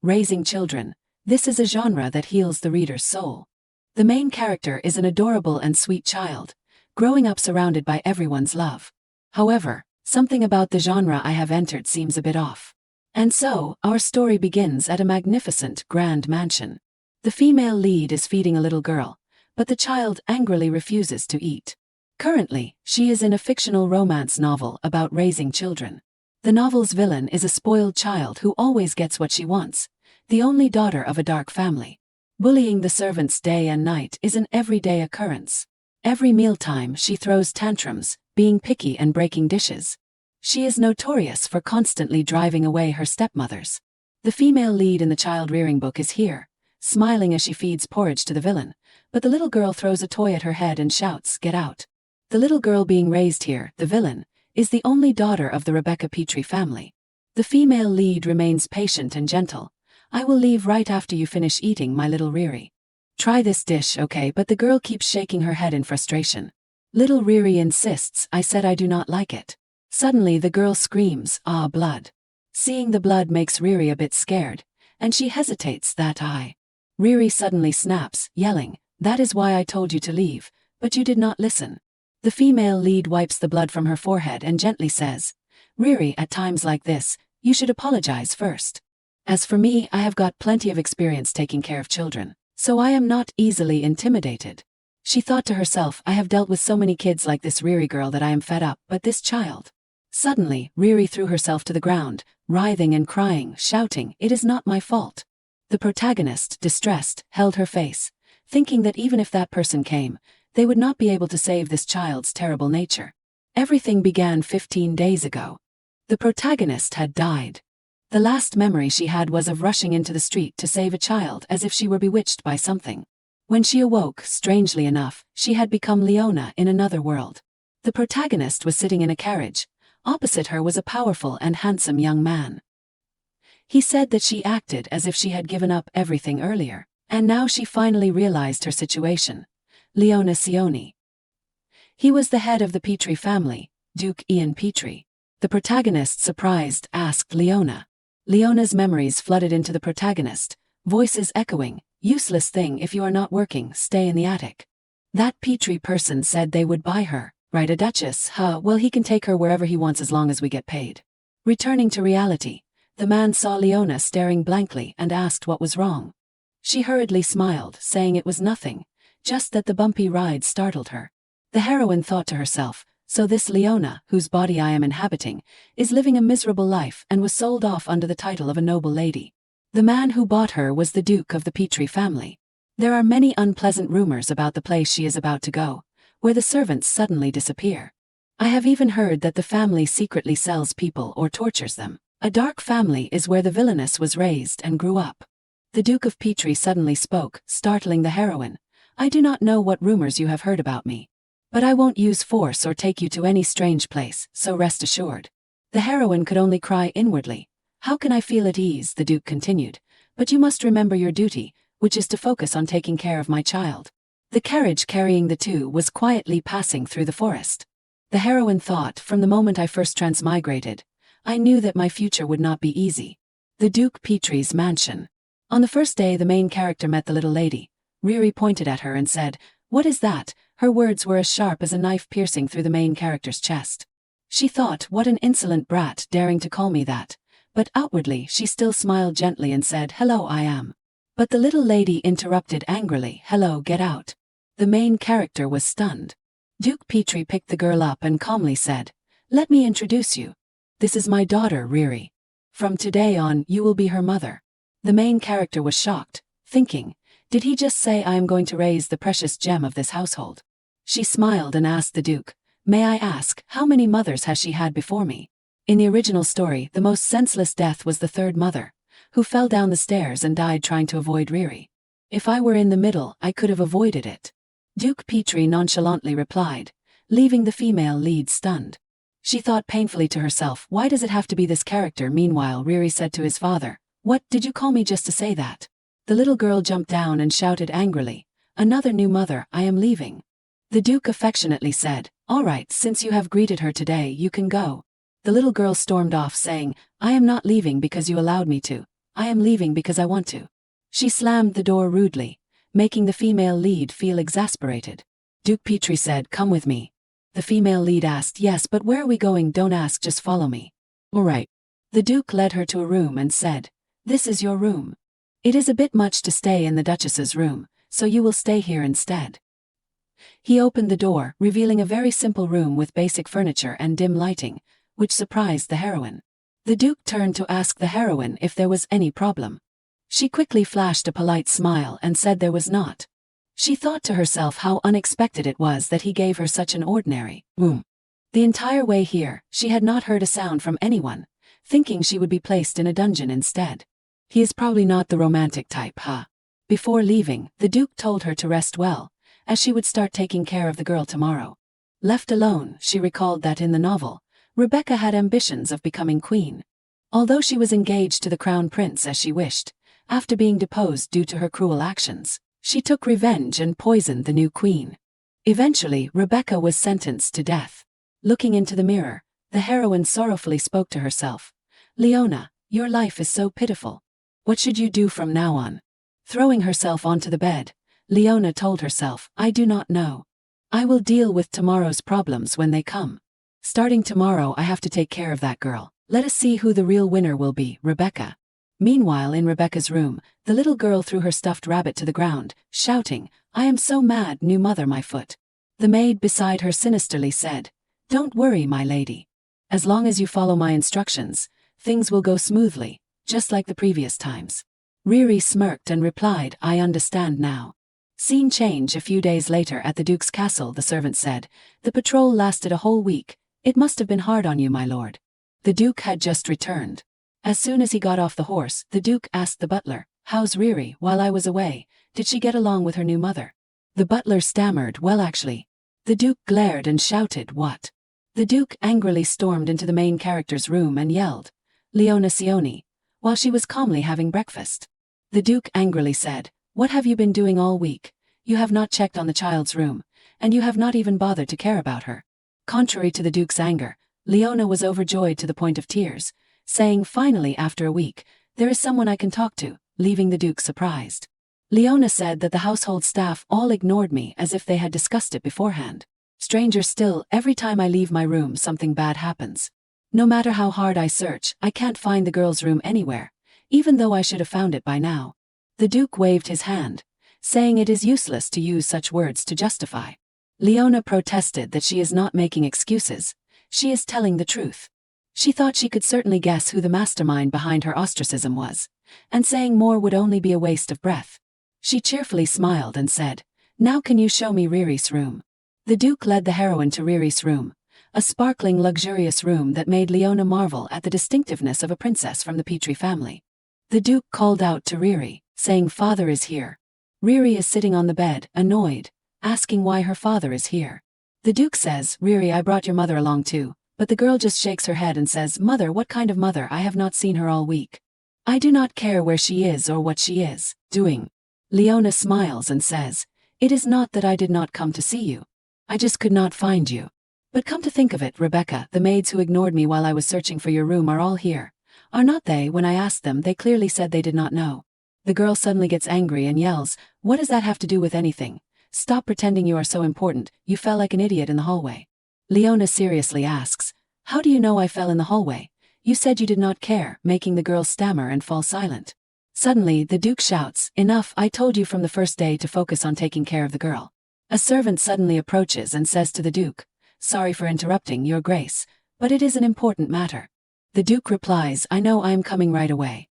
raising children. This is a genre that heals the reader's soul. The main character is an adorable and sweet child, growing up surrounded by everyone's love. However, something about the genre I have entered seems a bit off. And so, our story begins at a magnificent, grand mansion. The female lead is feeding a little girl, but the child angrily refuses to eat. Currently, she is in a fictional romance novel about raising children. The novel's villain is a spoiled child who always gets what she wants, the only daughter of a dark family. Bullying the servants day and night is an everyday occurrence. Every mealtime she throws tantrums, being picky and breaking dishes. She is notorious for constantly driving away her stepmothers. The female lead in the child-rearing book is here, smiling as she feeds porridge to the villain, but the little girl throws a toy at her head and shouts, "Get out." The little girl being raised here, the villain, is the only daughter of the Rebecca Petrie family. The female lead remains patient and gentle. "I will leave right after you finish eating, my little Riri. Try this dish, okay?" But the girl keeps shaking her head in frustration. Little Riri insists, "I said I do not like it." Suddenly the girl screams, "Ah, blood." Seeing the blood makes Riri a bit scared, and she hesitates that Riri suddenly snaps, yelling, "That is why I told you to leave, but you did not listen." The female lead wipes the blood from her forehead and gently says, "Riri, at times like this, you should apologize first. As for me, I have got plenty of experience taking care of children, so I am not easily intimidated." She thought to herself, "I have dealt with so many kids like this Riri girl that I am fed up, but this child." Suddenly, Riri threw herself to the ground, writhing and crying, shouting, "It is not my fault." The protagonist, distressed, held her face, thinking that even if that person came, they would not be able to save this child's terrible nature. Everything began 15 days ago. The protagonist had died. The last memory she had was of rushing into the street to save a child as if she were bewitched by something. When she awoke, strangely enough, she had become Leona in another world. The protagonist was sitting in a carriage. Opposite her was a powerful and handsome young man. He said that she acted as if she had given up everything earlier, and now she finally realized her situation. Leona Sioni. He was the head of the Petrie family, Duke Ian Petrie. The protagonist, surprised, asked Leona. Leona's memories flooded into the protagonist, voices echoing, "Useless thing, if you are not working, stay in the attic." That Petrie person said they would buy her, right? A duchess, huh? Well, he can take her wherever he wants as long as we get paid. Returning to reality, the man saw Leona staring blankly and asked what was wrong. She hurriedly smiled, saying it was nothing, just that the bumpy ride startled her. The heroine thought to herself, "So this Leona, whose body I am inhabiting, is living a miserable life and was sold off under the title of a noble lady." The man who bought her was the Duke of the Petrie family. There are many unpleasant rumors about the place she is about to go, where the servants suddenly disappear. I have even heard that the family secretly sells people or tortures them. A dark family is where the Villainess was raised and grew up. The Duke of Petrie suddenly spoke, startling the heroine. "I do not know what rumors you have heard about me, but I won't use force or take you to any strange place, so rest assured." The heroine could only cry inwardly. "How can I feel at ease?" the Duke continued. "But you must remember your duty, which is to focus on taking care of my child." The carriage carrying the two was quietly passing through the forest. The heroine thought, "From the moment I first transmigrated, I knew that my future would not be easy." The Duke Petrie's mansion. On the first day the main character met the little lady. Riri pointed at her and said, "What is that?" Her words were as sharp as a knife piercing through the main character's chest. She thought, "What an insolent brat daring to call me that." But outwardly she still smiled gently and said, "Hello, I am." But the little lady interrupted angrily, "Hello, get out." The main character was stunned. Duke Petrie picked the girl up and calmly said, "Let me introduce you. This is my daughter, Riri. From today on, you will be her mother." The main character was shocked, thinking, "Did he just say I am going to raise the precious gem of this household?" She smiled and asked the Duke, "May I ask, how many mothers has she had before me?" In the original story, the most senseless death was the third mother, who fell down the stairs and died trying to avoid Riri. "If I were in the middle, I could have avoided it," Duke Petrie nonchalantly replied, leaving the female lead stunned. She thought painfully to herself, "Why does it have to be this character?" Meanwhile, Riri said to his father, "What, did you call me just to say that?" The little girl jumped down and shouted angrily, "Another new mother, I am leaving." The Duke affectionately said, "All right, since you have greeted her today, you can go." The little girl stormed off saying, "I am not leaving because you allowed me to. I am leaving because I want to. She slammed the door rudely, making the female lead feel exasperated. Duke Petrie said, come with me. The female lead asked, yes, but where are we going? Don't ask, just follow me. All right. The Duke led her to a room and said, this is your room. It is a bit much to stay in the Duchess's room, so you will stay here instead. He opened the door, revealing a very simple room with basic furniture and dim lighting, which surprised the heroine. The Duke turned to ask the heroine if there was any problem. She quickly flashed a polite smile and said there was not. She thought to herself how unexpected it was that he gave her such an ordinary room. The entire way here, she had not heard a sound from anyone, thinking she would be placed in a dungeon instead. He is probably not the romantic type, huh? Before leaving, the Duke told her to rest well, as she would start taking care of the girl tomorrow. Left alone, she recalled that in the novel, Rebecca had ambitions of becoming queen. Although she was engaged to the crown prince as she wished, after being deposed due to her cruel actions, she took revenge and poisoned the new queen. Eventually, Rebecca was sentenced to death. Looking into the mirror, the heroine sorrowfully spoke to herself. Leona, your life is so pitiful. What should you do from now on? Throwing herself onto the bed, Leona told herself, I do not know. I will deal with tomorrow's problems when they come. Starting tomorrow I have to take care of that girl. Let us see who the real winner will be, Rebecca. Meanwhile in Rebecca's room, the little girl threw her stuffed rabbit to the ground, shouting, I am so mad, new mother my foot. The maid beside her sinisterly said, don't worry my lady. As long as you follow my instructions, things will go smoothly, just like the previous times. Riri smirked and replied, I understand now. Scene change a few days later at the Duke's castle. The servant said, the patrol lasted a whole week. It must have been hard on you, my lord. The Duke had just returned. As soon as he got off the horse, the Duke asked the butler, how's Riri? While I was away, did she get along with her new mother? The butler stammered, well actually. The Duke glared and shouted, what? The Duke angrily stormed into the main character's room and yelled, Leona Sioni, while she was calmly having breakfast. The Duke angrily said, what have you been doing all week? You have not checked on the child's room, and you have not even bothered to care about her. Contrary to the Duke's anger, Leona was overjoyed to the point of tears, saying finally after a week, there is someone I can talk to, leaving the Duke surprised. Leona said that the household staff all ignored me as if they had discussed it beforehand. Stranger still, every time I leave my room something bad happens. No matter how hard I search, I can't find the girl's room anywhere, even though I should have found it by now. The Duke waved his hand, saying it is useless to use such words to justify. Leona protested that she is not making excuses, she is telling the truth. She thought she could certainly guess who the mastermind behind her ostracism was, and saying more would only be a waste of breath. She cheerfully smiled and said, now can you show me Riri's room? The Duke led the heroine to Riri's room, a sparkling luxurious room that made Leona marvel at the distinctiveness of a princess from the Petrie family. The Duke called out to Riri, saying father is here. Riri is sitting on the bed, annoyed, asking why her father is here. The Duke says, Riri, I brought your mother along too, but the girl just shakes her head and says, mother, what kind of mother? I have not seen her all week. I do not care where she is or what she is doing. Leona smiles and says, it is not that I did not come to see you. I just could not find you. But come to think of it, Rebecca, the maids who ignored me while I was searching for your room are all here. Are not they? When I asked them, they clearly said they did not know. The girl suddenly gets angry and yells, what does that have to do with anything? Stop pretending you are so important, you fell like an idiot in the hallway. Leona seriously asks, how do you know I fell in the hallway? You said you did not care, making the girl stammer and fall silent. Suddenly, the Duke shouts, enough, I told you from the first day to focus on taking care of the girl. A servant suddenly approaches and says to the Duke, sorry for interrupting, your grace, but it is an important matter. The Duke replies, I know, I am coming right away.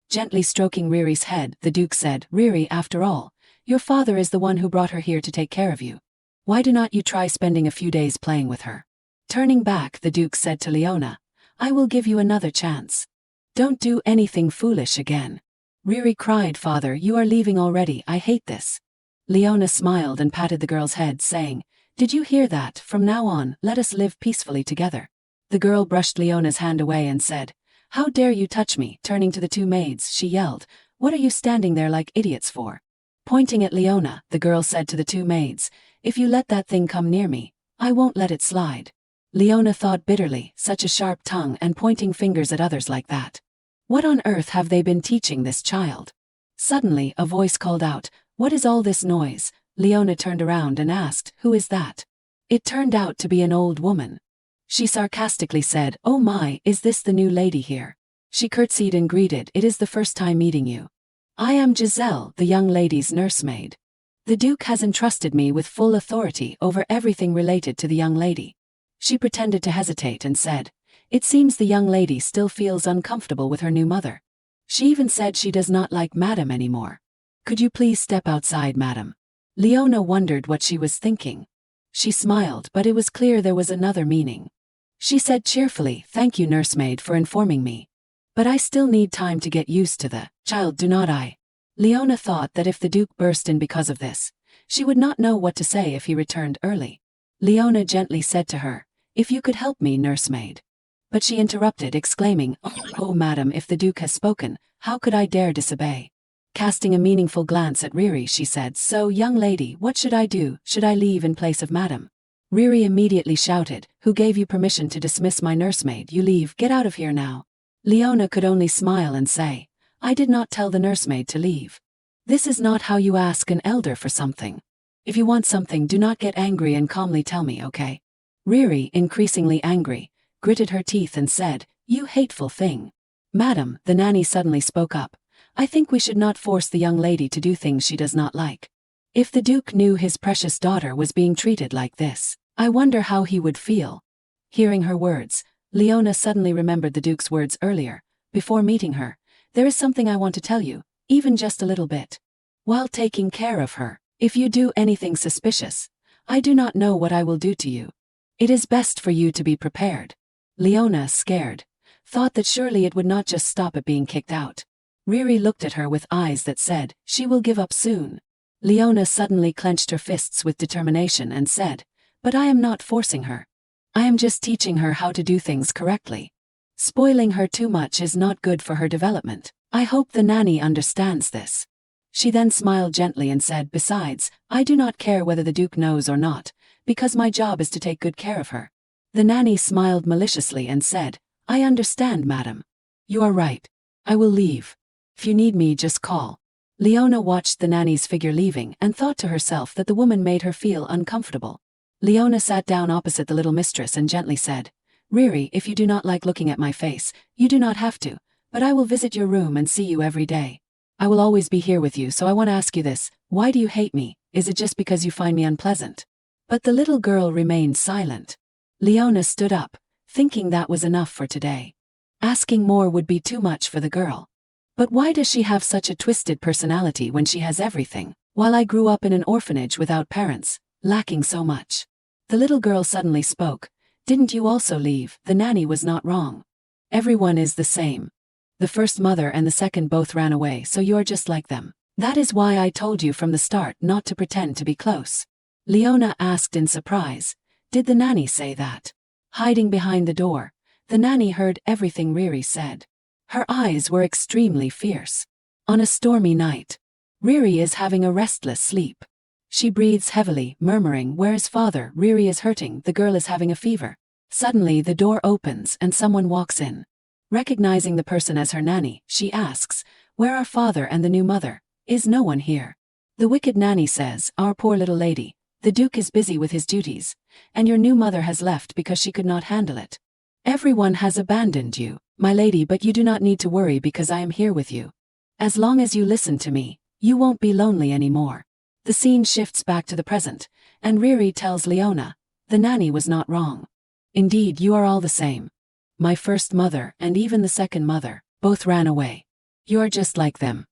Gently stroking Riri's head, the Duke said, Riri, after all, your father is the one who brought her here to take care of you. Why do not you try spending a few days playing with her? Turning back, the Duke said to Leona, I will give you another chance. Don't do anything foolish again. Riri cried, father, you are leaving already, I hate this. Leona smiled and patted the girl's head, saying, did you hear that? From now on, let us live peacefully together. The girl brushed Leona's hand away and said, how dare you touch me? Turning to the two maids, she yelled, what are you standing there like idiots for? Pointing at Leona, the girl said to the two maids, if you let that thing come near me, I won't let it slide. Leona thought bitterly, such a sharp tongue and pointing fingers at others like that. What on earth have they been teaching this child? Suddenly, a voice called out, "What is all this noise?" Leona turned around and asked, "Who is that?" It turned out to be an old woman. She sarcastically said, "Oh my, is this the new lady here?" She curtsied and greeted, "It is the first time meeting you. I am Giselle, the young lady's nursemaid. The Duke has entrusted me with full authority over everything related to the young lady." She pretended to hesitate and said, "It seems the young lady still feels uncomfortable with her new mother. She even said she does not like Madam anymore. Could you please step outside, Madam?" Leona wondered what she was thinking. She smiled, but it was clear there was another meaning. She said cheerfully, "Thank you, nursemaid, for informing me. But I still need time to get used to the child, do not I?" Leona thought that if the Duke burst in because of this, she would not know what to say if he returned early. Leona gently said to her, "If you could help me, nursemaid." But she interrupted, exclaiming, "Oh, Madam, if the Duke has spoken, how could I dare disobey?" Casting a meaningful glance at Riri, she said, "So, young lady, what should I do? Should I leave in place of Madam?" Riri immediately shouted, "Who gave you permission to dismiss my nursemaid? You leave, get out of here now." Leona could only smile and say, "I did not tell the nursemaid to leave. This is not how you ask an elder for something. If you want something, do not get angry and calmly tell me, okay?" Riri, increasingly angry, gritted her teeth and said, "You hateful thing." "Madam," the nanny suddenly spoke up, "I think we should not force the young lady to do things she does not like. If the Duke knew his precious daughter was being treated like this, I wonder how he would feel." Hearing her words, Leona suddenly remembered the Duke's words earlier, before meeting her. "There is something I want to tell you, even just a little bit. While taking care of her, if you do anything suspicious, I do not know what I will do to you. It is best for you to be prepared." Leona, scared, thought that surely it would not just stop at being kicked out. Riri looked at her with eyes that said, "She will give up soon." Leona suddenly clenched her fists with determination and said, "But I am not forcing her. I am just teaching her how to do things correctly. Spoiling her too much is not good for her development. I hope the nanny understands this." She then smiled gently and said, "Besides, I do not care whether the Duke knows or not, because my job is to take good care of her." The nanny smiled maliciously and said, "I understand, Madam. You are right. I will leave. If you need me, just call." Leona watched the nanny's figure leaving and thought to herself that the woman made her feel uncomfortable. Leona sat down opposite the little mistress and gently said, "Riri, if you do not like looking at my face, you do not have to, but I will visit your room and see you every day. I will always be here with you, so I want to ask you this, why do you hate me? Is it just because you find me unpleasant?" But the little girl remained silent. Leona stood up, thinking that was enough for today. Asking more would be too much for the girl. But why does she have such a twisted personality when she has everything? While I grew up in an orphanage without parents, lacking so much. The little girl suddenly spoke, "Didn't you also leave?" The nanny was not wrong. Everyone is the same. The first mother and the second both ran away, so you're just like them. That is why I told you from the start not to pretend to be close. Leona asked in surprise, "Did the nanny say that?" Hiding behind the door, the nanny heard everything Riri said. Her eyes were extremely fierce. On a stormy night, Riri is having a restless sleep. She breathes heavily, murmuring, "Where is father? Riri is hurting, the girl is having a fever." Suddenly the door opens and someone walks in. Recognizing the person as her nanny, she asks, "Where are father and the new mother? Is no one here?" The wicked nanny says, "Our poor little lady, the Duke is busy with his duties, and your new mother has left because she could not handle it. Everyone has abandoned you, my lady, but you do not need to worry because I am here with you. As long as you listen to me, you won't be lonely anymore." The scene shifts back to the present, and Riri tells Leona, "The nanny was not wrong. Indeed, you are all the same. My first mother and even the second mother, both ran away. You're just like them.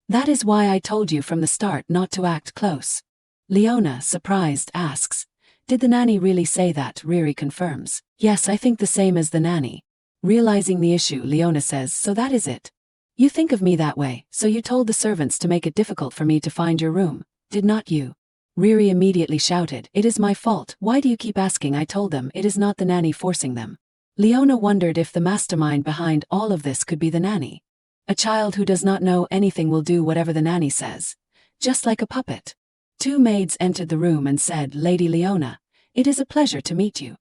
That is why I told you from the start not to act close." Leona, surprised, asks, "Did the nanny really say that?" Riri confirms, "Yes, I think the same as the nanny." Realizing the issue, Leona says, "So that is it. You think of me that way, so you told the servants to make it difficult for me to find your room, did not you?" Riri immediately shouted, "It is my fault, why do you keep asking?" I told them it is not the nanny forcing them. Leona wondered if the mastermind behind all of this could be the nanny. A child who does not know anything will do whatever the nanny says, just like a puppet. Two maids entered the room and said, "Lady Leona, it is a pleasure to meet you.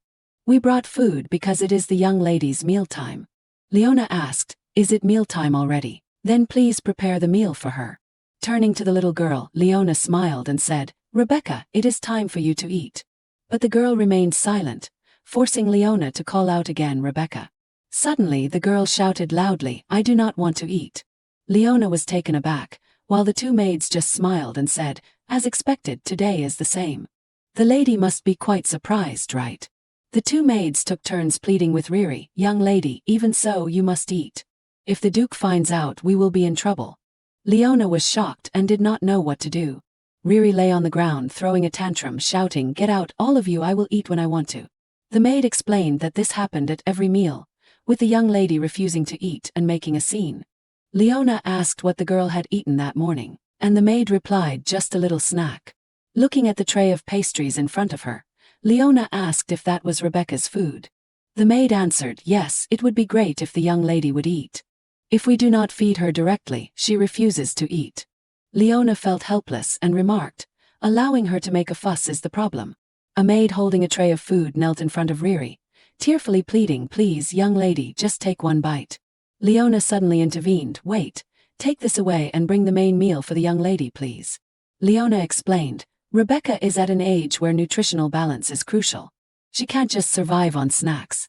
We brought food because it is the young lady's mealtime." Leona asked, Is it mealtime already? Then please prepare the meal for her. Turning to the little girl, Leona smiled and said, Rebecca, it is time for you to eat. But the girl remained silent, forcing Leona to call out again, Rebecca. Suddenly the girl shouted loudly, I do not want to eat. Leona was taken aback, while the two maids just smiled and said, as expected, today is the same. The lady must be quite surprised, right? The two maids took turns pleading with Riri, young lady, even so you must eat. If the Duke finds out we will be in trouble. Leona was shocked and did not know what to do. Riri lay on the ground throwing a tantrum, shouting, get out, all of you, I will eat when I want to. The maid explained that this happened at every meal, with the young lady refusing to eat and making a scene. Leona asked what the girl had eaten that morning, and the maid replied, just a little snack. Looking at the tray of pastries in front of her, Leona asked if that was Rebecca's food. The maid answered, yes, it would be great if the young lady would eat. If we do not feed her directly, she refuses to eat. Leona felt helpless and remarked, allowing her to make a fuss is the problem. A maid holding a tray of food knelt in front of Riri, tearfully pleading, please, young lady, just take one bite. Leona suddenly intervened, wait, take this away and bring the main meal for the young lady, please. Leona explained, Rebecca is at an age where nutritional balance is crucial. She can't just survive on snacks.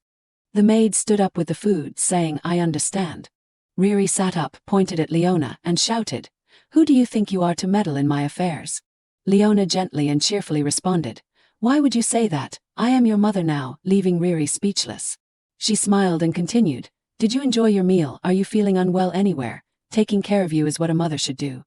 The maid stood up with the food, saying, I understand. Riri sat up, pointed at Leona, and shouted, who do you think you are to meddle in my affairs? Leona gently and cheerfully responded, why would you say that? I am your mother now, leaving Riri speechless. She smiled and continued, did you enjoy your meal? Are you feeling unwell anywhere? Taking care of you is what a mother should do.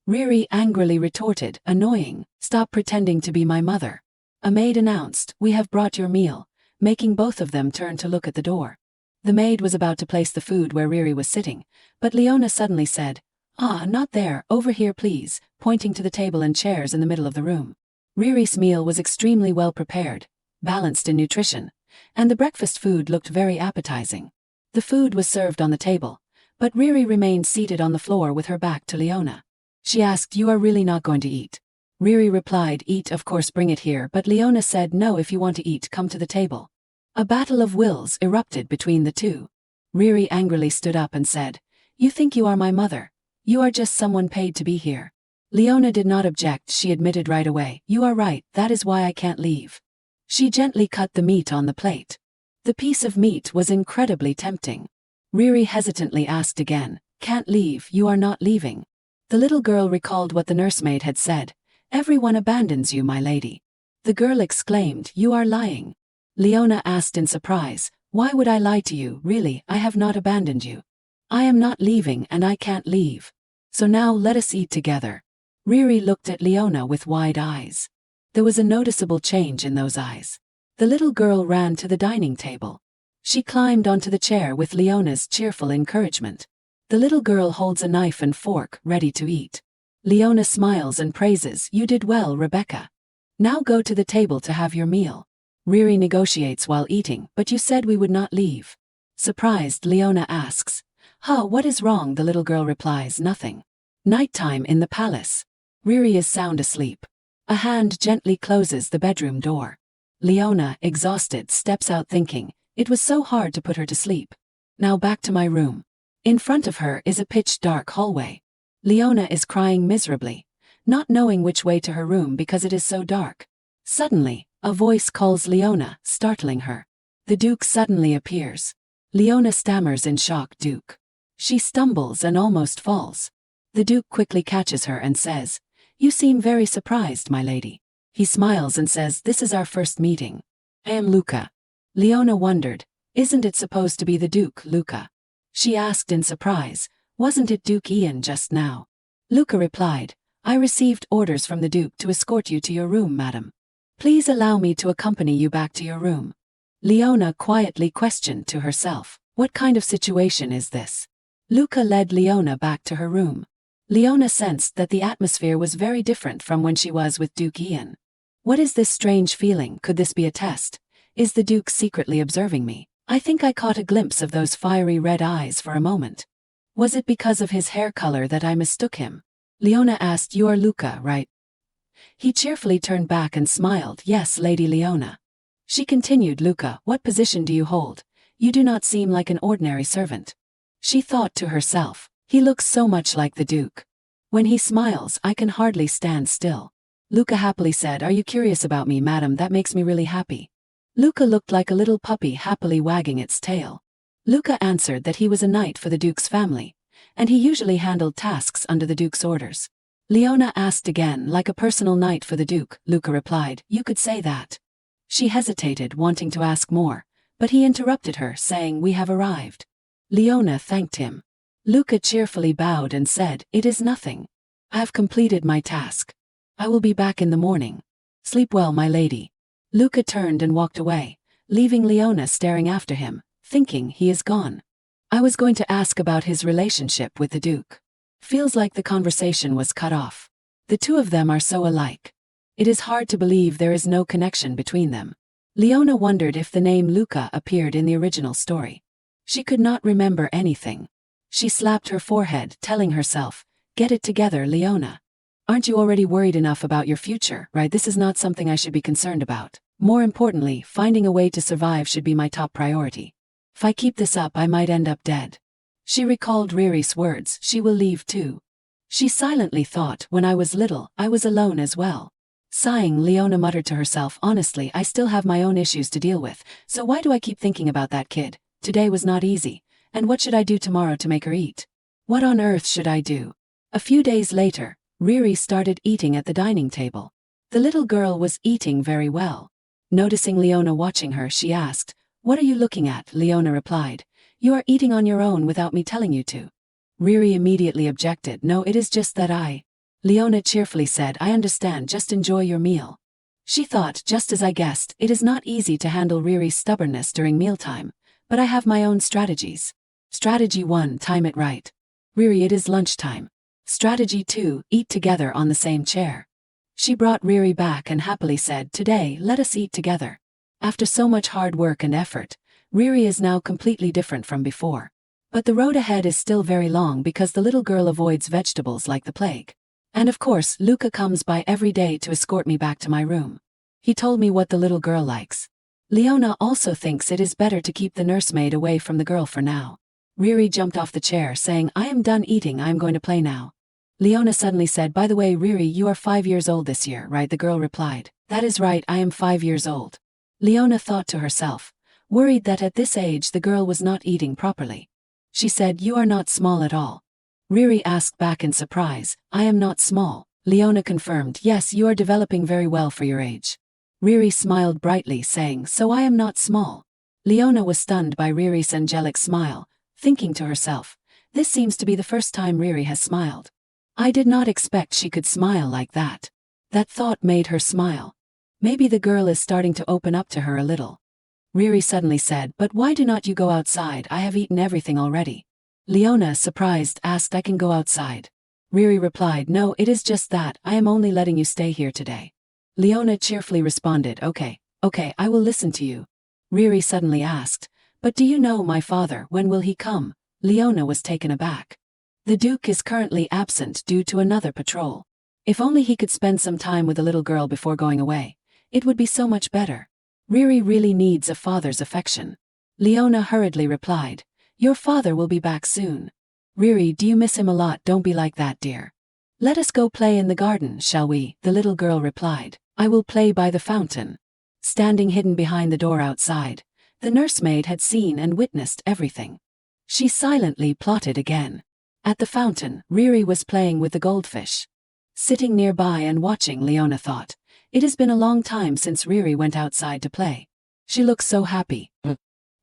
Riri angrily retorted, annoying, stop pretending to be my mother. A maid announced, we have brought your meal, making both of them turn to look at the door. The maid was about to place the food where Riri was sitting, but Leona suddenly said, ah, not there, over here please, pointing to the table and chairs in the middle of the room. Riri's meal was extremely well prepared, balanced in nutrition, and the breakfast food looked very appetizing. The food was served on the table, but Riri remained seated on the floor with her back to Leona. She asked, you are really not going to eat? Riri replied, eat, of course, bring it here, but Leona said, no, if you want to eat, come to the table. A battle of wills erupted between the two. Riri angrily stood up and said, you think you are my mother? You are just someone paid to be here. Leona did not object, she admitted right away, you are right, that is why I can't leave. She gently cut the meat on the plate. The piece of meat was incredibly tempting. Riri hesitantly asked again, can't leave, you are not leaving. The little girl recalled what the nursemaid had said, everyone abandons you, my lady. The girl exclaimed, you are lying. Leona asked in surprise, why would I lie to you? Really, I have not abandoned you. I am not leaving and I can't leave. So now let us eat together. Riri looked at Leona with wide eyes. There was a noticeable change in those eyes. The little girl ran to the dining table. She climbed onto the chair with Leona's cheerful encouragement. The little girl holds a knife and fork, ready to eat. Leona smiles and praises, you did well, Rebecca. Now go to the table to have your meal. Riri negotiates while eating, but you said we would not leave. Surprised, Leona asks, what is wrong? The little girl replies, nothing. Nighttime in the palace. Riri is sound asleep. A hand gently closes the bedroom door. Leona, exhausted, steps out thinking, it was so hard to put her to sleep. Now back to my room. In front of her is a pitch-dark hallway. Leona is crying miserably, not knowing which way to her room because it is so dark. Suddenly, a voice calls Leona, startling her. The Duke suddenly appears. Leona stammers in shock, Duke. She stumbles and almost falls. The Duke quickly catches her and says, you seem very surprised, my lady. He smiles and says, this is our first meeting. I am Luca. Leona wondered, isn't it supposed to be the Duke, Luca? She asked in surprise, wasn't it Duke Ian just now? Luca replied, I received orders from the Duke to escort you to your room, madam. Please allow me to accompany you back to your room. Leona quietly questioned to herself, what kind of situation is this? Luca led Leona back to her room. Leona sensed that the atmosphere was very different from when she was with Duke Ian. What is this strange feeling? Could this be a test? Is the Duke secretly observing me? I think I caught a glimpse of those fiery red eyes for a moment. Was it because of his hair color that I mistook him? Leona asked, you are Luca, right? He cheerfully turned back and smiled, yes, Lady Leona. She continued, Luca, what position do you hold? You do not seem like an ordinary servant. She thought to herself, he looks so much like the Duke. When he smiles, I can hardly stand still. Luca happily said, "Are you curious about me, madam? That makes me really happy." Luca looked like a little puppy happily wagging its tail. Luca answered that he was a knight for the Duke's family, and he usually handled tasks under the Duke's orders. Leona asked again, "Like a personal knight for the Duke?" Luca replied, "You could say that." She hesitated, wanting to ask more, but he interrupted her, saying, "We have arrived." Leona thanked him. Luca cheerfully bowed and said, "It is nothing. I have completed my task. I will be back in the morning. Sleep well, my lady." Luca turned and walked away, leaving Leona staring after him, thinking he is gone. I was going to ask about his relationship with the Duke. Feels like the conversation was cut off. The two of them are so alike. It is hard to believe there is no connection between them. Leona wondered if the name Luca appeared in the original story. She could not remember anything. She slapped her forehead, telling herself, "Get it together, Leona. Aren't you already worried enough about your future, right? This is not something I should be concerned about. More importantly, finding a way to survive should be my top priority. If I keep this up, I might end up dead." She recalled Riri's words, "She will leave too." She silently thought, "When I was little, I was alone as well." Sighing, Leona muttered to herself, "Honestly, I still have my own issues to deal with, so why do I keep thinking about that kid? Today was not easy, and what should I do tomorrow to make her eat? What on earth should I do?" A few days later, Riri started eating at the dining table. The little girl was eating very well. Noticing Leona watching her, she asked, "What are you looking at?" Leona replied, "You are eating on your own without me telling you to." Riri immediately objected, "No, it is just that I..." Leona cheerfully said, "I understand, just enjoy your meal." She thought, just as I guessed, it is not easy to handle Riri's stubbornness during mealtime, but I have my own strategies. Strategy 1, time it right. "Riri, it is lunchtime." Strategy 2, eat together on the same chair. She brought Riri back and happily said, "Today, let us eat together." After so much hard work and effort, Riri is now completely different from before. But the road ahead is still very long because the little girl avoids vegetables like the plague. And of course, Luca comes by every day to escort me back to my room. He told me what the little girl likes. Leona also thinks it is better to keep the nursemaid away from the girl for now. Riri jumped off the chair, saying, "I am done eating, I am going to play now." Leona suddenly said, "By the way, Riri, you are 5 years old this year, right?" The girl replied, "That is right, I am 5 years old." Leona thought to herself, worried that at this age the girl was not eating properly. She said, "You are not small at all." Riri asked back in surprise, "I am not small." Leona confirmed, "Yes, you are developing very well for your age." Riri smiled brightly, saying, "So I am not small." Leona was stunned by Riri's angelic smile, thinking to herself, "This seems to be the first time Riri has smiled. I did not expect she could smile like that." That thought made her smile. Maybe the girl is starting to open up to her a little. Riri suddenly said, "But why do not you go outside? I have eaten everything already." Leona, surprised, asked, "I can go outside?" Riri replied, "No, it is just that, I am only letting you stay here today." Leona cheerfully responded, Okay, I will listen to you." Riri suddenly asked, "But do you know my father, when will he come?" Leona was taken aback. The Duke is currently absent due to another patrol. If only he could spend some time with the little girl before going away, it would be so much better. Riri really needs a father's affection. Leona hurriedly replied, "Your father will be back soon." "Riri, do you miss him a lot? Don't be like that, dear. Let us go play in the garden, shall we?" The little girl replied, "I will play by the fountain." Standing hidden behind the door outside, the nursemaid had seen and witnessed everything. She silently plotted again. At the fountain, Riri was playing with the goldfish. Sitting nearby and watching, Leona thought, it has been a long time since Riri went outside to play. She looks so happy.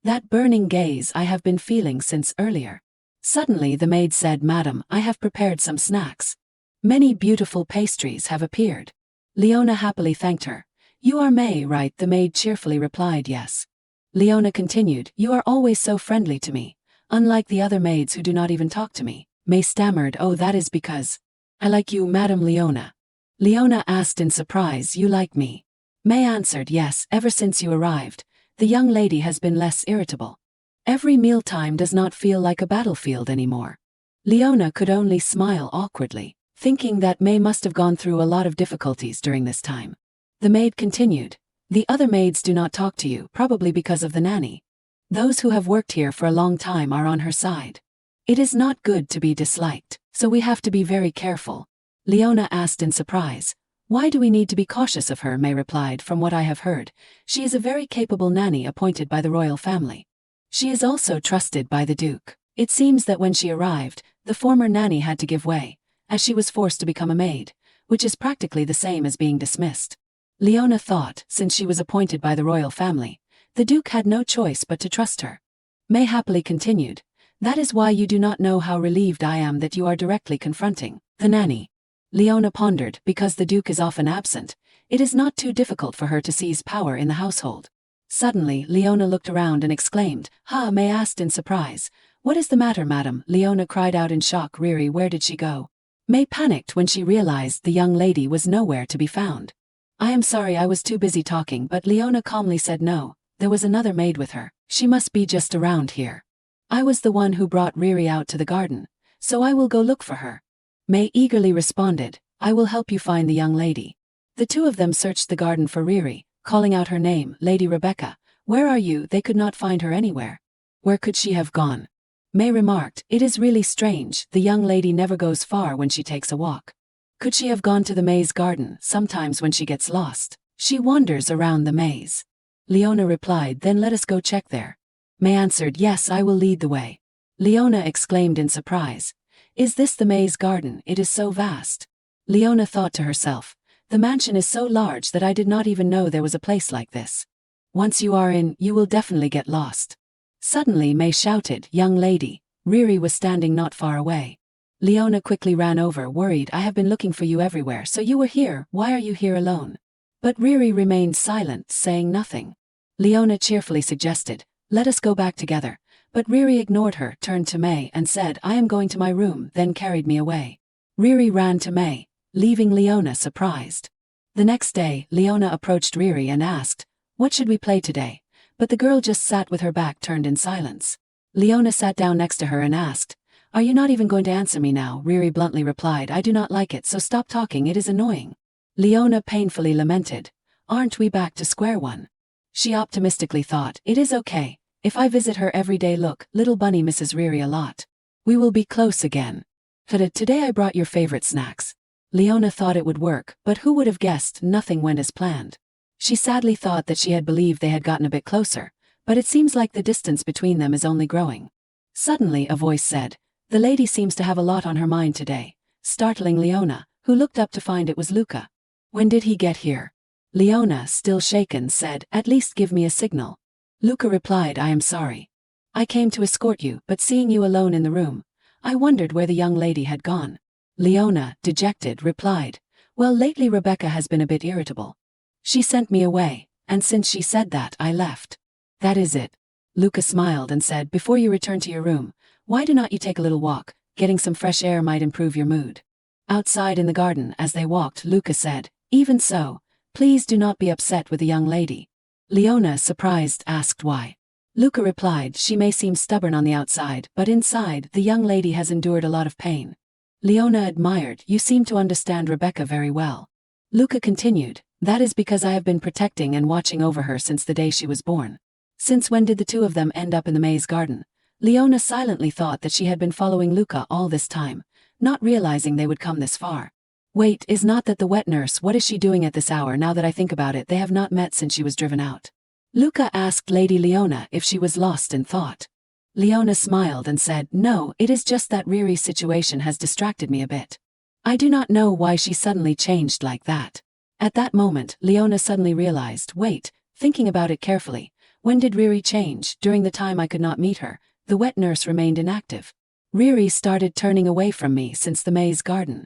That burning gaze I have been feeling since earlier. Suddenly the maid said, "Madam, I have prepared some snacks. Many beautiful pastries have appeared." Leona happily thanked her. "You are May, right?" The maid cheerfully replied, "Yes." Leona continued, "You are always so friendly to me, unlike the other maids who do not even talk to me." May stammered, "Oh, that is because I like you, Madam Leona." Leona asked in surprise, "You like me?" May answered, "Yes, ever since you arrived, the young lady has been less irritable. Every mealtime does not feel like a battlefield anymore." Leona could only smile awkwardly, thinking that May must have gone through a lot of difficulties during this time. The maid continued, "The other maids do not talk to you, probably because of the nanny. Those who have worked here for a long time are on her side. It is not good to be disliked, so we have to be very careful. Leona asked in surprise. Why do we need to be cautious of her? May replied, from what I have heard, she is a very capable nanny appointed by the royal family. She is also trusted by the Duke. It seems that when she arrived, the former nanny had to give way, as she was forced to become a maid, which is practically the same as being dismissed. Leona thought, since she was appointed by the royal family, the Duke had no choice but to trust her. May happily continued, that is why you do not know how relieved I am that you are directly confronting the nanny. Leona pondered, because the Duke is often absent, it is not too difficult for her to seize power in the household. Suddenly, Leona looked around and exclaimed, "Ha!" May asked in surprise, "What is the matter, madam?" Leona cried out in shock, "Riri, where did she go?" May panicked when she realized the young lady was nowhere to be found. "I am sorry, I was too busy talking," but Leona calmly said no, there was another maid with her, she must be just around here. "I was the one who brought Riri out to the garden, so I will go look for her." May eagerly responded, "I will help you find the young lady." The two of them searched the garden for Riri, calling out her name, "Lady Rebecca, where are you?" They could not find her anywhere. Where could she have gone? May remarked, "It is really strange, the young lady never goes far when she takes a walk. Could she have gone to the maze garden? Sometimes when she gets lost, she wanders around the maze." Leona replied, "Then let us go check there." May answered, "Yes, I will lead the way." Leona exclaimed in surprise, "Is this the maze garden? It is so vast." Leona thought to herself, "The mansion is so large that I did not even know there was a place like this. Once you are in, you will definitely get lost." Suddenly May shouted, "Young lady!" Riri was standing not far away. Leona quickly ran over, worried, "I have been looking for you everywhere, so you were here, why are you here alone?" But Riri remained silent, saying nothing. Leona cheerfully suggested, "Let us go back together," but Riri ignored her, turned to May and said, "I am going to my room," then carried me away. Riri ran to May, leaving Leona surprised. The next day, Leona approached Riri and asked, "What should we play today?" But the girl just sat with her back turned in silence. Leona sat down next to her and asked, "Are you not even going to answer me now?" Riri bluntly replied, "I do not like it, so stop talking, it is annoying." Leona painfully lamented, "Aren't we back to square one?" She optimistically thought, "It is okay. If I visit her every day, look, little bunny misses Riri a lot. We will be close again. Today I brought your favorite snacks." Leona thought it would work, but who would have guessed nothing went as planned. She sadly thought that she had believed they had gotten a bit closer, but it seems like the distance between them is only growing. Suddenly a voice said, "The lady seems to have a lot on her mind today," startling Leona, who looked up to find it was Luca. "When did he get here?" Leona, still shaken, said, "At least give me a signal." Luca replied, "I am sorry. I came to escort you, but seeing you alone in the room, I wondered where the young lady had gone." Leona, dejected, replied, "Well, lately Rebecca has been a bit irritable. She sent me away, and since she said that, I left." "That is it." Luca smiled and said, "Before you return to your room, why do not you take a little walk? Getting some fresh air might improve your mood." Outside in the garden, as they walked, Luca said, "Even so, please do not be upset with the young lady." Leona, surprised, asked why. Luca replied, "She may seem stubborn on the outside, but inside, the young lady has endured a lot of pain." Leona admired, "You seem to understand Rebecca very well." Luca continued, "That is because I have been protecting and watching over her since the day she was born." Since when did the two of them end up in the maze garden? Leona silently thought that she had been following Luca all this time, not realizing they would come this far. Wait, is not that the wet nurse? What is she doing at this hour? Now that I think about it, they have not met since she was driven out. Luca asked Lady Leona if she was lost in thought. Leona smiled and said, "No, it is just that Riri's situation has distracted me a bit. I do not know why she suddenly changed like that." At that moment, Leona suddenly realized, wait, thinking about it carefully, when did Riri change? During the time I could not meet her, the wet nurse remained inactive. Riri started turning away from me since the maze garden.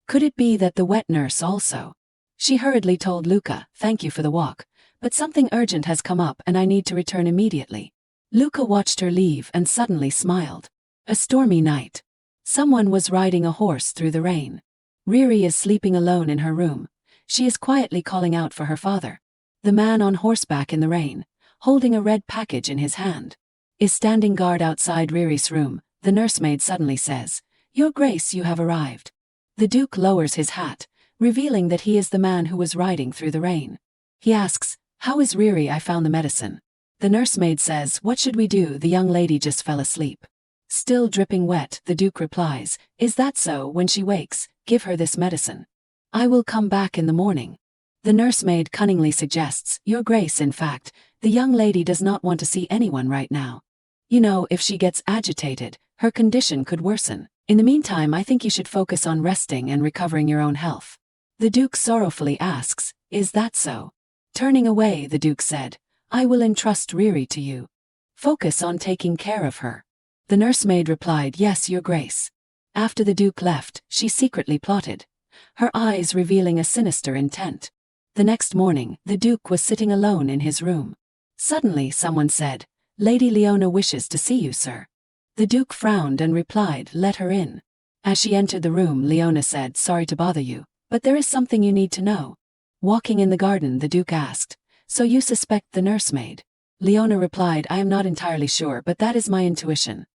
Could it be that the wet nurse also? She hurriedly told Luca, "Thank you for the walk, but something urgent has come up and I need to return immediately." Luca watched her leave and suddenly smiled. A stormy night. Someone was riding a horse through the rain. Riri is sleeping alone in her room. She is quietly calling out for her father. The man on horseback in the rain, holding a red package in his hand, is standing guard outside Riri's room. The nursemaid suddenly says, "Your Grace, you have arrived." The Duke lowers his hat, revealing that he is the man who was riding through the rain. He asks, "How is Riri? I found the medicine." The nursemaid says, "What should we do? The young lady just fell asleep." Still dripping wet, the Duke replies, "Is that so? When she wakes, give her this medicine. I will come back in the morning." The nursemaid cunningly suggests, "Your Grace, in fact, the young lady does not want to see anyone right now. You know, if she gets agitated, her condition could worsen. In the meantime, I think you should focus on resting and recovering your own health." The Duke sorrowfully asks, "Is that so?" Turning away, the Duke said, "I will entrust Riri to you. Focus on taking care of her." The nursemaid replied, "Yes, Your Grace." After the Duke left, she secretly plotted, her eyes revealing a sinister intent. The next morning, the Duke was sitting alone in his room. Suddenly someone said, "Lady Leona wishes to see you, sir." The Duke frowned and replied, "Let her in." As she entered the room, Leona said, "Sorry to bother you, but there is something you need to know." Walking in the garden, the Duke asked, "So you suspect the nursemaid?" Leona replied, "I am not entirely sure, but that is my intuition."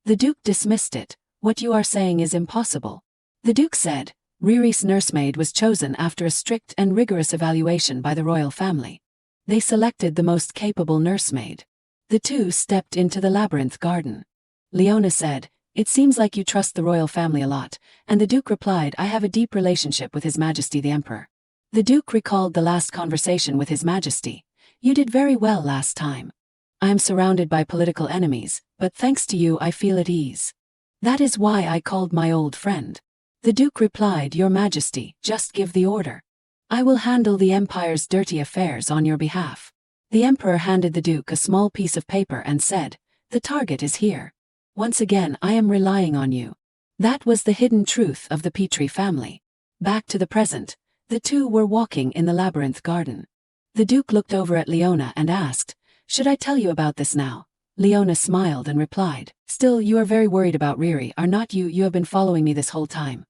The Duke dismissed it. "What you are saying is impossible." The Duke said, "Riri's nursemaid was chosen after a strict and rigorous evaluation by the royal family. They selected the most capable nursemaid." The two stepped into the labyrinth garden. Leona said, "It seems like you trust the royal family a lot," and the Duke replied, "I have a deep relationship with His Majesty the Emperor." The Duke recalled the last conversation with His Majesty. "You did very well last time. I am surrounded by political enemies, but thanks to you I feel at ease. That is why I called my old friend." The Duke replied, "Your Majesty, just give the order. I will handle the Empire's dirty affairs on your behalf." The Emperor handed the Duke a small piece of paper and said, "The target is here. Once again I am relying on you." That was the hidden truth of the Petrie family. Back to the present, the two were walking in the labyrinth garden. The Duke looked over at Leona and asked, "Should I tell you about this now?" Leona smiled and replied, "Still, you are very worried about Riri, are not you? You have been following me this whole time."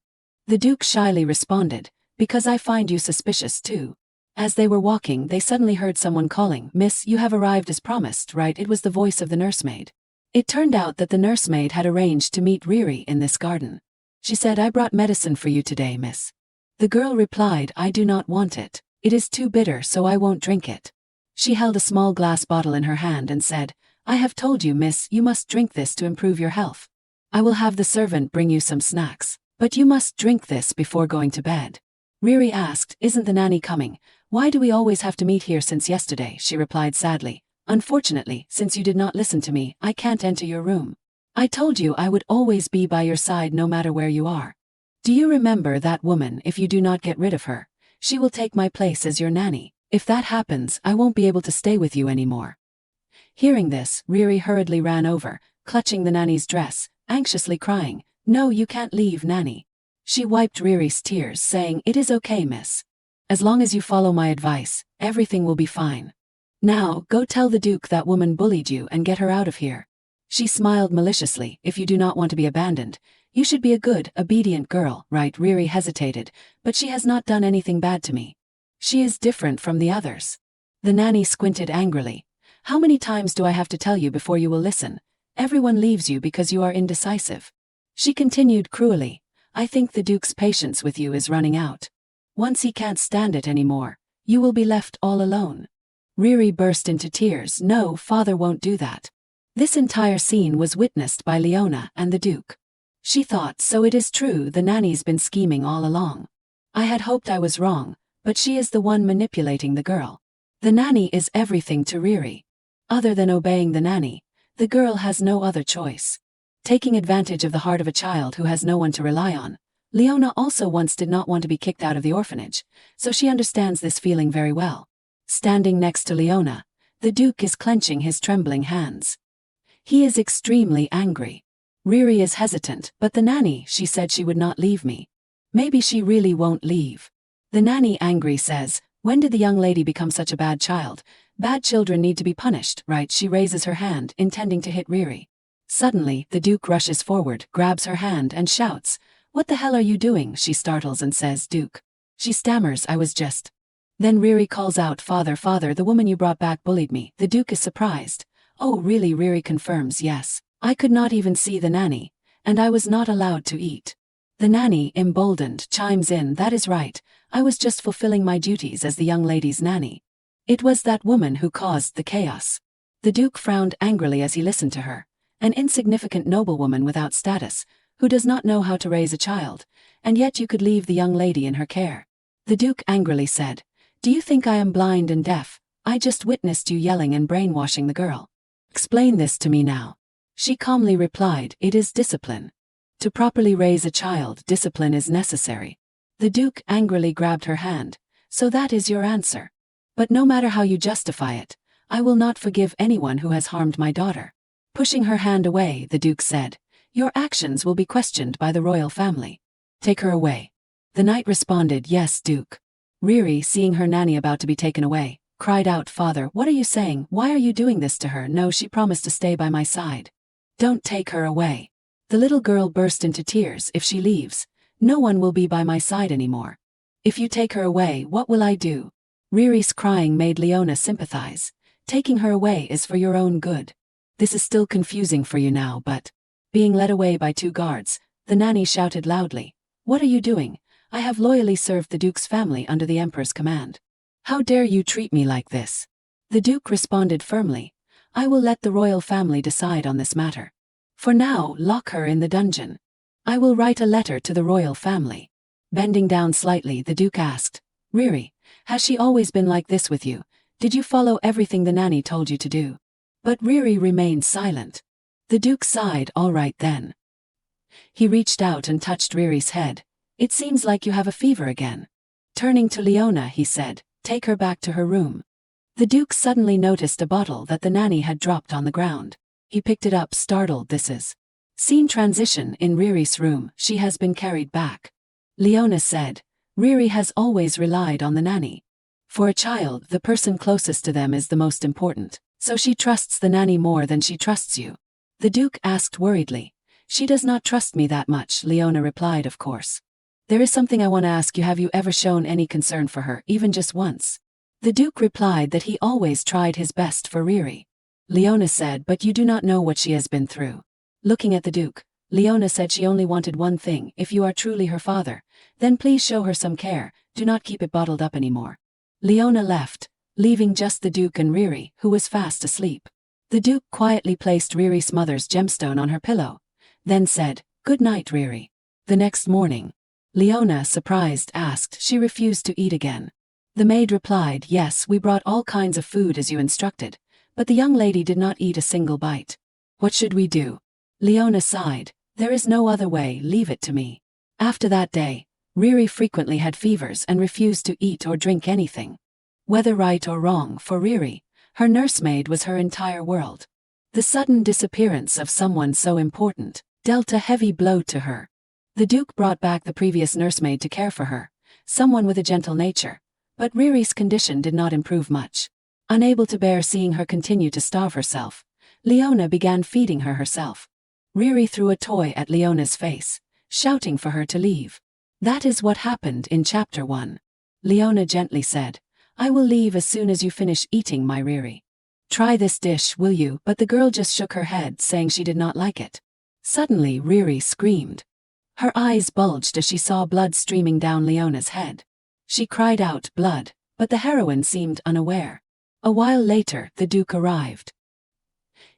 The Duke shyly responded, "Because I find you suspicious too." As they were walking, they suddenly heard someone calling, "Miss, you have arrived as promised, right?" It was the voice of the nursemaid. It turned out that the nursemaid had arranged to meet Riri in this garden. She said, "I brought medicine for you today, miss." The girl replied, "I do not want it. It is too bitter, so I won't drink it." She held a small glass bottle in her hand and said, "I have told you, miss, you must drink this to improve your health. I will have the servant bring you some snacks, but you must drink this before going to bed." Riri asked, "Isn't the nanny coming? Why do we always have to meet here since yesterday?" She replied sadly, "Unfortunately, since you did not listen to me, I can't enter your room. I told you I would always be by your side no matter where you are. Do you remember that woman? If you do not get rid of her, she will take my place as your nanny. If that happens, I won't be able to stay with you anymore." Hearing this, Riri hurriedly ran over, clutching the nanny's dress, anxiously crying, "No, you can't leave, nanny." She wiped Riri's tears, saying, "It is okay, miss. As long as you follow my advice, everything will be fine. Now, go tell the Duke that woman bullied you and get her out of here." She smiled maliciously, "If you do not want to be abandoned, you should be a good, obedient girl, right?" Riri hesitated, "But she has not done anything bad to me. She is different from the others." The nanny squinted angrily. "How many times do I have to tell you before you will listen? Everyone leaves you because you are indecisive." She continued cruelly, "I think the Duke's patience with you is running out. Once he can't stand it anymore, you will be left all alone." Riri burst into tears. "No, father won't do that." This entire scene was witnessed by Leona and the Duke. She thought, so it is true, the nanny's been scheming all along. I had hoped I was wrong, but she is the one manipulating the girl. The nanny is everything to Riri. Other than obeying the nanny, the girl has no other choice. Taking advantage of the heart of a child who has no one to rely on, Leona also once did not want to be kicked out of the orphanage, so she understands this feeling very well. Standing next to Leona, the Duke is clenching his trembling hands. He is extremely angry. Riri is hesitant, "But the nanny, she said she would not leave me. Maybe she really won't leave." The nanny, angry, says, "When did the young lady become such a bad child? Bad children need to be punished, right?" She raises her hand, intending to hit Riri. Suddenly, the Duke rushes forward, grabs her hand and shouts, "What the hell are you doing?" She startles and says, "Duke." She stammers, "I was just..." Then Riri calls out, "Father, father, the woman you brought back bullied me." The Duke is surprised. "Oh really?" Riri confirms, "Yes. I could not even see the nanny, and I was not allowed to eat." The nanny, emboldened, chimes in, "That is right, I was just fulfilling my duties as the young lady's nanny. It was that woman who caused the chaos." The Duke frowned angrily as he listened to her, An insignificant noblewoman without status, who does not know how to raise a child, and yet you could leave the young lady in her care. The Duke angrily said, "Do you think I am blind and deaf? I just witnessed you yelling and brainwashing the girl. Explain this to me now." She calmly replied, "It is discipline. To properly raise a child, discipline is necessary." The Duke angrily grabbed her hand. "So that is your answer? But no matter how you justify it, I will not forgive anyone who has harmed my daughter." Pushing her hand away, the Duke said, "Your actions will be questioned by the royal family. Take her away." The knight responded, "Yes, Duke." Riri, seeing her nanny about to be taken away, cried out, "Father, what are you saying? Why are you doing this to her? No, she promised to stay by my side. Don't take her away." The little girl burst into tears. "If she leaves, no one will be by my side anymore. If you take her away, what will I do?" Riri's crying made Leona sympathize. "Taking her away is for your own good. This is still confusing for you now, but..." Being led away by two guards, the nanny shouted loudly, "What are you doing? I have loyally served the Duke's family under the Emperor's command. How dare you treat me like this?" The Duke responded firmly, "I will let the royal family decide on this matter. For now, lock her in the dungeon. I will write a letter to the royal family." Bending down slightly, the Duke asked, "Riri, has she always been like this with you? Did you follow everything the nanny told you to do?" But Riri remained silent. The Duke sighed. "All right then." He reached out and touched Riri's head. "It seems like you have a fever again." Turning to Leona, he said, "Take her back to her room." The Duke suddenly noticed a bottle that the nanny had dropped on the ground. He picked it up, startled. This is... Scene transition. In Riri's room, she has been carried back. Leona said, "Riri has always relied on the nanny. For a child, the person closest to them is the most important, so she trusts the nanny more than she trusts you." The Duke asked worriedly, "She does not trust me that much." Leona replied, "Of course. There is something I want to ask you. Have you ever shown any concern for her, even just once?" The Duke replied that he always tried his best for Riri. Leona said, "But you do not know what she has been through." Looking at the Duke, Leona said she only wanted one thing: if you are truly her father, then please show her some care, do not keep it bottled up anymore. Leona left, leaving just the Duke and Riri, who was fast asleep. The Duke quietly placed Riri's mother's gemstone on her pillow, then said, "Good night, Riri." The next morning, Leona, surprised, asked, "She refused to eat again?" The maid replied, "Yes, we brought all kinds of food as you instructed, but the young lady did not eat a single bite. What should we do?" Leona sighed, "There is no other way, leave it to me." After that day, Riri frequently had fevers and refused to eat or drink anything. Whether right or wrong, for Riri, her nursemaid was her entire world. The sudden disappearance of someone so important dealt a heavy blow to her. The Duke brought back the previous nursemaid to care for her, someone with a gentle nature, but Riri's condition did not improve much. Unable to bear seeing her continue to starve herself, Leona began feeding her herself. Riri threw a toy at Leona's face, shouting for her to leave. That is what happened in Chapter 1. Leona gently said, "I will leave as soon as you finish eating, my Riri. Try this dish, will you?" But the girl just shook her head, saying she did not like it. Suddenly Riri screamed. Her eyes bulged as she saw blood streaming down Leona's head. She cried out, "Blood," but the heroine seemed unaware. A while later, the Duke arrived.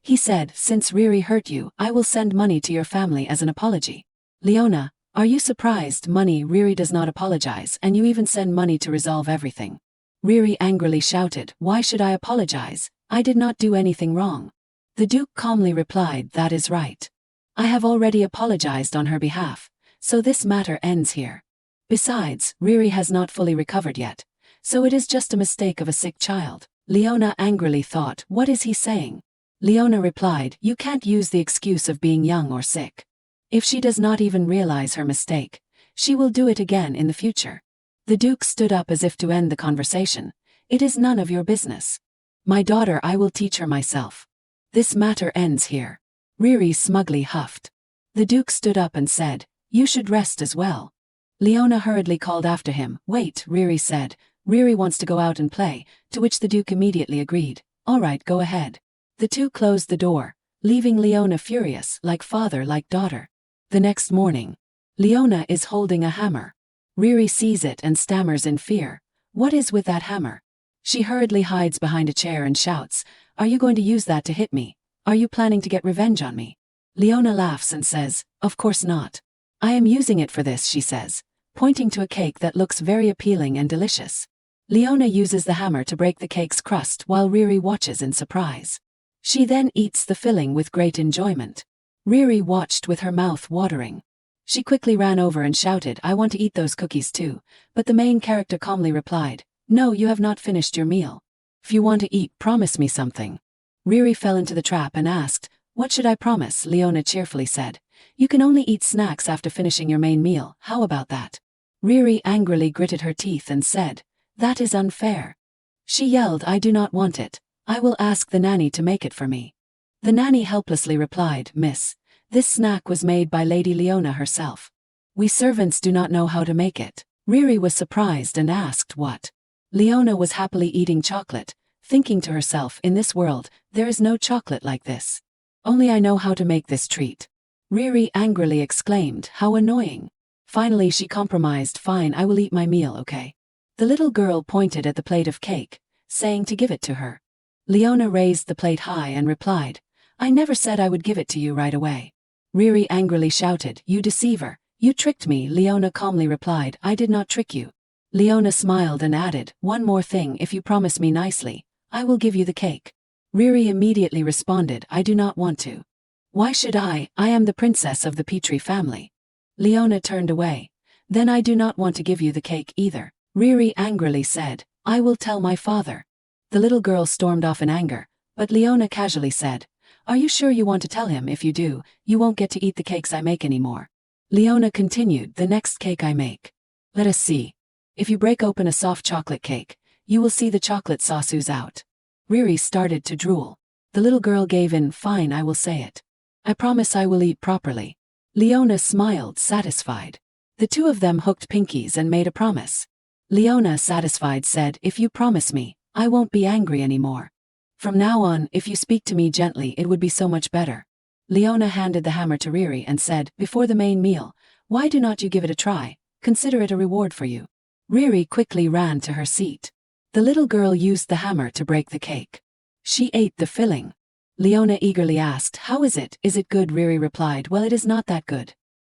He said, "Since Riri hurt you, I will send money to your family as an apology." Leona, are you surprised? Money? Riri does not apologize, and you even send money to resolve everything. Riri angrily shouted, "Why should I apologize? I did not do anything wrong." The Duke calmly replied, "That is right. I have already apologized on her behalf, so this matter ends here. Besides, Riri has not fully recovered yet, so it is just a mistake of a sick child." Leona angrily thought, "What is he saying?" Leona replied, "You can't use the excuse of being young or sick. If she does not even realize her mistake, she will do it again in the future." The Duke stood up as if to end the conversation. "It is none of your business. My daughter, I will teach her myself. This matter ends here." Riri smugly huffed. The Duke stood up and said, "You should rest as well." Leona hurriedly called after him. "Wait," Riri said. "Riri wants to go out and play," to which the Duke immediately agreed. "All right, go ahead." The two closed the door, leaving Leona furious, like father like daughter. The next morning, Leona is holding a hammer. Riri sees it and stammers in fear. "What is with that hammer?" She hurriedly hides behind a chair and shouts, "Are you going to use that to hit me? Are you planning to get revenge on me? Leona laughs and says, of course not. I am using it for this, she says, pointing to a cake that looks very appealing and delicious. Leona uses the hammer to break the cake's crust while Riri watches in surprise. She then eats the filling with great enjoyment. Riri watched with her mouth watering. She quickly ran over and shouted, I want to eat those cookies too, but the main character calmly replied, no, you have not finished your meal. If you want to eat, promise me something. Riri fell into the trap and asked, what should I promise? Leona cheerfully said, you can only eat snacks after finishing your main meal, how about that? Riri angrily gritted her teeth and said, that is unfair. She yelled, I do not want it. I will ask the nanny to make it for me. The nanny helplessly replied, Miss, this snack was made by Lady Leona herself. We servants do not know how to make it. Riri was surprised and asked what. Leona was happily eating chocolate, thinking to herself, in this world, there is no chocolate like this. Only I know how to make this treat. Riri angrily exclaimed, how annoying. Finally she compromised, fine, I will eat my meal, okay? The little girl pointed at the plate of cake, saying to give it to her. Leona raised the plate high and replied, I never said I would give it to you right away. Riri angrily shouted, you deceiver, you tricked me. Leona calmly replied, I did not trick you. Leona smiled and added, one more thing, if you promise me nicely, I will give you the cake. Riri immediately responded, I do not want to. Why should I am the princess of the Petrie family. Leona turned away. Then I do not want to give you the cake either. Riri angrily said, I will tell my father. The little girl stormed off in anger, but Leona casually said, are you sure you want to tell him? If you do, you won't get to eat the cakes I make anymore. Leona continued, the next cake I make. Let us see. If you break open a soft chocolate cake, you will see the chocolate sauce ooze out. Riri started to drool. The little girl gave in, fine, I will say it. I promise I will eat properly. Leona smiled, satisfied. The two of them hooked pinkies and made a promise. Leona, satisfied, said, if you promise me, I won't be angry anymore. From now on, if you speak to me gently, it would be so much better. Leona handed the hammer to Riri and said, before the main meal, why do not you give it a try? Consider it a reward for you. Riri quickly ran to her seat. The little girl used the hammer to break the cake. She ate the filling. Leona eagerly asked, how is it? Is it good? Riri replied, well, it is not that good.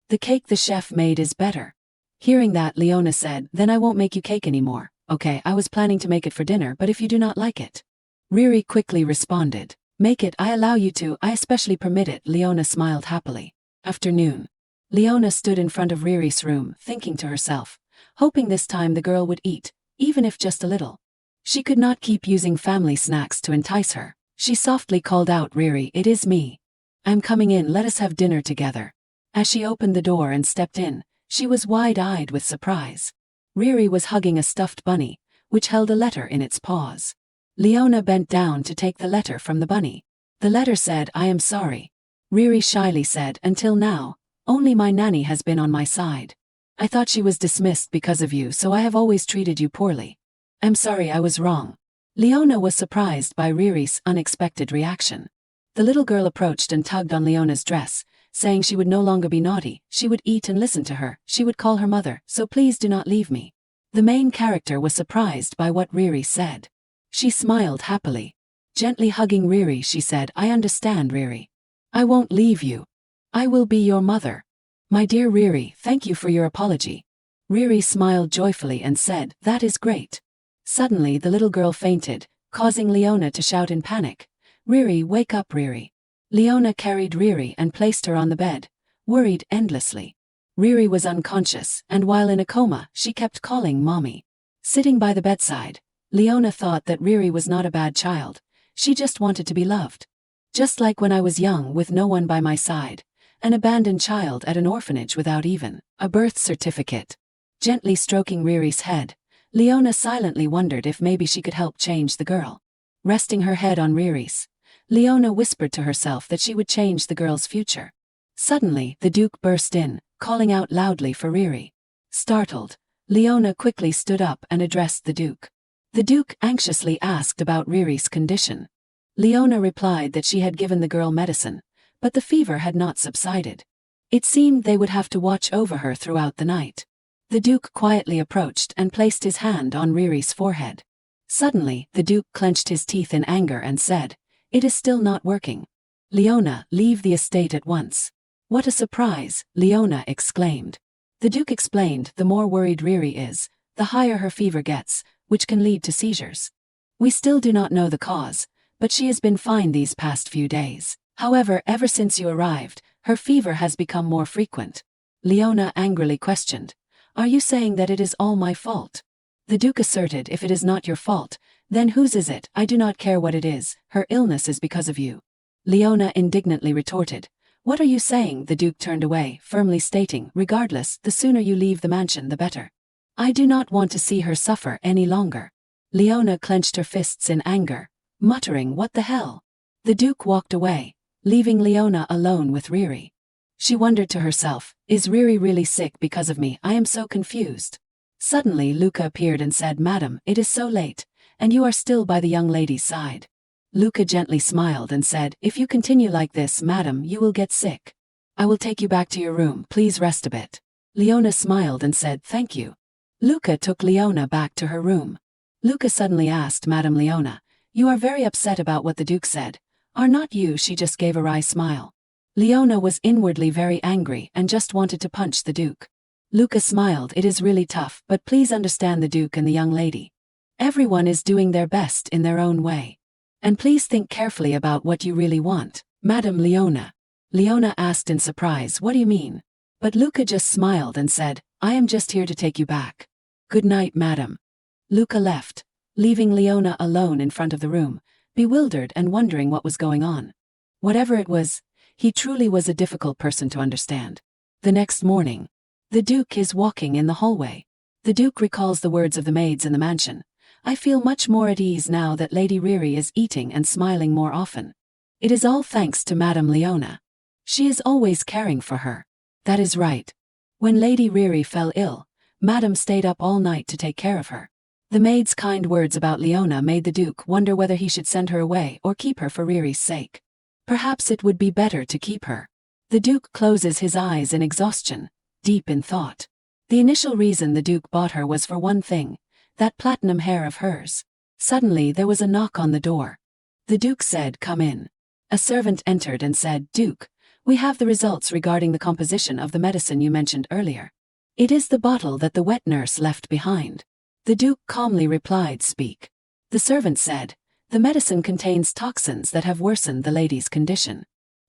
The cake the chef made is better. Hearing that, Leona said, then I won't make you cake anymore. Okay, I was planning to make it for dinner, but if you do not like it. Riri quickly responded, make it, I allow you to, I especially permit it. Leona smiled happily. Afternoon. Leona stood in front of Riri's room, thinking to herself, hoping this time the girl would eat, even if just a little. She could not keep using family snacks to entice her. She softly called out, Riri, it is me. I'm coming in, let us have dinner together. As she opened the door and stepped in, she was wide-eyed with surprise. Riri was hugging a stuffed bunny, which held a letter in its paws. Leona bent down to take the letter from the bunny. The letter said, I am sorry. Riri shyly said, until now, only my nanny has been on my side. I thought she was dismissed because of you, so I have always treated you poorly. I'm sorry, I was wrong. Leona was surprised by Riri's unexpected reaction. The little girl approached and tugged on Leona's dress, saying she would no longer be naughty, she would eat and listen to her, she would call her mother, so please do not leave me. The main character was surprised by what Riri said. She smiled happily. Gently hugging Riri, she said, I understand, Riri. I won't leave you. I will be your mother. My dear Riri, thank you for your apology. Riri smiled joyfully and said, that is great. Suddenly the little girl fainted, causing Leona to shout in panic, Riri, wake up, Riri. Leona carried Riri and placed her on the bed, worried endlessly. Riri was unconscious, and while in a coma, she kept calling mommy. Sitting by the bedside, Leona thought that Riri was not a bad child, she just wanted to be loved. Just like when I was young with no one by my side, an abandoned child at an orphanage without even a birth certificate. Gently stroking Riri's head, Leona silently wondered if maybe she could help change the girl. Resting her head on Riri's, Leona whispered to herself that she would change the girl's future. Suddenly, the Duke burst in, calling out loudly for Riri. Startled, Leona quickly stood up and addressed the Duke. The Duke anxiously asked about Riri's condition. Leona replied that she had given the girl medicine, but the fever had not subsided. It seemed they would have to watch over her throughout the night. The Duke quietly approached and placed his hand on Riri's forehead. Suddenly, the Duke clenched his teeth in anger and said, it is still not working. Leona, leave the estate at once. What a surprise, Leona exclaimed. The Duke explained the more worried Riri is, the higher her fever gets, which can lead to seizures. We still do not know the cause, but she has been fine these past few days. However, ever since you arrived, her fever has become more frequent. Leona angrily questioned. Are you saying that it is all my fault? The Duke asserted, if it is not your fault, then whose is it? I do not care what it is, her illness is because of you. Leona indignantly retorted. What are you saying? The Duke turned away, firmly stating, regardless, the sooner you leave the mansion the better. I do not want to see her suffer any longer. Leona clenched her fists in anger, muttering, what the hell? The Duke walked away, leaving Leona alone with Riri. She wondered to herself, is Riri really sick because of me? I am so confused. Suddenly Luca appeared and said, Madam, it is so late, and you are still by the young lady's side. Luca gently smiled and said, if you continue like this, madam, you will get sick. I will take you back to your room, please rest a bit. Leona smiled and said, thank you. Luca took Leona back to her room. Luca suddenly asked, Madam Leona, you are very upset about what the Duke said. Are not you? She just gave a wry smile. Leona was inwardly very angry and just wanted to punch the Duke. Luca smiled, it is really tough, but please understand the Duke and the young lady. Everyone is doing their best in their own way. And please think carefully about what you really want, Madam Leona. Leona asked in surprise, what do you mean? But Luca just smiled and said, I am just here to take you back. Good night, madam. Luca left, leaving Leona alone in front of the room, bewildered and wondering what was going on. Whatever it was, he truly was a difficult person to understand. The next morning, the Duke is walking in the hallway. The Duke recalls the words of the maids in the mansion. I feel much more at ease now that Lady Riri is eating and smiling more often. It is all thanks to Madame Leona. She is always caring for her. That is right. When Lady Riri fell ill, Madame stayed up all night to take care of her. The maid's kind words about Leona made the Duke wonder whether he should send her away or keep her for Riri's sake. Perhaps it would be better to keep her. The Duke closes his eyes in exhaustion, deep in thought. The initial reason the Duke bought her was for one thing, that platinum hair of hers. Suddenly there was a knock on the door. The Duke said, come in. A servant entered and said, Duke, we have the results regarding the composition of the medicine you mentioned earlier. It is the bottle that the wet nurse left behind. The Duke calmly replied, speak. The servant said, the medicine contains toxins that have worsened the lady's condition.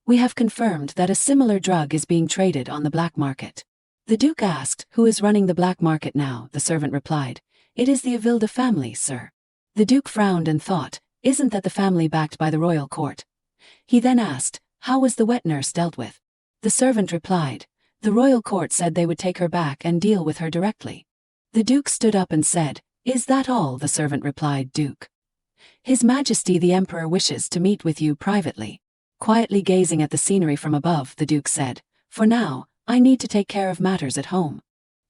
We have confirmed that a similar drug is being traded on the black market. The Duke asked, who is running the black market now? The servant replied, it is the Avilda family, sir. The Duke frowned and thought, isn't that the family backed by the royal court? He then asked, how was the wet nurse dealt with? The servant replied, the royal court said they would take her back and deal with her directly. The Duke stood up and said, is that all? The servant replied, Duke. His Majesty the Emperor wishes to meet with you privately. Quietly gazing at the scenery from above, the Duke said, for now, I need to take care of matters at home.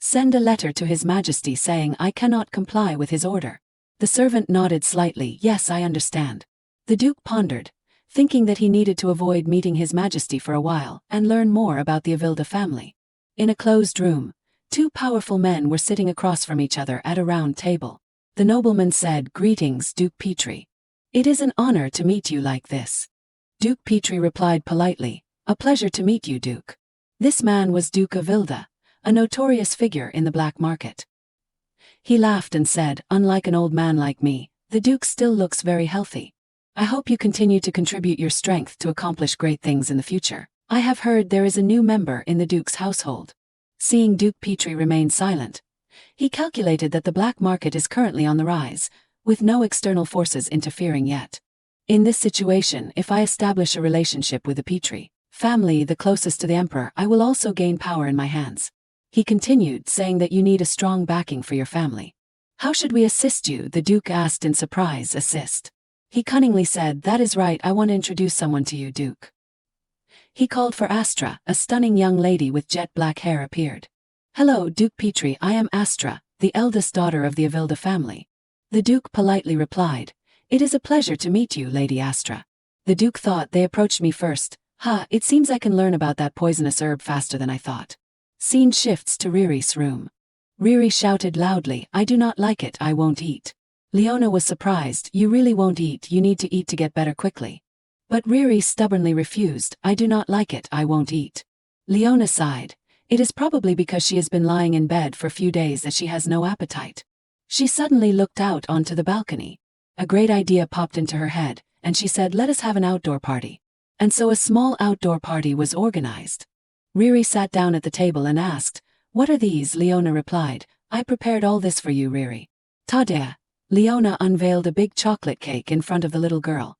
Send a letter to His Majesty saying I cannot comply with his order. The servant nodded slightly, yes, I understand. The Duke pondered, thinking that he needed to avoid meeting His Majesty for a while and learn more about the Avilda family. In a closed room, two powerful men were sitting across from each other at a round table. The nobleman said, greetings, Duke Petrie. It is an honor to meet you like this. Duke Petrie replied politely, a pleasure to meet you, Duke. This man was Duke Avilda, a notorious figure in the black market. He laughed and said, unlike an old man like me, the Duke still looks very healthy. I hope you continue to contribute your strength to accomplish great things in the future. I have heard there is a new member in the Duke's household. Seeing Duke Petrie remain silent, he calculated that the black market is currently on the rise, with no external forces interfering yet. In this situation, if I establish a relationship with the Petrie family, the closest to the Emperor, I will also gain power in my hands. He continued, saying that you need a strong backing for your family. How should we assist you? The Duke asked in surprise. Assist. He cunningly said, that is right, I want to introduce someone to you, Duke. He called for Astra, a stunning young lady with jet black hair appeared. Hello, Duke Petrie, I am Astra, the eldest daughter of the Avilda family. The Duke politely replied, it is a pleasure to meet you, Lady Astra. The Duke thought they approached me first. It seems I can learn about that poisonous herb faster than I thought. Scene shifts to Riri's room. Riri shouted loudly, I do not like it, I won't eat. Leona was surprised, you really won't eat, you need to eat to get better quickly. But Riri stubbornly refused. I do not like it, I won't eat. Leona sighed. It is probably because she has been lying in bed for a few days that she has no appetite. She suddenly looked out onto the balcony. A great idea popped into her head, and she said, let us have an outdoor party. And so a small outdoor party was organized. Riri sat down at the table and asked, what are these? Leona replied, I prepared all this for you, Riri. Ta-da! Leona unveiled a big chocolate cake in front of the little girl.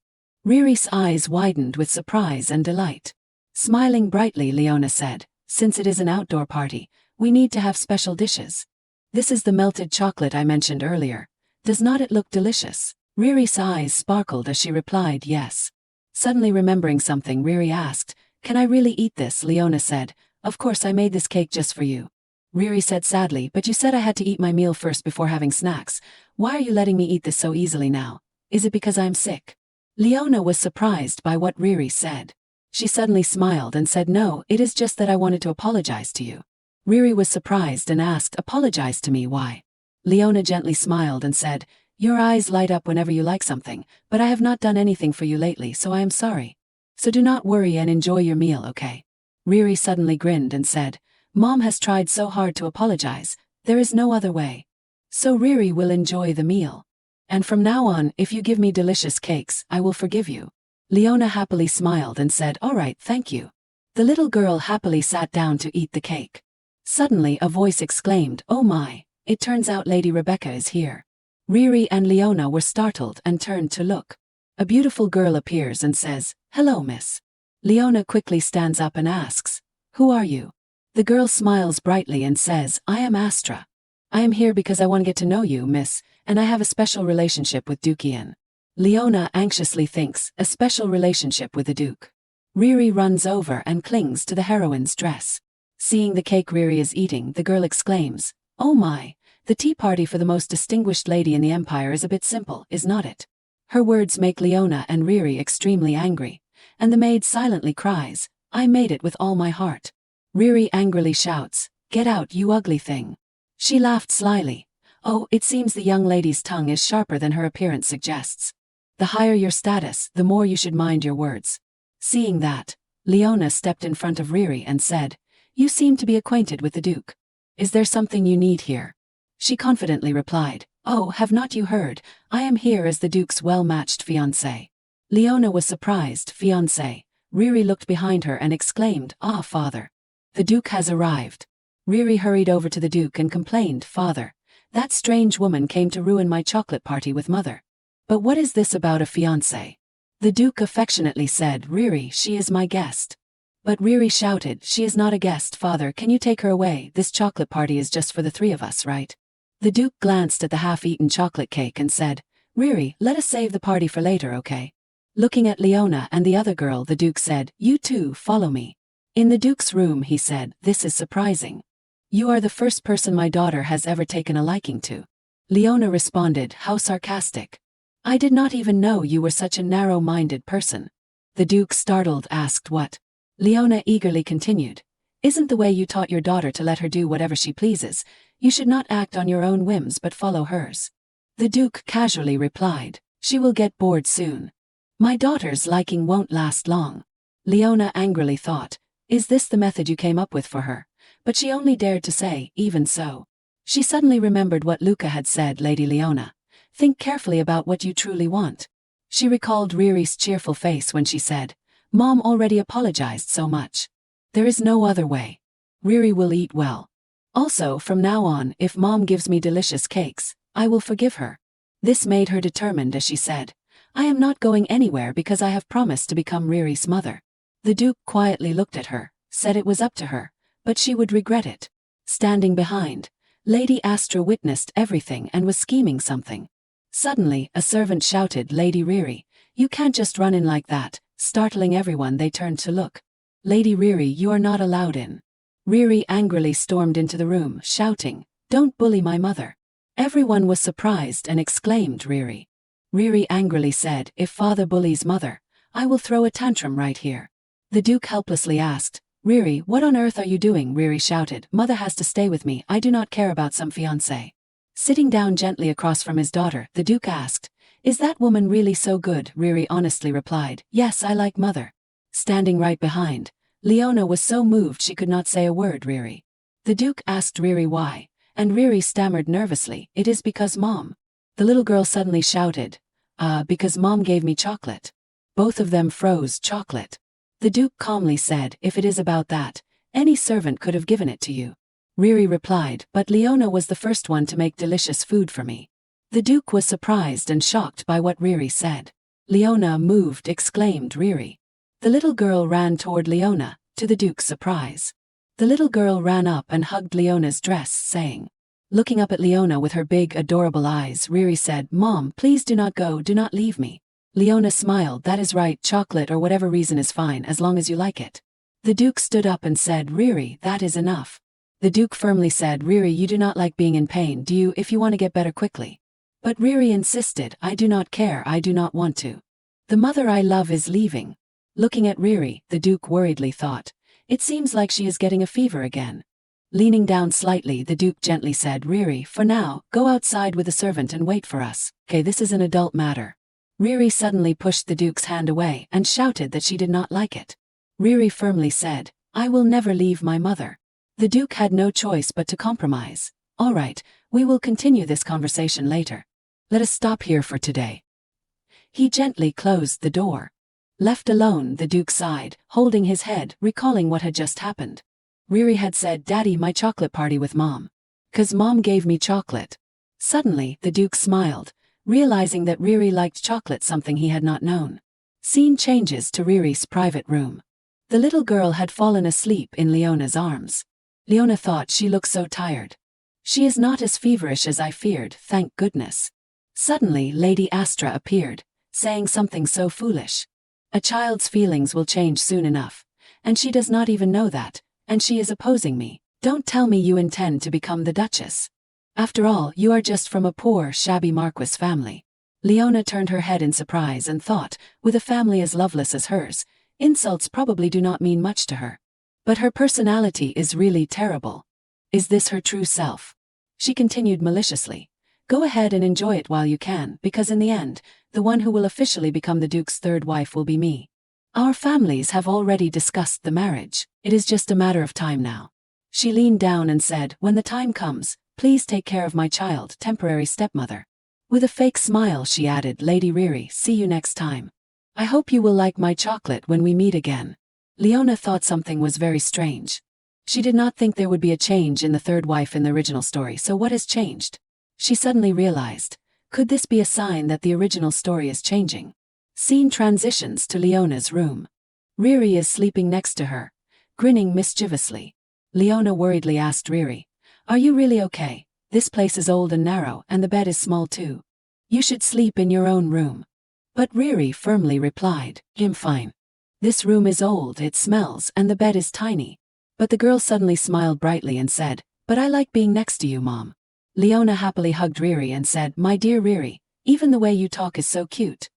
Riri's eyes widened with surprise and delight. Smiling brightly, Leona said, since it is an outdoor party, we need to have special dishes. This is the melted chocolate I mentioned earlier. Does not it look delicious? Riri's eyes sparkled as she replied yes. Suddenly remembering something, Riri asked, can I really eat this? Leona said, of course, I made this cake just for you. Riri said sadly, but you said I had to eat my meal first before having snacks. Why are you letting me eat this so easily now? Is it because I'm sick? Leona was surprised by what Riri said. She suddenly smiled and said, no, it is just that I wanted to apologize to you. Riri was surprised and asked, apologize to me, why? Leona gently smiled and said, your eyes light up whenever you like something, but I have not done anything for you lately, so I am sorry. So do not worry and enjoy your meal, okay? Riri suddenly grinned and said, Mom has tried so hard to apologize, there is no other way. So Riri will enjoy the meal. And from now on, if you give me delicious cakes, I will forgive you. Leona happily smiled and said, all right, thank you. The little girl happily sat down to eat the cake. Suddenly a voice exclaimed, oh my, it turns out Lady Rebecca is here. Riri and Leona were startled and turned to look. A beautiful girl appears and says, hello, miss. Leona quickly stands up and asks, who are you? The girl smiles brightly and says, I am Astra. I am here because I want to get to know you, miss, and I have a special relationship with Duke Ian. Leona anxiously thinks, a special relationship with the Duke. Riri runs over and clings to the heroine's dress. Seeing the cake Riri is eating, the girl exclaims, oh my, the tea party for the most distinguished lady in the empire is a bit simple, is not it? Her words make Leona and Riri extremely angry, and the maid silently cries, I made it with all my heart. Riri angrily shouts, get out, you ugly thing. She laughed slyly. Oh, it seems the young lady's tongue is sharper than her appearance suggests. The higher your status, the more you should mind your words. Seeing that, Leona stepped in front of Riri and said, you seem to be acquainted with the Duke. Is there something you need here? She confidently replied, oh, have not you heard, I am here as the Duke's well-matched fiancé. Leona was surprised, fiancé. Riri looked behind her and exclaimed, ah, father. The Duke has arrived. Riri hurried over to the Duke and complained, father, that strange woman came to ruin my chocolate party with mother. But what is this about a fiancé? The Duke affectionately said, Riri, she is my guest. But Riri shouted, she is not a guest, father, can you take her away? This chocolate party is just for the three of us, right? The Duke glanced at the half-eaten chocolate cake and said, Riri, let us save the party for later, okay? Looking at Leona and the other girl, the Duke said, you two, follow me. In the Duke's room, he said, this is surprising. You are the first person my daughter has ever taken a liking to. Leona responded, how sarcastic. I did not even know you were such a narrow-minded person. The Duke, startled, asked what? Leona eagerly continued, isn't the way you taught your daughter to let her do whatever she pleases? You should not act on your own whims but follow hers. The Duke casually replied, she will get bored soon. My daughter's liking won't last long. Leona angrily thought, is this the method you came up with for her? But she only dared to say, even so. She suddenly remembered what Luca had said, Lady Leona. Think carefully about what you truly want. She recalled Riri's cheerful face when she said, Mom already apologized so much. There is no other way. Riri will eat well. Also, from now on, if Mom gives me delicious cakes, I will forgive her. This made her determined as she said, I am not going anywhere because I have promised to become Riri's mother. The Duke quietly looked at her, said it was up to her, but she would regret it. Standing behind, Lady Astra witnessed everything and was scheming something. Suddenly, a servant shouted, Lady Riri, you can't just run in like that. Startling everyone, they turned to look. Lady Riri, you are not allowed in. Riri angrily stormed into the room, shouting, don't bully my mother. Everyone was surprised and exclaimed, Riri. Riri angrily said, if father bullies mother, I will throw a tantrum right here. The Duke helplessly asked, Riri, what on earth are you doing? Riri shouted, mother has to stay with me, I do not care about some fiancé. Sitting down gently across from his daughter, the Duke asked, Is that woman really so good? Riri honestly replied, yes, I like mother. Standing right behind, Leona was so moved she could not say a word. Riri. The Duke asked Riri why, and Riri stammered nervously, it is because mom. The little girl suddenly shouted, because mom gave me chocolate. Both of them froze. Chocolate. The Duke calmly said, if it is about that, any servant could have given it to you. Riri replied, but Leona was the first one to make delicious food for me. The Duke was surprised and shocked by what Riri said. Leona moved, exclaimed Riri. The little girl ran toward Leona, to the Duke's surprise. The little girl ran up and hugged Leona's dress, saying. Looking up at Leona with her big, adorable eyes, Riri said, Mom, please do not go, do not leave me. Leona smiled, that is right, chocolate or whatever reason is fine as long as you like it. The Duke stood up and said, Riri, that is enough. The Duke firmly said, Riri, you do not like being in pain, do you, if you want to get better quickly? But Riri insisted, I do not care, I do not want to. The mother I love is leaving. Looking at Riri, the Duke worriedly thought, it seems like she is getting a fever again. Leaning down slightly, the Duke gently said, Riri, for now, go outside with the servant and wait for us. Okay, this is an adult matter. Riri suddenly pushed the Duke's hand away and shouted that she did not like it. Riri firmly said, I will never leave my mother. The Duke had no choice but to compromise. All right, we will continue this conversation later. Let us stop here for today. He gently closed the door. Left alone, the Duke sighed, holding his head, recalling what had just happened. Riri had said, Daddy, my chocolate party with Mom. 'Cause Mom gave me chocolate. Suddenly, the Duke smiled, realizing that Riri liked chocolate, something he had not known. Scene changes to Riri's private room. The little girl had fallen asleep in Leona's arms. Leona thought she looked so tired. She is not as feverish as I feared, thank goodness. Suddenly, Lady Astra appeared, saying something so foolish. A child's feelings will change soon enough, and she does not even know that, and she is opposing me. Don't tell me you intend to become the Duchess. After all, you are just from a poor, shabby Marquis family. Leona turned her head in surprise and thought, with a family as loveless as hers, insults probably do not mean much to her. But her personality is really terrible. Is this her true self? She continued maliciously. Go ahead and enjoy it while you can, because in the end, the one who will officially become the Duke's third wife will be me. Our families have already discussed the marriage. It is just a matter of time now. She leaned down and said, when the time comes, please take care of my child, temporary stepmother. With a fake smile she added, Lady Riri, see you next time. I hope you will like my chocolate when we meet again. Leona thought something was very strange. She did not think there would be a change in the third wife in the original story, so what has changed? She suddenly realized, could this be a sign that the original story is changing? Scene transitions to Leona's room. Riri is sleeping next to her, grinning mischievously. Leona worriedly asked Riri, are you really okay? This place is old and narrow, and the bed is small too. You should sleep in your own room. But Riri firmly replied, I'm fine. This room is old, it smells, and the bed is tiny. But the girl suddenly smiled brightly and said, but I like being next to you, Mom. Leona happily hugged Riri and said, my dear Riri, even the way you talk is so cute.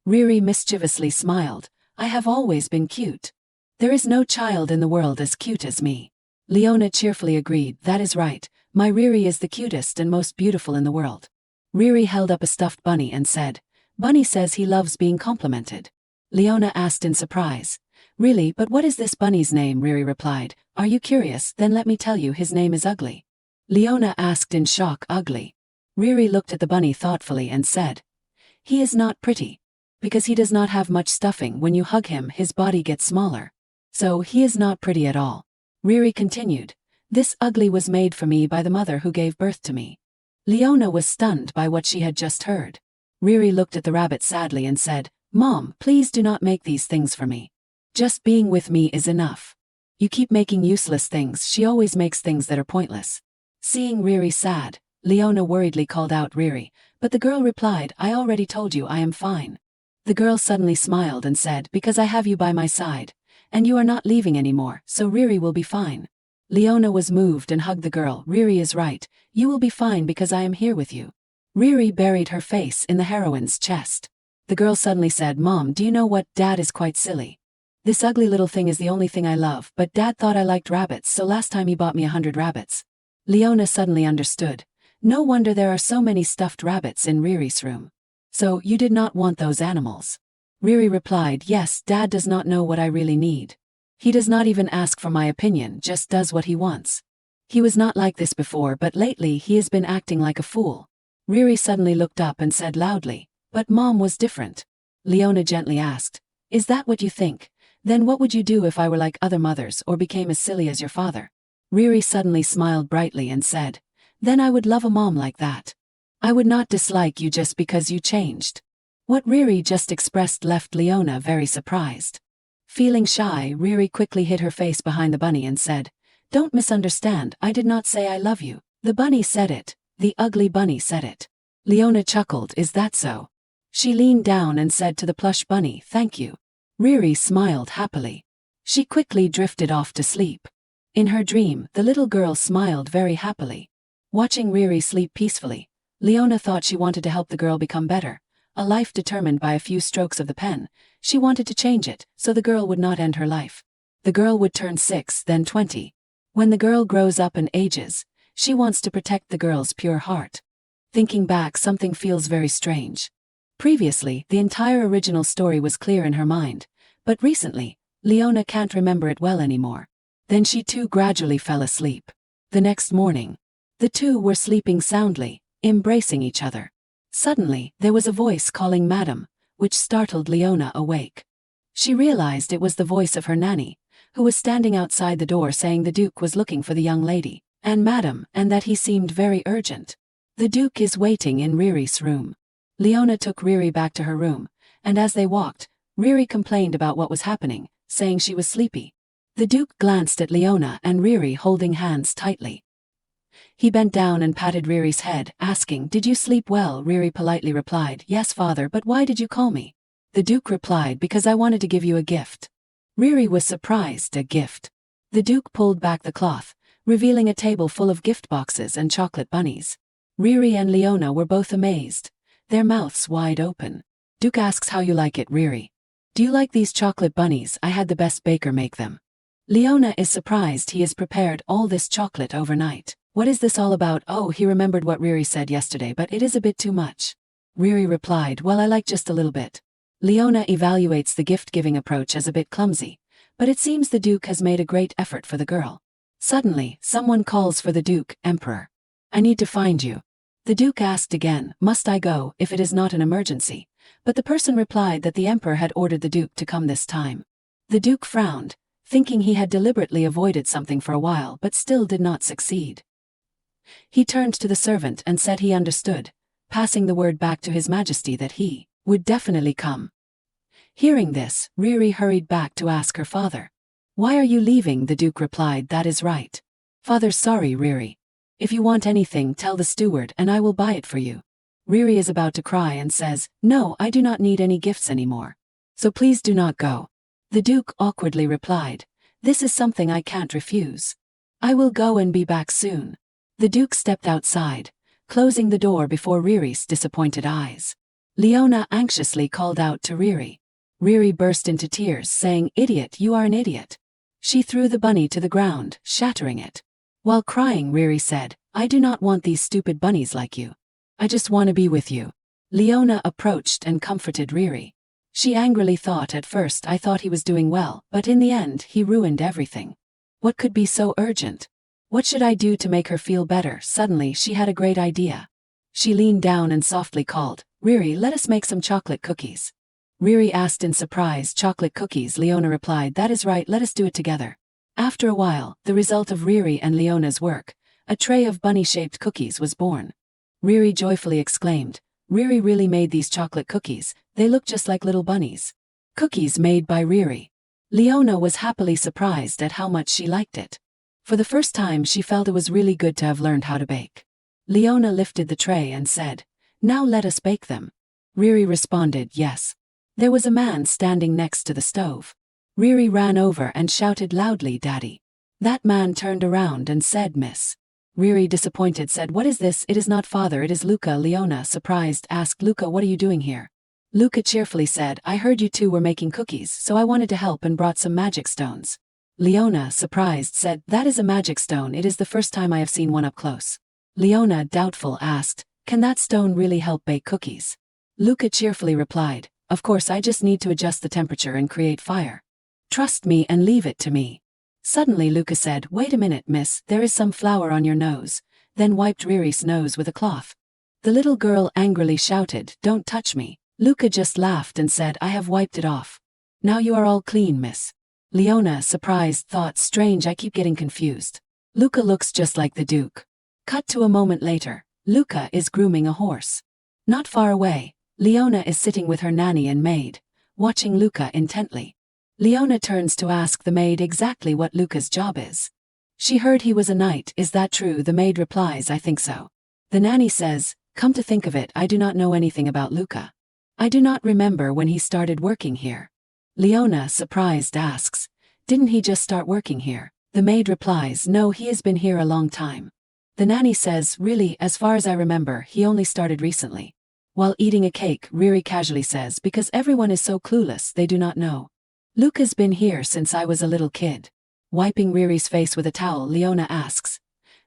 Riri mischievously smiled, I have always been cute. There is no child in the world as cute as me. Leona cheerfully agreed, that is right, my Riri is the cutest and most beautiful in the world. Riri held up a stuffed bunny and said, Bunny says he loves being complimented. Leona asked in surprise, really, but what is this bunny's name? Riri replied, are you curious? Then let me tell you, his name is Ugly. Leona asked in shock, Ugly? Riri looked at the bunny thoughtfully and said, he is not pretty. Because he does not have much stuffing, when you hug him his body gets smaller. So he is not pretty at all. Riri continued, this Ugly was made for me by the mother who gave birth to me. Leona was stunned by what she had just heard. Riri looked at the rabbit sadly and said, Mom, please do not make these things for me. Just being with me is enough. You keep making useless things, she always makes things that are pointless. Seeing Riri sad, Leona worriedly called out Riri, but the girl replied, I already told you I am fine. The girl suddenly smiled and said, because I have you by my side, and you are not leaving anymore, so Riri will be fine. Leona was moved and hugged the girl, Riri is right, you will be fine because I am here with you. Riri buried her face in the heroine's chest. The girl suddenly said, Mom, do you know what, Dad is quite silly. This ugly little thing is the only thing I love, but Dad thought I liked rabbits, so last time he bought me 100 rabbits. Leona suddenly understood. No wonder there are so many stuffed rabbits in Riri's room. So, you did not want those animals? Riri replied, yes, Dad does not know what I really need. He does not even ask for my opinion, just does what he wants. He was not like this before, but lately he has been acting like a fool. Riri suddenly looked up and said loudly, but Mom was different. Leona gently asked, is that what you think? Then what would you do if I were like other mothers or became as silly as your father? Riri suddenly smiled brightly and said, then I would love a mom like that. I would not dislike you just because you changed. What Riri just expressed left Leona very surprised. Feeling shy, Riri quickly hid her face behind the bunny and said, don't misunderstand, I did not say I love you. The bunny said it. The ugly bunny said it. Leona chuckled, is that so? She leaned down and said to the plush bunny, thank you. Riri smiled happily. She quickly drifted off to sleep. In her dream, the little girl smiled very happily. Watching Riri sleep peacefully, Leona thought she wanted to help the girl become better. A life determined by a few strokes of the pen, she wanted to change it so the girl would not end her life. The girl would turn 6, then 20. When the girl grows up and ages, she wants to protect the girl's pure heart. Thinking back, something feels very strange. Previously, the entire original story was clear in her mind, but recently, Leona can't remember it well anymore. Then she too gradually fell asleep. The next morning, the two were sleeping soundly, embracing each other. Suddenly, there was a voice calling Madam, which startled Leona awake. She realized it was the voice of her nanny, who was standing outside the door saying the Duke was looking for the young lady, and Madam, and that he seemed very urgent. The Duke is waiting in Riri's room. Leona took Riri back to her room, and as they walked, Riri complained about what was happening, saying she was sleepy. The Duke glanced at Leona and Riri holding hands tightly. He bent down and patted Riri's head, asking, did you sleep well? Riri politely replied, yes, father, but why did you call me? The Duke replied, because I wanted to give you a gift. Riri was surprised, a gift. The Duke pulled back the cloth, revealing a table full of gift boxes and chocolate bunnies. Riri and Leona were both amazed, their mouths wide open. Duke asks, how you like it, Riri? Do you like these chocolate bunnies? I had the best baker make them. Leona is surprised he has prepared all this chocolate overnight. What is this all about? Oh, he remembered what Riri said yesterday, but it is a bit too much. Riri replied, well, I like just a little bit. Leona evaluates the gift-giving approach as a bit clumsy, but it seems the Duke has made a great effort for the girl. Suddenly, someone calls for the Duke, Emperor. I need to find you. The Duke asked again, must I go if it is not an emergency? But the person replied that the Emperor had ordered the Duke to come this time. The Duke frowned, thinking he had deliberately avoided something for a while but still did not succeed. He turned to the servant and said he understood, passing the word back to His Majesty that he would definitely come. Hearing this, Riri hurried back to ask her father. Why are you leaving? The Duke replied, that is right. Father, sorry, Riri. If you want anything, tell the steward and I will buy it for you. Riri is about to cry and says, no, I do not need any gifts anymore. So please do not go. The Duke awkwardly replied, this is something I can't refuse. I will go and be back soon. The Duke stepped outside, closing the door before Riri's disappointed eyes. Leona anxiously called out to Riri. Riri burst into tears, saying, idiot, you are an idiot. She threw the bunny to the ground, shattering it. While crying, Riri said, I do not want these stupid bunnies like you. I just want to be with you. Leona approached and comforted Riri. She angrily thought, at first I thought he was doing well, but in the end he ruined everything. What could be so urgent? What should I do to make her feel better? Suddenly she had a great idea. She leaned down and softly called, Riri, let us make some chocolate cookies. Riri asked in surprise, chocolate cookies? Leona replied, that is right, let us do it together. After a while, the result of Riri and Leona's work, a tray of bunny-shaped cookies was born. Riri joyfully exclaimed, Riri really made these chocolate cookies, they look just like little bunnies. Cookies made by Riri. Leona was happily surprised at how much she liked it. For the first time she felt it was really good to have learned how to bake. Leona lifted the tray and said, now let us bake them. Riri responded, yes. There was a man standing next to the stove. Riri ran over and shouted loudly, Daddy. That man turned around and said, Miss. Riri, disappointed, said, what is this? It is not father, it is Luca. Leona, surprised, asked, Luca, what are you doing here? Luca cheerfully said, I heard you two were making cookies, so I wanted to help and brought some magic stones. Leona, surprised, said, that is a magic stone, it is the first time I have seen one up close. Leona, doubtful, asked, can that stone really help bake cookies? Luca cheerfully replied, "Of course, I just need to adjust the temperature and create fire. Trust me and leave it to me." Suddenly Luca said, "Wait a minute, miss, there is some flour on your nose," then wiped Riri's nose with a cloth. The little girl angrily shouted, "Don't touch me." Luca just laughed and said, "I have wiped it off. Now you are all clean, miss." Leona, surprised, thought, "Strange, I keep getting confused. Luca looks just like the Duke." Cut to a moment later. Luca is grooming a horse. Not far away, Leona is sitting with her nanny and maid, watching Luca intently. Leona turns to ask the maid exactly what Luca's job is. She heard he was a knight, is that true? The maid replies, "I think so." The nanny says, "Come to think of it, I do not know anything about Luca. I do not remember when he started working here." Leona, surprised, asks, "Didn't he just start working here?" The maid replies, "No, he has been here a long time." The nanny says, "Really, as far as I remember, he only started recently." While eating a cake, Riri casually says, "Because everyone is so clueless, they do not know. Luca's been here since I was a little kid." Wiping Riri's face with a towel, Leona asks,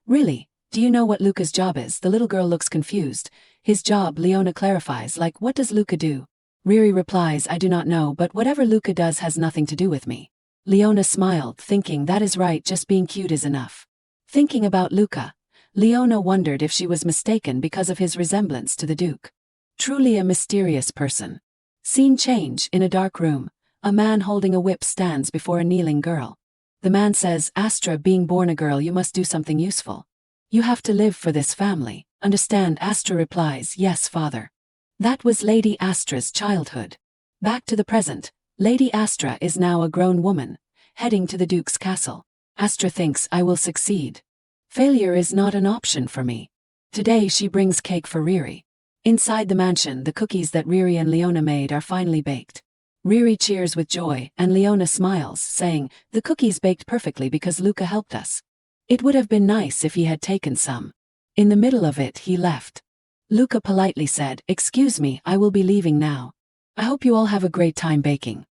"Really? Do you know what Luca's job is?" The little girl looks confused. "His job," Leona clarifies, "like what does Luca do?" Riri replies, "I do not know, but whatever Luca does has nothing to do with me." Leona smiled, thinking, that is right, just being cute is enough. Thinking about Luca, Leona wondered if she was mistaken because of his resemblance to the Duke. Truly a mysterious person. Scene change. In a dark room, a man holding a whip stands before a kneeling girl. The man says, "Astra, being born a girl, you must do something useful. You have to live for this family. Understand?" Astra replies, "Yes, father." That was Lady Astra's childhood. Back to the present, Lady Astra is now a grown woman, heading to the Duke's castle. Astra thinks, "I will succeed. Failure is not an option for me." Today she brings cake for Riri. Inside the mansion, the cookies that Riri and Leona made are finally baked. Riri cheers with joy, and Leona smiles, saying, "The cookies baked perfectly because Luca helped us. It would have been nice if he had taken some." In the middle of it, he left. Luca politely said, "Excuse me, I will be leaving now. I hope you all have a great time baking."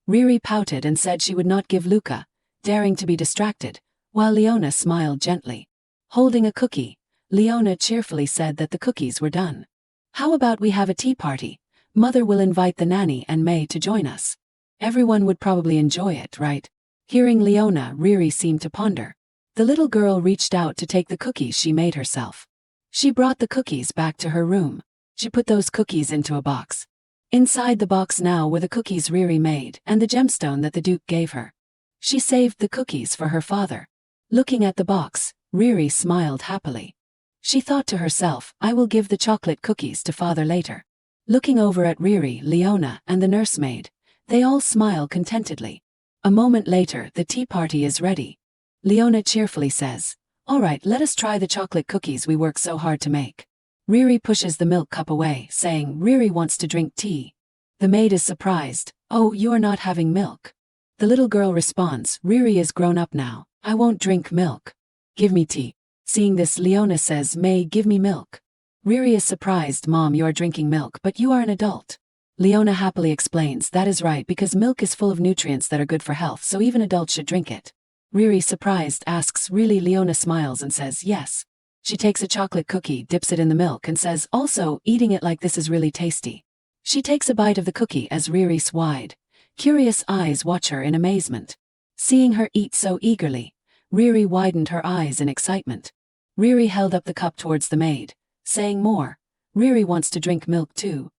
Riri pouted and said she would not give Luca, daring to be distracted, while Leona smiled gently. Holding a cookie, Leona cheerfully said that the cookies were done. "How about we have a tea party? Mother will invite the nanny and May to join us. Everyone would probably enjoy it, right?" Hearing Leona, Riri seemed to ponder. The little girl reached out to take the cookies she made herself. She brought the cookies back to her room. She put those cookies into a box. Inside the box now were the cookies Riri made and the gemstone that the Duke gave her. She saved the cookies for her father. Looking at the box, Riri smiled happily. She thought to herself, "I will give the chocolate cookies to father later." Looking over at Riri, Leona, and the nursemaid, they all smile contentedly. A moment later, the tea party is ready. Leona cheerfully says, "All right, let us try the chocolate cookies we worked so hard to make." Riri pushes the milk cup away, saying, "Riri wants to drink tea." The maid is surprised, "Oh, you are not having milk." The little girl responds, "Riri is grown up now. I won't drink milk. Give me tea." Seeing this, Leona says, "May, give me milk." Riri is surprised, "Mom, you are drinking milk, but you are an adult." Leona happily explains, "That is right, because milk is full of nutrients that are good for health, so even adults should drink it." Riri, surprised, asks, "Really?" Leona smiles and says, "Yes." She takes a chocolate cookie, dips it in the milk, and says, "Also, eating it like this is really tasty." She takes a bite of the cookie as Riri's wide, curious eyes watch her in amazement. Seeing her eat so eagerly, Riri widened her eyes in excitement. Riri held up the cup towards the maid, saying, "More. Riri wants to drink milk too."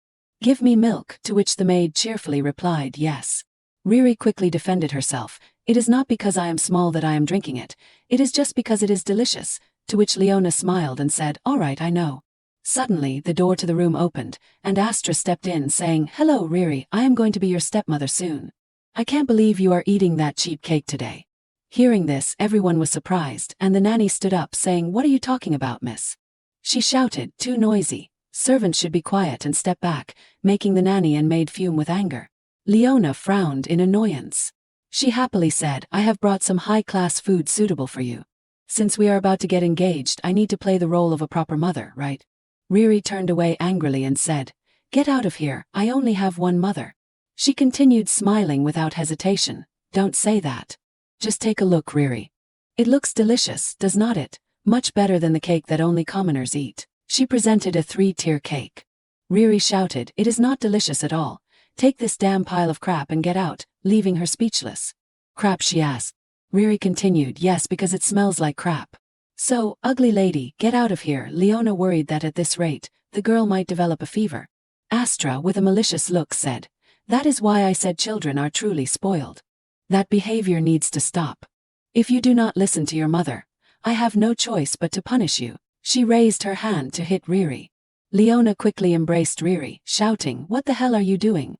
"Give me milk," to which the maid cheerfully replied, "Yes." Riri quickly defended herself, "It is not because I am small that I am drinking it, it is just because it is delicious," to which Leona smiled and said, "All right, I know." Suddenly, the door to the room opened, and Astra stepped in saying, "Hello, Riri, I am going to be your stepmother soon. I can't believe you are eating that cheap cake today." Hearing this, everyone was surprised, and the nanny stood up saying, "What are you talking about, miss?" She shouted, "Too noisy. Servants should be quiet and step back," making the nanny and maid fume with anger. Leona frowned in annoyance. She happily said, "I have brought some high-class food suitable for you. Since we are about to get engaged, I need to play the role of a proper mother, right?" Riri turned away angrily and said, "Get out of here, I only have one mother." She continued smiling without hesitation, "Don't say that. Just take a look, Riri. It looks delicious, does not it? Much better than the cake that only commoners eat." She presented a 3-tier cake. Riri shouted, "It is not delicious at all. Take this damn pile of crap and get out," leaving her speechless. "Crap?" she asked. Riri continued, "Yes, because it smells like crap." "So, ugly lady, get out of here." Leona worried that at this rate, the girl might develop a fever. Astra, with a malicious look, said, "That is why I said children are truly spoiled. That behavior needs to stop. If you do not listen to your mother, I have no choice but to punish you." She raised her hand to hit Riri. Leona quickly embraced Riri, shouting, "What the hell are you doing?"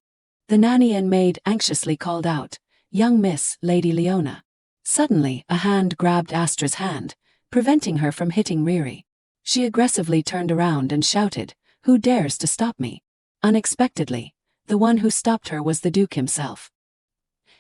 The nanny and maid anxiously called out, "Young miss, Lady Leona." Suddenly, a hand grabbed Astra's hand, preventing her from hitting Riri. She aggressively turned around and shouted, "Who dares to stop me?" Unexpectedly, the one who stopped her was the Duke himself.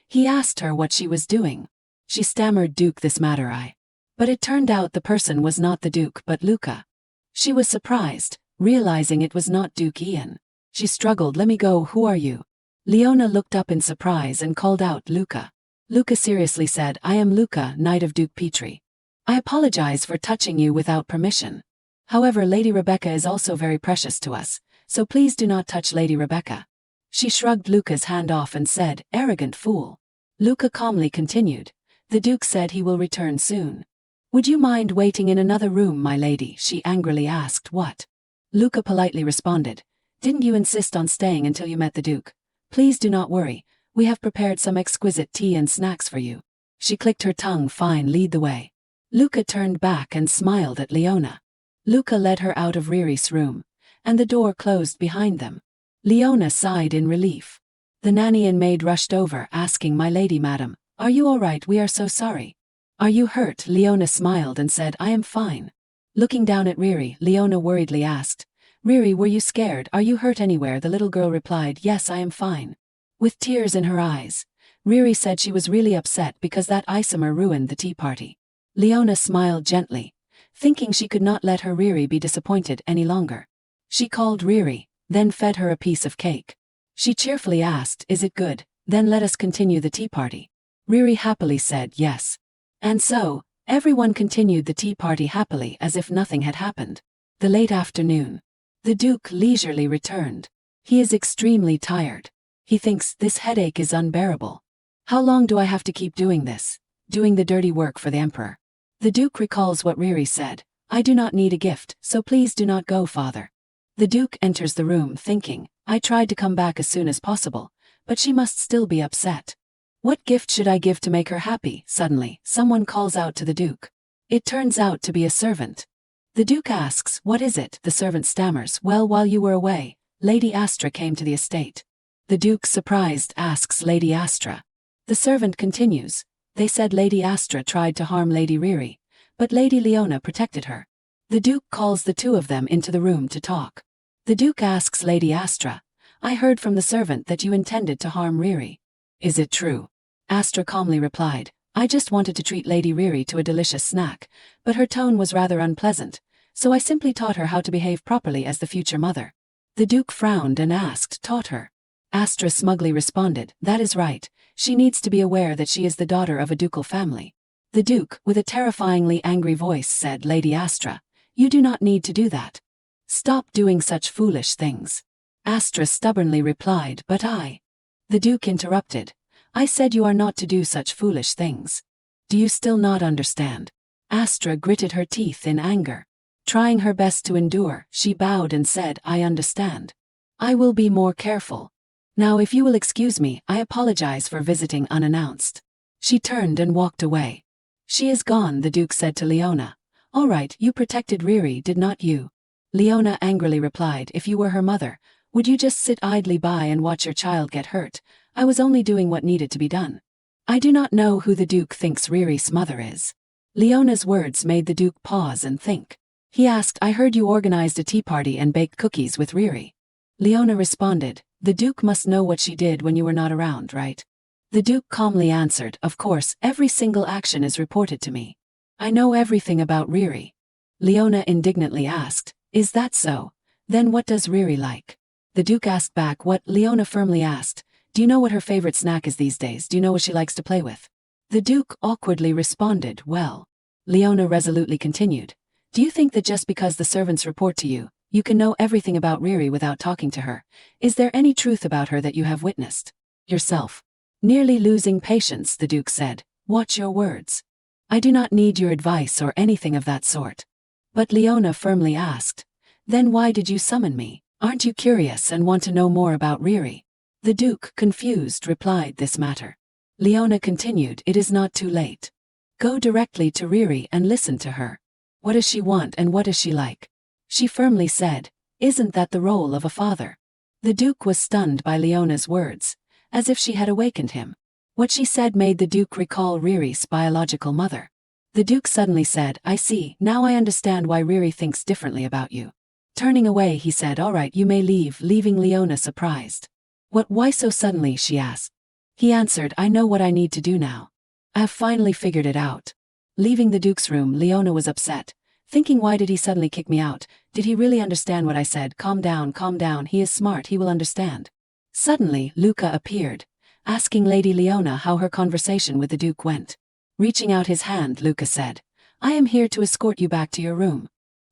He asked her what she was doing. She stammered, "Duke, this matter I..." But it turned out the person was not the Duke but Luca. She was surprised, realizing it was not Duke Ian. She struggled, "Let me go, who are you?" Leona looked up in surprise and called out, "Luca." Luca seriously said, "I am Luca, Knight of Duke Petrie. I apologize for touching you without permission. However, Lady Rebecca is also very precious to us, so please do not touch Lady Rebecca." She shrugged Luca's hand off and said, "Arrogant fool." Luca calmly continued, "The Duke said he will return soon. Would you mind waiting in another room, my lady?" She angrily asked. "What?" Luca politely responded, "Didn't you insist on staying until you met the Duke? Please do not worry, we have prepared some exquisite tea and snacks for you." She clicked her tongue. "Fine, lead the way." Luca turned back and smiled at Leona. Luca led her out of Riri's room, and the door closed behind them. Leona sighed in relief. The nanny and maid rushed over, asking, "My lady, madam, are you all right? We are so sorry." "Are you hurt?" Leona smiled and said, "I am fine." Looking down at Riri, Leona worriedly asked, "Riri, were you scared? Are you hurt anywhere?" The little girl replied, "Yes, I am fine." With tears in her eyes, Riri said she was really upset because that Isomer ruined the tea party. Leona smiled gently, thinking she could not let her Riri be disappointed any longer. She called Riri, then fed her a piece of cake. She cheerfully asked, "Is it good? Then let us continue the tea party." Riri happily said yes. And so, everyone continued the tea party happily as if nothing had happened. The late afternoon. The Duke leisurely returned. He is extremely tired. He thinks, "This headache is unbearable. How long do I have to keep doing this? Doing the dirty work for the Emperor?" The Duke recalls what Riri said, "I do not need a gift, so please do not go, father." The Duke enters the room thinking, "I tried to come back as soon as possible, but she must still be upset. What gift should I give to make her happy?" Suddenly, someone calls out to the Duke. It turns out to be a servant. The Duke asks, "What is it?" The servant stammers, "Well, while you were away, Lady Astra came to the estate." The Duke, surprised, asks, "Lady Astra?" The servant continues, "They said Lady Astra tried to harm Lady Riri, but Lady Leona protected her." The Duke calls the two of them into the room to talk. The Duke asks Lady Astra, "I heard from the servant that you intended to harm Riri. Is it true?" Astra calmly replied, "I just wanted to treat Lady Riri to a delicious snack, but her tone was rather unpleasant, so I simply taught her how to behave properly as the future mother." The Duke frowned and asked, "Taught her?" Astra smugly responded, "That is right, she needs to be aware that she is the daughter of a ducal family." The Duke, with a terrifyingly angry voice, said, "Lady Astra, you do not need to do that. Stop doing such foolish things." Astra stubbornly replied, "But I..." The Duke interrupted, "I said you are not to do such foolish things. Do you still not understand?" Astra gritted her teeth in anger. Trying her best to endure, she bowed and said, "I understand. I will be more careful. Now if you will excuse me, I apologize for visiting unannounced." She turned and walked away. "She is gone," the Duke said to Leona. "All right, you protected Riri, did not you?" Leona angrily replied, "If you were her mother, would you just sit idly by and watch your child get hurt? I was only doing what needed to be done." "I do not know who the Duke thinks Riri's mother is." Leona's words made the Duke pause and think. He asked, "I heard you organized a tea party and baked cookies with Riri." Leona responded, "The Duke must know what she did when you were not around, right?" The Duke calmly answered, "Of course, every single action is reported to me. I know everything about Riri." Leona indignantly asked, "Is that so? Then what does Riri like?" The Duke asked back what. Leona firmly asked, "Do you know what her favorite snack is these days? Do you know what she likes to play with?" The Duke awkwardly responded, "Well." Leona resolutely continued, "Do you think that just because the servants report to you, You can know everything about Riri without talking to her. Is there any truth about her that you have witnessed? Yourself. Nearly losing patience, the Duke said. Watch your words. I do not need your advice or anything of that sort. But Leona firmly asked. Then why did you summon me? Aren't you curious and want to know more about Riri? The Duke, confused, replied this matter. Leona continued, it is not too late. Go directly to Riri and listen to her. What does she want and what is she like? She firmly said, isn't that the role of a father? The Duke was stunned by Leona's words, as if she had awakened him. What she said made the Duke recall Riri's biological mother. The Duke suddenly said, I see, now I understand why Riri thinks differently about you. Turning away, he said, all right, you may leave, leaving Leona surprised. Why so suddenly, she asked. He answered, I know what I need to do now. I have finally figured it out. Leaving the Duke's room, Leona was upset, thinking, why did he suddenly kick me out? Did he really understand what I said? Calm down, he is smart, he will understand. Suddenly, Luca appeared, asking Lady Leona how her conversation with the Duke went. Reaching out his hand, Luca said, I am here to escort you back to your room.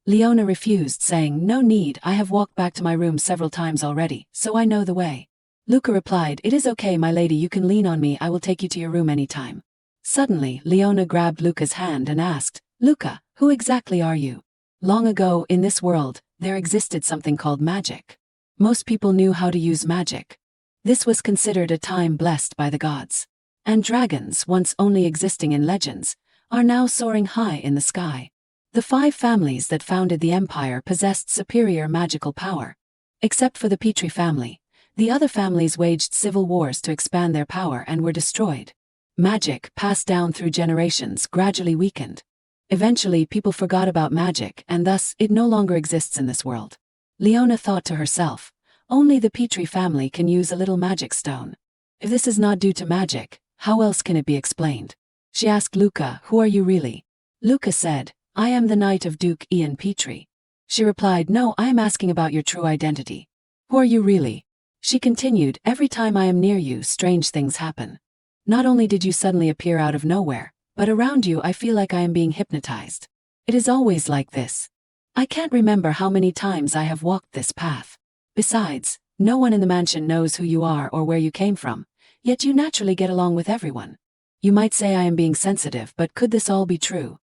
Leona refused, saying, no need, I have walked back to my room several times already, so I know the way. Luca replied, it is okay, my lady, you can lean on me, I will take you to your room anytime. Suddenly, Leona grabbed Luca's hand and asked, Luca, who exactly are you? Long ago, in this world, there existed something called magic. Most people knew how to use magic. This was considered a time blessed by the gods. And dragons, once only existing in legends, are now soaring high in the sky. The 5 families that founded the empire possessed superior magical power. Except for the Petrie family, the other families waged civil wars to expand their power and were destroyed. Magic, passed down through generations, gradually weakened. Eventually, people forgot about magic, and thus, it no longer exists in this world. Leona thought to herself, only the Petrie family can use a little magic stone. If this is not due to magic, how else can it be explained? She asked Luca, who are you really? Luca said, I am the knight of Duke Ian Petrie. She replied, no, I am asking about your true identity. Who are you really? She continued, every time I am near you, strange things happen. Not only did you suddenly appear out of nowhere, but around you I feel like I am being hypnotized. It is always like this. I can't remember how many times I have walked this path. Besides, no one in the mansion knows who you are or where you came from, yet you naturally get along with everyone. You might say I am being sensitive, but could this all be true?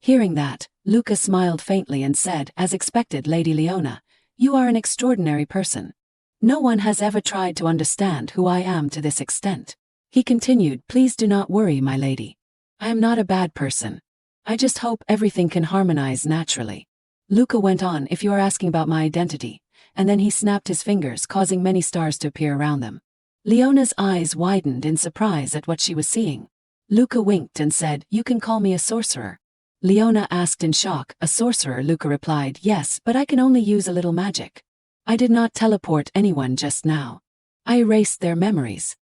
Hearing that, Luca smiled faintly and said, as expected, Lady Leona, you are an extraordinary person. No one has ever tried to understand who I am to this extent. He continued, please do not worry, my lady. I am not a bad person. I just hope everything can harmonize naturally. Luca went on, if you are asking about my identity, and then he snapped his fingers, causing many stars to appear around them. Leona's eyes widened in surprise at what she was seeing. Luca winked and said, you can call me a sorcerer. Leona asked in shock, a sorcerer? Luca replied, yes, but I can only use a little magic. I did not teleport anyone just now. I erased their memories.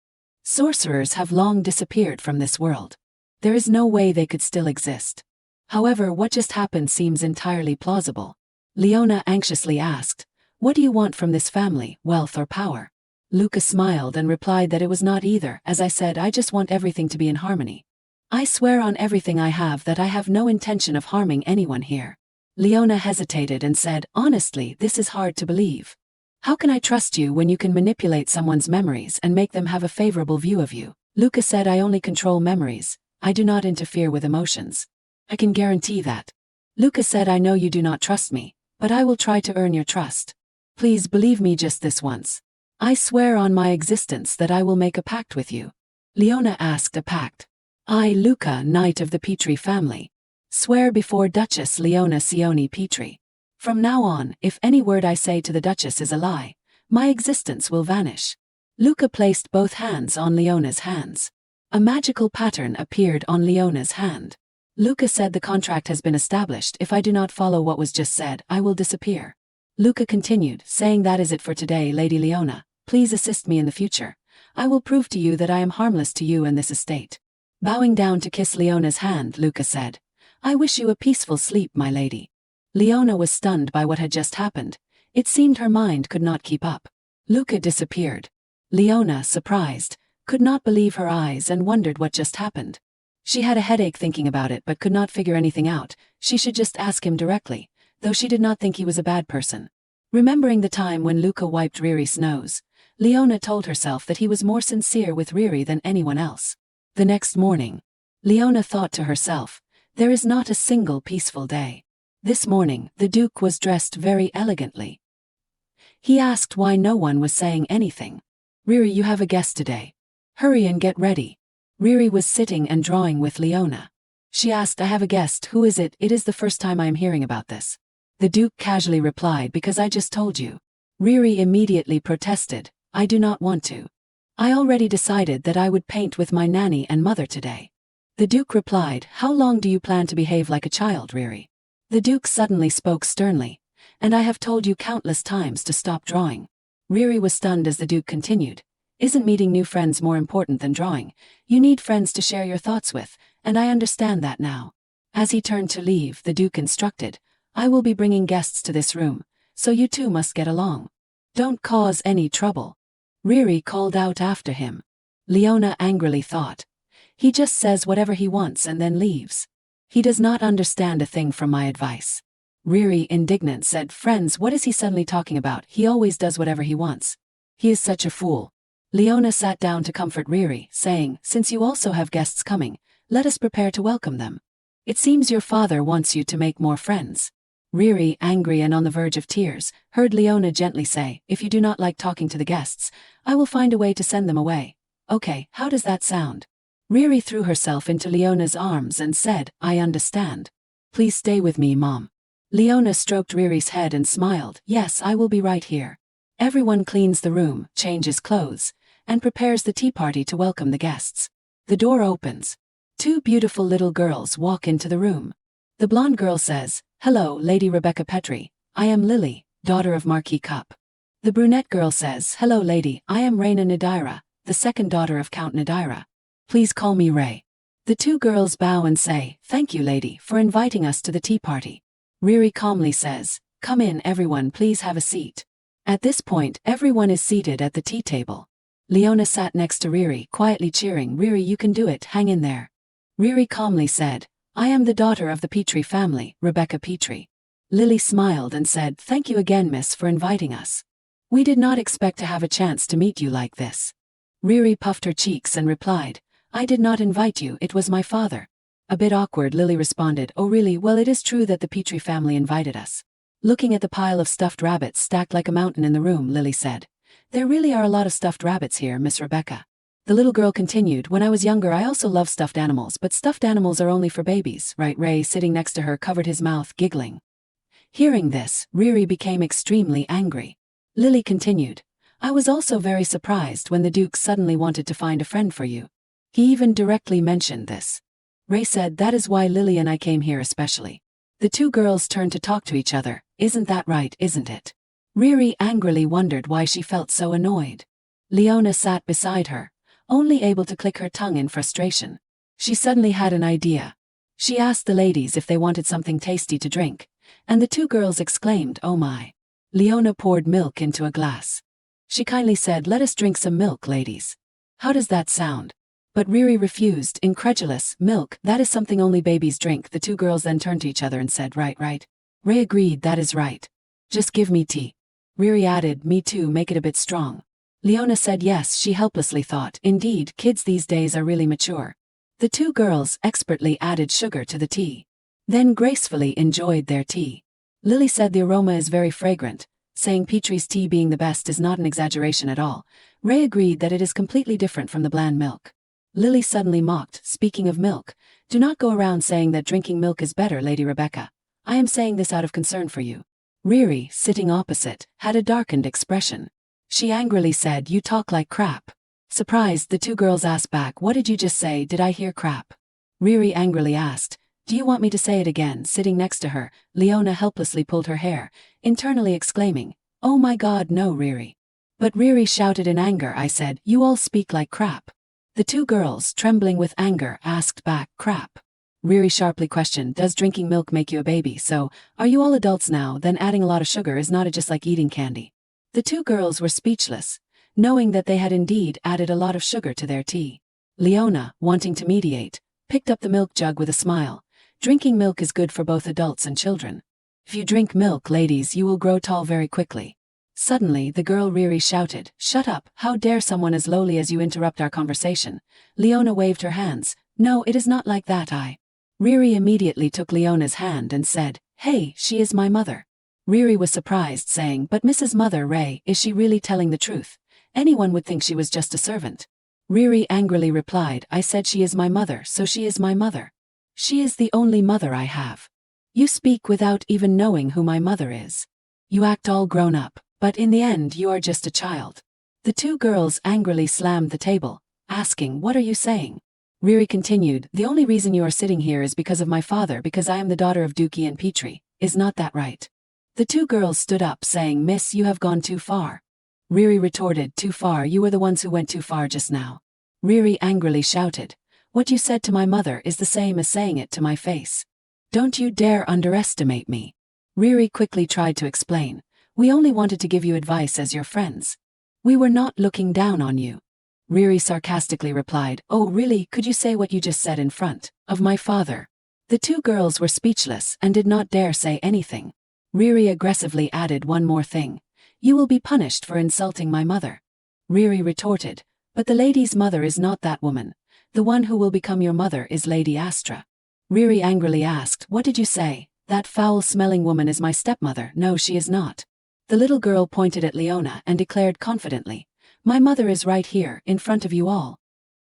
Sorcerers have long disappeared from this world. There is no way they could still exist. However, what just happened seems entirely plausible. Leona anxiously asked, what do you want from this family, wealth or power? Luca smiled and replied that it was not either. As I said, I just want everything to be in harmony. I swear on everything I have that I have no intention of harming anyone here. Leona hesitated and said, honestly, this is hard to believe. How can I trust you when you can manipulate someone's memories and make them have a favorable view of you? Luca said, I only control memories. I do not interfere with emotions. I can guarantee that. Luca said, I know you do not trust me, but I will try to earn your trust. Please believe me just this once. I swear on my existence that I will make a pact with you. Leona asked, a pact? I, Luca, knight of the Petrie family, swear before Duchess Leona Sioni Petrie. From now on, if any word I say to the Duchess is a lie, my existence will vanish. Luca placed both hands on Leona's hands. A magical pattern appeared on Leona's hand. Luca said, the contract has been established. If I do not follow what was just said, I will disappear. Luca continued, saying, that is it for today, Lady Leona. Please assist me in the future. I will prove to you that I am harmless to you and this estate. Bowing down to kiss Leona's hand, Luca said, I wish you a peaceful sleep, my lady. Leona was stunned by what had just happened. It seemed her mind could not keep up. Luca disappeared. Leona, surprised, could not believe her eyes and wondered what just happened. She had a headache thinking about it but could not figure anything out. She should just ask him directly. though she did not think he was a bad person. Remembering the time when Luca wiped Riri's nose, Leona told herself that he was more sincere with Riri than anyone else. The next morning, Leona thought to herself, there is not a single peaceful day. This morning, the Duke was dressed very elegantly. He asked why no one was saying anything. Riri, you have a guest today. Hurry and get ready. Riri was sitting and drawing with Leona. She asked, I have a guest, who is it? It is the first time I am hearing about this. The Duke casually replied, because I just told you. Riri immediately protested, I do not want to. I already decided that I would paint with my nanny and mother today. The Duke replied, how long do you plan to behave like a child, Riri? The Duke suddenly spoke sternly, and I have told you countless times to stop drawing. Riri was stunned as the Duke continued, isn't meeting new friends more important than drawing? You need friends to share your thoughts with, and I understand that now. As he turned to leave, the Duke instructed, I will be bringing guests to this room, so you two must get along. Don't cause any trouble. Riri called out after him. Leona angrily thought, he just says whatever he wants and then leaves. He does not understand a thing from my advice. Riri, indignant, said, friends, what is he suddenly talking about? He always does whatever he wants. He is such a fool. Leona sat down to comfort Riri, saying, since you also have guests coming, let us prepare to welcome them. It seems your father wants you to make more friends. Riri, angry and on the verge of tears, heard Leona gently say, if you do not like talking to the guests, I will find a way to send them away. Okay, how does that sound? Riri threw herself into Leona's arms and said, I understand. Please stay with me, Mom. Leona stroked Riri's head and smiled, yes, I will be right here. Everyone cleans the room, changes clothes, and prepares the tea party to welcome the guests. The door opens. Two beautiful little girls walk into the room. The blonde girl says, hello, Lady Rebecca Petri, I am Lily, daughter of Marquis Cup. The brunette girl says, hello lady, I am Reina Nadira, the second daughter of Count Nadira. Please call me Ray. The two girls bow and say, thank you lady for inviting us to the tea party. Riri calmly says, come in everyone, please have a seat. At this point, everyone is seated at the tea table. Leona sat next to Riri, quietly cheering, Riri, you can do it, hang in there. Riri calmly said, I am the daughter of the Petri family, Rebecca Petri. Lily smiled and said, thank you again, miss, for inviting us. We did not expect to have a chance to meet you like this. Riri puffed her cheeks and replied, I did not invite you, it was my father. A bit awkward, Lily responded, oh really, well it is true that the Petri family invited us. Looking at the pile of stuffed rabbits stacked like a mountain in the room, Lily said, there really are a lot of stuffed rabbits here, Miss Rebecca. The little girl continued, when I was younger I also loved stuffed animals, but stuffed animals are only for babies, right? Ray, sitting next to her, covered his mouth, giggling. Hearing this, Riri became extremely angry. Lily continued, I was also very surprised when the Duke suddenly wanted to find a friend for you. He even directly mentioned this. Ray said, that is why Lily and I came here especially. The two girls turned to talk to each other, isn't that right, isn't it? Riri angrily wondered why she felt so annoyed. Leona sat beside her, only able to click her tongue in frustration. She suddenly had an idea. She asked the ladies if they wanted something tasty to drink, and the two girls exclaimed, oh my. Leona poured milk into a glass. She kindly said, let us drink some milk, ladies. How does that sound? But Riri refused, incredulous, milk, that is something only babies drink. The two girls then turned to each other and said, right. Ray agreed, that is right. Just give me tea. Riri added, me too, make it a bit strong. Leona said yes, she helplessly thought, indeed, kids these days are really mature. The two girls expertly added sugar to the tea, then gracefully enjoyed their tea. Lily said the aroma is very fragrant, saying Petri's tea being the best is not an exaggeration at all. Ray agreed that it is completely different from the bland milk. Lily suddenly mocked, speaking of milk, do not go around saying that drinking milk is better, Lady Rebecca. I am saying this out of concern for you. Riri, sitting opposite, had a darkened expression. She angrily said, you talk like crap. Surprised, the two girls asked back, what did you just say? Did I hear crap? Riri angrily asked, do you want me to say it again? Sitting next to her, Leona helplessly pulled her hair, internally exclaiming, oh my god, no, Riri. But Riri shouted in anger, I said, you all speak like crap. The two girls, trembling with anger, asked back, crap. Riri sharply questioned, does drinking milk make you a baby? So, are you all adults now? Then adding a lot of sugar is not just like eating candy. The two girls were speechless, knowing that they had indeed added a lot of sugar to their tea. Leona, wanting to mediate, picked up the milk jug with a smile. Drinking milk is good for both adults and children. If you drink milk, ladies, you will grow tall very quickly. Suddenly, the girl Riri shouted, "Shut up, how dare someone as lowly as you interrupt our conversation?" Leona waved her hands. "No, it is not like that, Riri immediately took Leona's hand and said, "Hey, she is my mother." Riri was surprised, saying, "But Mrs. Mother Ray, is she really telling the truth? Anyone would think she was just a servant." Riri angrily replied, "I said she is my mother, so she is my mother. She is the only mother I have. You speak without even knowing who my mother is. You act all grown up, but in the end you are just a child." The two girls angrily slammed the table, asking, "What are you saying?" Riri continued, "The only reason you are sitting here is because of my father, because I am the daughter of Dookie and Petrie. Is not that right?" The two girls stood up, saying, "Miss, you have gone too far." Riri retorted, "Too far? You were the ones who went too far just now." Riri angrily shouted, "What you said to my mother is the same as saying it to my face. Don't you dare underestimate me." Riri quickly tried to explain, "We only wanted to give you advice as your friends. We were not looking down on you." Riri sarcastically replied, "Oh really, could you say what you just said in front of my father?" The two girls were speechless and did not dare say anything. Riri aggressively added one more thing, "You will be punished for insulting my mother." Riri retorted, "But the lady's mother is not that woman. The one who will become your mother is Lady Astra." Riri angrily asked, "What did you say? That foul-smelling woman is my stepmother." "No, she is not." The little girl pointed at Leona and declared confidently, "My mother is right here, in front of you all."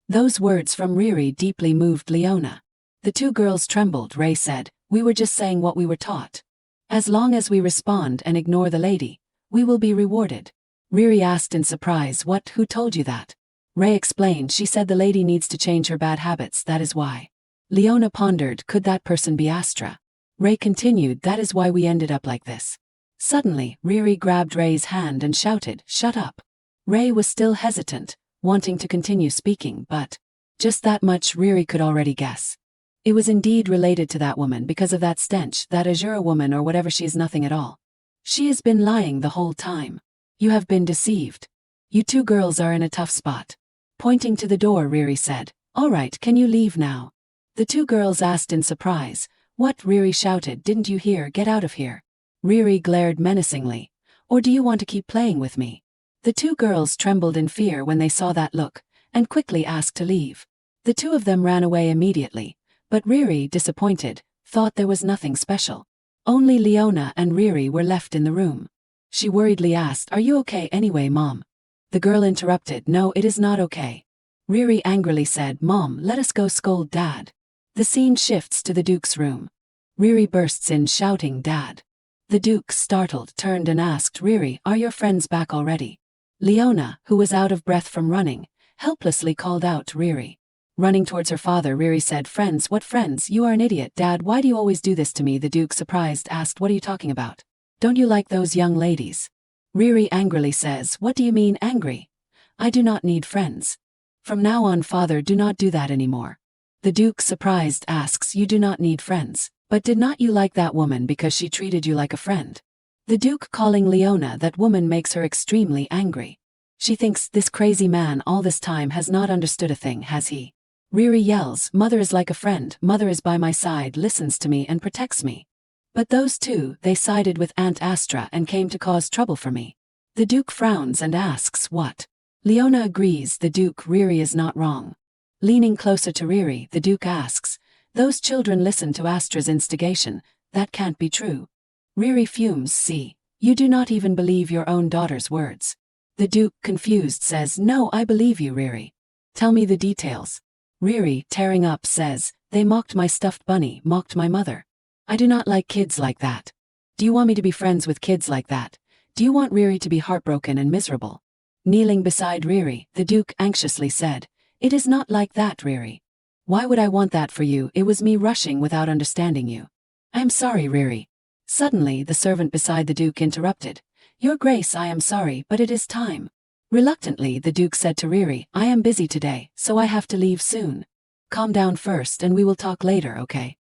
Those words from Riri deeply moved Leona. The two girls trembled. Ray said, "We were just saying what we were taught. As long as we respond and ignore the lady, we will be rewarded." Riri asked in surprise, "What? Who told you that?" Ray explained, "She said the lady needs to change her bad habits, that is why." Leona pondered, "Could that person be Astra?" Ray continued, "That is why we ended up like this." Suddenly, Riri grabbed Ray's hand and shouted, "Shut up." Ray was still hesitant, wanting to continue speaking, but just that much Riri could already guess. It was indeed related to that woman because of that stench, that Azura woman or whatever. She is nothing at all. She has been lying the whole time. You have been deceived. You two girls are in a tough spot. Pointing to the door, Riri said, "All right, can you leave now?" The two girls asked in surprise, "What?" Riri shouted, "Didn't you hear? Get out of here." Riri glared menacingly, "Or do you want to keep playing with me?" The two girls trembled in fear when they saw that look, and quickly asked to leave. The two of them ran away immediately, but Riri, disappointed, thought there was nothing special. Only Leona and Riri were left in the room. She worriedly asked, "Are you okay anyway, Mom?" The girl interrupted, "No, it is not okay." Riri angrily said, "Mom, let us go scold Dad." The scene shifts to the Duke's room. Riri bursts in shouting, "Dad." The Duke, startled, turned and asked, "Riri, are your friends back already?" Leona, who was out of breath from running, helplessly called out, "Riri." Running towards her father, Riri said, "Friends? What friends? You are an idiot. Dad, why do you always do this to me?" The Duke, surprised, asked, "What are you talking about? Don't you like those young ladies?" Riri angrily says, "What do you mean angry? I do not need friends. From now on, father, do not do that anymore." The Duke, surprised, asks, "You do not need friends, but did not you like that woman because she treated you like a friend?" The Duke, calling Leona that woman, makes her extremely angry. She thinks, this crazy man all this time has not understood a thing, has he? Riri yells, "Mother is like a friend, mother is by my side, listens to me and protects me. But those two, they sided with Aunt Astra and came to cause trouble for me." The Duke frowns and asks, "What?" Leona agrees. The Duke, Riri is not wrong. Leaning closer to Riri, the Duke asks, "Those children listened to Astra's instigation, that can't be true." Riri fumes, "See, you do not even believe your own daughter's words." The Duke, confused, says, "No, I believe you, Riri. Tell me the details." Riri, tearing up, says, "They mocked my stuffed bunny, mocked my mother. I do not like kids like that. Do you want me to be friends with kids like that? Do you want Riri to be heartbroken and miserable?" Kneeling beside Riri, the Duke anxiously said, "It is not like that, Riri. Why would I want that for you? It was me rushing without understanding you. I am sorry, Riri." Suddenly, the servant beside the Duke interrupted, "Your Grace, I am sorry, but it is time." Reluctantly, the Duke said to Riri, "I am busy today, so I have to leave soon. Calm down first and we will talk later, okay?"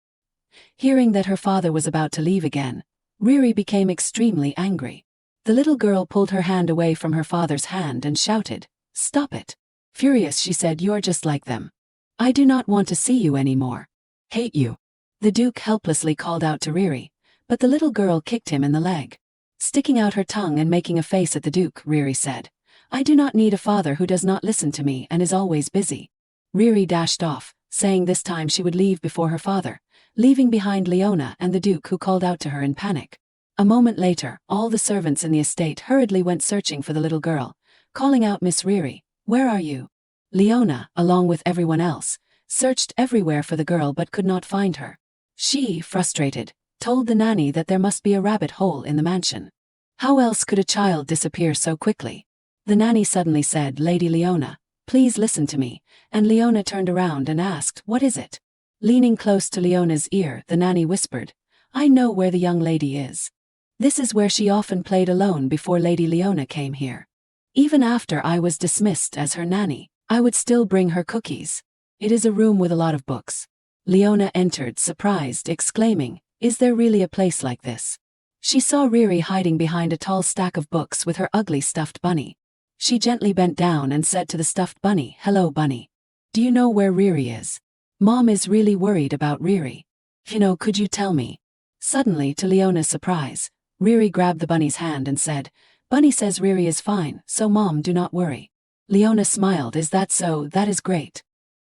Hearing that her father was about to leave again, Riri became extremely angry. The little girl pulled her hand away from her father's hand and shouted, "Stop it." Furious, she said, "You are just like them. I do not want to see you anymore. Hate you." The Duke helplessly called out to Riri, But the little girl kicked him in the leg. Sticking out her tongue and making a face at the Duke, Riri said, "I do not need a father who does not listen to me and is always busy." Riri dashed off, saying this time she would leave before her father, leaving behind Leona and the Duke, who called out to her in panic. A moment later, all the servants in the estate hurriedly went searching for the little girl, calling out, "Miss Riri, where are you?" Leona, along with everyone else, searched everywhere for the girl but could not find her. She, frustrated, told the nanny that there must be a rabbit hole in the mansion. How else could a child disappear so quickly? The nanny suddenly said, "Lady Leona, please listen to me," and Leona turned around and asked, "What is it?" Leaning close to Leona's ear, the nanny whispered, "I know where the young lady is. This is where she often played alone before Lady Leona came here. Even after I was dismissed as her nanny, I would still bring her cookies. It is a room with a lot of books." Leona entered, surprised, exclaiming, "Is there really a place like this?" She saw Riri hiding behind a tall stack of books with her ugly stuffed bunny. She gently bent down and said to the stuffed bunny, "Hello, bunny. Do you know where Riri is? Mom is really worried about Riri. Could you tell me?" Suddenly, to Leona's surprise, Riri grabbed the bunny's hand and said, "Bunny says Riri is fine, so Mom, do not worry." Leona smiled. "Is that so? That is great."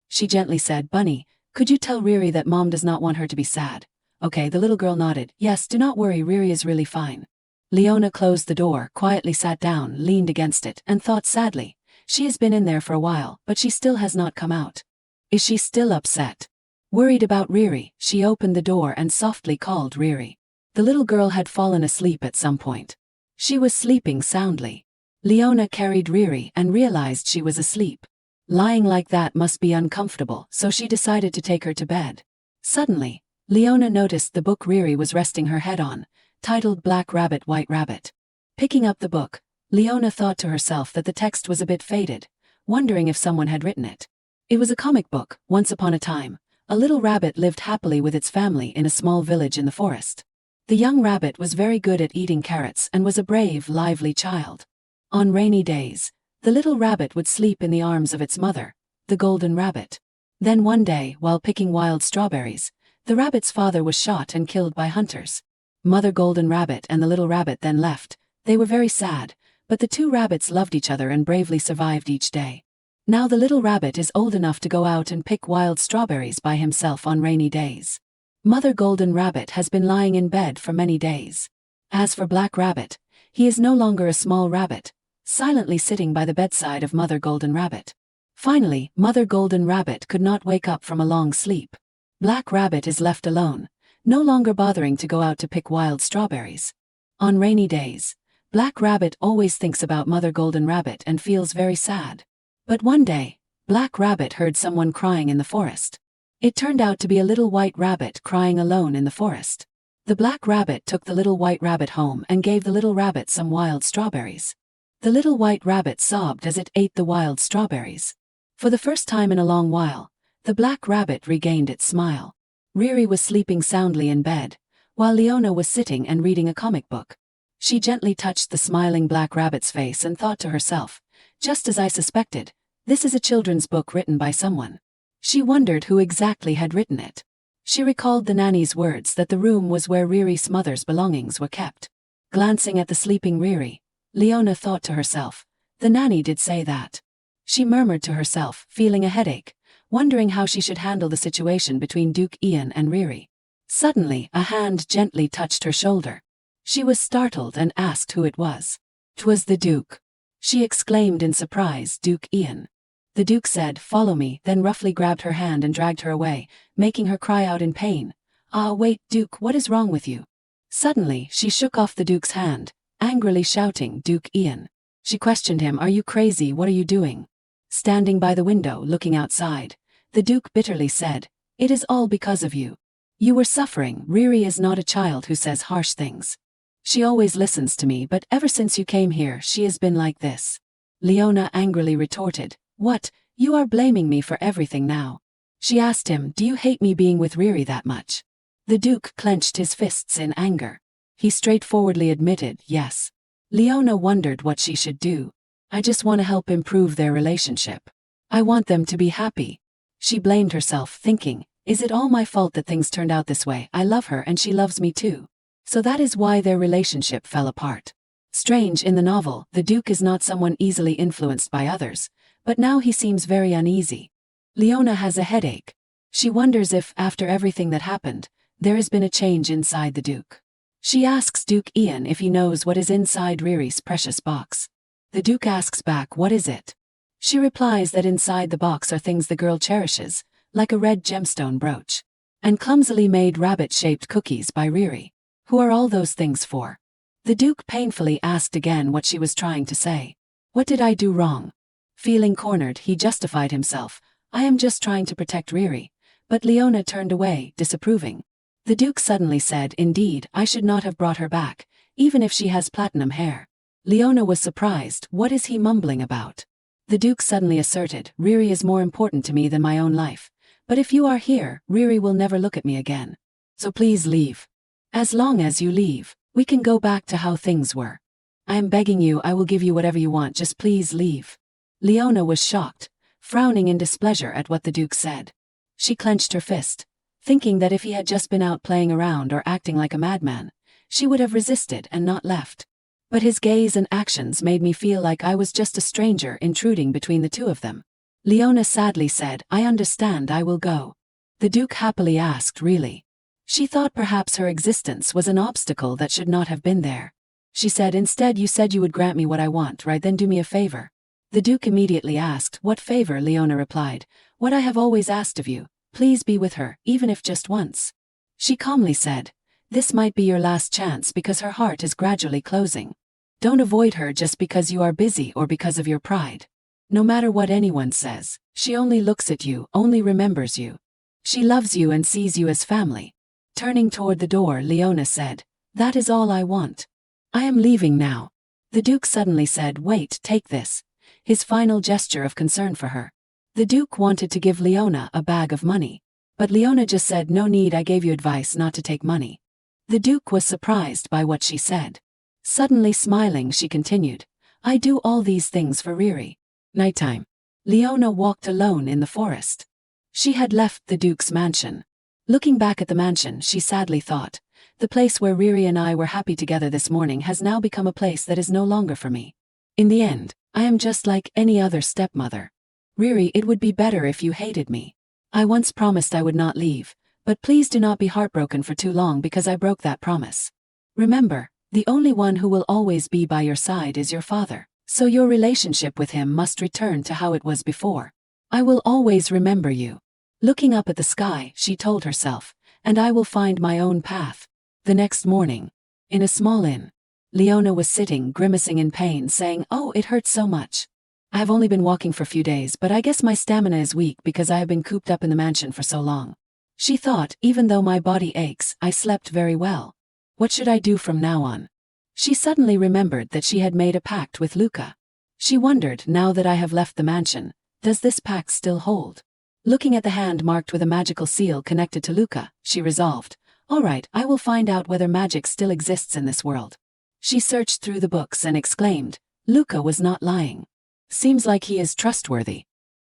She gently said, "Bunny, could you tell Riri that Mom does not want her to be sad?" "Okay." The little girl nodded. "Yes, do not worry, Riri is really fine." Leona closed the door, quietly sat down, leaned against it, and thought sadly, "She has been in there for a while, but she still has not come out. Is she still upset?" Worried about Riri, she opened the door and softly called Riri. The little girl had fallen asleep at some point. She was sleeping soundly. Leona carried Riri and realized she was asleep. Lying like that must be uncomfortable, so she decided to take her to bed. Suddenly, Leona noticed the book Riri was resting her head on, titled Black Rabbit, White Rabbit. Picking up the book, Leona thought to herself that the text was a bit faded, wondering if someone had written it. It was a comic book. Once upon a time, a little rabbit lived happily with its family in a small village in the forest. The young rabbit was very good at eating carrots and was a brave, lively child. On rainy days, the little rabbit would sleep in the arms of its mother, the golden rabbit. Then one day, while picking wild strawberries, the rabbit's father was shot and killed by hunters. Mother Golden Rabbit and the little rabbit then left. They were very sad, but the two rabbits loved each other and bravely survived each day. Now the little rabbit is old enough to go out and pick wild strawberries by himself on rainy days. Mother Golden Rabbit has been lying in bed for many days. As for Black Rabbit, he is no longer a small rabbit, silently sitting by the bedside of Mother Golden Rabbit. Finally, Mother Golden Rabbit could not wake up from a long sleep. Black Rabbit is left alone, no longer bothering to go out to pick wild strawberries. On rainy days, Black Rabbit always thinks about Mother Golden Rabbit and feels very sad. But one day, Black Rabbit heard someone crying in the forest. It turned out to be a little white rabbit crying alone in the forest. The Black Rabbit took the little white rabbit home and gave the little rabbit some wild strawberries. The little white rabbit sobbed as it ate the wild strawberries. For the first time in a long while, the Black Rabbit regained its smile. Riri was sleeping soundly in bed, while Leona was sitting and reading a comic book. She gently touched the smiling Black Rabbit's face and thought to herself, "Just as I suspected, this is a children's book written by someone." She wondered who exactly had written it. She recalled the nanny's words that the room was where Riri's mother's belongings were kept. Glancing at the sleeping Riri, Leona thought to herself, "The nanny did say that." She murmured to herself, feeling a headache, wondering how she should handle the situation between Duke Ian and Riri. Suddenly, a hand gently touched her shoulder. She was startled and asked who it was. "'Twas the Duke," she exclaimed in surprise. "Duke Ian." The Duke said, "Follow me," then roughly grabbed her hand and dragged her away, making her cry out in pain. "Ah, wait, Duke, what is wrong with you?" Suddenly, she shook off the Duke's hand, angrily shouting, "Duke Ian." She questioned him, "Are you crazy? What are you doing?" Standing by the window, looking outside, the Duke bitterly said, "It is all because of you. You were suffering. Riri is not a child who says harsh things. She always listens to me, but ever since you came here, she has been like this." Leona angrily retorted, "What? You are blaming me for everything now." She asked him, "Do you hate me being with Riri that much?" The Duke clenched his fists in anger. He straightforwardly admitted, "Yes." Leona wondered what she should do. "I just want to help improve their relationship. I want them to be happy." She blamed herself, thinking, "Is it all my fault that things turned out this way? I love her and she loves me too." So that is why their relationship fell apart. Strange, in the novel, the Duke is not someone easily influenced by others, but now he seems very uneasy. Leona has a headache. She wonders if, after everything that happened, there has been a change inside the Duke. She asks Duke Ian if he knows what is inside Riri's precious box. The Duke asks back, what is it? She replies that inside the box are things the girl cherishes, like a red gemstone brooch, and clumsily made rabbit-shaped cookies by Riri. Who are all those things for? The Duke painfully asked again what she was trying to say. What did I do wrong? Feeling cornered, he justified himself. I am just trying to protect Riri. But Leona turned away, disapproving. The Duke suddenly said, indeed, I should not have brought her back, even if she has platinum hair. Leona was surprised. What is he mumbling about? The Duke suddenly asserted, Riri is more important to me than my own life. But if you are here, Riri will never look at me again. So please leave. As long as you leave, we can go back to how things were. I am begging you, I will give you whatever you want, just please leave. Leona was shocked, frowning in displeasure at what the Duke said. She clenched her fist, thinking that if he had just been out playing around or acting like a madman, she would have resisted and not left. But his gaze and actions made me feel like I was just a stranger intruding between the two of them. Leona sadly said, I understand, I will go. The Duke happily asked, really? She thought perhaps her existence was an obstacle that should not have been there. She said, instead you said you would grant me what I want, right? Then do me a favor. The Duke immediately asked, what favor? Leona replied, what I have always asked of you, please be with her, even if just once. She calmly said, this might be your last chance because her heart is gradually closing. Don't avoid her just because you are busy or because of your pride. No matter what anyone says, she only looks at you, only remembers you. She loves you and sees you as family. Turning toward the door, Leona said, that is all I want. I am leaving now. The Duke suddenly said, wait, take this. His final gesture of concern for her. The Duke wanted to give Leona a bag of money. But Leona just said, no need, I gave you advice not to take money. The Duke was surprised by what she said. Suddenly smiling, she continued, I do all these things for Riri. Nighttime. Leona walked alone in the forest. She had left the Duke's mansion. Looking back at the mansion, she sadly thought, the place where Riri and I were happy together this morning has now become a place that is no longer for me. In the end, I am just like any other stepmother. Riri, it would be better if you hated me. I once promised I would not leave, but please do not be heartbroken for too long because I broke that promise. Remember, the only one who will always be by your side is your father, so your relationship with him must return to how it was before. I will always remember you. Looking up at the sky, she told herself, and I will find my own path. The next morning, in a small inn, Leona was sitting, grimacing in pain, saying, oh, it hurts so much. I have only been walking for a few days, but I guess my stamina is weak because I have been cooped up in the mansion for so long. She thought, even though my body aches, I slept very well. What should I do from now on? She suddenly remembered that she had made a pact with Luca. She wondered, now that I have left the mansion, does this pact still hold? Looking at the hand marked with a magical seal connected to Luca, she resolved, all right, I will find out whether magic still exists in this world. She searched through the books and exclaimed, Luca was not lying. Seems like he is trustworthy.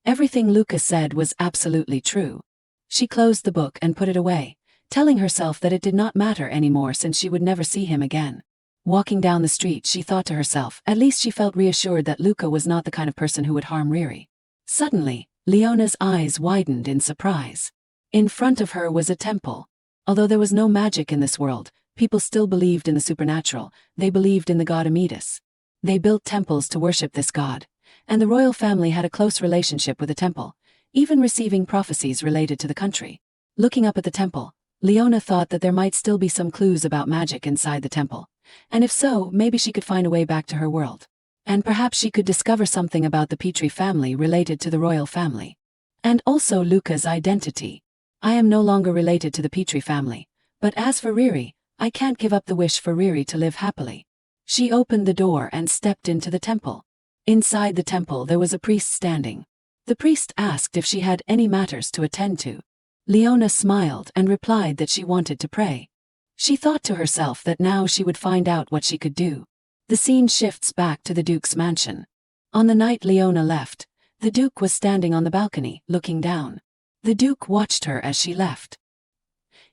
Everything Luca said was absolutely true. She closed the book and put it away, telling herself that it did not matter anymore since she would never see him again. Walking down the street, she thought to herself, at least she felt reassured that Luca was not the kind of person who would harm Riri. Suddenly, Leona's eyes widened in surprise. In front of her was a temple. Although there was no magic in this world, people still believed in the supernatural. They believed in the god Amidus. They built temples to worship this god, and the royal family had a close relationship with the temple, even receiving prophecies related to the country. Looking up at the temple, Leona thought that there might still be some clues about magic inside the temple, and if so, maybe she could find a way back to her world. And perhaps she could discover something about the Petrie family related to the royal family. And also Luca's identity. I am no longer related to the Petrie family, but as for Riri, I can't give up the wish for Riri to live happily. She opened the door and stepped into the temple. Inside the temple there was a priest standing. The priest asked if she had any matters to attend to. Leona smiled and replied that she wanted to pray. She thought to herself that now she would find out what she could do. The scene shifts back to the Duke's mansion. On the night Leona left, the Duke was standing on the balcony, looking down. The Duke watched her as she left.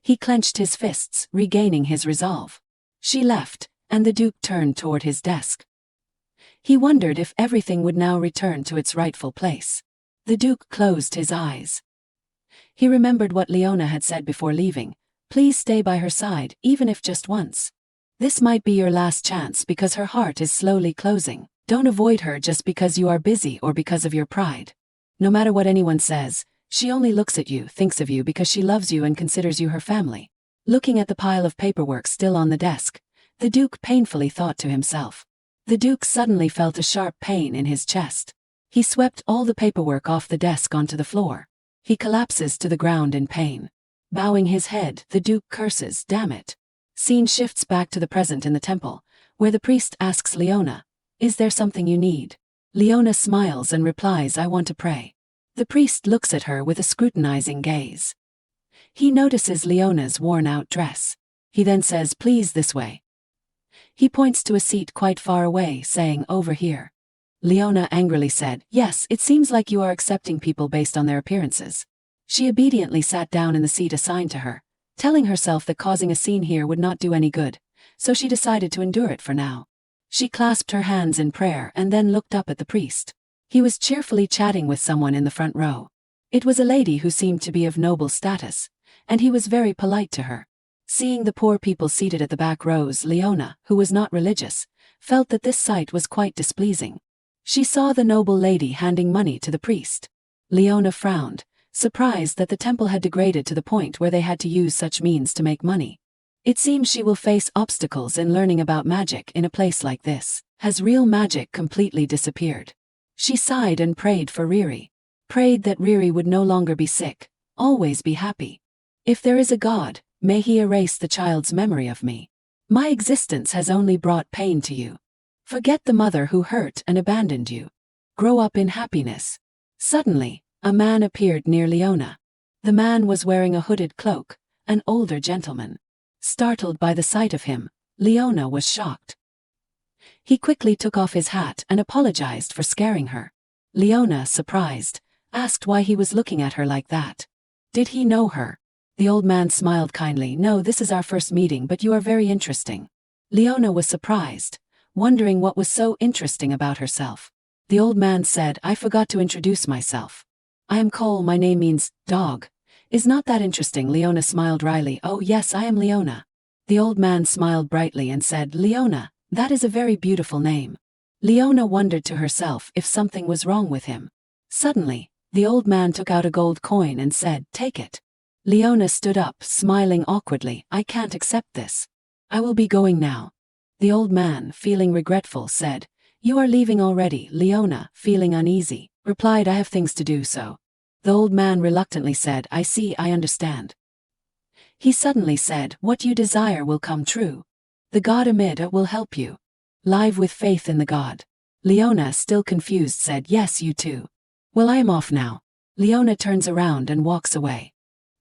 He clenched his fists, regaining his resolve. She left, and the Duke turned toward his desk. He wondered if everything would now return to its rightful place. The Duke closed his eyes. He remembered what Leona had said before leaving. Please stay by her side, even if just once. This might be your last chance because her heart is slowly closing. Don't avoid her just because you are busy or because of your pride. No matter what anyone says, she only looks at you, thinks of you because she loves you and considers you her family. Looking at the pile of paperwork still on the desk, the Duke painfully thought to himself. The Duke suddenly felt a sharp pain in his chest. He swept all the paperwork off the desk onto the floor. He collapses to the ground in pain. Bowing his head, the Duke curses, "Damn it." Scene shifts back to the present in the temple, where the priest asks Leona, "Is there something you need?" Leona smiles and replies, "I want to pray." The priest looks at her with a scrutinizing gaze. He notices Leona's worn-out dress. He then says, "Please, this way." He points to a seat quite far away, saying, "Over here." Leona angrily said, "Yes, it seems like you are accepting people based on their appearances." She obediently sat down in the seat assigned to her, telling herself that causing a scene here would not do any good, so she decided to endure it for now. She clasped her hands in prayer and then looked up at the priest. He was cheerfully chatting with someone in the front row. It was a lady who seemed to be of noble status, and he was very polite to her. Seeing the poor people seated at the back rows, Leona, who was not religious, felt that this sight was quite displeasing. She saw the noble lady handing money to the priest. Leona frowned, surprised that the temple had degraded to the point where they had to use such means to make money. It seems she will face obstacles in learning about magic in a place like this. Has real magic completely disappeared? She sighed and prayed for Riri. Prayed that Riri would no longer be sick, always be happy. If there is a God, may he erase the child's memory of me. My existence has only brought pain to you. Forget the mother who hurt and abandoned you. Grow up in happiness. Suddenly, a man appeared near Leona. The man was wearing a hooded cloak, an older gentleman. Startled by the sight of him, Leona was shocked. He quickly took off his hat and apologized for scaring her. Leona, surprised, asked why he was looking at her like that. Did he know her? The old man smiled kindly. "No, this is our first meeting, but you are very interesting." Leona was surprised, wondering what was so interesting about herself. The old man said, "I forgot to introduce myself. I am Cole, my name means dog. Is not that interesting?" Leona smiled wryly. "Oh yes, I am Leona." The old man smiled brightly and said, "Leona, that is a very beautiful name." Leona wondered to herself if something was wrong with him. Suddenly, the old man took out a gold coin and said, "Take it." Leona stood up, smiling awkwardly. "I can't accept this. I will be going now." The old man, feeling regretful, said, "You are leaving already." Leona, feeling uneasy, replied, "I have things to do so." The old man reluctantly said, "I see, I understand." He suddenly said, "What you desire will come true. The God Amida will help you. Live with faith in the God." Leona, still confused, said, "Yes, you too." "Well, I am off now." Leona turns around and walks away,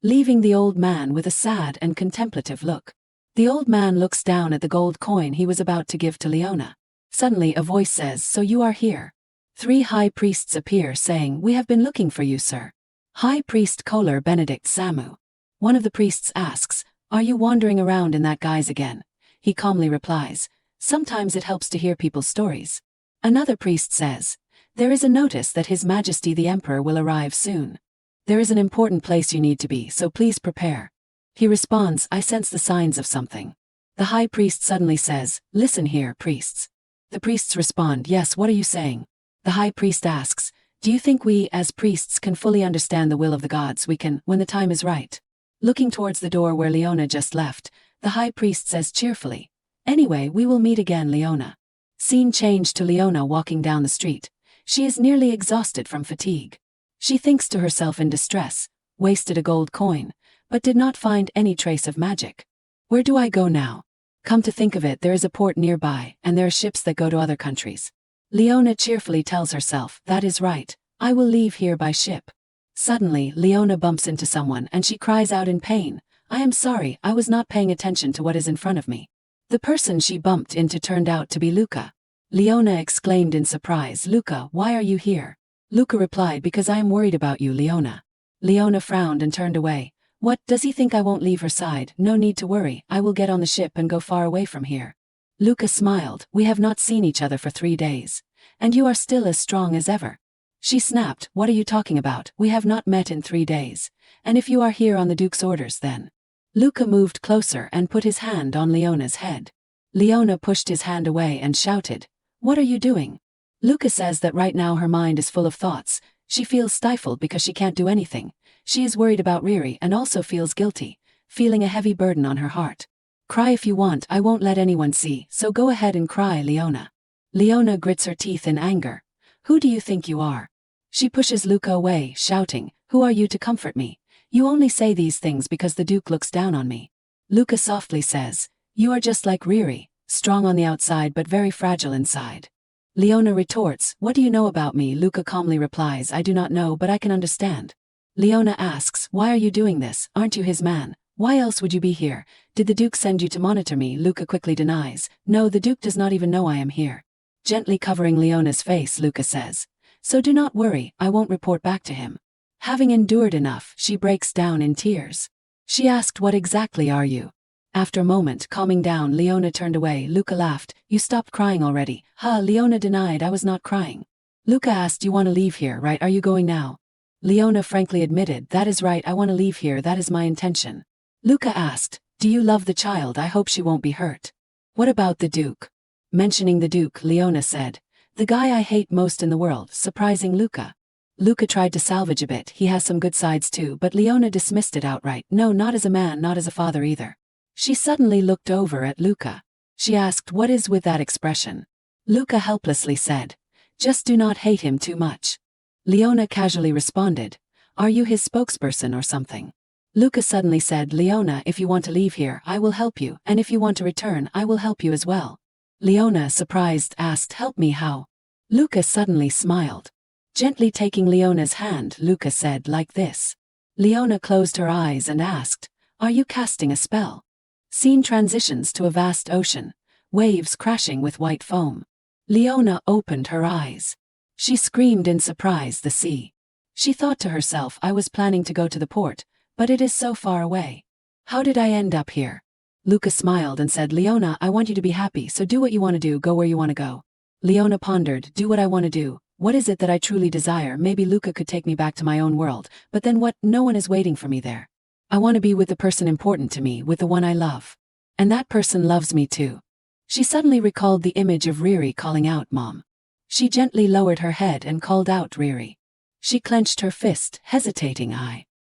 leaving the old man with a sad and contemplative look. The old man looks down at the gold coin he was about to give to Leona. Suddenly a voice says, "So you are here." 3 high priests appear saying, "We have been looking for you, sir." High Priest Kohler Benedict Samu. One of the priests asks, "Are you wandering around in that guise again?" He calmly replies, "Sometimes it helps to hear people's stories." Another priest says, "There is a notice that His Majesty the Emperor will arrive soon. There is an important place you need to be, so please prepare." He responds, "I sense the signs of something." The high priest suddenly says, "Listen here, priests." The priests respond, "Yes, what are you saying?" The high priest asks, "Do you think we, as priests, can fully understand the will of the gods? We can, when the time is right." Looking towards the door where Leona just left, the high priest says cheerfully, "Anyway, we will meet again, Leona." Scene changed to Leona walking down the street. She is nearly exhausted from fatigue. She thinks to herself in distress, wasted a gold coin, but did not find any trace of magic. Where do I go now? Come to think of it, there is a port nearby, and there are ships that go to other countries. Leona cheerfully tells herself, "That is right, I will leave here by ship." Suddenly, Leona bumps into someone and she cries out in pain, "I am sorry, I was not paying attention to what is in front of me." The person she bumped into turned out to be Luca. Leona exclaimed in surprise, "Luca, why are you here?" Luca replied, "Because I am worried about you, Leona." Leona frowned and turned away. What, does he think I won't leave her side? No need to worry, I will get on the ship and go far away from here. Luca smiled. We have not seen each other for 3 days. And you are still as strong as ever. She snapped, what are you talking about? We have not met in 3 days. And if you are here on the Duke's orders then. Luca moved closer and put his hand on Leona's head. Leona pushed his hand away and shouted, what are you doing? Luca says that right now her mind is full of thoughts. She feels stifled because she can't do anything. She is worried about Riri and also feels guilty, feeling a heavy burden on her heart. Cry if you want, I won't let anyone see, so go ahead and cry, Leona. Leona grits her teeth in anger. Who do you think you are? She pushes Luca away, shouting, who are you to comfort me? You only say these things because the Duke looks down on me. Luca softly says, you are just like Riri, strong on the outside but very fragile inside. Leona retorts, what do you know about me? Luca calmly replies, I do not know but I can understand. Leona asks, why are you doing this? Aren't you his man? Why else would you be here? Did the Duke send you to monitor me? Luca quickly denies, no, the Duke does not even know I am here. Gently covering Leona's face, Luca says, so do not worry, I won't report back to him. Having endured enough, she breaks down in tears. She asked, what exactly are you? After a moment, calming down, Leona turned away. Luca laughed, you stopped crying already. Leona denied, I was not crying. Luca asked, you want to leave here, right? Are you going now? Leona frankly admitted, that is right, I want to leave here, that is my intention. Luca asked, do you love the child? I hope she won't be hurt. What about the Duke? Mentioning the Duke, Leona said, the guy I hate most in the world, surprising Luca. Luca tried to salvage a bit, he has some good sides too, but Leona dismissed it outright, no, not as a man, not as a father either. She suddenly looked over at Luca. She asked, what is with that expression? Luca helplessly said, just do not hate him too much. Leona casually responded, are you his spokesperson or something? Luca suddenly said, Leona, if you want to leave here, I will help you, and if you want to return, I will help you as well. Leona, surprised, asked, help me how? Luca suddenly smiled. Gently taking Leona's hand, Luca said, like this. Leona closed her eyes and asked, are you casting a spell? Scene transitions to a vast ocean, waves crashing with white foam. Leona opened her eyes. She screamed in surprise, the sea. She thought to herself, I was planning to go to the port, but it is so far away. How did I end up here? Luca smiled and said, Leona, I want you to be happy, so do what you want to do, go where you want to go. Leona pondered, do what I want to do. What is it that I truly desire? Maybe Luca could take me back to my own world, but then what? No one is waiting for me there. I want to be with the person important to me, with the one I love. And that person loves me too. She suddenly recalled the image of Riri calling out, Mom. She gently lowered her head and called out, Riri. She clenched her fist, hesitating.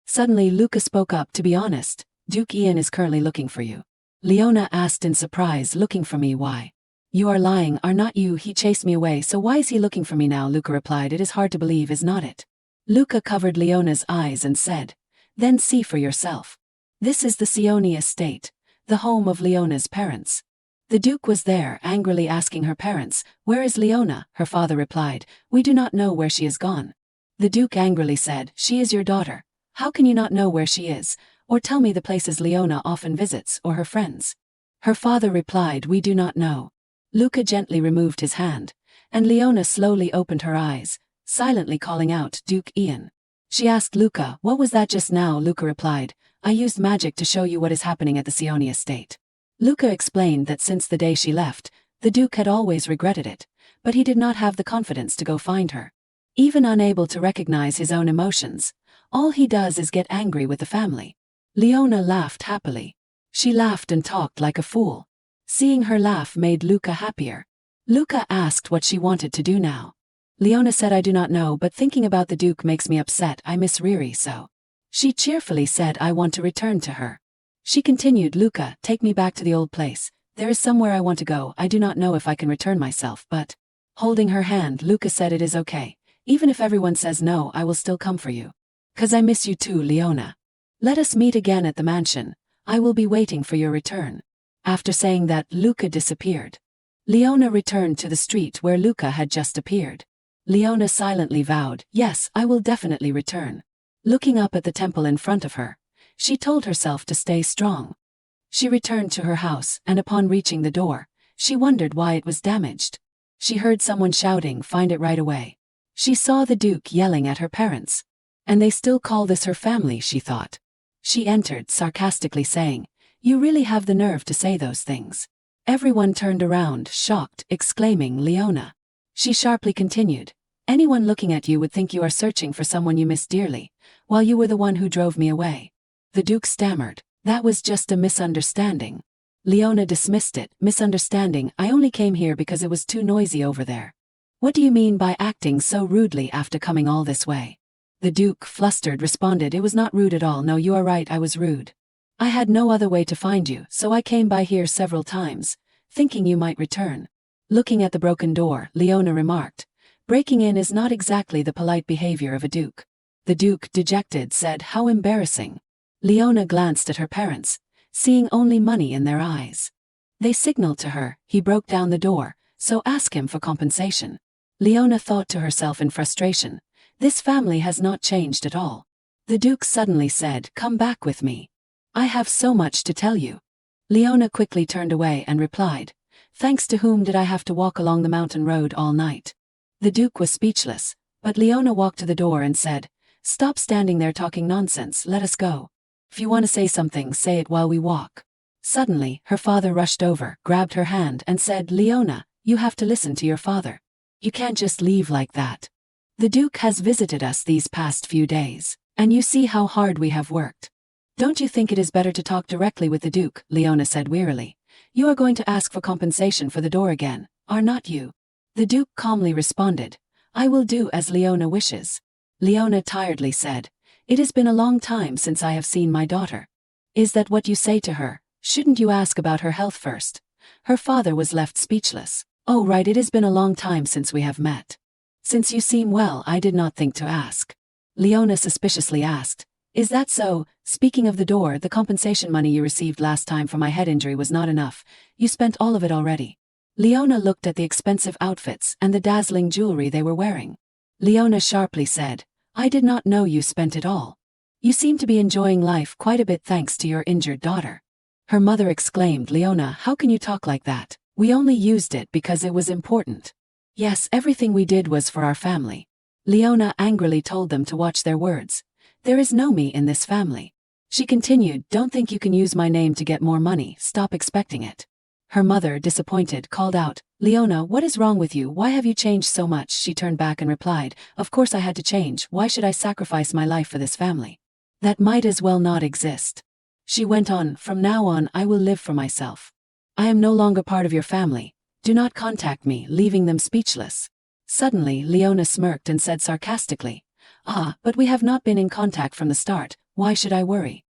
Suddenly Luca spoke up, to be honest, Duke Ian is currently looking for you. Leona asked in surprise, looking for me, why? You are lying, are not you? He chased me away, so why is he looking for me now? Luca replied, it is hard to believe, is not it? Luca covered Leona's eyes and said, then see for yourself. This is the Sioni estate, the home of Leona's parents. The Duke was there, angrily asking her parents, where is Leona? Her father replied, we do not know where she is gone. The Duke angrily said, she is your daughter. How can you not know where she is? Or tell me the places Leona often visits, or her friends? Her father replied, we do not know. Luca gently removed his hand, and Leona slowly opened her eyes, silently calling out, Duke Ian. She asked Luca, what was that just now? Luca replied, I used magic to show you what is happening at the Sioni estate. Luca explained that since the day she left, the Duke had always regretted it, but he did not have the confidence to go find her. Even unable to recognize his own emotions, all he does is get angry with the family. Leona laughed happily. She laughed and talked like a fool. Seeing her laugh made Luca happier. Luca asked what she wanted to do now. Leona said, I do not know, but thinking about the Duke makes me upset, I miss Riri so. She cheerfully said, I want to return to her. She continued, Luca, take me back to the old place. There is somewhere I want to go, I do not know if I can return myself, but... Holding her hand, Luca said, it is okay. Even if everyone says no, I will still come for you. 'Cause I miss you too, Leona. Let us meet again at the mansion. I will be waiting for your return. After saying that, Luca disappeared. Leona returned to the street where Luca had just appeared. Leona silently vowed, yes, I will definitely return. Looking up at the temple in front of her, she told herself to stay strong. She returned to her house, and upon reaching the door, she wondered why it was damaged. She heard someone shouting, find it right away. She saw the Duke yelling at her parents. And they still call this her family, she thought. She entered, sarcastically saying, "You really have the nerve to say those things." Everyone turned around, shocked, exclaiming, "Leona." She sharply continued, "Anyone looking at you would think you are searching for someone you miss dearly, while you were the one who drove me away." The Duke stammered, "That was just a misunderstanding." Leona dismissed it, "Misunderstanding? I only came here because it was too noisy over there." "What do you mean by acting so rudely after coming all this way?" The Duke, flustered, responded, "It was not rude at all. No, you are right, I was rude. I had no other way to find you, so I came by here several times, thinking you might return." Looking at the broken door, Leona remarked, "Breaking in is not exactly the polite behavior of a duke." The Duke, dejected, said, "How embarrassing." Leona glanced at her parents, seeing only money in their eyes. They signaled to her, "He broke down the door, so ask him for compensation." Leona thought to herself in frustration, "This family has not changed at all." The Duke suddenly said, "Come back with me. I have so much to tell you." Leona quickly turned away and replied, "Thanks to whom did I have to walk along the mountain road all night?" The Duke was speechless, but Leona walked to the door and said, "Stop standing there talking nonsense, let us go. If you want to say something, say it while we walk." Suddenly, her father rushed over, grabbed her hand and said, "Leona, you have to listen to your father. You can't just leave like that. The Duke has visited us these past few days, and you see how hard we have worked. Don't you think it is better to talk directly with the Duke?" Leona said wearily. "You are going to ask for compensation for the door again, are not you?" The Duke calmly responded, "I will do as Leona wishes." Leona tiredly said, "It has been a long time since I have seen my daughter." "Is that what you say to her? Shouldn't you ask about her health first?" Her father was left speechless. "Oh right, it has been a long time since we have met. Since you seem well, I did not think to ask." Leona suspiciously asked, "Is that so? Speaking of the door, the compensation money you received last time for my head injury was not enough. You spent all of it already." Leona looked at the expensive outfits and the dazzling jewelry they were wearing. Leona sharply said, "I did not know you spent it all. You seem to be enjoying life quite a bit thanks to your injured daughter." Her mother exclaimed, "Leona, how can you talk like that? We only used it because it was important. Yes, everything we did was for our family." Leona angrily told them to watch their words. "There is no me in this family." She continued, "Don't think you can use my name to get more money, stop expecting it." Her mother, disappointed, called out, "Leona, what is wrong with you? Why have you changed so much?" She turned back and replied, "Of course I had to change. Why should I sacrifice my life for this family? That might as well not exist." She went on, "From now on I will live for myself. I am no longer part of your family. Do not contact me," leaving them speechless. Suddenly, Leona smirked and said sarcastically, "Ah, but we have not been in contact from the start, why should I worry?"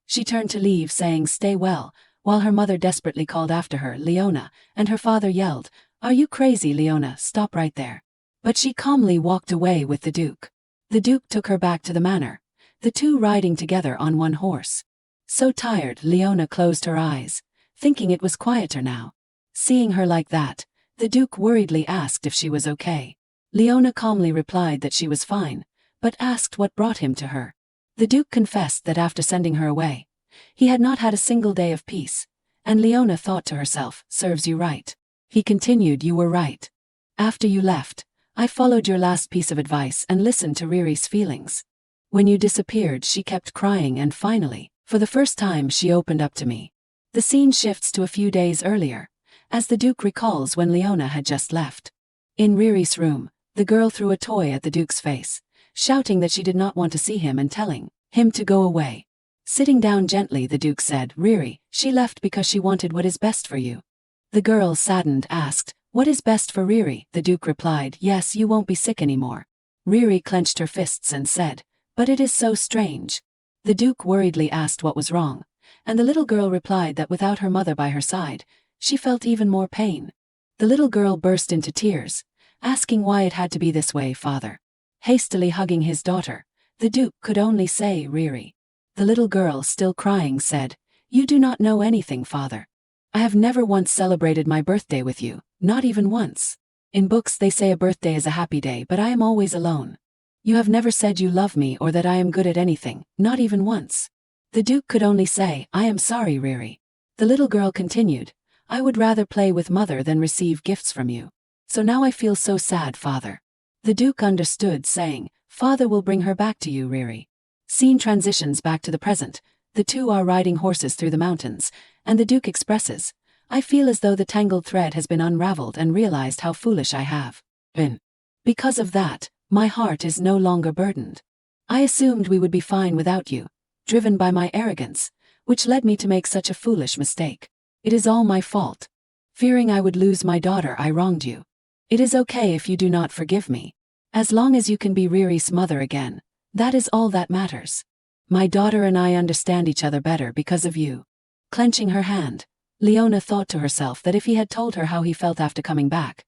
She turned to leave, saying, "Stay well," while her mother desperately called after her, "Leona," and her father yelled, "Are you crazy, Leona? Stop right there." But she calmly walked away with the Duke. The Duke took her back to the manor, the two riding together on one horse. So tired, Leona closed her eyes, thinking it was quieter now. Seeing her like that, the Duke worriedly asked if she was okay. Leona calmly replied that she was fine, but asked what brought him to her. The Duke confessed that after sending her away, he had not had a single day of peace, and Leona thought to herself, "Serves you right." He continued, "You were right. After you left, I followed your last piece of advice and listened to Riri's feelings. When you disappeared, she kept crying and finally, for the first time, she opened up to me." The scene shifts to a few days earlier, as the Duke recalls when Leona had just left. In Riri's room, the girl threw a toy at the Duke's face, shouting that she did not want to see him and telling him to go away. Sitting down gently, the Duke said, "Riri, she left because she wanted what is best for you." The girl, saddened, asked, "What is best for Riri?" The Duke replied, "Yes, you won't be sick anymore." Riri clenched her fists and said, "But it is so strange." The Duke worriedly asked what was wrong, and the little girl replied that without her mother by her side, she felt even more pain. The little girl burst into tears, asking why it had to be this way. Father, hastily hugging his daughter, the Duke could only say, "Riri." The little girl, still crying, said, "You do not know anything, father. I have never once celebrated my birthday with you, not even once. In books they say a birthday is a happy day, but I am always alone. You have never said you love me or that I am good at anything, not even once." The Duke could only say, "I am sorry, Riri." The little girl continued, "I would rather play with mother than receive gifts from you. So now I feel so sad, father." The Duke understood, saying, "Father will bring her back to you, Riri." Scene transitions back to the present. The two are riding horses through the mountains, and the Duke expresses, I feel as though the tangled thread has been unraveled and realized how foolish I have been. Because of that, my heart is no longer burdened. I assumed we would be fine without you, driven by my arrogance, which led me to make such a foolish mistake. It is all my fault. Fearing I would lose my daughter, I wronged you. It is okay if you do not forgive me. As long as you can be Riri's mother again, that is all that matters. My daughter and I understand each other better because of you. Clenching her hand, Leona thought to herself that if he had told her how he felt after coming back,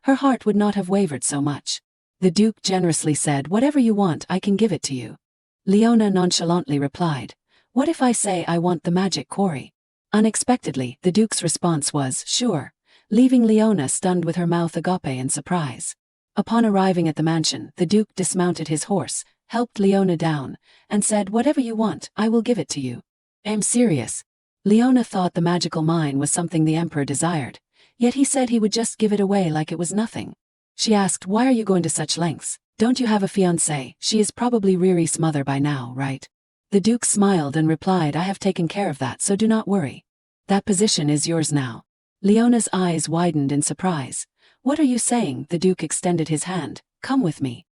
her heart would not have wavered so much. The Duke generously said, whatever you want, I can give it to you. Leona nonchalantly replied, what if I say I want the magic quarry? Unexpectedly, the Duke's response was, sure, leaving Leona stunned with her mouth agape in surprise. Upon arriving at the mansion, the Duke dismounted his horse, helped Leona down, and said, whatever you want, I will give it to you. I'm serious. Leona thought the magical mine was something the Emperor desired, yet he said he would just give it away like it was nothing. She asked, why are you going to such lengths? Don't you have a fiancée? She is probably Riri's mother by now, right? The Duke smiled and replied, I have taken care of that, so do not worry. That position is yours now. Leona's eyes widened in surprise. What are you saying? The Duke extended his hand. Come with me.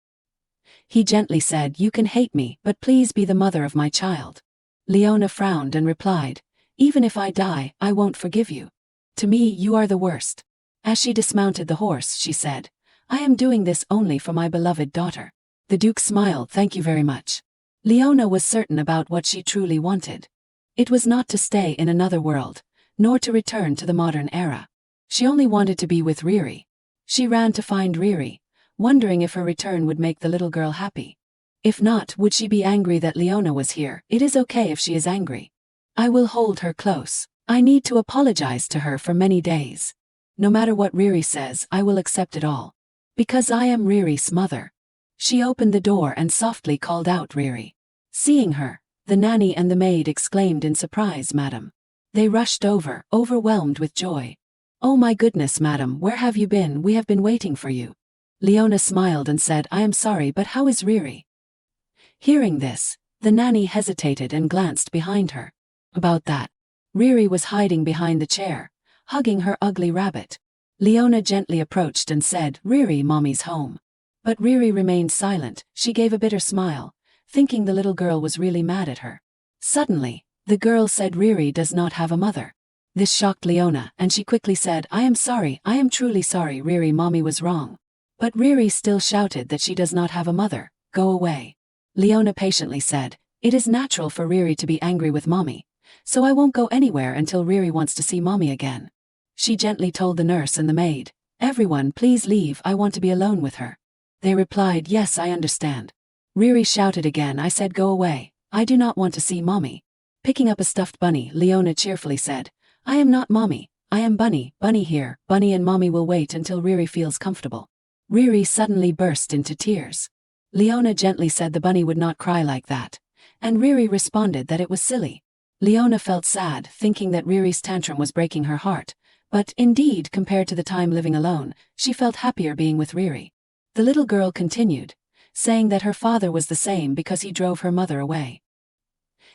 He gently said, you can hate me, but please be the mother of my child. Leona frowned and replied, even if I die, I won't forgive you. To me, you are the worst. As she dismounted the horse, she said, I am doing this only for my beloved daughter. The Duke smiled, thank you very much. Leona was certain about what she truly wanted. It was not to stay in another world, nor to return to the modern era. She only wanted to be with Riri. She ran to find Riri, wondering if her return would make the little girl happy. If not, would she be angry that Leona was here? It is okay if she is angry. I will hold her close. I need to apologize to her for many days. No matter what Riri says, I will accept it all. Because I am Riri's mother. She opened the door and softly called out Riri. Seeing her, the nanny and the maid exclaimed in surprise, Madam. They rushed over, overwhelmed with joy. Oh my goodness, Madam, where have you been? We have been waiting for you. Leona smiled and said, I am sorry, but how is Riri? Hearing this, the nanny hesitated and glanced behind her. About that, Riri was hiding behind the chair, hugging her ugly rabbit. Leona gently approached and said, Riri, Mommy's home. But Riri remained silent. She gave a bitter smile, thinking the little girl was really mad at her. Suddenly, the girl said Riri does not have a mother. This shocked Leona, and she quickly said, I am sorry, I am truly sorry, Riri, Mommy was wrong. But Riri still shouted that she does not have a mother. Go away. Leona patiently said, it is natural for Riri to be angry with Mommy, so I won't go anywhere until Riri wants to see Mommy again. She gently told the nurse and the maid, everyone please leave, I want to be alone with her. They replied, yes, I understand. Riri shouted again, I said go away, I do not want to see Mommy. Picking up a stuffed bunny, Leona cheerfully said, I am not Mommy, I am Bunny, Bunny here, Bunny and Mommy will wait until Riri feels comfortable. Riri suddenly burst into tears. Leona gently said the bunny would not cry like that, and Riri responded that it was silly. Leona felt sad, thinking that Riri's tantrum was breaking her heart, but indeed, compared to the time living alone, she felt happier being with Riri. The little girl continued, saying that her father was the same because he drove her mother away.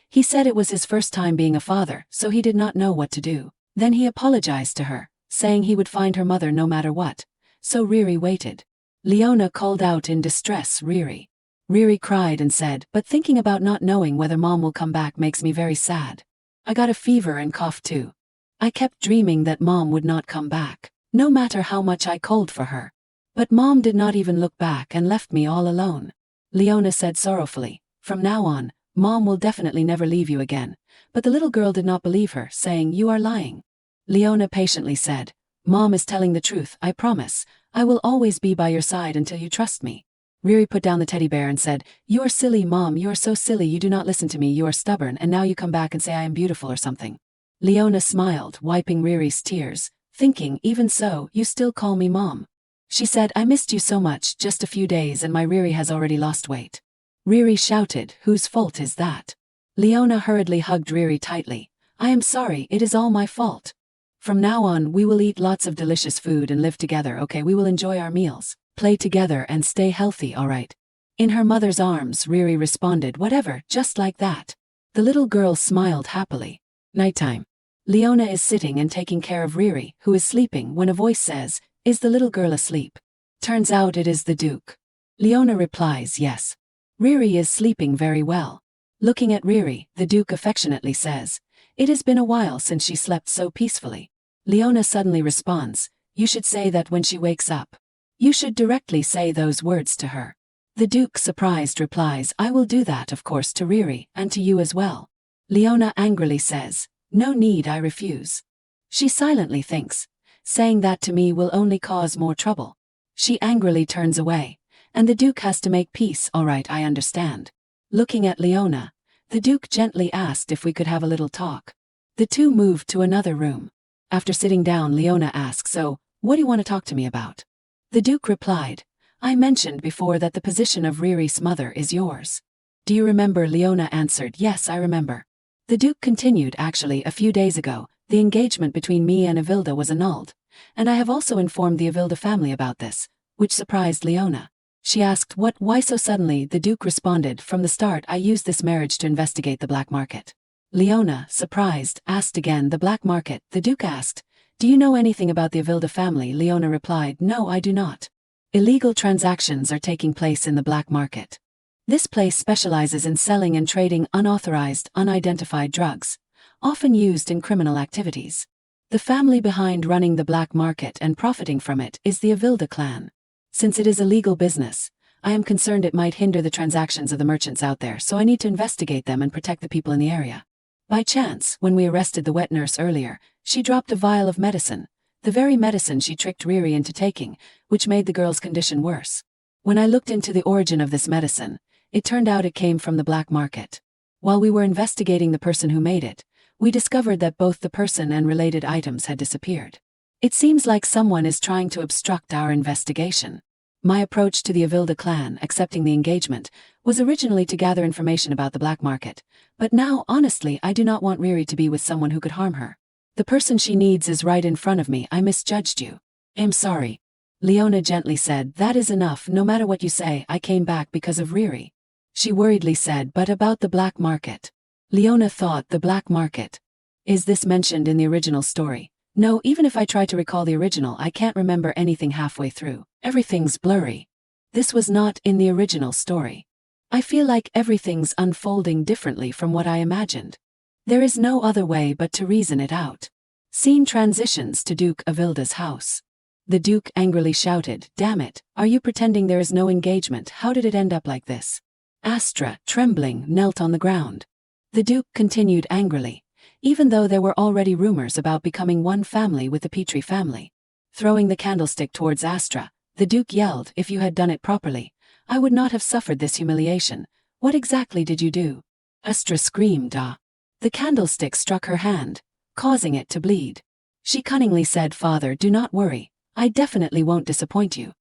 He said it was his first time being a father, so he did not know what to do. Then he apologized to her, saying he would find her mother no matter what, so Riri waited. Leona called out in distress, Riri. Riri cried and said, but thinking about not knowing whether Mom will come back makes me very sad. I got a fever and cough too. I kept dreaming that Mom would not come back, no matter how much I called for her. But Mom did not even look back and left me all alone. Leona said sorrowfully, from now on, Mom will definitely never leave you again. But the little girl did not believe her, saying, you are lying. Leona patiently said, Mom is telling the truth, I promise. I will always be by your side until you trust me. Riri put down the teddy bear and said, you are silly, Mom, you are so silly, you do not listen to me, you are stubborn, and now you come back and say I am beautiful or something. Leona smiled, wiping Riri's tears, thinking, even so, you still call me Mom. She said, I missed you so much, just a few days and my Riri has already lost weight. Riri shouted, whose fault is that? Leona hurriedly hugged Riri tightly. I am sorry, it is all my fault. From now on we will eat lots of delicious food and live together, okay, we will enjoy our meals, play together and stay healthy, alright? In her mother's arms, Riri responded, whatever, just like that. The little girl smiled happily. Nighttime. Leona is sitting and taking care of Riri, who is sleeping, when a voice says, "Is the little girl asleep?" Turns out it is the Duke. Leona replies, "Yes." Riri is sleeping very well. Looking at Riri, the Duke affectionately says, "It has been a while since she slept so peacefully." Leona suddenly responds, "You should say that when she wakes up. You should directly say those words to her." The Duke, surprised, replies, "I will do that, of course, to Riri, and to you as well." Leona angrily says, "No need, I refuse." She silently thinks, "Saying that to me will only cause more trouble." She angrily turns away, and the Duke has to make peace. "All right, I understand." Looking at Leona, the Duke gently asked if we could have a little talk. The two moved to another room. After sitting down, Leona asks, "So, what do you want to talk to me about?" The Duke replied, "I mentioned before that the position of Riri's mother is yours. Do you remember?" Leona answered, "Yes, I remember." The Duke continued, "Actually, a few days ago, the engagement between me and Evilda was annulled, and I have also informed the Evilda family about this," which surprised Leona. She asked, "What? Why so suddenly?" The Duke responded, "From the start I used this marriage to investigate the black market." Leona, surprised, asked again, "The black market?" The Duke asked, "Do you know anything about the Evilda family?" Leona replied, "No, I do not." Illegal transactions are taking place in the black market. This place specializes in selling and trading unauthorized, unidentified drugs, often used in criminal activities. The family behind running the black market and profiting from it is the Evilda clan. Since it is a legal business, I am concerned it might hinder the transactions of the merchants out there, so I need to investigate them and protect the people in the area. By chance, when we arrested the wet nurse earlier, she dropped a vial of medicine, the very medicine she tricked Riri into taking, which made the girl's condition worse. When I looked into the origin of this medicine, it turned out it came from the black market. While we were investigating the person who made it, we discovered that both the person and related items had disappeared. It seems like someone is trying to obstruct our investigation. My approach to the Evilda clan, accepting the engagement, was originally to gather information about the black market, but now, honestly, I do not want Riri to be with someone who could harm her. The person she needs is right in front of me. I misjudged you. I'm sorry. Leona gently said, "That is enough. No matter what you say, I came back because of Riri." She worriedly said, "But about the black market?" Leona thought, "The black market? Is this mentioned in the original story?" "No, even if I try to recall the original, I can't remember anything halfway through. Everything's blurry." This was not in the original story. I feel like everything's unfolding differently from what I imagined. There is no other way but to reason it out. Scene transitions to Duke Evilda's house. The Duke angrily shouted, "Damn it, are you pretending there is no engagement? How did it end up like this?" Astra, trembling, knelt on the ground. The Duke continued angrily, "Even though there were already rumors about becoming one family with the Petrie family." Throwing the candlestick towards Astra, the Duke yelled, "If you had done it properly, I would not have suffered this humiliation. What exactly did you do?" Astra screamed, "Ah." The candlestick struck her hand, causing it to bleed. She cunningly said, "Father, do not worry. I definitely won't disappoint you."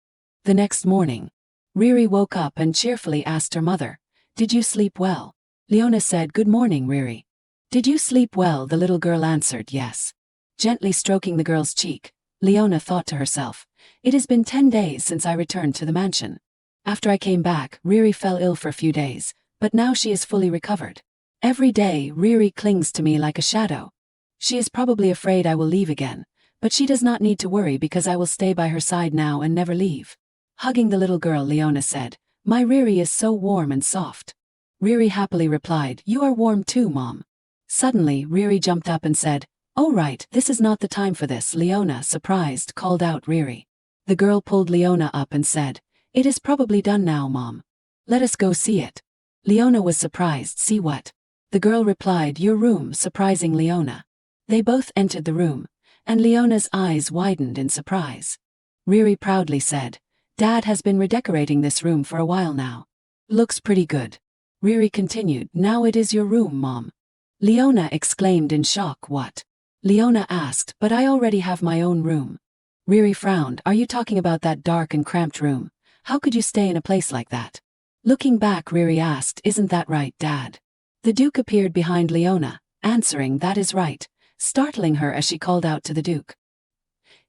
The next morning, Riri woke up and cheerfully asked her mother, "Did you sleep well?" Leona said, "Good morning, Riri. Did you sleep well?" The little girl answered, "Yes." Gently stroking the girl's cheek, Leona thought to herself, "It has been 10 days since I returned to the mansion. After I came back, Riri fell ill for a few days, but now she is fully recovered. Every day, Riri clings to me like a shadow. She is probably afraid I will leave again, but she does not need to worry because I will stay by her side now and never leave." Hugging the little girl, Leona said, "My Riri is so warm and soft." Riri happily replied, "You are warm too, Mom." Suddenly, Riri jumped up and said, "Oh right, this is not the time for this." Leona, surprised, called out Riri. The girl pulled Leona up and said, "It is probably done now, Mom. Let us go see it." Leona was surprised. "See what?" The girl replied, "Your room," surprising Leona. They both entered the room, and Leona's eyes widened in surprise. Riri proudly said, "Dad has been redecorating this room for a while now. Looks pretty good." Riri continued, "Now it is your room, Mom." Leona exclaimed in shock, "What?" Leona asked, "But I already have my own room." Riri frowned, "Are you talking about that dark and cramped room? How could you stay in a place like that?" Looking back, Riri asked, "Isn't that right, Dad?" The Duke appeared behind Leona, answering, "That is right," startling her as she called out to the Duke.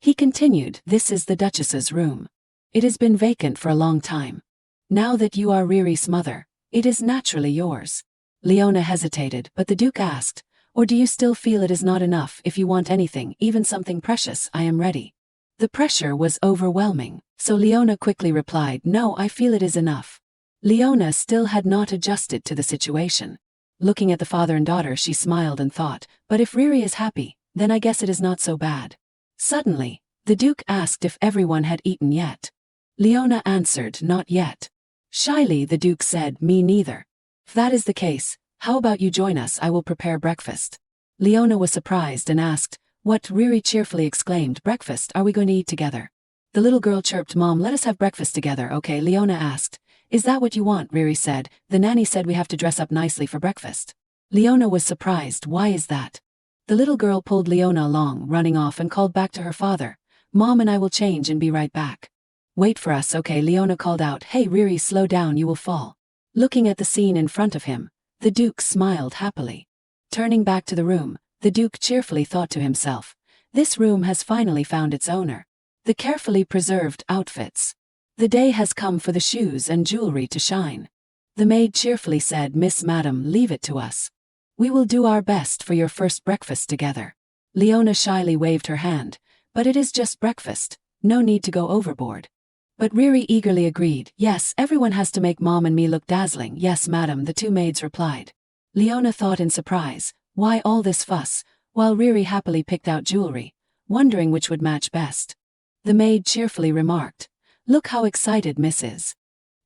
He continued, "This is the Duchess's room. It has been vacant for a long time. Now that you are Riri's mother, it is naturally yours." Leona hesitated, but the Duke asked, or do you still feel it is not enough? If you want anything, even something precious, I am ready. The pressure was overwhelming, so Leona quickly replied, no, I feel it is enough. Leona still had not adjusted to the situation. Looking at the father and daughter, she smiled and thought, but if Riri is happy, then I guess it is not so bad. Suddenly, the Duke asked if everyone had eaten yet. Leona answered, not yet. Shyly, the Duke said, me neither. If that is the case, how about you join us? I will prepare breakfast. Leona was surprised and asked, what? Riri cheerfully exclaimed, breakfast, are we going to eat together? The little girl chirped, Mom, let us have breakfast together, okay? Leona asked, is that what you want? Riri said, the nanny said we have to dress up nicely for breakfast. Leona was surprised, why is that? The little girl pulled Leona along, running off, and called back to her father, Mom and I will change and be right back. Wait for us, okay? Leona called out, hey Riri, slow down, you will fall. Looking at the scene in front of him, the Duke smiled happily. Turning back to the room, the Duke cheerfully thought to himself, this room has finally found its owner. The carefully preserved outfits. The day has come for the shoes and jewelry to shine. The maid cheerfully said, Miss Madam, leave it to us. We will do our best for your first breakfast together. Leona shyly waved her hand, but it is just breakfast, no need to go overboard. But Riri eagerly agreed, yes, everyone has to make Mom and me look dazzling. Yes, madam, the two maids replied. Leona thought in surprise, why all this fuss, while Riri happily picked out jewelry, wondering which would match best. The maid cheerfully remarked, look how excited Miss is.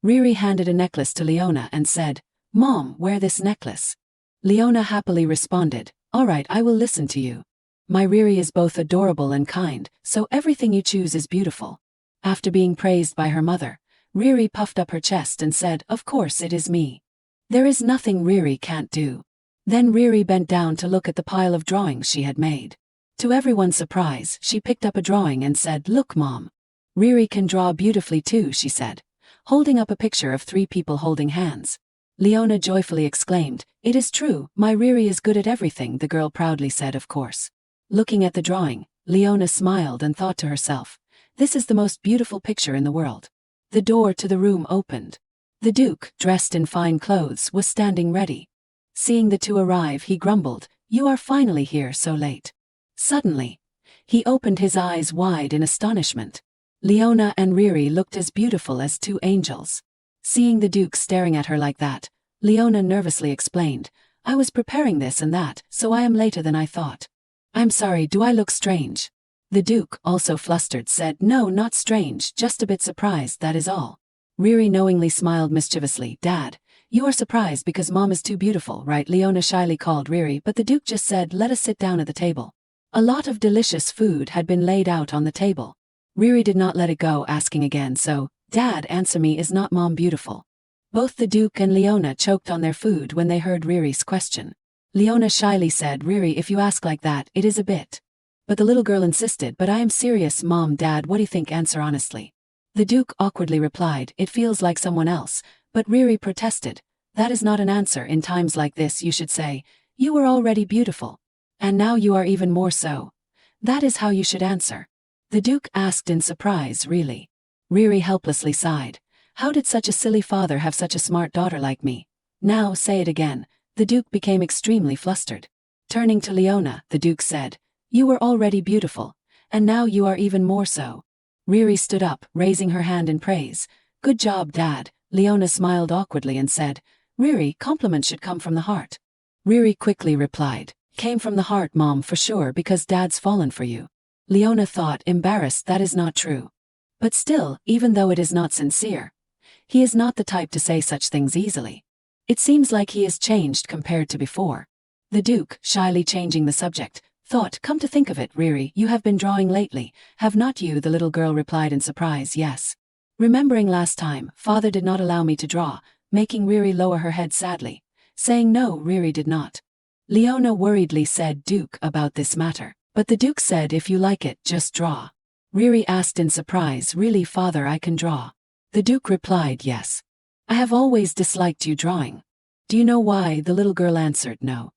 Riri handed a necklace to Leona and said, Mom, wear this necklace. Leona happily responded, all right, I will listen to you. My Riri is both adorable and kind, so everything you choose is beautiful. After being praised by her mother, Riri puffed up her chest and said, of course it is me. There is nothing Riri can't do. Then Riri bent down to look at the pile of drawings she had made. To everyone's surprise, she picked up a drawing and said, look Mom. Riri can draw beautifully too, she said, holding up a picture of 3 people holding hands. Leona joyfully exclaimed, it is true, my Riri is good at everything, the girl proudly said, of course. Looking at the drawing, Leona smiled and thought to herself, this is the most beautiful picture in the world. The door to the room opened. The Duke, dressed in fine clothes, was standing ready. Seeing the two arrive, he grumbled, you are finally here so late. Suddenly, he opened his eyes wide in astonishment. Leona and Riri looked as beautiful as 2 angels. Seeing the Duke staring at her like that, Leona nervously explained, I was preparing this and that, so I am later than I thought. I'm sorry, do I look strange? The Duke, also flustered, said, no, not strange, just a bit surprised, that is all. Riri knowingly smiled mischievously, Dad, you are surprised because Mom is too beautiful, right? Leona shyly called Riri, but the Duke just said, let us sit down at the table. A lot of delicious food had been laid out on the table. Riri did not let it go, asking again, so, Dad, answer me, is not Mom beautiful? Both the Duke and Leona choked on their food when they heard Riri's question. Leona shyly said, Riri, if you ask like that, it is a bit. But the little girl insisted, but I am serious, Mom, Dad, what do you think? Answer honestly. The Duke awkwardly replied, it feels like someone else, but Riri protested, that is not an answer. In times like this you should say, you were already beautiful. And now you are even more so. That is how you should answer. The Duke asked in surprise, really? Riri helplessly sighed, how did such a silly father have such a smart daughter like me? Now say it again. The Duke became extremely flustered. Turning to Leona, the Duke said, you were already beautiful, and now you are even more so. Riri stood up, raising her hand in praise. Good job, Dad. Leona smiled awkwardly and said, Riri, compliments should come from the heart. Riri quickly replied, came from the heart, Mom, for sure, because Dad's fallen for you. Leona thought, embarrassed, that is not true. But still, even though it is not sincere, he is not the type to say such things easily. It seems like he has changed compared to before. The Duke, shyly changing the subject, thought, come to think of it, Riri, you have been drawing lately, have not you? The little girl replied in surprise, yes. Remembering last time, Father did not allow me to draw, making Riri lower her head sadly, saying no, Riri did not. Leona worriedly said, Duke, about this matter. But the Duke said, if you like it, just draw. Riri asked in surprise, really, Father, I can draw? The Duke replied, yes. I have always disliked you drawing. Do you know why? The little girl answered, no.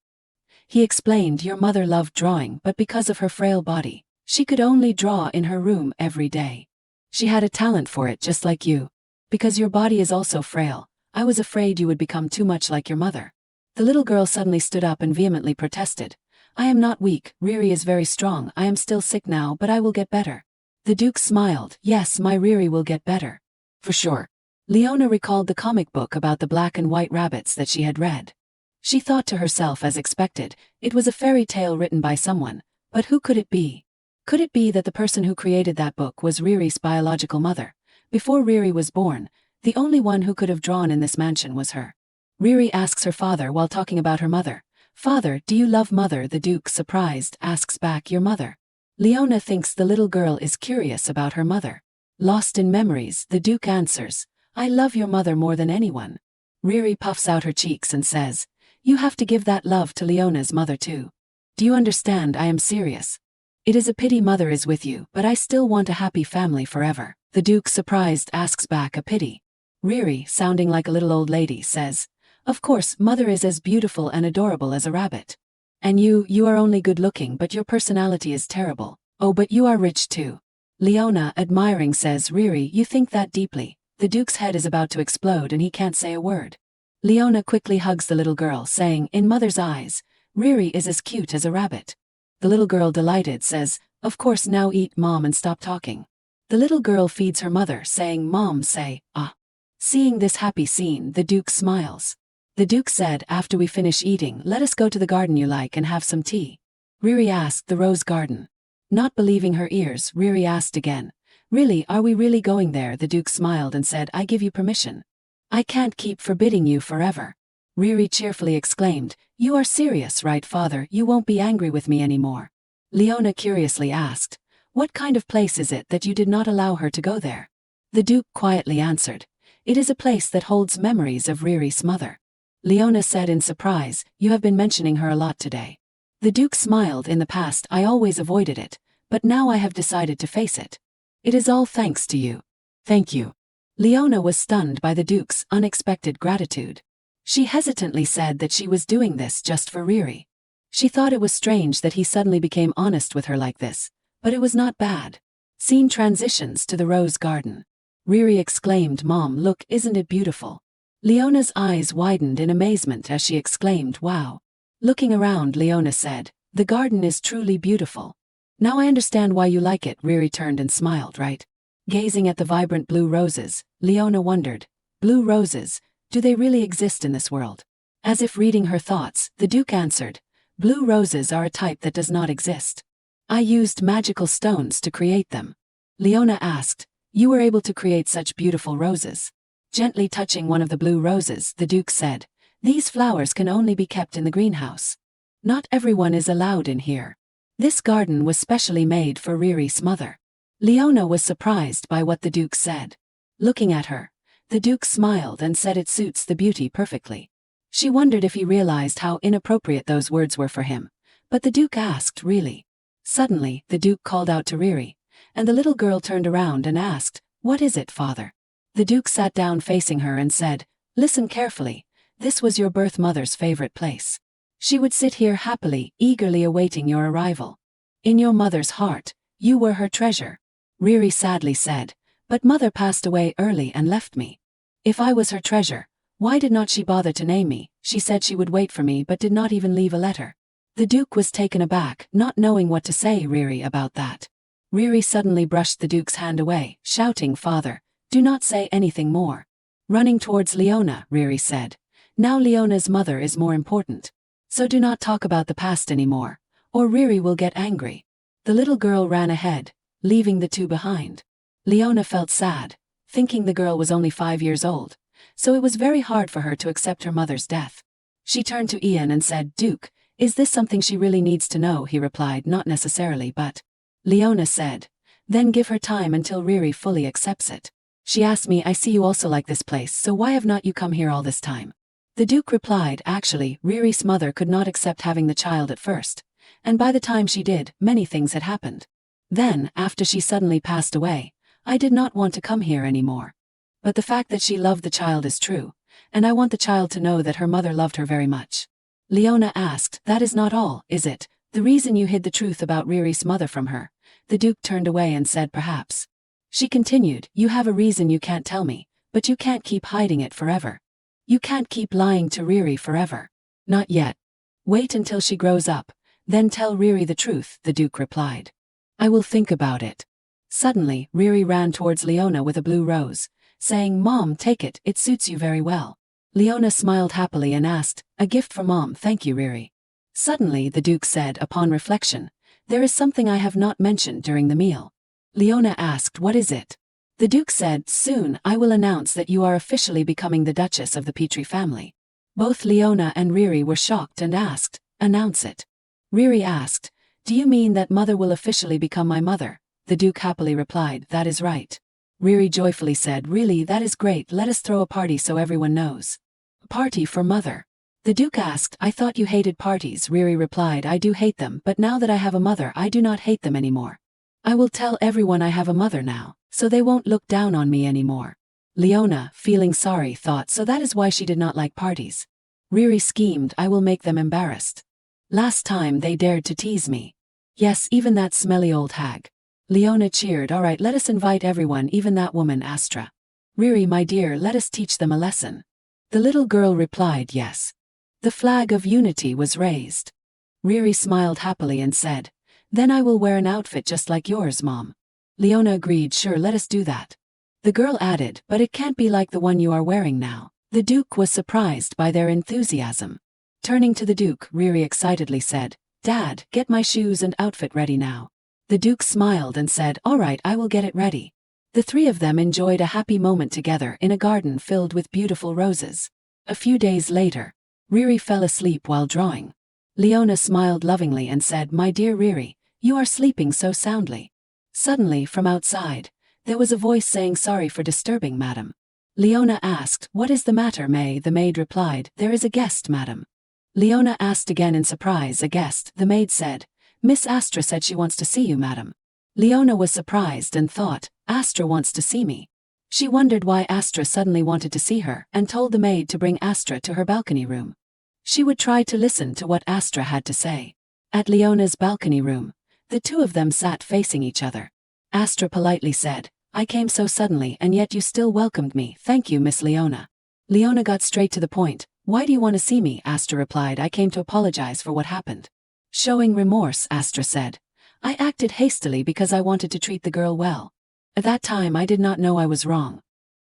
He explained, your mother loved drawing, but because of her frail body, she could only draw in her room every day. She had a talent for it just like you. Because your body is also frail, I was afraid you would become too much like your mother. The little girl suddenly stood up and vehemently protested. I am not weak, Riri is very strong, I am still sick now but I will get better. The Duke smiled, yes, my Riri will get better. For sure. Leona recalled the comic book about the black and white rabbits that she had read. She thought to herself as expected, it was a fairy tale written by someone, but who could it be? Could it be that the person who created that book was Riri's biological mother? Before Riri was born, the only one who could have drawn in this mansion was her. Riri asks her father while talking about her mother. Father, do you love mother? The Duke, surprised, asks back, your mother. Leona thinks the little girl is curious about her mother. Lost in memories, the Duke answers, I love your mother more than anyone. Riri puffs out her cheeks and says, you have to give that love to Leona's mother too. Do you understand? I am serious. It is a pity mother is with you, but I still want a happy family forever. The Duke, surprised, asks back, a pity. Riri, sounding like a little old lady, says, of course, mother is as beautiful and adorable as a rabbit. And you are only good looking but your personality is terrible. Oh, but you are rich too. Leona, admiring, says, Riri, you think that deeply. The Duke's head is about to explode and he can't say a word. Leona quickly hugs the little girl, saying, in mother's eyes, Riri is as cute as a rabbit. The little girl, delighted, says, of course, now eat, mom, and stop talking. The little girl feeds her mother, saying, mom, say, ah. Seeing this happy scene, the Duke smiles. The Duke said, after we finish eating, let us go to the garden you like and have some tea. Riri asked, the rose garden. Not believing her ears, Riri asked again, really, are we really going there? The Duke smiled and said, I give you permission. I can't keep forbidding you forever. Riri cheerfully exclaimed, you are serious, right, father? You won't be angry with me anymore. Leona curiously asked, what kind of place is it that you did not allow her to go there? The Duke quietly answered, it is a place that holds memories of Riri's mother. Leona said in surprise, you have been mentioning her a lot today. The Duke smiled, in the past I always avoided it, but now I have decided to face it. It is all thanks to you. Thank you. Leona was stunned by the Duke's unexpected gratitude. She hesitantly said that she was doing this just for Riri. She thought it was strange that he suddenly became honest with her like this, but it was not bad. Scene transitions to the rose garden. Riri exclaimed, Mom, look, isn't it beautiful? Leona's eyes widened in amazement as she exclaimed, wow. Looking around, Leona said, the garden is truly beautiful. Now I understand why you like it. Riri turned and smiled, right? Gazing at the vibrant blue roses, Leona wondered, blue roses, do they really exist in this world? As if reading her thoughts, the Duke answered, blue roses are a type that does not exist. I used magical stones to create them. Leona asked, you were able to create such beautiful roses? Gently touching one of the blue roses, the Duke said, these flowers can only be kept in the greenhouse. Not everyone is allowed in here. This garden was specially made for Riri's mother. Leona was surprised by what the Duke said. Looking at her, the Duke smiled and said it suits the beauty perfectly. She wondered if he realized how inappropriate those words were for him, but the Duke asked, really? Suddenly, the Duke called out to Riri, and the little girl turned around and asked, what is it, father? The Duke sat down facing her and said, listen carefully, this was your birth mother's favorite place. She would sit here happily, eagerly awaiting your arrival. In your mother's heart, you were her treasure. Riri sadly said, but mother passed away early and left me. If I was her treasure, why did not she bother to name me? She said she would wait for me but did not even leave a letter. The Duke was taken aback, not knowing what to say Riri about that. Riri suddenly brushed the Duke's hand away, shouting, father, do not say anything more. Running towards Leona, Riri said, now Leona's mother is more important. So do not talk about the past anymore, or Riri will get angry. The little girl ran ahead, leaving the two behind. Leona felt sad, thinking the girl was only 5 years old, so it was very hard for her to accept her mother's death. She turned to Ian and said, Duke, is this something she really needs to know? He replied, not necessarily, but... Leona said, then give her time until Riri fully accepts it. She asked me, I see you also like this place, so why have not you come here all this time? The Duke replied, actually, Riri's mother could not accept having the child at first, and by the time she did, many things had happened. Then, after she suddenly passed away, I did not want to come here anymore. But the fact that she loved the child is true, and I want the child to know that her mother loved her very much. Leona asked, that is not all, is it? The reason you hid the truth about Riri's mother from her? The Duke turned away and said, perhaps. She continued, you have a reason you can't tell me, but you can't keep hiding it forever. You can't keep lying to Riri forever. Not yet. Wait until she grows up, then tell Riri the truth, the Duke replied. I will think about it. Suddenly, Riri ran towards Leona with a blue rose, saying, Mom, take it, it suits you very well. Leona smiled happily and asked, a gift for Mom, thank you, Riri. Suddenly, the Duke said, upon reflection, there is something I have not mentioned during the meal. Leona asked, what is it? The Duke said, soon I will announce that you are officially becoming the Duchess of the Petrie family. Both Leona and Riri were shocked and asked, announce it. Riri asked, do you mean that Mother will officially become my mother? The Duke happily replied, that is right. Riri joyfully said, really, that is great, let us throw a party so everyone knows. A party for Mother. The Duke asked, I thought you hated parties. Riri replied, I do hate them, but now that I have a mother I do not hate them anymore. I will tell everyone I have a mother now, so they won't look down on me anymore. Leona, feeling sorry, thought so that is why she did not like parties. Riri schemed, I will make them embarrassed. Last time they dared to tease me. Yes, even that smelly old hag. Leona cheered, all right, let us invite everyone, even that woman Astra. Riri, my dear, let us teach them a lesson. The little girl replied, yes. The flag of unity was raised. Riri smiled happily and said, then I will wear an outfit just like yours, Mom. Leona agreed, sure, let us do that. The girl added, but it can't be like the one you are wearing now. The Duke was surprised by their enthusiasm. Turning to the Duke, Riri excitedly said, Dad, get my shoes and outfit ready now. The Duke smiled and said, all right, I will get it ready. The three of them enjoyed a happy moment together in a garden filled with beautiful roses. A few days later, Riri fell asleep while drawing. Leona smiled lovingly and said, my dear Riri, you are sleeping so soundly. Suddenly, from outside, there was a voice saying, sorry for disturbing, madam. Leona asked, what is the matter, May? The maid replied, there is a guest, madam. Leona asked again in surprise, a guest? The maid said, Miss Astra said she wants to see you, madam. Leona was surprised and thought, Astra wants to see me. She wondered why Astra suddenly wanted to see her and told the maid to bring Astra to her balcony room. She would try to listen to what Astra had to say. At Leona's balcony room, the two of them sat facing each other. Astra politely said, I came so suddenly and yet you still welcomed me, thank you, Miss Leona. Leona got straight to the point, why do you want to see me? Astra replied, I came to apologize for what happened. Showing remorse, Astra said, I acted hastily because I wanted to treat the girl well. At that time I did not know I was wrong.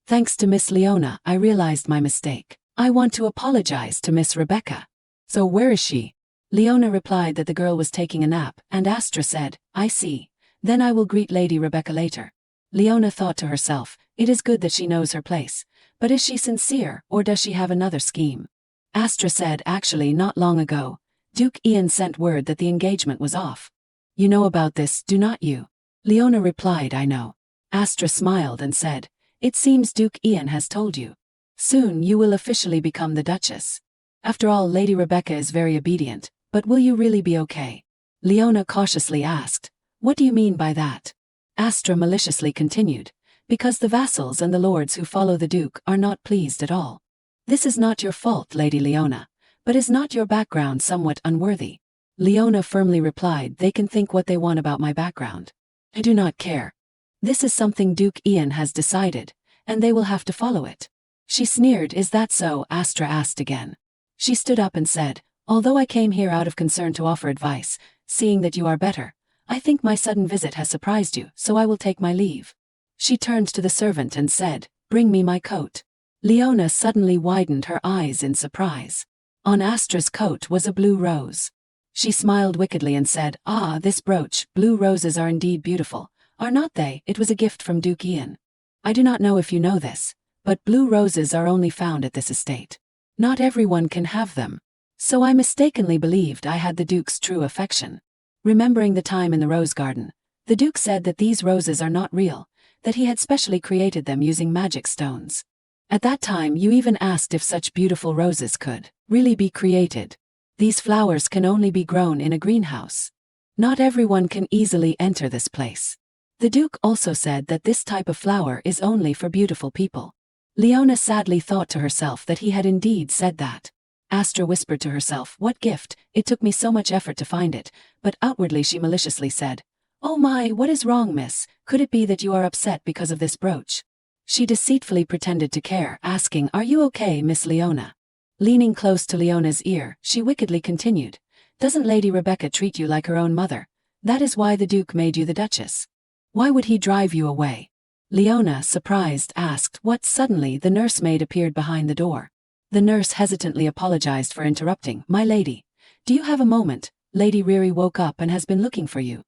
Thanks to Miss Leona, I realized my mistake. I want to apologize to Miss Rebecca. So where is she? Leona replied that the girl was taking a nap, and Astra said, I see. Then I will greet Lady Rebecca later. Leona thought to herself, it is good that she knows her place, but is she sincere, or does she have another scheme? Astra said, actually not long ago, Duke Ian sent word that the engagement was off. You know about this, do not you? Leona replied, I know. Astra smiled and said, it seems Duke Ian has told you. Soon you will officially become the Duchess. After all, Lady Rebecca is very obedient, but will you really be okay? Leona cautiously asked, what do you mean by that? Astra maliciously continued, because the vassals and the lords who follow the Duke are not pleased at all. This is not your fault, Lady Leona, but is not your background somewhat unworthy? Leona firmly replied, they can think what they want about my background. I do not care. This is something Duke Ian has decided, and they will have to follow it. She sneered, is that so? Astra asked again. She stood up and said, although I came here out of concern to offer advice, seeing that you are better, I think my sudden visit has surprised you, so I will take my leave. She turned to the servant and said, bring me my coat. Leona suddenly widened her eyes in surprise. On Astra's coat was a blue rose. She smiled wickedly and said, ah, this brooch, blue roses are indeed beautiful, are not they? It was a gift from Duke Ian. I do not know if you know this, but blue roses are only found at this estate. Not everyone can have them. So I mistakenly believed I had the Duke's true affection. Remembering the time in the rose garden, the Duke said that these roses are not real, that he had specially created them using magic stones. At that time you even asked if such beautiful roses could really be created. These flowers can only be grown in a greenhouse. Not everyone can easily enter this place. The Duke also said that this type of flower is only for beautiful people. Leona sadly thought to herself that he had indeed said that. Astra whispered to herself, what gift, it took me so much effort to find it, but outwardly she maliciously said, oh my, what is wrong, miss, could it be that you are upset because of this brooch? She deceitfully pretended to care, asking, are you okay, Miss Leona? Leaning close to Leona's ear, she wickedly continued, "Doesn't Lady Rebecca treat you like her own mother? That is why the Duke made you the Duchess. Why would he drive you away?" Leona, surprised, asked what. Suddenly the nursemaid appeared behind the door. The nurse hesitantly apologized for interrupting. "My lady, do you have a moment? Lady Riri woke up and has been looking for you."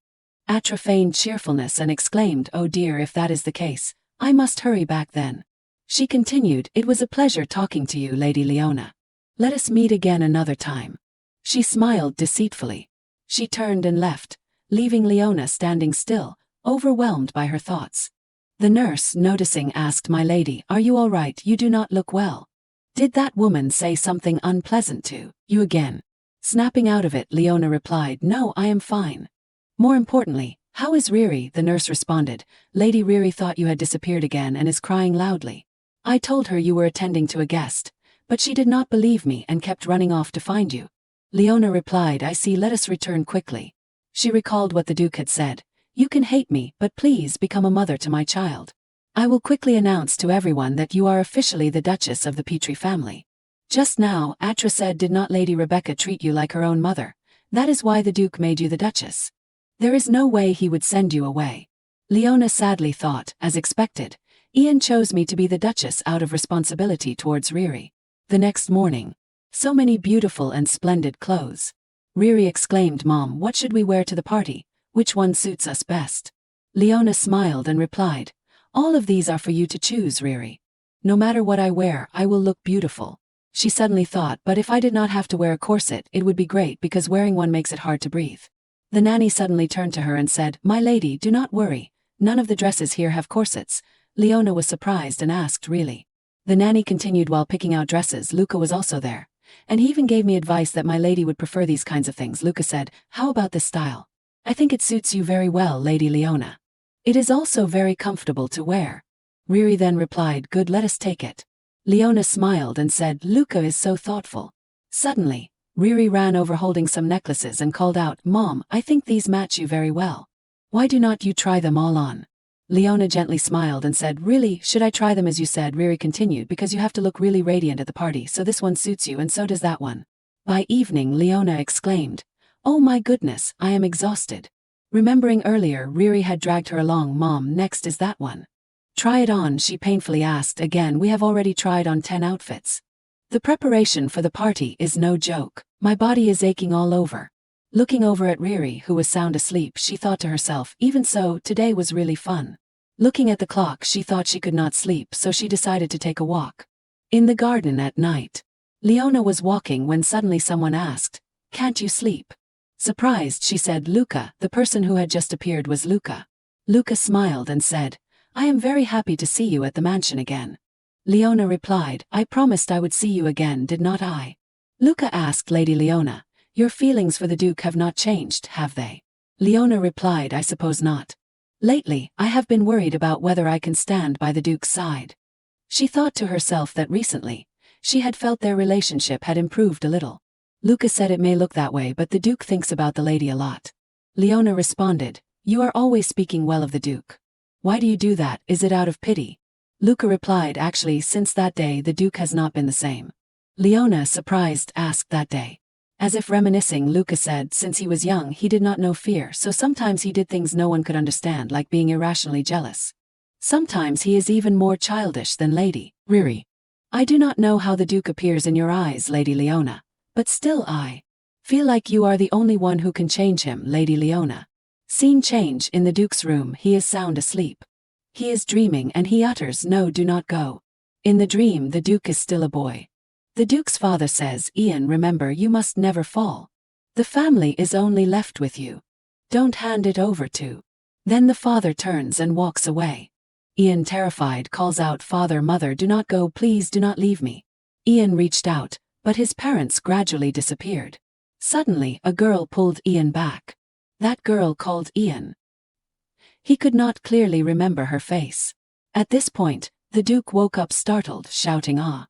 Atra feigned cheerfulness and exclaimed, "Oh dear, if that is the case, I must hurry back then." She continued, "It was a pleasure talking to you, Lady Leona. Let us meet again another time." She smiled deceitfully. She turned and left, leaving Leona standing still, overwhelmed by her thoughts. The nurse, noticing, asked, "My lady, are you all right? You do not look well. Did that woman say something unpleasant to you again?" Snapping out of it, Leona replied, "No, I am fine. More importantly, how is Riri?" The nurse responded, "Lady Riri thought you had disappeared again and is crying loudly. I told her you were attending to a guest, but she did not believe me and kept running off to find you." Leona replied, "I see, let us return quickly." She recalled what the Duke had said, "You can hate me, but please become a mother to my child. I will quickly announce to everyone that you are officially the Duchess of the Petrie family." Just now, Atra said, "Did not Lady Rebecca treat you like her own mother? That is why the Duke made you the Duchess. There is no way he would send you away." Leona sadly thought, as expected, "Ian chose me to be the Duchess out of responsibility towards Riri." The next morning, so many beautiful and splendid clothes. Riri exclaimed, "Mom, what should we wear to the party? Which one suits us best?" Leona smiled and replied, "All of these are for you to choose, Riri. No matter what I wear, I will look beautiful." She suddenly thought, "But if I did not have to wear a corset, it would be great because wearing one makes it hard to breathe." The nanny suddenly turned to her and said, "My lady, do not worry. None of the dresses here have corsets." Leona was surprised and asked, "Really?" The nanny continued, "While picking out dresses, Luca was also there. And he even gave me advice that my lady would prefer these kinds of things." Luca said, "How about this style? I think it suits you very well, Lady Leona. It is also very comfortable to wear." Riri then replied, "Good, let us take it." Leona smiled and said, "Luca is so thoughtful." Suddenly, Riri ran over holding some necklaces and called out, "Mom, I think these match you very well. Why do not you try them all on?" Leona gently smiled and said, "Really, should I try them as you said?" Riri continued, "Because you have to look really radiant at the party, so this one suits you and so does that one." By evening, Leona exclaimed, "Oh my goodness, I am exhausted." Remembering earlier, Riri had dragged her along. "Mom, next is that one. Try it on," she painfully asked. "Again, we have already tried on 10 outfits. The preparation for the party is no joke. My body is aching all over." Looking over at Riri, who was sound asleep, she thought to herself, "Even so, today was really fun." Looking at the clock, she thought she could not sleep, so she decided to take a walk. In the garden at night, Leona was walking when suddenly someone asked, "Can't you sleep?" Surprised, she said, "Luca." The person who had just appeared was Luca. Luca smiled and said, "I am very happy to see you at the mansion again." Leona replied, "I promised I would see you again, did not I?" Luca asked, "Lady Leona, your feelings for the Duke have not changed, have they?" Leona replied, "I suppose not. Lately, I have been worried about whether I can stand by the Duke's side." She thought to herself that recently, she had felt their relationship had improved a little. Luca said, "It may look that way, but the Duke thinks about the lady a lot." Leona responded, "You are always speaking well of the Duke. Why do you do that? Is it out of pity?" Luca replied, "Actually, since that day the Duke has not been the same." Leona, surprised, asked, "That day?" As if reminiscing, Luca said, "Since he was young he did not know fear, so sometimes he did things no one could understand, like being irrationally jealous. Sometimes he is even more childish than Lady Riri. I do not know how the Duke appears in your eyes, Lady Leona, but still I feel like you are the only one who can change him, Lady Leona." Scene change. In the Duke's room, he is sound asleep. He is dreaming and he utters, "No, do not go." In the dream, the Duke is still a boy. The Duke's father says, "Ian, remember, you must never fall. The family is only left with you. Don't hand it over to." Then the father turns and walks away. Ian, terrified, calls out, "Father, mother, do not go, please do not leave me." Ian reached out, but his parents gradually disappeared. Suddenly, a girl pulled Ian back. That girl called Ian. He could not clearly remember her face. At this point, the Duke woke up startled, shouting, "Ah!"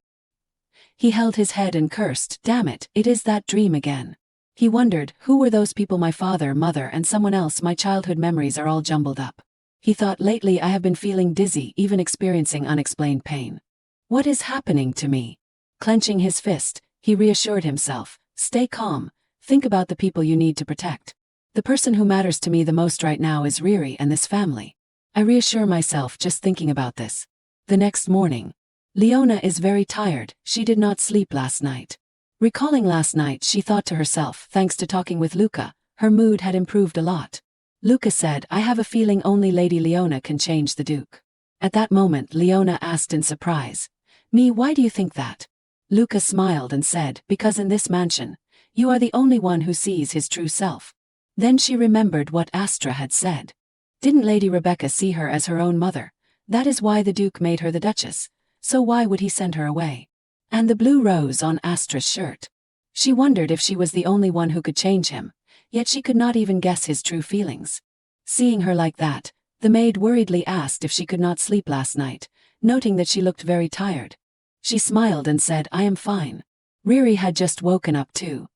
He held his head and cursed, "Damn it, it is that dream again." He wondered, who were those people? My father, mother, and someone else. My childhood memories are all jumbled up. He thought, lately I have been feeling dizzy, even experiencing unexplained pain. What is happening to me? Clenching his fist, He reassured himself, stay calm, think about the people you need to protect. The person who matters to me the most right now is Riri and this family. I reassure myself just thinking about this. The next morning. Leona is very tired, she did not sleep last night. Recalling last night, she thought to herself, thanks to talking with Luca, her mood had improved a lot. Luca said, I have a feeling only Lady Leona can change the Duke. At that moment, Leona asked in surprise, me, why do you think that? Luca smiled and said, because in this mansion, you are the only one who sees his true self. Then she remembered what Astra had said. Didn't Lady Rebecca see her as her own mother? That is why the Duke made her the Duchess. So why would he send her away? And the blue rose on Astra's shirt. She wondered if she was the only one who could change him, yet she could not even guess his true feelings. Seeing her like that, the maid worriedly asked if she could not sleep last night, noting that she looked very tired. She smiled and said, I am fine. Riri had just woken up too.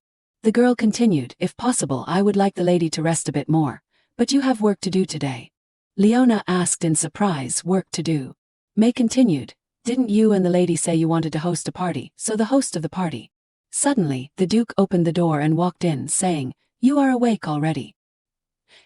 The girl continued, if possible I would like the lady to rest a bit more, but you have work to do today. Leona asked in surprise, work to do. May continued, didn't you and the lady say you wanted to host a party, so the host of the party? Suddenly, the Duke opened the door and walked in, saying, you are awake already.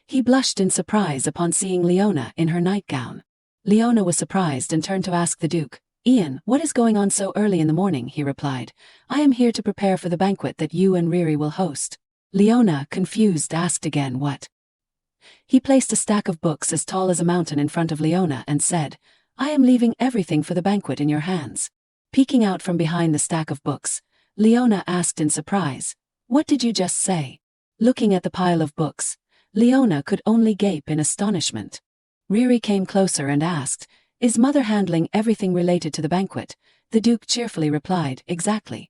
He blushed in surprise upon seeing Leona in her nightgown. Leona was surprised and turned to ask the Duke, Ian, what is going on so early in the morning? He replied, I am here to prepare for the banquet that you and Riri will host. Leona, confused, asked again, what? He placed a stack of books as tall as a mountain in front of Leona and said, I am leaving everything for the banquet in your hands. Peeking out from behind the stack of books, Leona asked in surprise, what did you just say? Looking at the pile of books, Leona could only gape in astonishment. Riri came closer and asked, is Mother handling everything related to the banquet? The Duke cheerfully replied, exactly.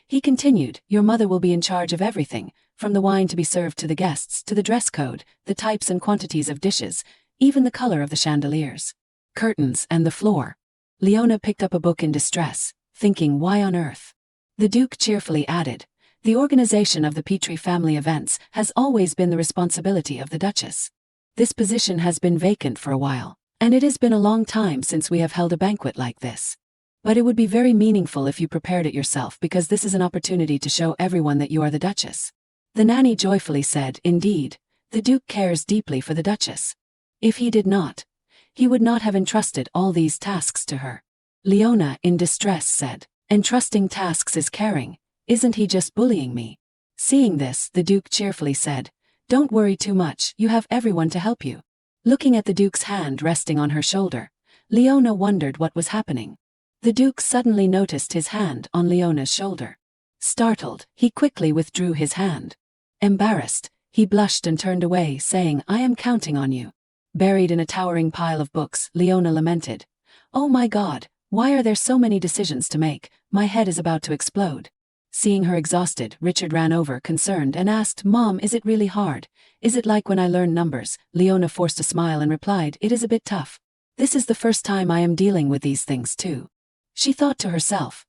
He continued, your mother will be in charge of everything, from the wine to be served to the guests, to the dress code, the types and quantities of dishes, even the color of the chandeliers, curtains, and the floor. Leona picked up a book in distress, thinking, why on earth? The Duke cheerfully added, the organization of the Petrie family events has always been the responsibility of the Duchess. This position has been vacant for a while, and it has been a long time since we have held a banquet like this. But it would be very meaningful if you prepared it yourself, because this is an opportunity to show everyone that you are the Duchess. The nanny joyfully said, indeed, the Duke cares deeply for the Duchess. If he did not, he would not have entrusted all these tasks to her. Leona, in distress, said, entrusting tasks is caring, isn't he just bullying me? Seeing this, the Duke cheerfully said, don't worry too much, you have everyone to help you. Looking at the Duke's hand resting on her shoulder, Leona wondered what was happening. The Duke suddenly noticed his hand on Leona's shoulder. Startled, he quickly withdrew his hand. Embarrassed, he blushed and turned away, saying, I am counting on you. Buried in a towering pile of books, Leona lamented, oh my God, why are there so many decisions to make? My head is about to explode. Seeing her exhausted, Richard ran over, concerned, and asked, Mom, is it really hard? Is it like when I learn numbers? Leona forced a smile and replied, it is a bit tough. This is the first time I am dealing with these things too. She thought to herself.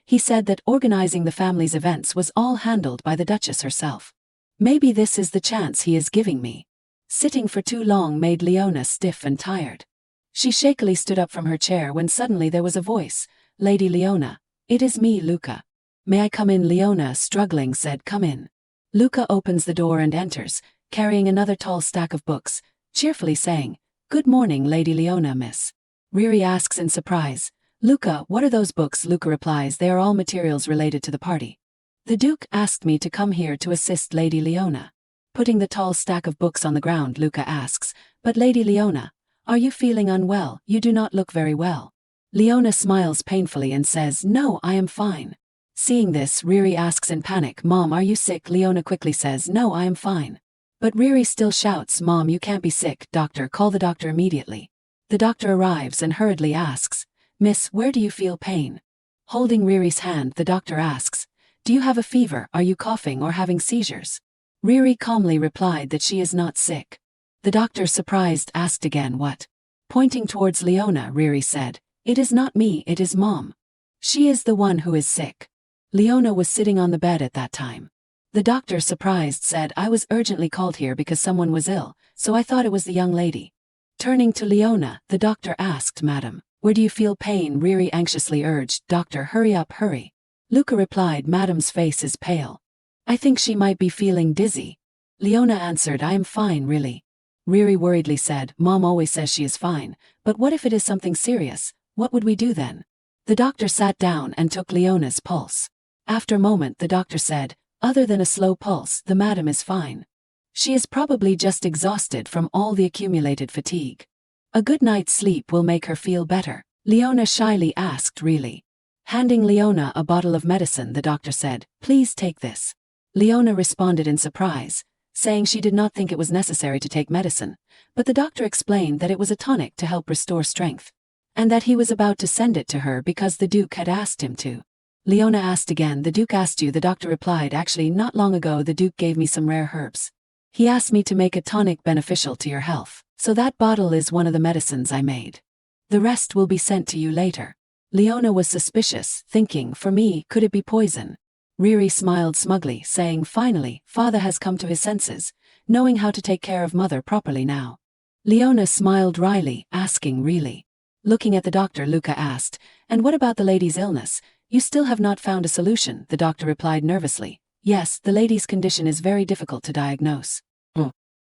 He said that organizing the family's events was all handled by the Duchess herself. Maybe this is the chance he is giving me. Sitting for too long made Leona stiff and tired. She shakily stood up from her chair when suddenly there was a voice, Lady Leona, it is me, Luca. May I come in? Leona, struggling, said, come in. Luca opens the door and enters, carrying another tall stack of books, cheerfully saying, good morning, Lady Leona, miss. Riri asks in surprise, Luca, what are those books? Luca replies, they are all materials related to the party. The Duke asked me to come here to assist Lady Leona. Putting the tall stack of books on the ground, Luca asks, but Lady Leona, are you feeling unwell? You do not look very well. Leona smiles painfully and says, no, I am fine. Seeing this, Riri asks in panic, Mom, are you sick? Leona quickly says, no, I am fine. But Riri still shouts, Mom, you can't be sick. Doctor, call the doctor immediately. The doctor arrives and hurriedly asks, Miss, where do you feel pain? Holding Riri's hand, the doctor asks, do you have a fever? Are you coughing or having seizures? Riri calmly replied that she is not sick. The doctor, surprised, asked again, what? Pointing towards Leona, Riri said, it is not me, it is Mom. She is the one who is sick. Leona was sitting on the bed at that time. The doctor, surprised, said, I was urgently called here because someone was ill, so I thought it was the young lady. Turning to Leona, the doctor asked, Madam, where do you feel pain? Riri anxiously urged, Doctor, hurry up, hurry. Luca replied, Madam's face is pale. I think she might be feeling dizzy. Leona answered, I am fine really. Riri worriedly said, Mom always says she is fine, but what if it is something serious? What would we do then? The doctor sat down and took Leona's pulse. After a moment the doctor said, other than a slow pulse, the madam is fine. She is probably just exhausted from all the accumulated fatigue. A good night's sleep will make her feel better. Leona shyly asked, really? Handing Leona a bottle of medicine, the doctor said, please take this. Leona responded in surprise, saying she did not think it was necessary to take medicine, but the doctor explained that it was a tonic to help restore strength, and that he was about to send it to her because the Duke had asked him to. Leona asked again, the Duke asked you? The doctor replied, actually not long ago the Duke gave me some rare herbs. He asked me to make a tonic beneficial to your health, so that bottle is one of the medicines I made. The rest will be sent to you later. Leona was suspicious, thinking, for me, could it be poison? Riri smiled smugly, saying, finally, father has come to his senses, knowing how to take care of mother properly now. Leona smiled wryly, asking, really? Looking at the doctor, Luca asked, and what about the lady's illness? You still have not found a solution, the doctor replied nervously. Yes, the lady's condition is very difficult to diagnose.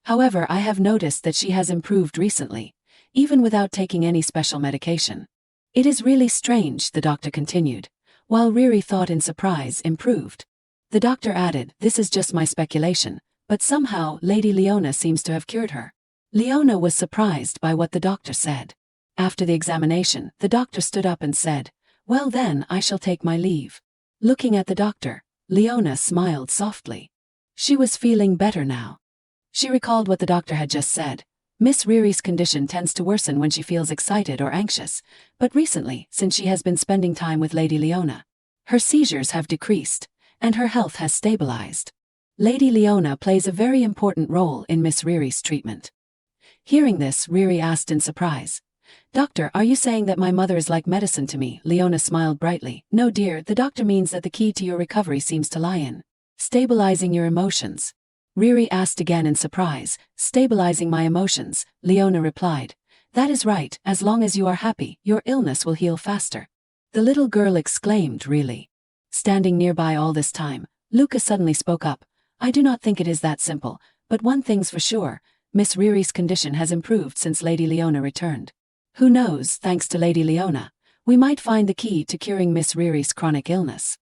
However, I have noticed that she has improved recently, even without taking any special medication. It is really strange, the doctor continued, while Riri thought in surprise, improved. The doctor added, this is just my speculation, but somehow Lady Leona seems to have cured her. Leona was surprised by what the doctor said. After the examination, the doctor stood up and said, well then, I shall take my leave. Looking at the doctor, Leona smiled softly. She was feeling better now. She recalled what the doctor had just said. Miss Riri's condition tends to worsen when she feels excited or anxious, but recently, since she has been spending time with Lady Leona, her seizures have decreased, and her health has stabilized. Lady Leona plays a very important role in Miss Riri's treatment. Hearing this, Riri asked in surprise, Doctor, are you saying that my mother is like medicine to me? Leona smiled brightly. No dear, the doctor means that the key to your recovery seems to lie in stabilizing your emotions. Riri asked again in surprise, stabilizing my emotions, Leona replied. That is right, as long as you are happy, your illness will heal faster. The little girl exclaimed, really? Standing nearby all this time, Luca suddenly spoke up. I do not think it is that simple, but one thing's for sure, Miss Riri's condition has improved since Lady Leona returned. Who knows, thanks to Lady Leona, we might find the key to curing Miss Riri's chronic illness.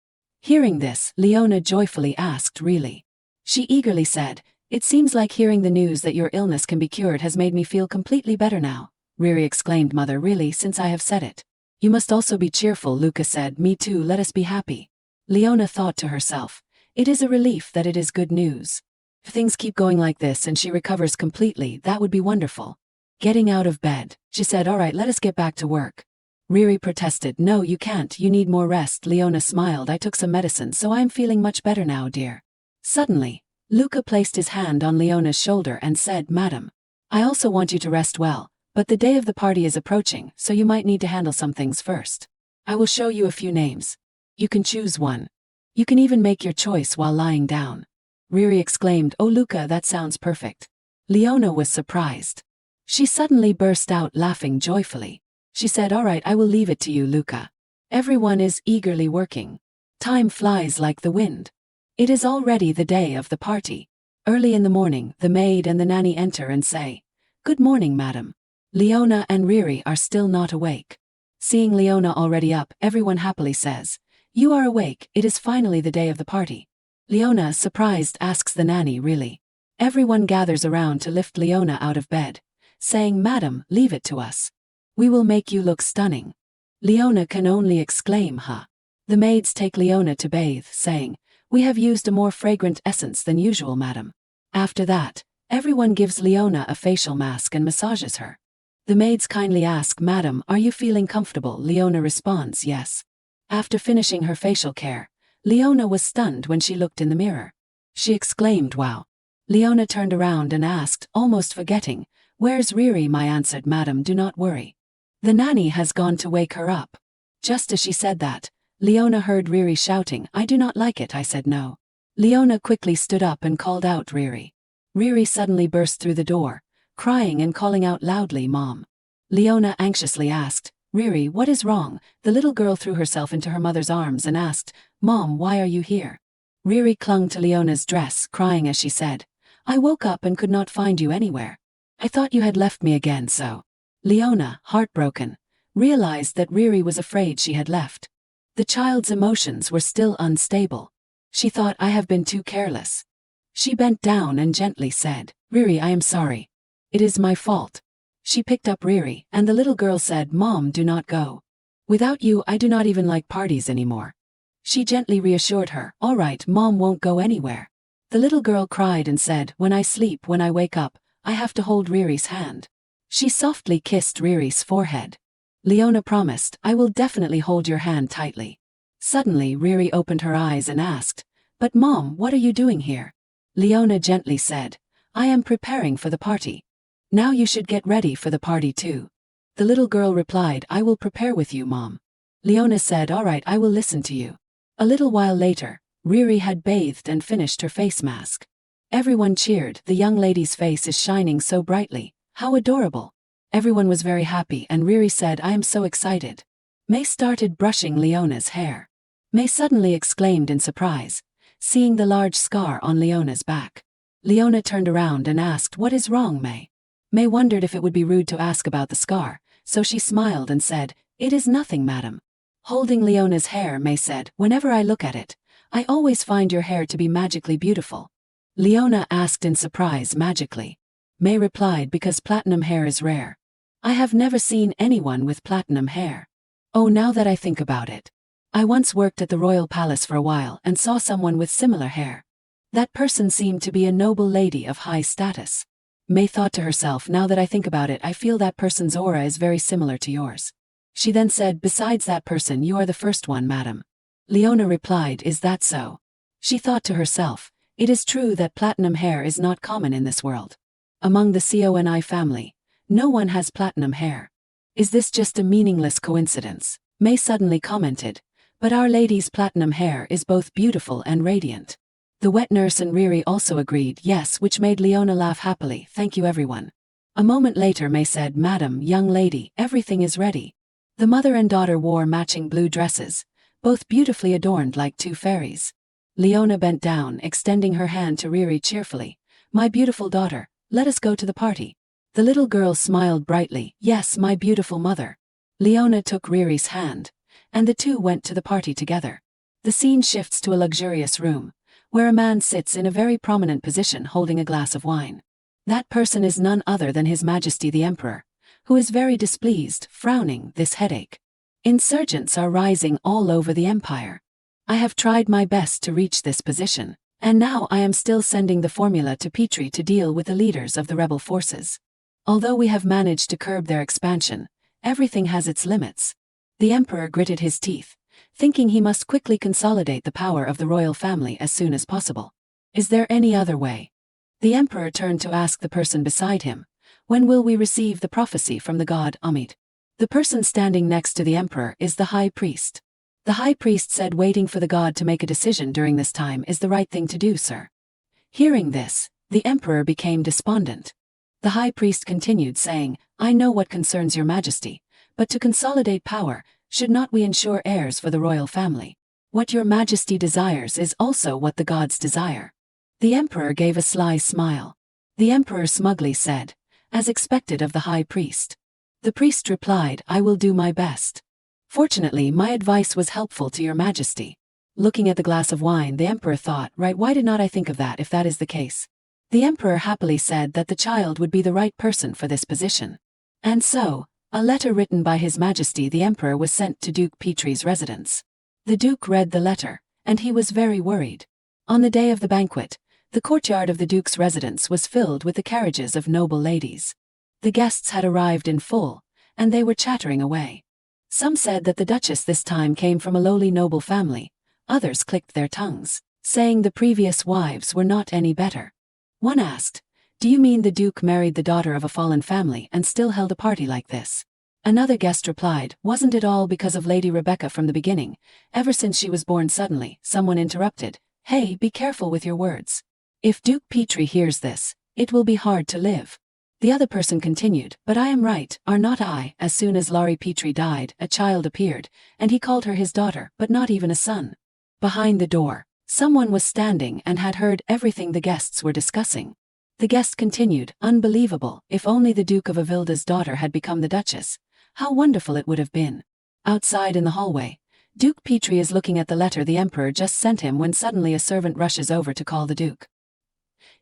Hearing this, Leona joyfully asked, really? She eagerly said, it seems like hearing the news that your illness can be cured has made me feel completely better now. Riri exclaimed, Mother, really, since I have said it. You must also be cheerful, Luca said, me too, let us be happy. Leona thought to herself, it is a relief that it is good news. If things keep going like this and she recovers completely, that would be wonderful. Getting out of bed, she said, all right, let us get back to work. Riri protested, no, you can't, you need more rest. Leona smiled, I took some medicine, so I am feeling much better now, dear. Suddenly, Luca placed his hand on Leona's shoulder and said, Madam, I also want you to rest well, but the day of the party is approaching, so you might need to handle some things first. I will show you a few names. You can choose one. You can even make your choice while lying down. Riri exclaimed, oh Luca, that sounds perfect. Leona was surprised. She suddenly burst out laughing joyfully. She said, all right, I will leave it to you, Luca. Everyone is eagerly working. Time flies like the wind. It is already the day of the party. Early in the morning, the maid and the nanny enter and say, good morning, madam. Leona and Riri are still not awake. Seeing Leona already up, everyone happily says, you are awake, it is finally the day of the party. Leona, surprised, asks the nanny, really? Everyone gathers around to lift Leona out of bed, saying, Madam, leave it to us. We will make you look stunning. Leona can only exclaim, huh? The maids take Leona to bathe, saying, we have used a more fragrant essence than usual, madam. After that, everyone gives Leona a facial mask and massages her. The maids kindly ask, Madam, are you feeling comfortable? Leona responds, yes. After finishing her facial care, Leona was stunned when she looked in the mirror. She exclaimed, wow. Leona turned around and asked, almost forgetting, where's Riri? My answered, Madam, do not worry. The nanny has gone to wake her up. Just as she said that, Leona heard Riri shouting, I do not like it. I said no. Leona quickly stood up and called out, Riri. Riri suddenly burst through the door, crying and calling out loudly, Mom. Leona anxiously asked, "Riri, what is wrong?" The little girl threw herself into her mother's arms and asked, "Mom, why are you here?" Riri clung to Leona's dress, crying as she said, "I woke up and could not find you anywhere. I thought you had left me again so." Leona, heartbroken, realized that Riri was afraid she had left. The child's emotions were still unstable. She thought, "I have been too careless." She bent down and gently said, "Riri, I am sorry. It is my fault." She picked up Riri, and the little girl said, "Mom, do not go. Without you, I do not even like parties anymore." She gently reassured her, "All right, Mom won't go anywhere." The little girl cried and said, "When I sleep, when I wake up, I have to hold Riri's hand." She softly kissed Riri's forehead. Leona promised, "I will definitely hold your hand tightly." Suddenly Riri opened her eyes and asked, "But Mom, what are you doing here?" Leona gently said, "I am preparing for the party. Now you should get ready for the party too." The little girl replied, "I will prepare with you, Mom." Leona said, "All right, I will listen to you." A little while later, Riri had bathed and finished her face mask. Everyone cheered, "The young lady's face is shining so brightly. How adorable." Everyone was very happy and Riri said, "I am so excited." May started brushing Leona's hair. May suddenly exclaimed in surprise, seeing the large scar on Leona's back. Leona turned around and asked, "What is wrong, May?" May wondered if it would be rude to ask about the scar, so she smiled and said, "It is nothing, madam." Holding Leona's hair, May said, "Whenever I look at it, I always find your hair to be magically beautiful." Leona asked in surprise, "Magically?" May replied, "Because platinum hair is rare. I have never seen anyone with platinum hair. Oh, now that I think about it. I once worked at the royal palace for a while and saw someone with similar hair. That person seemed to be a noble lady of high status." May thought to herself, "Now that I think about it, I feel that person's aura is very similar to yours." She then said, "Besides that person, you are the first one, madam." Leona replied, "Is that so?" She thought to herself, "It is true that platinum hair is not common in this world. Among the Coni family, no one has platinum hair. Is this just a meaningless coincidence?" May suddenly commented, "But Our Lady's platinum hair is both beautiful and radiant." The wet nurse and Riri also agreed yes, which made Leona laugh happily. "Thank you, everyone." A moment later May said, "Madam, young lady, everything is ready." The mother and daughter wore matching blue dresses, both beautifully adorned like two fairies. Leona bent down, extending her hand to Riri cheerfully. "My beautiful daughter, let us go to the party." The little girl smiled brightly, "Yes, my beautiful mother." Leona took Riri's hand, and the two went to the party together. The scene shifts to a luxurious room, where a man sits in a very prominent position holding a glass of wine. That person is none other than His Majesty the Emperor, who is very displeased, frowning, "This headache. Insurgents are rising all over the empire. I have tried my best to reach this position, and now I am still sending the formula to Petrie to deal with the leaders of the rebel forces. Although we have managed to curb their expansion, everything has its limits." The emperor gritted his teeth, thinking he must quickly consolidate the power of the royal family as soon as possible. Is there any other way? The emperor turned to ask the person beside him, "When will we receive the prophecy from the god Amit?" The person standing next to the emperor is the high priest. The high priest said, "Waiting for the god to make a decision during this time is the right thing to do, sir." Hearing this, the emperor became despondent. The high priest continued saying, "I know what concerns your majesty, but to consolidate power, should not we ensure heirs for the royal family? What your majesty desires is also what the gods desire." The emperor gave a sly smile. The emperor smugly said, "As expected of the high priest." The priest replied, "I will do my best. Fortunately, my advice was helpful to your majesty." Looking at the glass of wine, the emperor thought, "Right, why did not I think of that if that is the case?" The emperor happily said that the child would be the right person for this position. And so, a letter written by His Majesty the Emperor was sent to Duke Petrie's residence. The Duke read the letter, and he was very worried. On the day of the banquet, the courtyard of the Duke's residence was filled with the carriages of noble ladies. The guests had arrived in full, and they were chattering away. Some said that the Duchess this time came from a lowly noble family, others clicked their tongues, saying the previous wives were not any better. One asked, "Do you mean the Duke married the daughter of a fallen family and still held a party like this?" Another guest replied, "Wasn't it all because of Lady Rebecca from the beginning, ever since she was born suddenly?" Someone interrupted, "Hey, be careful with your words. If Duke Petrie hears this, it will be hard to live." The other person continued, but I am right, are not I? As soon as Laurie Petrie died, a child appeared, and he called her his daughter, but not even a son. Behind the door, someone was standing and had heard everything the guests were discussing. The guest continued, unbelievable, if only the Duke of Avilda's daughter had become the Duchess. How wonderful it would have been. Outside in the hallway, Duke Petrie is looking at the letter the Emperor just sent him when suddenly a servant rushes over to call the Duke.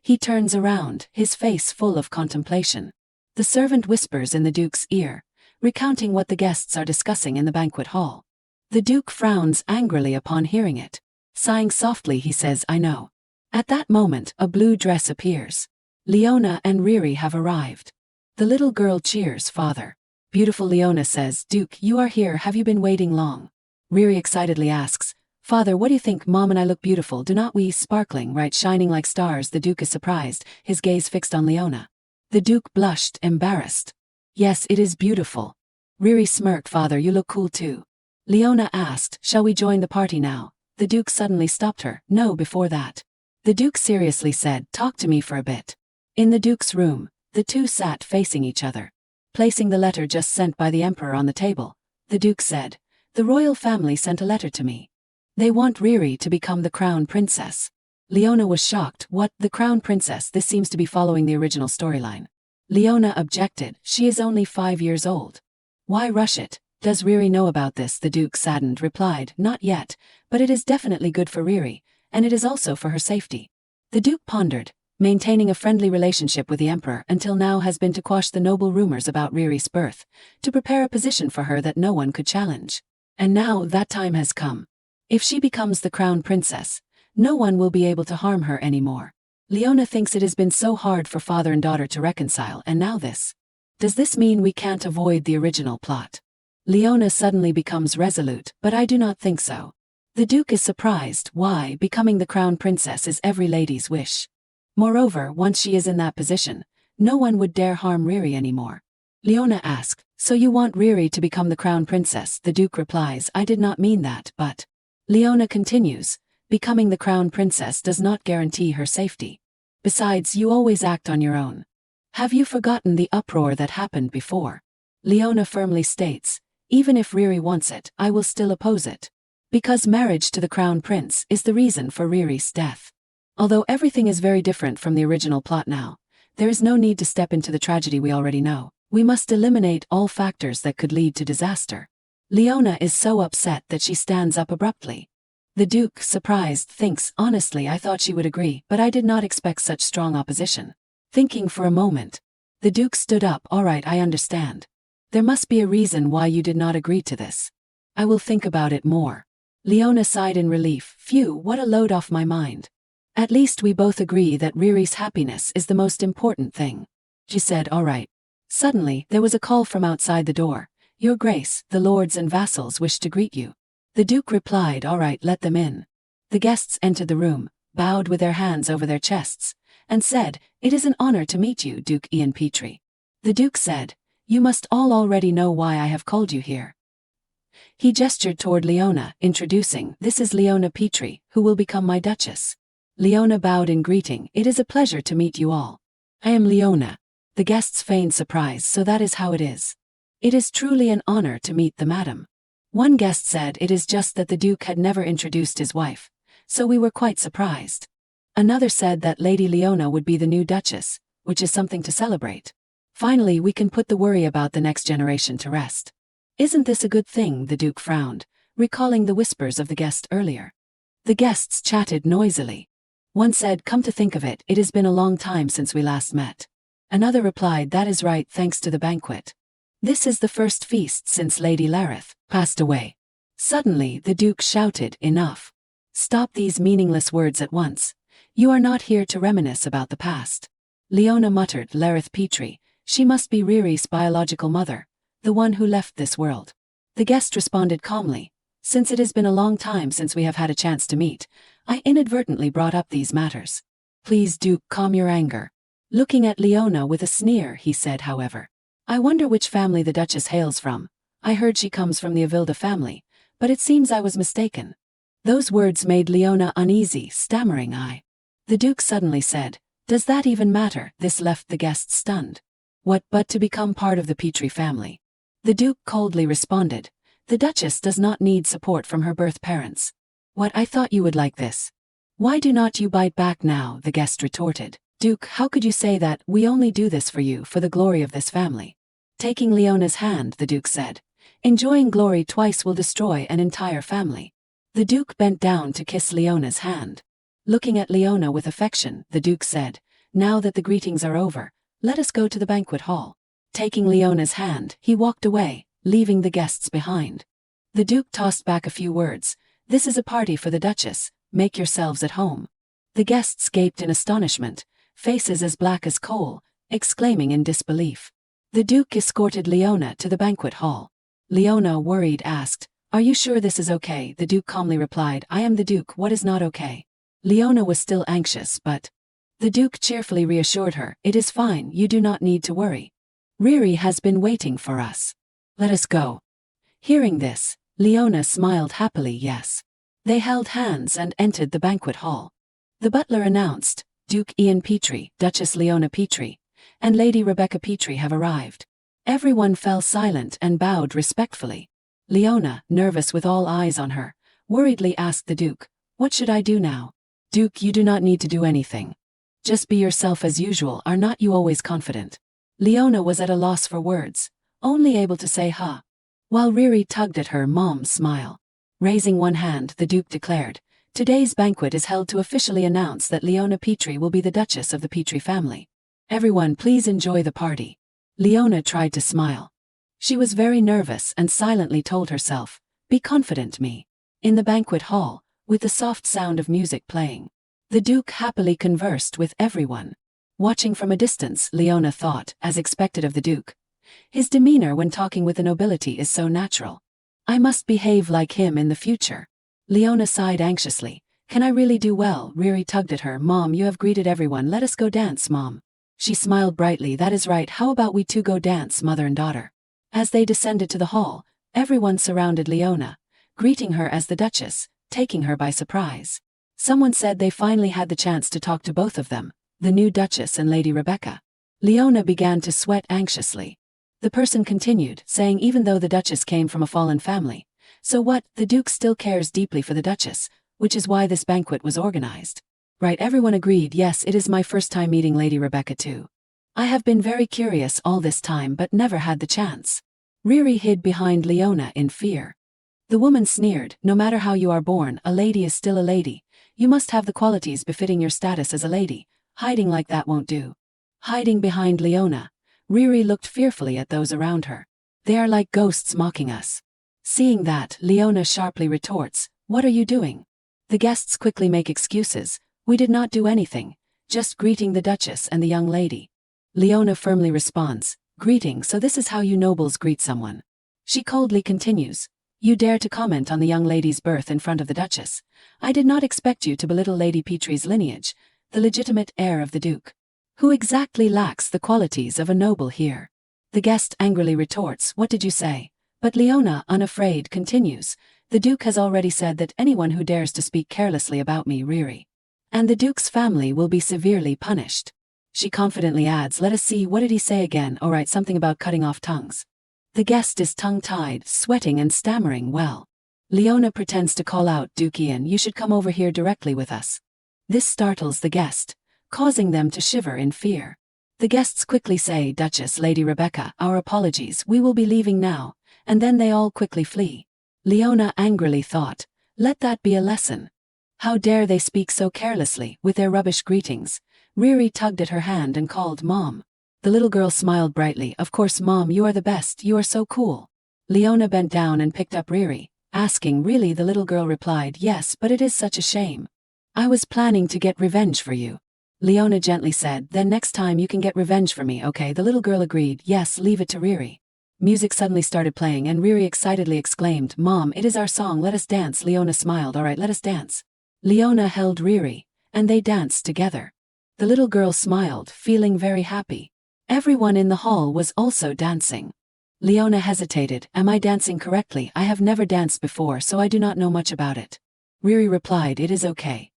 He turns around, his face full of contemplation. The servant whispers in the Duke's ear, recounting what the guests are discussing in the banquet hall. The Duke frowns angrily upon hearing it. Sighing softly he says, I know. At that moment, a blue dress appears. Leona and Riri have arrived. The little girl cheers, Father. Beautiful Leona says, Duke, you are here, have you been waiting long? Riri excitedly asks, Father, what do you think? Mom and I look beautiful, do not we? Sparkling, right, shining like stars. The Duke is surprised, his gaze fixed on Leona. The Duke blushed, embarrassed. Yes, it is beautiful. Riri smirked, Father, you look cool too. Leona asked, shall we join the party now? The Duke suddenly stopped her, no, before that. The Duke seriously said, talk to me for a bit. In the Duke's room, the two sat facing each other. Placing the letter just sent by the Emperor on the table, the Duke said, the royal family sent a letter to me. They want Riri to become the crown princess. Leona was shocked, what, the crown princess? This seems to be following the original storyline. Leona objected, she is only 5 years old. Why rush it? Does Riri know about this? The Duke, saddened, replied, not yet, but it is definitely good for Riri, and it is also for her safety. The Duke pondered. Maintaining a friendly relationship with the Emperor until now has been to quash the noble rumors about Riri's birth, to prepare a position for her that no one could challenge. And now that time has come. If she becomes the crown princess, no one will be able to harm her anymore. Leona thinks it has been so hard for father and daughter to reconcile, and now this. Does this mean we can't avoid the original plot? Leona suddenly becomes resolute, but I do not think so. The Duke is surprised, why? Becoming the crown princess is every lady's wish. Moreover, once she is in that position, no one would dare harm Riri anymore. Leona asked, so you want Riri to become the crown princess? The Duke replies, I did not mean that, but... Leona continues, becoming the crown princess does not guarantee her safety. Besides, you always act on your own. Have you forgotten the uproar that happened before? Leona firmly states, even if Riri wants it, I will still oppose it. Because marriage to the crown prince is the reason for Riri's death. Although everything is very different from the original plot now, there is no need to step into the tragedy we already know. We must eliminate all factors that could lead to disaster. Leona is so upset that she stands up abruptly. The Duke, surprised, thinks, honestly I thought she would agree, but I did not expect such strong opposition. Thinking for a moment, the Duke stood up, all right, I understand. There must be a reason why you did not agree to this. I will think about it more. Leona sighed in relief, phew, what a load off my mind. At least we both agree that Riri's happiness is the most important thing. She said, all right. Suddenly, there was a call from outside the door. Your Grace, the lords and vassals wish to greet you. The Duke replied, all right, let them in. The guests entered the room, bowed with their hands over their chests, and said, it is an honor to meet you, Duke Ian Petrie. The Duke said, you must all already know why I have called you here. He gestured toward Leona, introducing, this is Leona Petrie, who will become my Duchess. Leona bowed in greeting, it is a pleasure to meet you all. I am Leona. The guests feigned surprise, so that is how it is. It is truly an honor to meet the madam. One guest said it is just that the Duke had never introduced his wife, so we were quite surprised. Another said that Lady Leona would be the new Duchess, which is something to celebrate. Finally, we can put the worry about the next generation to rest. Isn't this a good thing? The Duke frowned, recalling the whispers of the guest earlier. The guests chatted noisily. One said, come to think of it, it has been a long time since we last met. Another replied, that is right, thanks to the banquet. This is the first feast since Lady Lareth passed away. Suddenly, the Duke shouted, enough. Stop these meaningless words at once. You are not here to reminisce about the past. Leona muttered, Lareth Petrie, she must be Riri's biological mother, the one who left this world. The guest responded calmly, since it has been a long time since we have had a chance to meet, I inadvertently brought up these matters. Please, Duke, calm your anger. Looking at Leona with a sneer, he said, however. I wonder which family the Duchess hails from. I heard she comes from the Avilda family, but it seems I was mistaken. Those words made Leona uneasy, stammering I. The Duke suddenly said, does that even matter? This left the guests stunned. What but to become part of the Petrie family? The Duke coldly responded. The Duchess does not need support from her birth parents. What, I thought you would like this. Why do not you bite back now? The guest retorted. Duke, how could you say that? We only do this for you, for the glory of this family. Taking Leona's hand, the Duke said. Enjoying glory twice will destroy an entire family. The Duke bent down to kiss Leona's hand. Looking at Leona with affection, the Duke said, now that the greetings are over, let us go to the banquet hall. Taking Leona's hand, he walked away, leaving the guests behind. The Duke tossed back a few words. This is a party for the Duchess, make yourselves at home. The guests gaped in astonishment, faces as black as coal, exclaiming in disbelief. The Duke escorted Leona to the banquet hall. Leona, worried, asked, Are you sure this is okay? The Duke calmly replied, I am the Duke, what is not okay? Leona was still anxious, but the Duke cheerfully reassured her, It is fine, you do not need to worry. Riri has been waiting for us. Let us go. Hearing this, Leona smiled happily. Yes. They held hands and entered the banquet hall. The butler announced, Duke Ian Petrie, Duchess Leona Petrie, and Lady Rebecca Petrie have arrived. Everyone fell silent and bowed respectfully. Leona, nervous with all eyes on her, worriedly asked the Duke, What should I do now? Duke, you do not need to do anything. Just be yourself as usual. Are not you always confident? Leona was at a loss for words, only able to say huh. While Riri tugged at her mom's smile. Raising one hand, the Duke declared, Today's banquet is held to officially announce that Leona Petrie will be the Duchess of the Petrie family. Everyone please enjoy the party. Leona tried to smile. She was very nervous and silently told herself, Be confident, me. In the banquet hall, with the soft sound of music playing, the Duke happily conversed with everyone. Watching from a distance, Leona thought, as expected of the Duke, his demeanor when talking with the nobility is so natural. I must behave like him in the future. Leona sighed anxiously. Can I really do well? Riri tugged at her. Mom, you have greeted everyone. Let us go dance, Mom. She smiled brightly. That is right. How about we two go dance, mother and daughter? As they descended to the hall, everyone surrounded Leona, greeting her as the Duchess, taking her by surprise. Someone said they finally had the chance to talk to both of them, the new Duchess and Lady Rebecca. Leona began to sweat anxiously. The person continued, saying even though the Duchess came from a fallen family, so what, the Duke still cares deeply for the Duchess, which is why this banquet was organized. Right, everyone agreed. Yes, it is my first time meeting Lady Rebecca too. I have been very curious all this time but never had the chance. Riri hid behind Leona in fear. The woman sneered, No matter how you are born, a lady is still a lady. You must have the qualities befitting your status as a lady. Hiding like that won't do. Hiding behind Leona, Riri looked fearfully at those around her. They are like ghosts mocking us. Seeing that, Leona sharply retorts, What are you doing? The guests quickly make excuses. We did not do anything, just greeting the Duchess and the young lady. Leona firmly responds, Greeting, so this is how you nobles greet someone. She coldly continues, You dare to comment on the young lady's birth in front of the Duchess. I did not expect you to belittle Lady Petrie's lineage, the legitimate heir of the Duke. Who exactly lacks the qualities of a noble here? The guest angrily retorts, What did you say? But Leona, unafraid, continues, The Duke has already said that anyone who dares to speak carelessly about me, Riri, and the Duke's family will be severely punished. She confidently adds, Let us see, what did he say again? Oh right, something about cutting off tongues. The guest is tongue-tied, sweating and stammering. Well, Leona pretends to call out, Duke Ian, you should come over here directly with us. This startles the guest, causing them to shiver in fear. The guests quickly say, Duchess, Lady Rebecca, our apologies, we will be leaving now, and then they all quickly flee. Leona angrily thought, Let that be a lesson. How dare they speak so carelessly, with their rubbish greetings? Riri tugged at her hand and called, Mom. The little girl smiled brightly, Of course, Mom, you are the best, you are so cool. Leona bent down and picked up Riri, asking, Really? The little girl replied, Yes, but it is such a shame. I was planning to get revenge for you. Leona gently said, Then next time you can get revenge for me, okay? The little girl agreed, Yes, leave it to Riri. Music suddenly started playing and Riri excitedly exclaimed, Mom, it is our song, let us dance. Leona smiled, Alright, let us dance. Leona held Riri, and they danced together. The little girl smiled, feeling very happy. Everyone in the hall was also dancing. Leona hesitated, Am I dancing correctly? I have never danced before, so I do not know much about it. Riri replied, It is okay.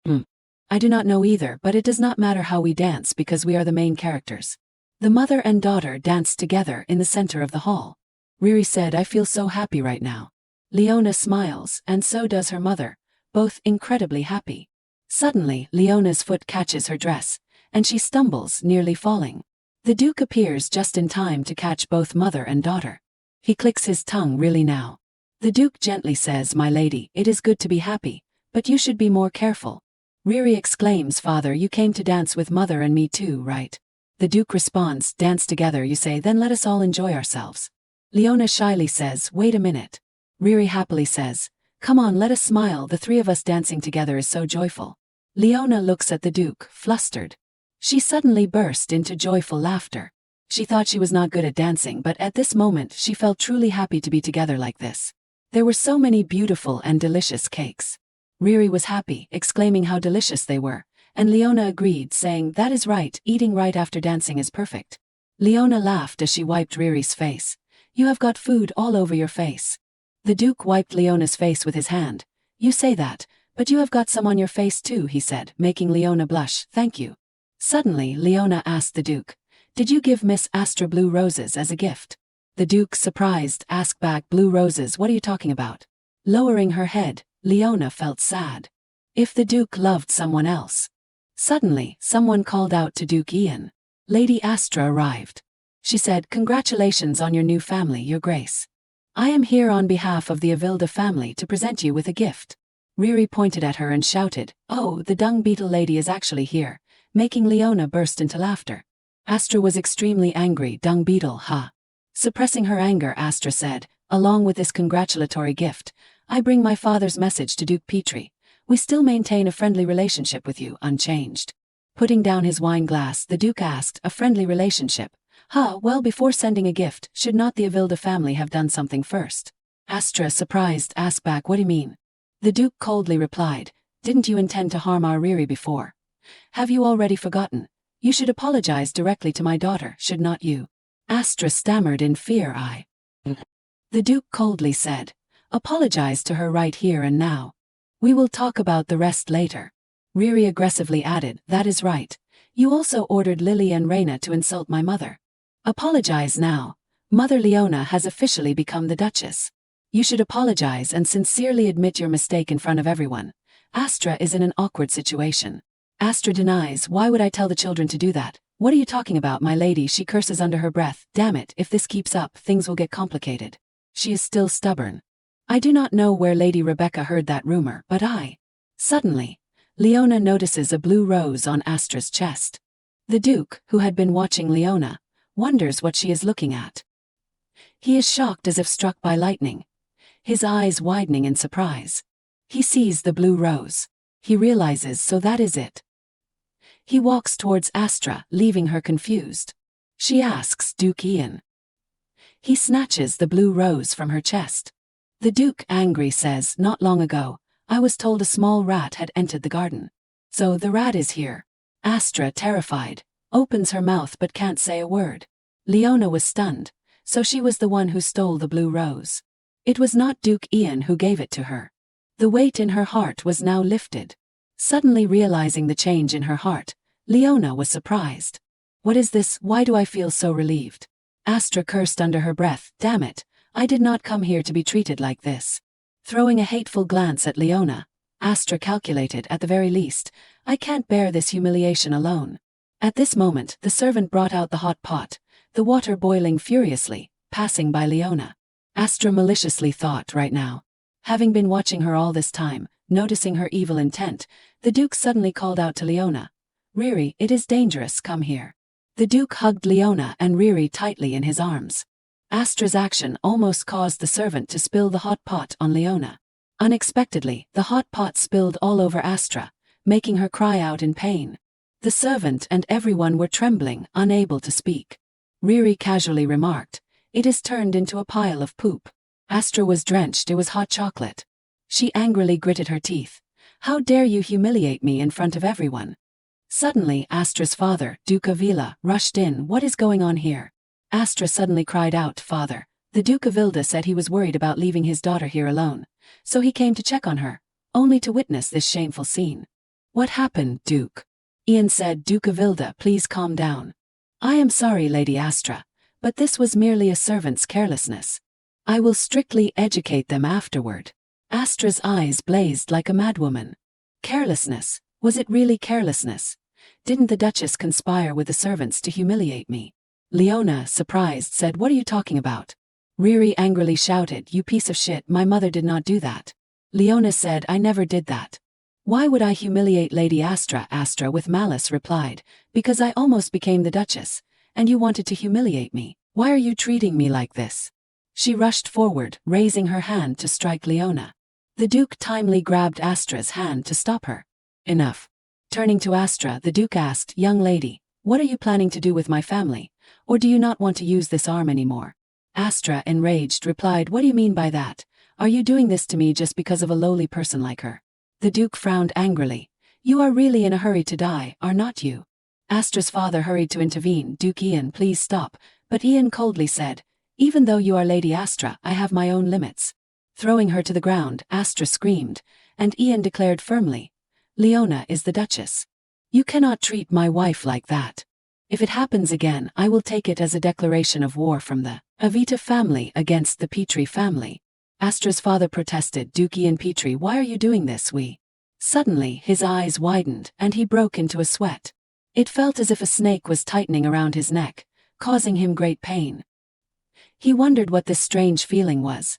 I do not know either, but it does not matter how we dance because we are the main characters. The mother and daughter danced together in the center of the hall. Riri said, "I feel so happy right now." Leona smiles, and so does her mother, both incredibly happy. Suddenly, Leona's foot catches her dress, and she stumbles, nearly falling. The Duke appears just in time to catch both mother and daughter. He clicks his tongue. "Really now?" The Duke gently says, "My lady, it is good to be happy, but you should be more careful." Riri exclaims, "Father, you came to dance with mother and me too, right?" The Duke responds, "Dance together, you say, then let us all enjoy ourselves." Leona shyly says, "Wait a minute." Riri happily says, "Come on, let us smile, the three of us dancing together is so joyful." Leona looks at the Duke, flustered. She suddenly burst into joyful laughter. She thought she was not good at dancing, but at this moment she felt truly happy to be together like this. There were so many beautiful and delicious cakes. Riri was happy, exclaiming how delicious they were, and Leona agreed, saying, "That is right, eating right after dancing is perfect." Leona laughed as she wiped Riri's face. "You have got food all over your face." The Duke wiped Leona's face with his hand. "You say that, but you have got some on your face too," he said, making Leona blush. "Thank you." Suddenly, Leona asked the Duke, "Did you give Miss Astra blue roses as a gift?" The Duke, surprised, asked back, "Blue roses, what are you talking about?" Lowering her head, Leona felt sad. If the Duke loved someone else. Suddenly, someone called out to Duke Ian. Lady Astra arrived. She said, "Congratulations on your new family, Your Grace. I am here on behalf of the Avilda family to present you with a gift." Riri pointed at her and shouted, "Oh, the dung beetle lady is actually here," making Leona burst into laughter. Astra was extremely angry. "Dung beetle, ha." Suppressing her anger, Astra said, "Along with this congratulatory gift, I bring my father's message to Duke Petrie. We still maintain a friendly relationship with you, unchanged." Putting down his wine glass, the Duke asked, "A friendly relationship? Well, before sending a gift, should not the Avilda family have done something first?" Astra, surprised, asked back, "What do you mean?" The Duke coldly replied, "Didn't you intend to harm our Riri before? Have you already forgotten? You should apologize directly to my daughter, should not you?" Astra stammered in fear. The Duke coldly said, "Apologize to her right here and now. We will talk about the rest later." Riri aggressively added, "That is right. You also ordered Lily and Reina to insult my mother. Apologize now. Mother Leona has officially become the Duchess. You should apologize and sincerely admit your mistake in front of everyone. Astra is in an awkward situation." Astra denies, "Why would I tell the children to do that? What are you talking about, my lady?" She curses under her breath. "Damn it, if this keeps up, things will get complicated." She is still stubborn. I do not know where Lady Rebecca heard that rumor, but Suddenly, Leona notices a blue rose on Astra's chest. The Duke, who had been watching Leona, wonders what she is looking at. He is shocked as if struck by lightning, his eyes widening in surprise. He sees the blue rose. He realizes, so that is it. He walks towards Astra, leaving her confused. She asks, "Duke Ian." He snatches the blue rose from her chest. The Duke, angry, says, "Not long ago, I was told a small rat had entered the garden. So the rat is here." Astra, terrified, opens her mouth but can't say a word. Leona was stunned, so she was the one who stole the blue rose. It was not Duke Ian who gave it to her. The weight in her heart was now lifted. Suddenly realizing the change in her heart, Leona was surprised. "What is this? Why do I feel so relieved?" Astra cursed under her breath, "Damn it, I did not come here to be treated like this." Throwing a hateful glance at Leona, Astra calculated, "At the very least, I can't bear this humiliation alone." At this moment, the servant brought out the hot pot, the water boiling furiously, passing by Leona. Astra maliciously thought, right now. Having been watching her all this time, noticing her evil intent, the Duke suddenly called out to Leona, "Riri, it is dangerous, come here." The Duke hugged Leona and Riri tightly in his arms. Astra's action almost caused the servant to spill the hot pot on Leona. Unexpectedly, the hot pot spilled all over Astra, making her cry out in pain. The servant and everyone were trembling, unable to speak. Riri casually remarked, "It is turned into a pile of poop." Astra was drenched, it was hot chocolate. She angrily gritted her teeth. "How dare you humiliate me in front of everyone?" Suddenly, Astra's father, Duke Avila, rushed in. "What is going on here?" Astra suddenly cried out, "Father, the Duke of Ilda said he was worried about leaving his daughter here alone, so he came to check on her, only to witness this shameful scene." "What happened, Duke?" Ian said. "Duke of Ilda, please calm down. I am sorry, Lady Astra, but this was merely a servant's carelessness. I will strictly educate them afterward. Astra's eyes blazed like a madwoman. Carelessness? Was it really carelessness? Didn't the Duchess conspire with the servants to humiliate me? Leona, surprised, said, "What are you talking about?" Riri angrily shouted, "You piece of shit, my mother did not do that." Leona said, "I never did that." "Why would I humiliate Lady Astra?" Astra with malice replied, "Because I almost became the Duchess, and you wanted to humiliate me. Why are you treating me like this?" She rushed forward, raising her hand to strike Leona. The Duke timely grabbed Astra's hand to stop her. "Enough." Turning to Astra, the Duke asked, "Young lady, what are you planning to do with my family? Or do you not want to use this arm anymore?" Astra, enraged, replied, "What do you mean by that? Are you doing this to me just because of a lowly person like her?" The Duke frowned angrily. "You are really in a hurry to die, are not you?" Astra's father hurried to intervene. "Duke Ian, please stop." But Ian coldly said, "Even though you are Lady Astra, I have my own limits." Throwing her to the ground, Astra screamed, and Ian declared firmly, "Leona is the Duchess. You cannot treat my wife like that. If it happens again, I will take it as a declaration of war from the Avita family against the Petrie family." Astra's father protested, "Duke Ian Petrie, why are you doing this? Suddenly, his eyes widened, and he broke into a sweat. It felt as if a snake was tightening around his neck, causing him great pain. He wondered what this strange feeling was.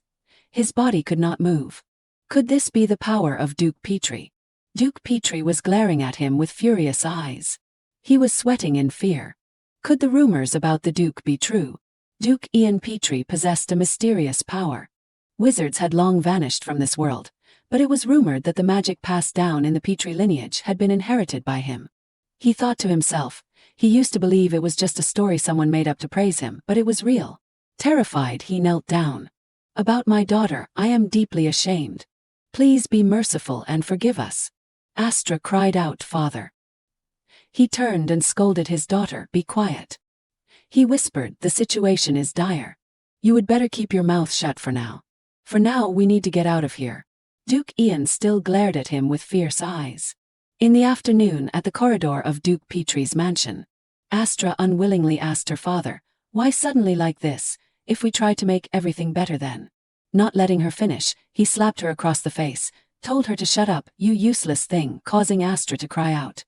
His body could not move. Could this be the power of Duke Petrie? Duke Petrie was glaring at him with furious eyes. He was sweating in fear. Could the rumors about the Duke be true? Duke Ian Petrie possessed a mysterious power. Wizards had long vanished from this world, but it was rumored that the magic passed down in the Petrie lineage had been inherited by him. He thought to himself, he used to believe it was just a story someone made up to praise him, but it was real. Terrified, he knelt down. "About my daughter, I am deeply ashamed. Please be merciful and forgive us." Astra cried out, "Father." He turned and scolded his daughter, "Be quiet." He whispered, "The situation is dire. You would better keep your mouth shut for now. For now, we need to get out of here." Duke Ian still glared at him with fierce eyes. In the afternoon, at the corridor of Duke Petrie's mansion, Astra unwillingly asked her father, "Why suddenly like this? If we try to make everything better then?" Not letting her finish, he slapped her across the face, told her to shut up, "You useless thing," causing Astra to cry out.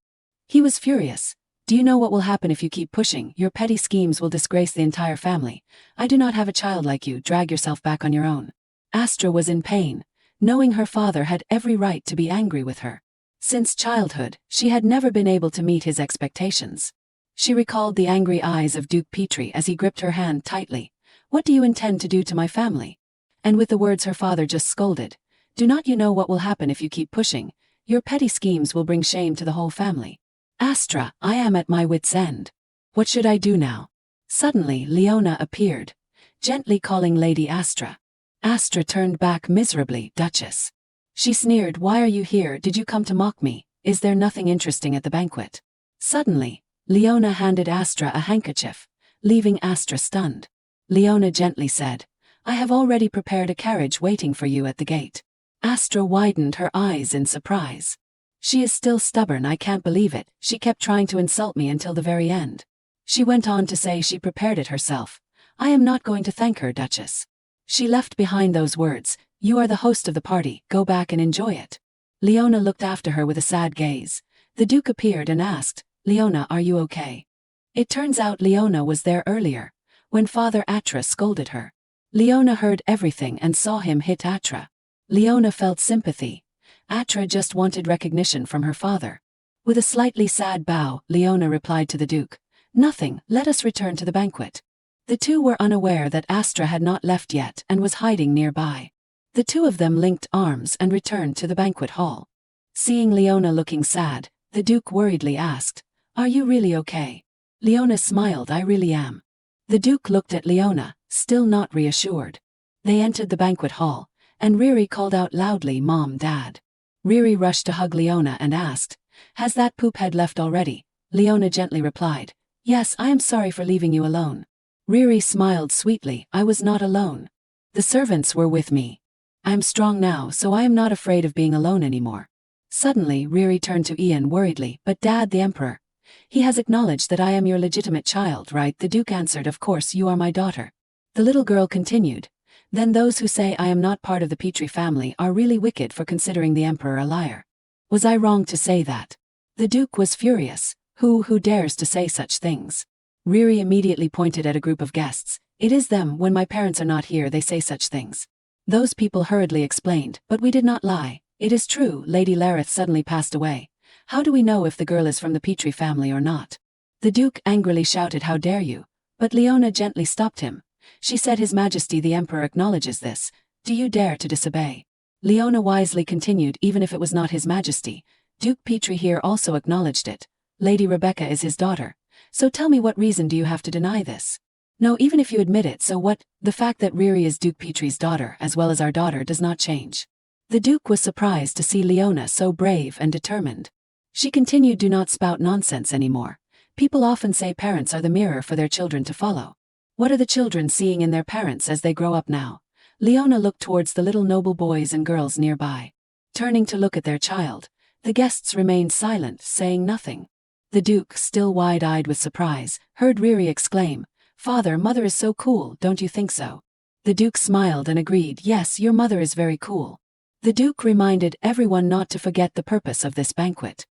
He was furious. "Do you know what will happen if you keep pushing? Your petty schemes will disgrace the entire family. I do not have a child like you. Drag yourself back on your own." Astra was in pain, knowing her father had every right to be angry with her. Since childhood, she had never been able to meet his expectations. She recalled the angry eyes of Duke Petrie as he gripped her hand tightly. "What do you intend to do to my family?" And with the words her father just scolded, "Do not you know what will happen if you keep pushing? Your petty schemes will bring shame to the whole family." "Astra, I am at my wit's end. What should I do now?" Suddenly, Leona appeared, gently calling Lady Astra. Astra turned back miserably, "Duchess." She sneered, "Why are you here? Did you come to mock me? Is there nothing interesting at the banquet?" Suddenly, Leona handed Astra a handkerchief, leaving Astra stunned. Leona gently said, "I have already prepared a carriage waiting for you at the gate." Astra widened her eyes in surprise. "She is still stubborn, I can't believe it. She kept trying to insult me until the very end." She went on to say she prepared it herself. "I am not going to thank her, Duchess." She left behind those words, "You are the host of the party, go back and enjoy it." Leona looked after her with a sad gaze. The Duke appeared and asked, "Leona, are you okay?" It turns out Leona was there earlier, when Father Atra scolded her. Leona heard everything and saw him hit Atra. Leona felt sympathy. Atra just wanted recognition from her father. With a slightly sad bow, Leona replied to the Duke, "Nothing, let us return to the banquet." The two were unaware that Astra had not left yet and was hiding nearby. The two of them linked arms and returned to the banquet hall. Seeing Leona looking sad, the Duke worriedly asked, "Are you really okay?" Leona smiled, "I really am." The Duke looked at Leona, still not reassured. They entered the banquet hall, and Riri called out loudly, "Mom, Dad." Riri rushed to hug Leona and asked, "Has that poophead left already?" Leona gently replied, "Yes, I am sorry for leaving you alone." Riri smiled sweetly, "I was not alone. The servants were with me. I am strong now, so I am not afraid of being alone anymore." Suddenly, Riri turned to Ian worriedly, "But Dad, the Emperor. He has acknowledged that I am your legitimate child, right? The Duke answered, of course you are my daughter. The little girl continued, then those who say I am not part of the Petrie family are really wicked for considering the Emperor a liar. Was I wrong to say that? The Duke was furious. Who dares to say such things? Riri immediately pointed at a group of guests. It is them, when my parents are not here they say such things. Those people hurriedly explained, but we did not lie. It is true, Lady Lareth suddenly passed away. How do we know if the girl is from the Petrie family or not? The Duke angrily shouted, how dare you? But Leona gently stopped him. She said, His Majesty the Emperor acknowledges this. Do you dare to disobey? Leona wisely continued, even if it was not His Majesty, Duke Petrie here also acknowledged it. Lady Rebecca is his daughter. So tell me, what reason do you have to deny this? No, even if you admit it, so what? The fact that Riri is Duke Petrie's daughter as well as our daughter does not change. The Duke was surprised to see Leona so brave and determined. She continued, do not spout nonsense anymore. People often say parents are the mirror for their children to follow. What are the children seeing in their parents as they grow up now? Leona looked towards the little noble boys and girls nearby. Turning to look at their child, the guests remained silent, saying nothing. The Duke, still wide-eyed with surprise, heard Riri exclaim, Father, mother is so cool, don't you think so? The Duke smiled and agreed, yes, your mother is very cool. The Duke reminded everyone not to forget the purpose of this banquet.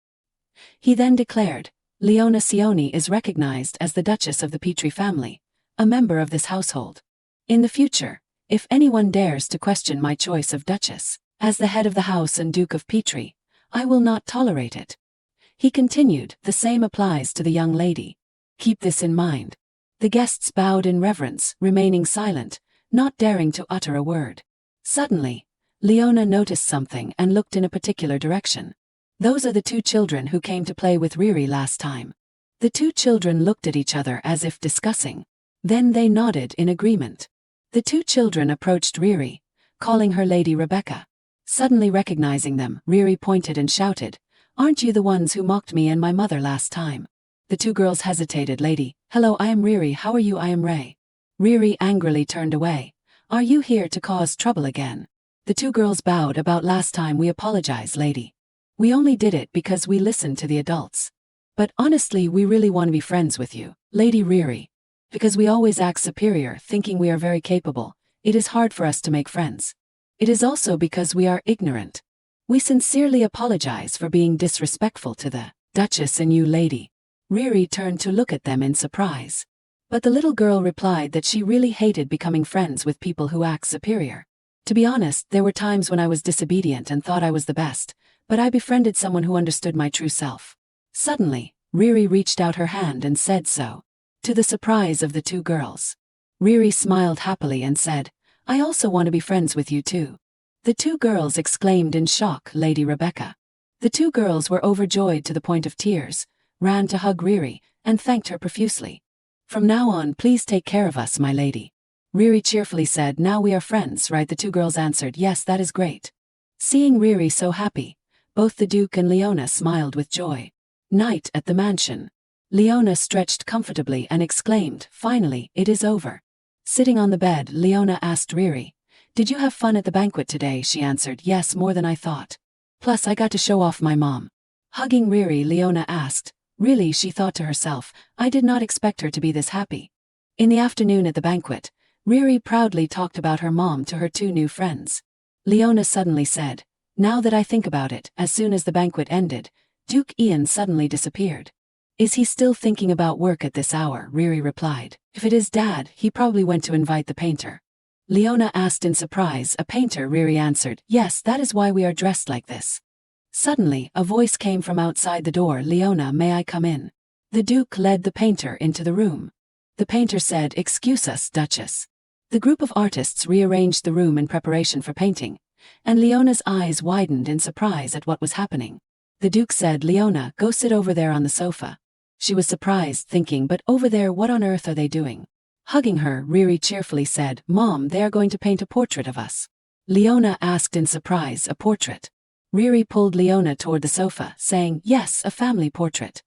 He then declared, Leona Sioni is recognized as the Duchess of the Petrie family, a member of this household. In the future, if anyone dares to question my choice of Duchess, as the head of the house and Duke of Petrie, I will not tolerate it. He continued, the same applies to the young lady. Keep this in mind. The guests bowed in reverence, remaining silent, not daring to utter a word. Suddenly, Leona noticed something and looked in a particular direction. Those are the two children who came to play with Riri last time. The two children looked at each other as if discussing. Then they nodded in agreement. The two children approached Riri, calling her Lady Rebecca. Suddenly recognizing them, Riri pointed and shouted, Aren't you the ones who mocked me and my mother last time? The two girls hesitated. Lady, hello, I am Riri. How are you? I am Ray. Riri angrily turned away. Are you here to cause trouble again? The two girls bowed. About last time we apologize, lady. We only did it because we listened to the adults. But honestly, we really want to be friends with you, Lady Riri. Because we always act superior, thinking we are very capable, it is hard for us to make friends. It is also because we are ignorant. We sincerely apologize for being disrespectful to the Duchess and you, lady. Riri turned to look at them in surprise. But the little girl replied that she really hated becoming friends with people who act superior. To be honest, there were times when I was disobedient and thought I was the best, but I befriended someone who understood my true self. Suddenly, Riri reached out her hand and said so. To the surprise of the two girls, Riri smiled happily and said, I also want to be friends with you too. The two girls exclaimed in shock, Lady Rebecca. The two girls were overjoyed to the point of tears, ran to hug Riri, and thanked her profusely. From now on, please take care of us, my lady. Riri cheerfully said, now we are friends, right? The two girls answered, yes, that is great. Seeing Riri so happy, both the Duke and Leona smiled with joy. Night at the mansion. Leona stretched comfortably and exclaimed, finally, it is over. Sitting on the bed, Leona asked Riri, did you have fun at the banquet today? She answered, yes, more than I thought. Plus I got to show off my mom. Hugging Riri, Leona asked, really? She thought to herself, I did not expect her to be this happy. In the afternoon at the banquet, Riri proudly talked about her mom to her two new friends. Leona suddenly said, now that I think about it, as soon as the banquet ended, Duke Ian suddenly disappeared. Is he still thinking about work at this hour? Riri replied, if it is Dad, he probably went to invite the painter. Leona asked in surprise, a painter? Riri answered, yes, that is why we are dressed like this. Suddenly, a voice came from outside the door, Leona, may I come in? The Duke led the painter into the room. The painter said, excuse us, Duchess. The group of artists rearranged the room in preparation for painting, and Leona's eyes widened in surprise at what was happening. The Duke said, Leona, go sit over there on the sofa. She was surprised, thinking, but over there, what on earth are they doing? Hugging her, Riri cheerfully said, Mom, they are going to paint a portrait of us. Leona asked in surprise, a portrait? Riri pulled Leona toward the sofa, saying, yes, a family portrait.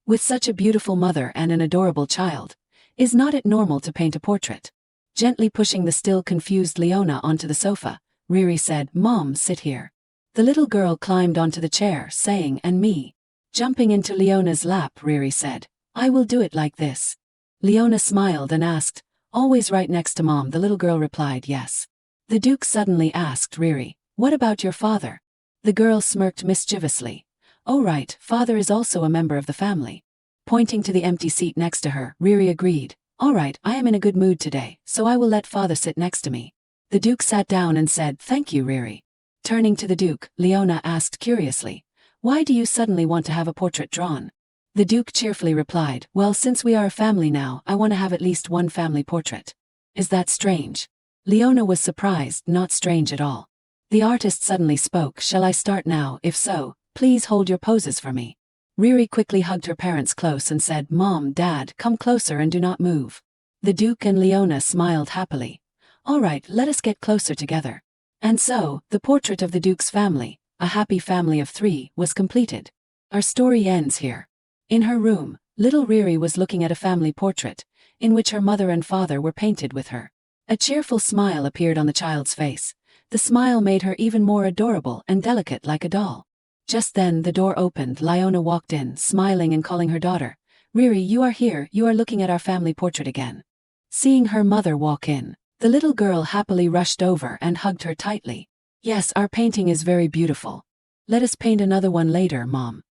With such a beautiful mother and an adorable child, is not it normal to paint a portrait? Gently pushing the still confused Leona onto the sofa, Riri said, Mom, sit here. The little girl climbed onto the chair, saying, and me. Jumping into Leona's lap, Riri said, I will do it like this. Leona smiled and asked, always right next to Mom? The little girl replied yes. The Duke suddenly asked Riri, what about your father? The girl smirked mischievously. Oh right, father is also a member of the family. Pointing to the empty seat next to her, Riri agreed, all right, I am in a good mood today, so I will let father sit next to me. The Duke sat down and said, thank you, Riri. Turning to the Duke, Leona asked curiously, why do you suddenly want to have a portrait drawn? The Duke cheerfully replied, well, since we are a family now, I want to have at least one family portrait. Is that strange? Leona was surprised, not strange at all. The artist suddenly spoke, shall I start now? If so, please hold your poses for me. Riri quickly hugged her parents close and said, Mom, Dad, come closer and do not move. The Duke and Leona smiled happily. All right, let us get closer together. And so, the portrait of the Duke's family, a happy family of 3, was completed. Our story ends here. In her room, little Riri was looking at a family portrait, in which her mother and father were painted with her. A cheerful smile appeared on the child's face. The smile made her even more adorable and delicate like a doll. Just then the door opened. Leona walked in, smiling and calling her daughter. Riri, you are here, you are looking at our family portrait again. Seeing her mother walk in, the little girl happily rushed over and hugged her tightly. Yes, our painting is very beautiful. Let us paint another one later, Mom.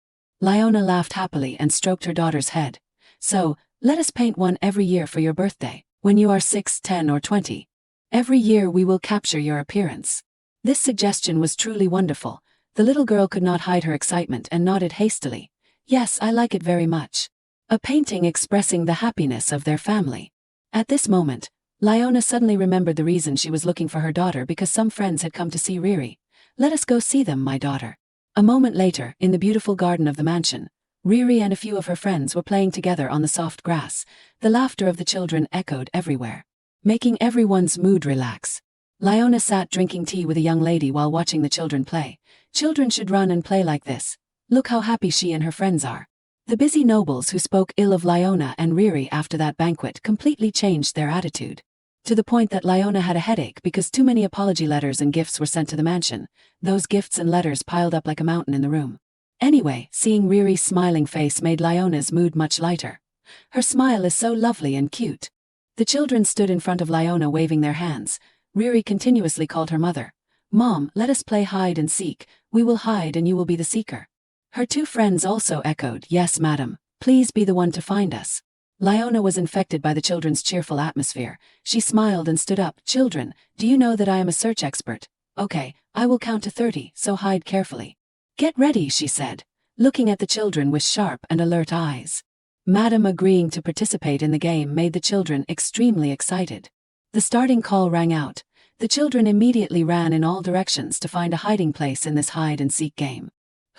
Leona laughed happily and stroked her daughter's head. So, let us paint one every year for your birthday, when you are 6, 10 or 20. Every year we will capture your appearance. This suggestion was truly wonderful. The little girl could not hide her excitement and nodded hastily. Yes, I like it very much. A painting expressing the happiness of their family. At this moment, Leona suddenly remembered the reason she was looking for her daughter, because some friends had come to see Riri. Let us go see them, my daughter. A moment later, in the beautiful garden of the mansion, Riri and a few of her friends were playing together on the soft grass. The laughter of the children echoed everywhere, making everyone's mood relax. Leona sat drinking tea with a young lady while watching the children play. Children should run and play like this. Look how happy she and her friends are. The busy nobles who spoke ill of Leona and Riri after that banquet completely changed their attitude. To the point that Leona had a headache because too many apology letters and gifts were sent to the mansion. Those gifts and letters piled up like a mountain in the room. Anyway, seeing Riri's smiling face made Leona's mood much lighter. Her smile is so lovely and cute. The children stood in front of Leona waving their hands. Riri continuously called her mother. Mom, let us play hide and seek. We will hide and you will be the seeker. Her 2 friends also echoed, yes, madam, please be the one to find us. Leona was infected by the children's cheerful atmosphere. She smiled and stood up. Children, do you know that I am a search expert? Okay, I will count to 30, so hide carefully. Get ready, she said, looking at the children with sharp and alert eyes. Madam agreeing to participate in the game made the children extremely excited. The starting call rang out. The children immediately ran in all directions to find a hiding place in this hide-and-seek game.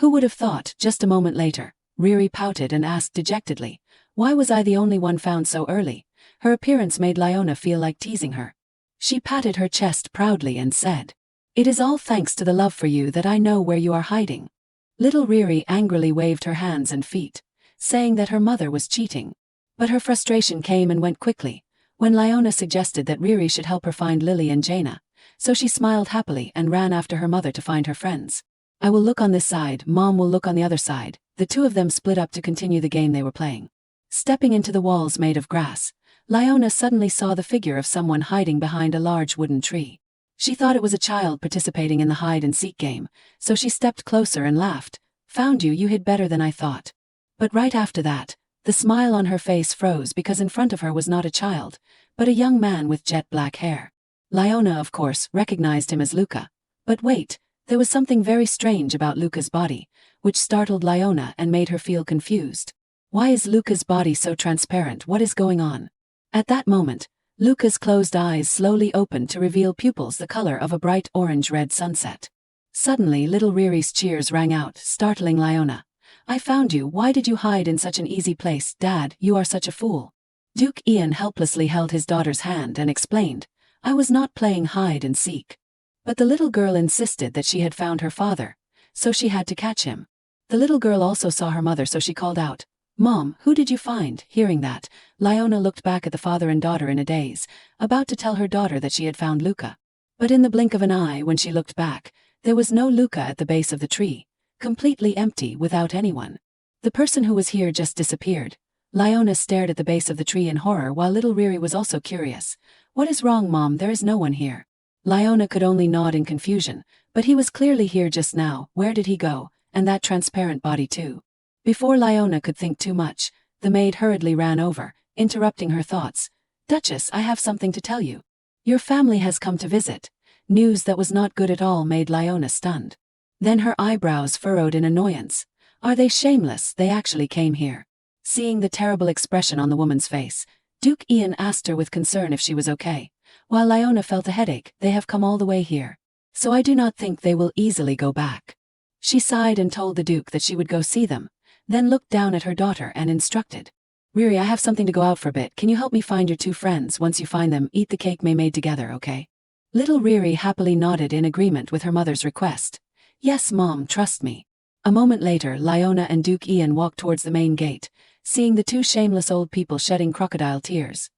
Who would have thought? Just a moment later, Riri pouted and asked dejectedly, why was I the only one found so early? Her appearance made Leona feel like teasing her. She patted her chest proudly and said, it is all thanks to the love for you that I know where you are hiding. Little Riri angrily waved her hands and feet, saying that her mother was cheating. But her frustration came and went quickly when Leona suggested that Riri should help her find Lily and Jaina, so she smiled happily and ran after her mother to find her friends. I will look on this side, Mom will look on the other side. The 2 of them split up to continue the game they were playing. Stepping into the walls made of grass, Leona suddenly saw the figure of someone hiding behind a large wooden tree. She thought it was a child participating in the hide-and-seek game, so she stepped closer and laughed. Found you, you hid better than I thought. But right after that, the smile on her face froze because in front of her was not a child, but a young man with jet black hair. Leona, of course, recognized him as Luca. But wait, there was something very strange about Luca's body, which startled Leona and made her feel confused. Why is Luca's body so transparent? What is going on? At that moment, Luca's closed eyes slowly opened to reveal pupils the color of a bright orange-red sunset. Suddenly little Riri's cheers rang out, startling Leona. I found you, why did you hide in such an easy place? Dad, you are such a fool. Duke Ian helplessly held his daughter's hand and explained, I was not playing hide and seek. But the little girl insisted that she had found her father, so she had to catch him. The little girl also saw her mother, so she called out, Mom, who did you find? Hearing that, Leona looked back at the father and daughter in a daze, about to tell her daughter that she had found Luca. But in the blink of an eye when she looked back, there was no Luca at the base of the tree, completely empty without anyone. The person who was here just disappeared. Leona stared at the base of the tree in horror while little Riri was also curious. What is wrong, Mom? There is no one here. Leona could only nod in confusion, but he was clearly here just now. Where did he go? And that transparent body too. Before Leona could think too much, the maid hurriedly ran over, interrupting her thoughts. Duchess, I have something to tell you. Your family has come to visit. News that was not good at all made Leona stunned. Then her eyebrows furrowed in annoyance. Are they shameless? They actually came here. Seeing the terrible expression on the woman's face, Duke Ian asked her with concern if she was okay. While Leona felt a headache, they have come all the way here. So I do not think they will easily go back. She sighed and told the Duke that she would go see them, then looked down at her daughter and instructed. Riri, I have something to go out for a bit. Can you help me find your two friends? Once you find them, eat the cake May made together, okay? Little Riri happily nodded in agreement with her mother's request. Yes, Mom, trust me. A moment later, Leona and Duke Ian walked towards the main gate, seeing the two shameless old people shedding crocodile tears.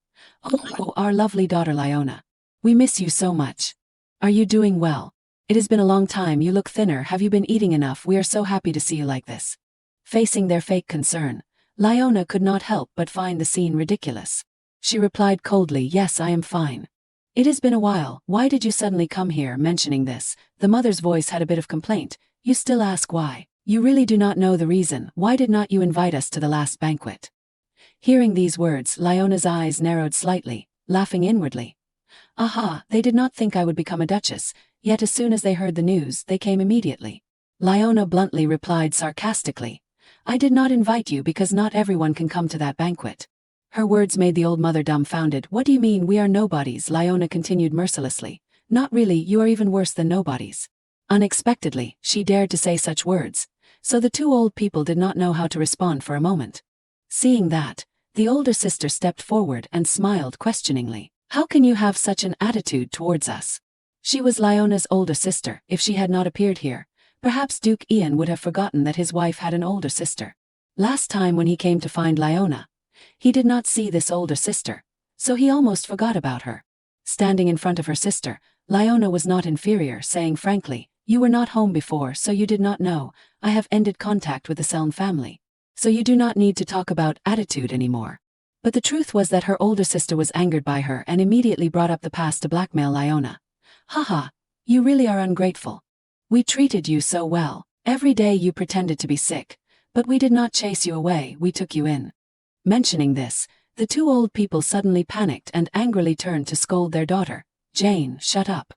Oh, our lovely daughter Leona. We miss you so much. Are you doing well? It has been a long time. You look thinner. Have you been eating enough? We are so happy to see you like this. Facing their fake concern, Leona could not help but find the scene ridiculous. She replied coldly, yes, I am fine. It has been a while. Why did you suddenly come here? Mentioning this, the mother's voice had a bit of complaint. You still ask why? You really do not know the reason. Why did not you invite us to the last banquet? Hearing these words, Leona's eyes narrowed slightly, laughing inwardly. Aha, they did not think I would become a duchess, yet as soon as they heard the news, they came immediately. Leona bluntly replied sarcastically. I did not invite you because not everyone can come to that banquet. Her words made the old mother dumbfounded. What do you mean we are nobodies? Leona continued mercilessly. Not really, you are even worse than nobodies. Unexpectedly, she dared to say such words, so the two old people did not know how to respond for a moment. Seeing that, the older sister stepped forward and smiled questioningly. How can you have such an attitude towards us? She was Leona's older sister. If she had not appeared here, perhaps Duke Ian would have forgotten that his wife had an older sister. Last time when he came to find Leona, he did not see this older sister, so he almost forgot about her. Standing in front of her sister, Leona was not inferior, saying frankly, you were not home before, so you did not know. I have ended contact with the Seln family, so you do not need to talk about attitude anymore. But the truth was that her older sister was angered by her and immediately brought up the past to blackmail Leona. Haha, you really are ungrateful. We treated you so well. Every day you pretended to be sick, but we did not chase you away, we took you in. Mentioning this, the two old people suddenly panicked and angrily turned to scold their daughter. Jane, shut up.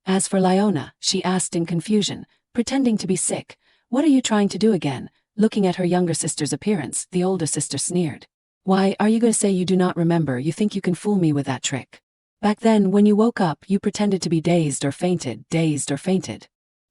As for Leona, she asked in confusion, pretending to be sick. What are you trying to do again? Looking at her younger sister's appearance, the older sister sneered. Why, are you going to say you do not remember? You think you can fool me with that trick? Back then, when you woke up, you pretended to be dazed or fainted.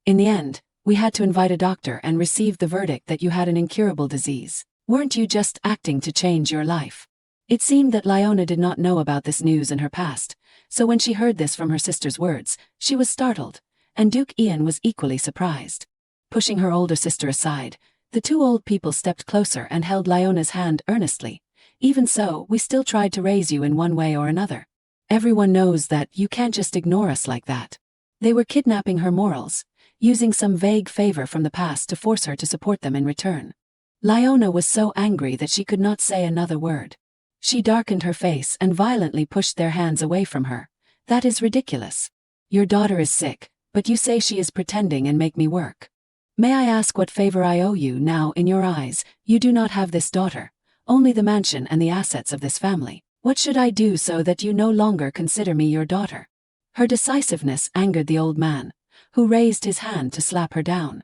In the end, we had to invite a doctor and received the verdict that you had an incurable disease. Weren't you just acting to change your life? It seemed that Leona did not know about this news in her past, so when she heard this from her sister's words, she was startled, and Duke Ian was equally surprised. Pushing her older sister aside, the two old people stepped closer and held Leona's hand earnestly. Even so, we still tried to raise you in one way or another. Everyone knows that you can't just ignore us like that. They were kidnapping her morals, using some vague favor from the past to force her to support them in return. Leona was so angry that she could not say another word. She darkened her face and violently pushed their hands away from her. That is ridiculous. Your daughter is sick, but you say she is pretending and make me work. May I ask what favor I owe you? Now, in your eyes, you do not have this daughter, only the mansion and the assets of this family. What should I do so that you no longer consider me your daughter? Her decisiveness angered the old man, who raised his hand to slap her down.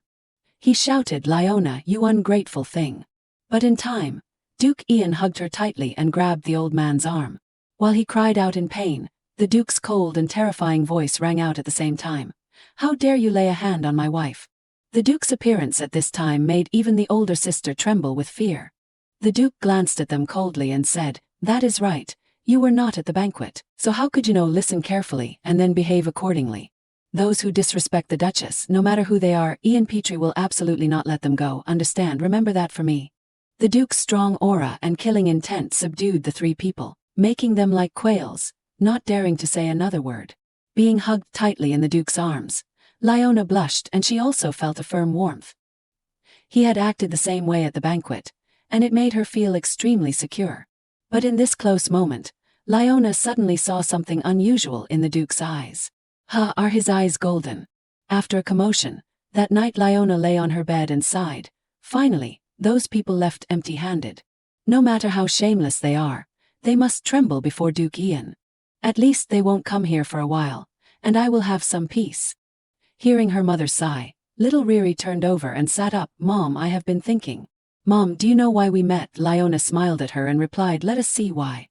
He shouted, Leona, you ungrateful thing. But in time, Duke Ian hugged her tightly and grabbed the old man's arm. While he cried out in pain, the Duke's cold and terrifying voice rang out at the same time. How dare you lay a hand on my wife? The Duke's appearance at this time made even the older sister tremble with fear. The Duke glanced at them coldly and said, that is right, you were not at the banquet, so how could you know? Listen carefully and then behave accordingly. Those who disrespect the Duchess, no matter who they are, Ian Petrie will absolutely not let them go, understand? Remember that for me. The Duke's strong aura and killing intent subdued the three people, making them like quails, not daring to say another word. Being hugged tightly in the Duke's arms, Leona blushed and she also felt a firm warmth. He had acted the same way at the banquet, and it made her feel extremely secure. But in this close moment, Leona suddenly saw something unusual in the Duke's eyes. Are his eyes golden? After a commotion, that night Leona lay on her bed and sighed. Finally, those people left empty-handed. No matter how shameless they are, they must tremble before Duke Ian. At least they won't come here for a while, and I will have some peace. Hearing her mother sigh, little Riri turned over and sat up. Mom, I have been thinking. Mom, do you know why we met? Leona smiled at her and replied, let us see why.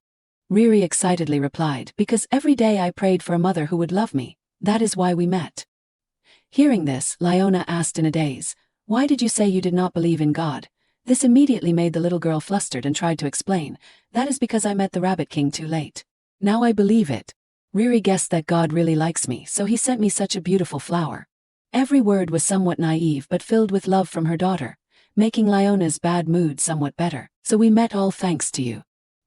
Riri excitedly replied, because every day I prayed for a mother who would love me. That is why we met. Hearing this, Leona asked in a daze, why did you say you did not believe in God? This immediately made the little girl flustered and tried to explain, that is because I met the Rabbit King too late. Now I believe it. Riri guessed that God really likes me, so he sent me such a beautiful flower. Every word was somewhat naive but filled with love from her daughter, making Leona's bad mood somewhat better. So we met all thanks to you.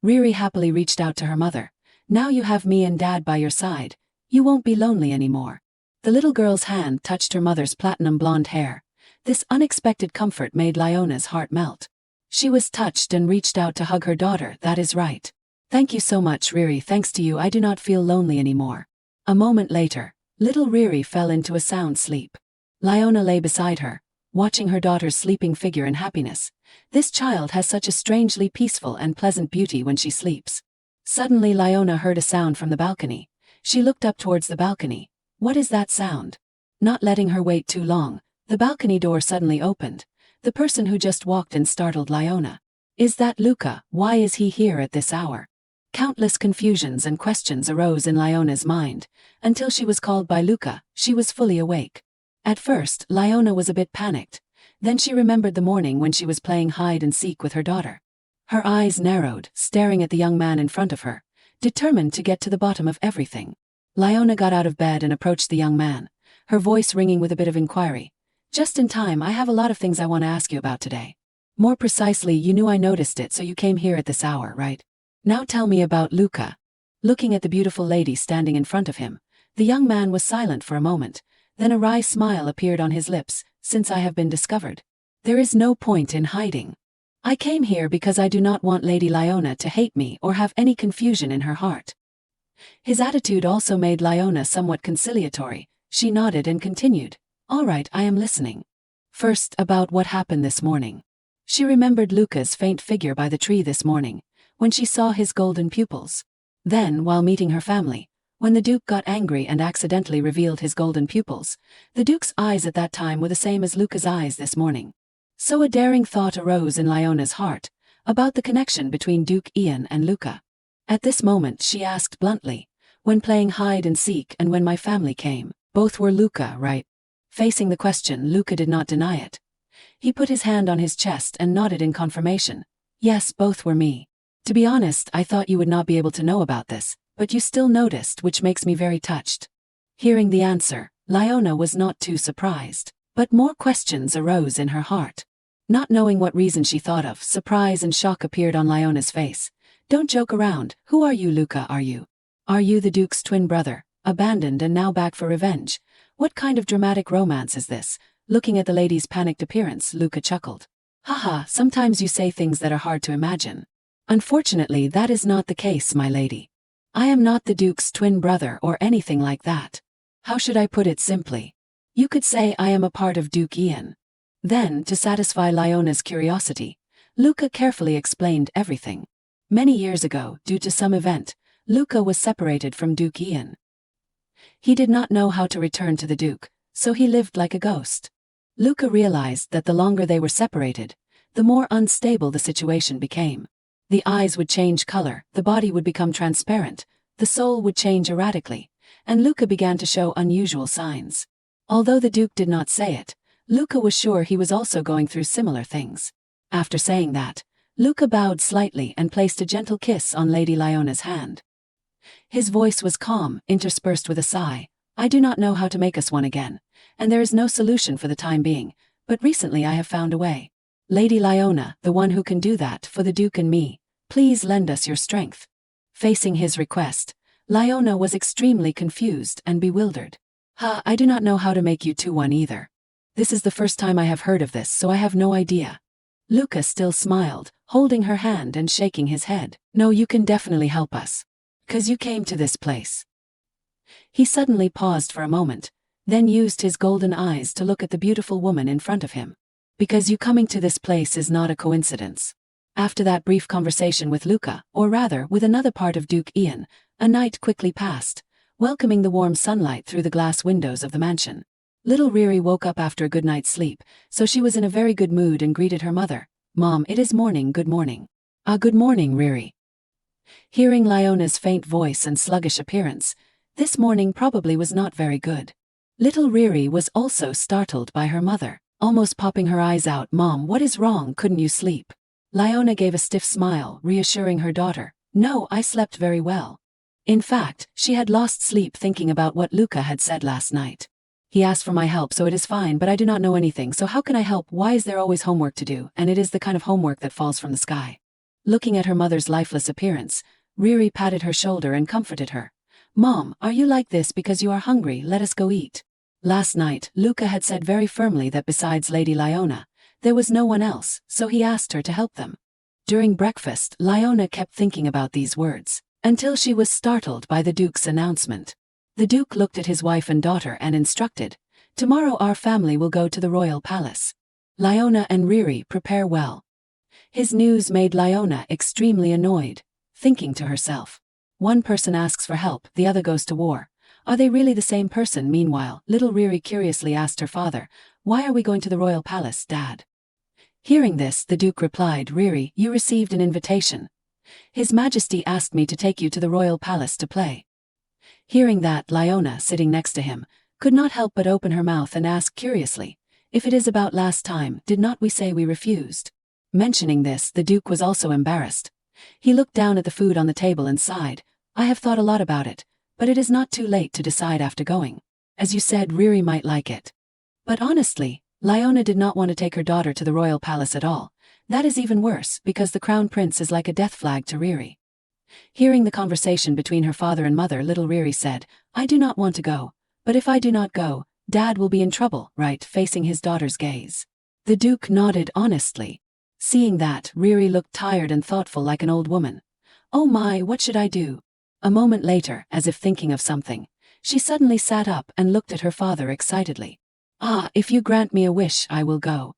Riri happily reached out to her mother. Now you have me and Dad by your side. You won't be lonely anymore. The little girl's hand touched her mother's platinum blonde hair. This unexpected comfort made Leona's heart melt. She was touched and reached out to hug her daughter. That is right. Thank you so much, Riri. Thanks to you, I do not feel lonely anymore. A moment later, little Riri fell into a sound sleep. Leona lay beside her, watching her daughter's sleeping figure in happiness. This child has such a strangely peaceful and pleasant beauty when she sleeps. Suddenly Leona heard a sound from the balcony. She looked up towards the balcony. What is that sound? Not letting her wait too long, the balcony door suddenly opened. The person who just walked in startled Leona. Is that Luca? Why is he here at this hour? Countless confusions and questions arose in Leona's mind. Until she was called by Luca, she was fully awake. At first, Leona was a bit panicked. Then she remembered the morning when she was playing hide and seek with her daughter. Her eyes narrowed, staring at the young man in front of her, determined to get to the bottom of everything. Leona got out of bed and approached the young man, her voice ringing with a bit of inquiry. Just in time, I have a lot of things I want to ask you about today. More precisely, you knew I noticed it, so you came here at this hour, right? Now tell me about Luca. Looking at the beautiful lady standing in front of him, the young man was silent for a moment. Then a wry smile appeared on his lips. Since I have been discovered, there is no point in hiding. I came here because I do not want Lady Leona to hate me or have any confusion in her heart. His attitude also made Leona somewhat conciliatory. She nodded and continued. All right, I am listening. First, about what happened this morning. She remembered Luca's faint figure by the tree this morning, when she saw his golden pupils. Then, while meeting her family, when the Duke got angry and accidentally revealed his golden pupils, the Duke's eyes at that time were the same as Luca's eyes this morning. So a daring thought arose in Leona's heart, about the connection between Duke Ian and Luca. At this moment she asked bluntly, when playing hide and seek and when my family came, both were Luca, right? Facing the question, Luca did not deny it. He put his hand on his chest and nodded in confirmation. Yes, both were me. To be honest, I thought you would not be able to know about this, but you still noticed, which makes me very touched. Hearing the answer, Leona was not too surprised, but more questions arose in her heart. Not knowing what reason she thought of, surprise and shock appeared on Leona's face. Don't joke around. Who are you, Luca? Are you the Duke's twin brother, abandoned and now back for revenge? What kind of dramatic romance is this? Looking at the lady's panicked appearance, Luca chuckled. Haha, sometimes you say things that are hard to imagine. Unfortunately, that is not the case, my lady. I am not the Duke's twin brother or anything like that. How should I put it simply? You could say I am a part of Duke Ian. Then, to satisfy Leona's curiosity, Luca carefully explained everything. Many years ago, due to some event, Luca was separated from Duke Ian. He did not know how to return to the Duke, so he lived like a ghost. Luca realized that the longer they were separated, the more unstable the situation became. The eyes would change color, the body would become transparent, the soul would change erratically, and Luca began to show unusual signs. Although the Duke did not say it, Luca was sure he was also going through similar things. After saying that, Luca bowed slightly and placed a gentle kiss on Lady Leona's hand. His voice was calm, interspersed with a sigh. I do not know how to make us one again, and there is no solution for the time being, but recently I have found a way. Lady Leona, the one who can do that for the Duke and me, please lend us your strength. Facing his request, Leona was extremely confused and bewildered. I do not know how to make you two one either. This is the first time I have heard of this, so I have no idea. Luca still smiled, holding her hand and shaking his head. No, you can definitely help us. 'Cause you came to this place. He suddenly paused for a moment, then used his golden eyes to look at the beautiful woman in front of him. Because you coming to this place is not a coincidence. After that brief conversation with Luca, or rather with another part of Duke Ian, a night quickly passed, welcoming the warm sunlight through the glass windows of the mansion. Little Riri woke up after a good night's sleep, so she was in a very good mood and greeted her mother. Mom, it is morning, good morning. Good morning, Riri. Hearing Liona's faint voice and sluggish appearance, this morning probably was not very good. Little Riri was also startled by her mother, almost popping her eyes out. Mom, what is wrong, couldn't you sleep? Liona gave a stiff smile, reassuring her daughter. No, I slept very well. In fact, she had lost sleep thinking about what Luca had said last night. He asked for my help, so it is fine, but I do not know anything, so how can I help? Why is there always homework to do, and it is the kind of homework that falls from the sky? Looking at her mother's lifeless appearance, Riri patted her shoulder and comforted her. Mom, are you like this because you are hungry? Let us go eat. Last night, Luca had said very firmly that besides Lady Liona, there was no one else, so he asked her to help them. During breakfast, Liona kept thinking about these words, until she was startled by the Duke's announcement. The Duke looked at his wife and daughter and instructed, tomorrow our family will go to the royal palace. Liona and Riri, prepare well. His news made Liona extremely annoyed, thinking to herself. One person asks for help, the other goes to war. Are they really the same person? Meanwhile, little Riri curiously asked her father, why are we going to the royal palace, Dad? Hearing this, the Duke replied, Riri, you received an invitation. His Majesty asked me to take you to the royal palace to play. Hearing that, Liona, sitting next to him, could not help but open her mouth and ask curiously, if it is about last time, did not we say we refused? Mentioning this, the Duke was also embarrassed. He looked down at the food on the table and sighed, I have thought a lot about it, but it is not too late to decide after going. As you said, Riri might like it. But honestly, Liona did not want to take her daughter to the royal palace at all. That is even worse, because the crown prince is like a death flag to Riri. Hearing the conversation between her father and mother, little Riri said, I do not want to go, but if I do not go, Dad will be in trouble, right? Facing his daughter's gaze. The Duke nodded honestly. Seeing that, Riri looked tired and thoughtful like an old woman. Oh my, what should I do? A moment later, as if thinking of something, she suddenly sat up and looked at her father excitedly. If you grant me a wish, I will go.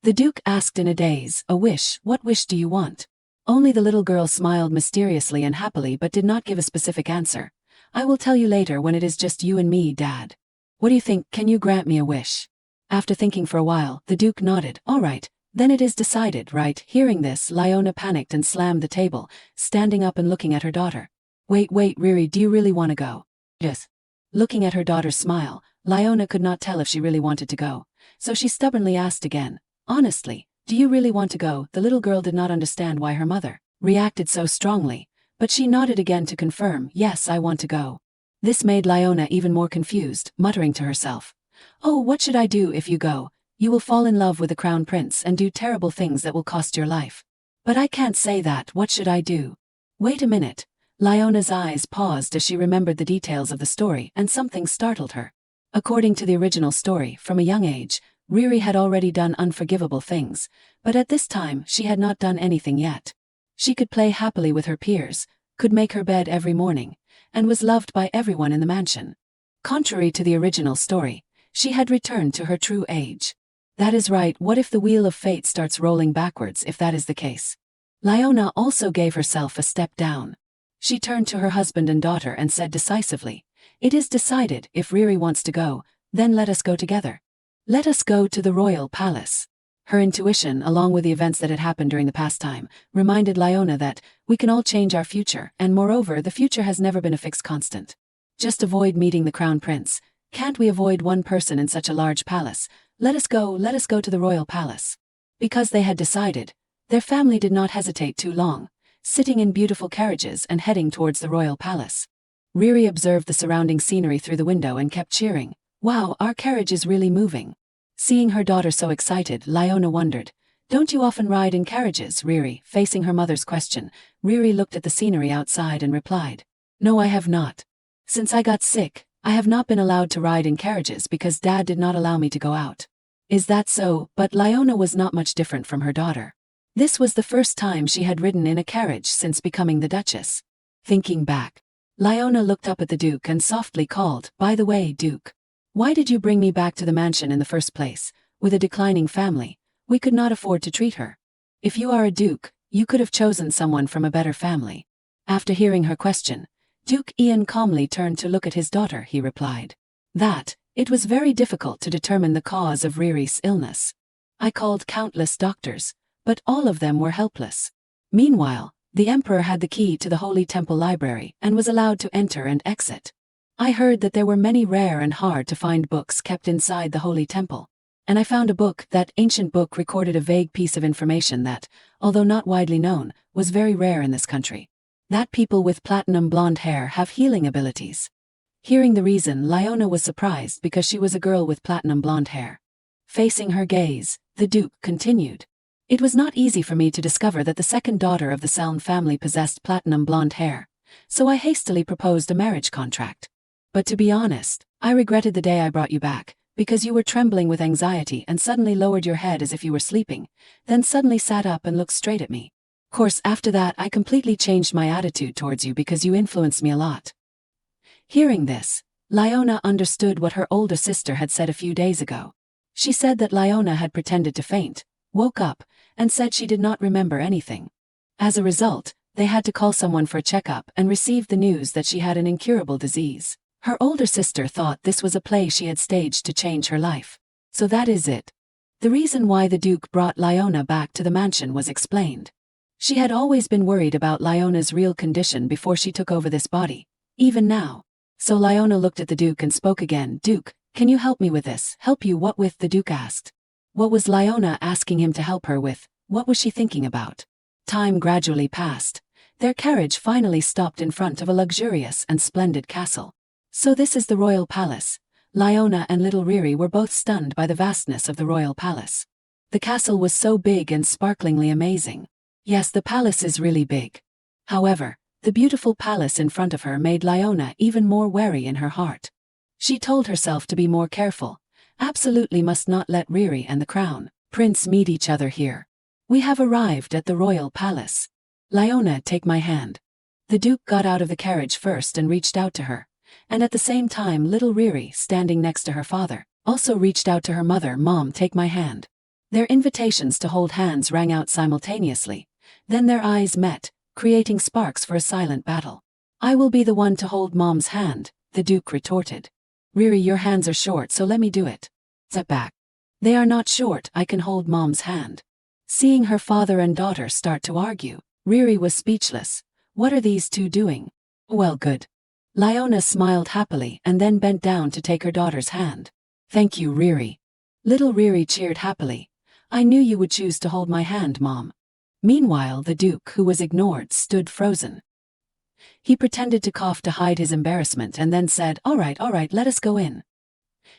The Duke asked in a daze, a wish, what wish do you want? Only the little girl smiled mysteriously and happily but did not give a specific answer. I will tell you later when it is just you and me, Dad. What do you think, can you grant me a wish? After thinking for a while, the Duke nodded, all right, then it is decided, right? Hearing this, Liona panicked and slammed the table, standing up and looking at her daughter. Wait, Riri, do you really want to go? Yes. Looking at her daughter's smile, Liona could not tell if she really wanted to go, so she stubbornly asked again, honestly, do you really want to go? The little girl did not understand why her mother reacted so strongly, but she nodded again to confirm, yes, I want to go. This made Liona even more confused, muttering to herself, oh, what should I do if you go? You will fall in love with the crown prince and do terrible things that will cost your life. But I can't say that, what should I do? Wait a minute. Liona's eyes paused as she remembered the details of the story and something startled her. According to the original story, from a young age, Riri had already done unforgivable things, but at this time she had not done anything yet. She could play happily with her peers, could make her bed every morning, and was loved by everyone in the mansion. Contrary to the original story, she had returned to her true age. That is right, what if the wheel of fate starts rolling backwards if that is the case? Liona also gave herself a step down. She turned to her husband and daughter and said decisively, it is decided, if Riri wants to go, then let us go together. Let us go to the royal palace. Her intuition, along with the events that had happened during the past time, reminded Liona that we can all change our future, and moreover, the future has never been a fixed constant. Just avoid meeting the crown prince. Can't we avoid one person in such a large palace? Let us go to the royal palace. Because they had decided, their family did not hesitate too long, sitting in beautiful carriages and heading towards the royal palace. Riri observed the surrounding scenery through the window and kept cheering. Wow, our carriage is really moving. Seeing her daughter so excited, Liona wondered, don't you often ride in carriages, Riri? Facing her mother's question, Riri looked at the scenery outside and replied, no, I have not. Since I got sick, I have not been allowed to ride in carriages because Dad did not allow me to go out. Is that so? But Liona was not much different from her daughter. This was the first time she had ridden in a carriage since becoming the Duchess. Thinking back, Leona looked up at the Duke and softly called, "By the way, Duke, why did you bring me back to the mansion in the first place? With a declining family, we could not afford to treat her. If you are a Duke, you could have chosen someone from a better family." After hearing her question, Duke Ian calmly turned to look at his daughter. He replied that it was very difficult to determine the cause of Riri's illness. "I called countless doctors, but all of them were helpless." Meanwhile, the Emperor had the key to the Holy Temple Library and was allowed to enter and exit. "I heard that there were many rare and hard-to-find books kept inside the Holy Temple, and I found a book. That ancient book recorded a vague piece of information that, although not widely known, was very rare in this country. That people with platinum blonde hair have healing abilities." Hearing the reason, Leona was surprised because she was a girl with platinum blonde hair. Facing her gaze, the Duke continued, "It was not easy for me to discover that the second daughter of the Selm family possessed platinum blonde hair, so I hastily proposed a marriage contract. But to be honest, I regretted the day I brought you back, because you were trembling with anxiety and suddenly lowered your head as if you were sleeping, then suddenly sat up and looked straight at me. Of course, after that I completely changed my attitude towards you because you influenced me a lot." Hearing this, Leona understood what her older sister had said a few days ago. She said that Leona had pretended to faint, woke up, and said she did not remember anything. As a result, they had to call someone for a checkup and received the news that she had an incurable disease. Her older sister thought this was a play she had staged to change her life. So that is it. The reason why the Duke brought Leona back to the mansion was explained. She had always been worried about Leona's real condition before she took over this body, even now. So Leona looked at the Duke and spoke again. "Duke, can you help me with this?" "Help you what with?" the Duke asked. What was Leona asking him to help her with? What was she thinking about? Time gradually passed. Their carriage finally stopped in front of a luxurious and splendid castle. "So this is the royal palace." Leona and little Riri were both stunned by the vastness of the royal palace. The castle was so big and sparklingly amazing. Yes, the palace is really big. However, the beautiful palace in front of her made Leona even more wary in her heart. She told herself to be more careful. Absolutely must not let Riri and the crown prince meet each other here. "We have arrived at the royal palace. Leona, take my hand." The Duke got out of the carriage first and reached out to her, and at the same time little Riri, standing next to her father, also reached out to her mother. "Mom, take my hand." Their invitations to hold hands rang out simultaneously. Then their eyes met, creating sparks for a silent battle. "I will be the one to hold Mom's hand," the Duke retorted. "Riri, your hands are short, so let me do it." "Step back." "They are not short, I can hold Mom's hand." Seeing her father and daughter start to argue, Riri was speechless. What are these two doing? "Well, good." Leona smiled happily and then bent down to take her daughter's hand. "Thank you, Riri." Little Riri cheered happily. "I knew you would choose to hold my hand, Mom." Meanwhile, the Duke, who was ignored, stood frozen. He pretended to cough to hide his embarrassment and then said, all right, let us go in.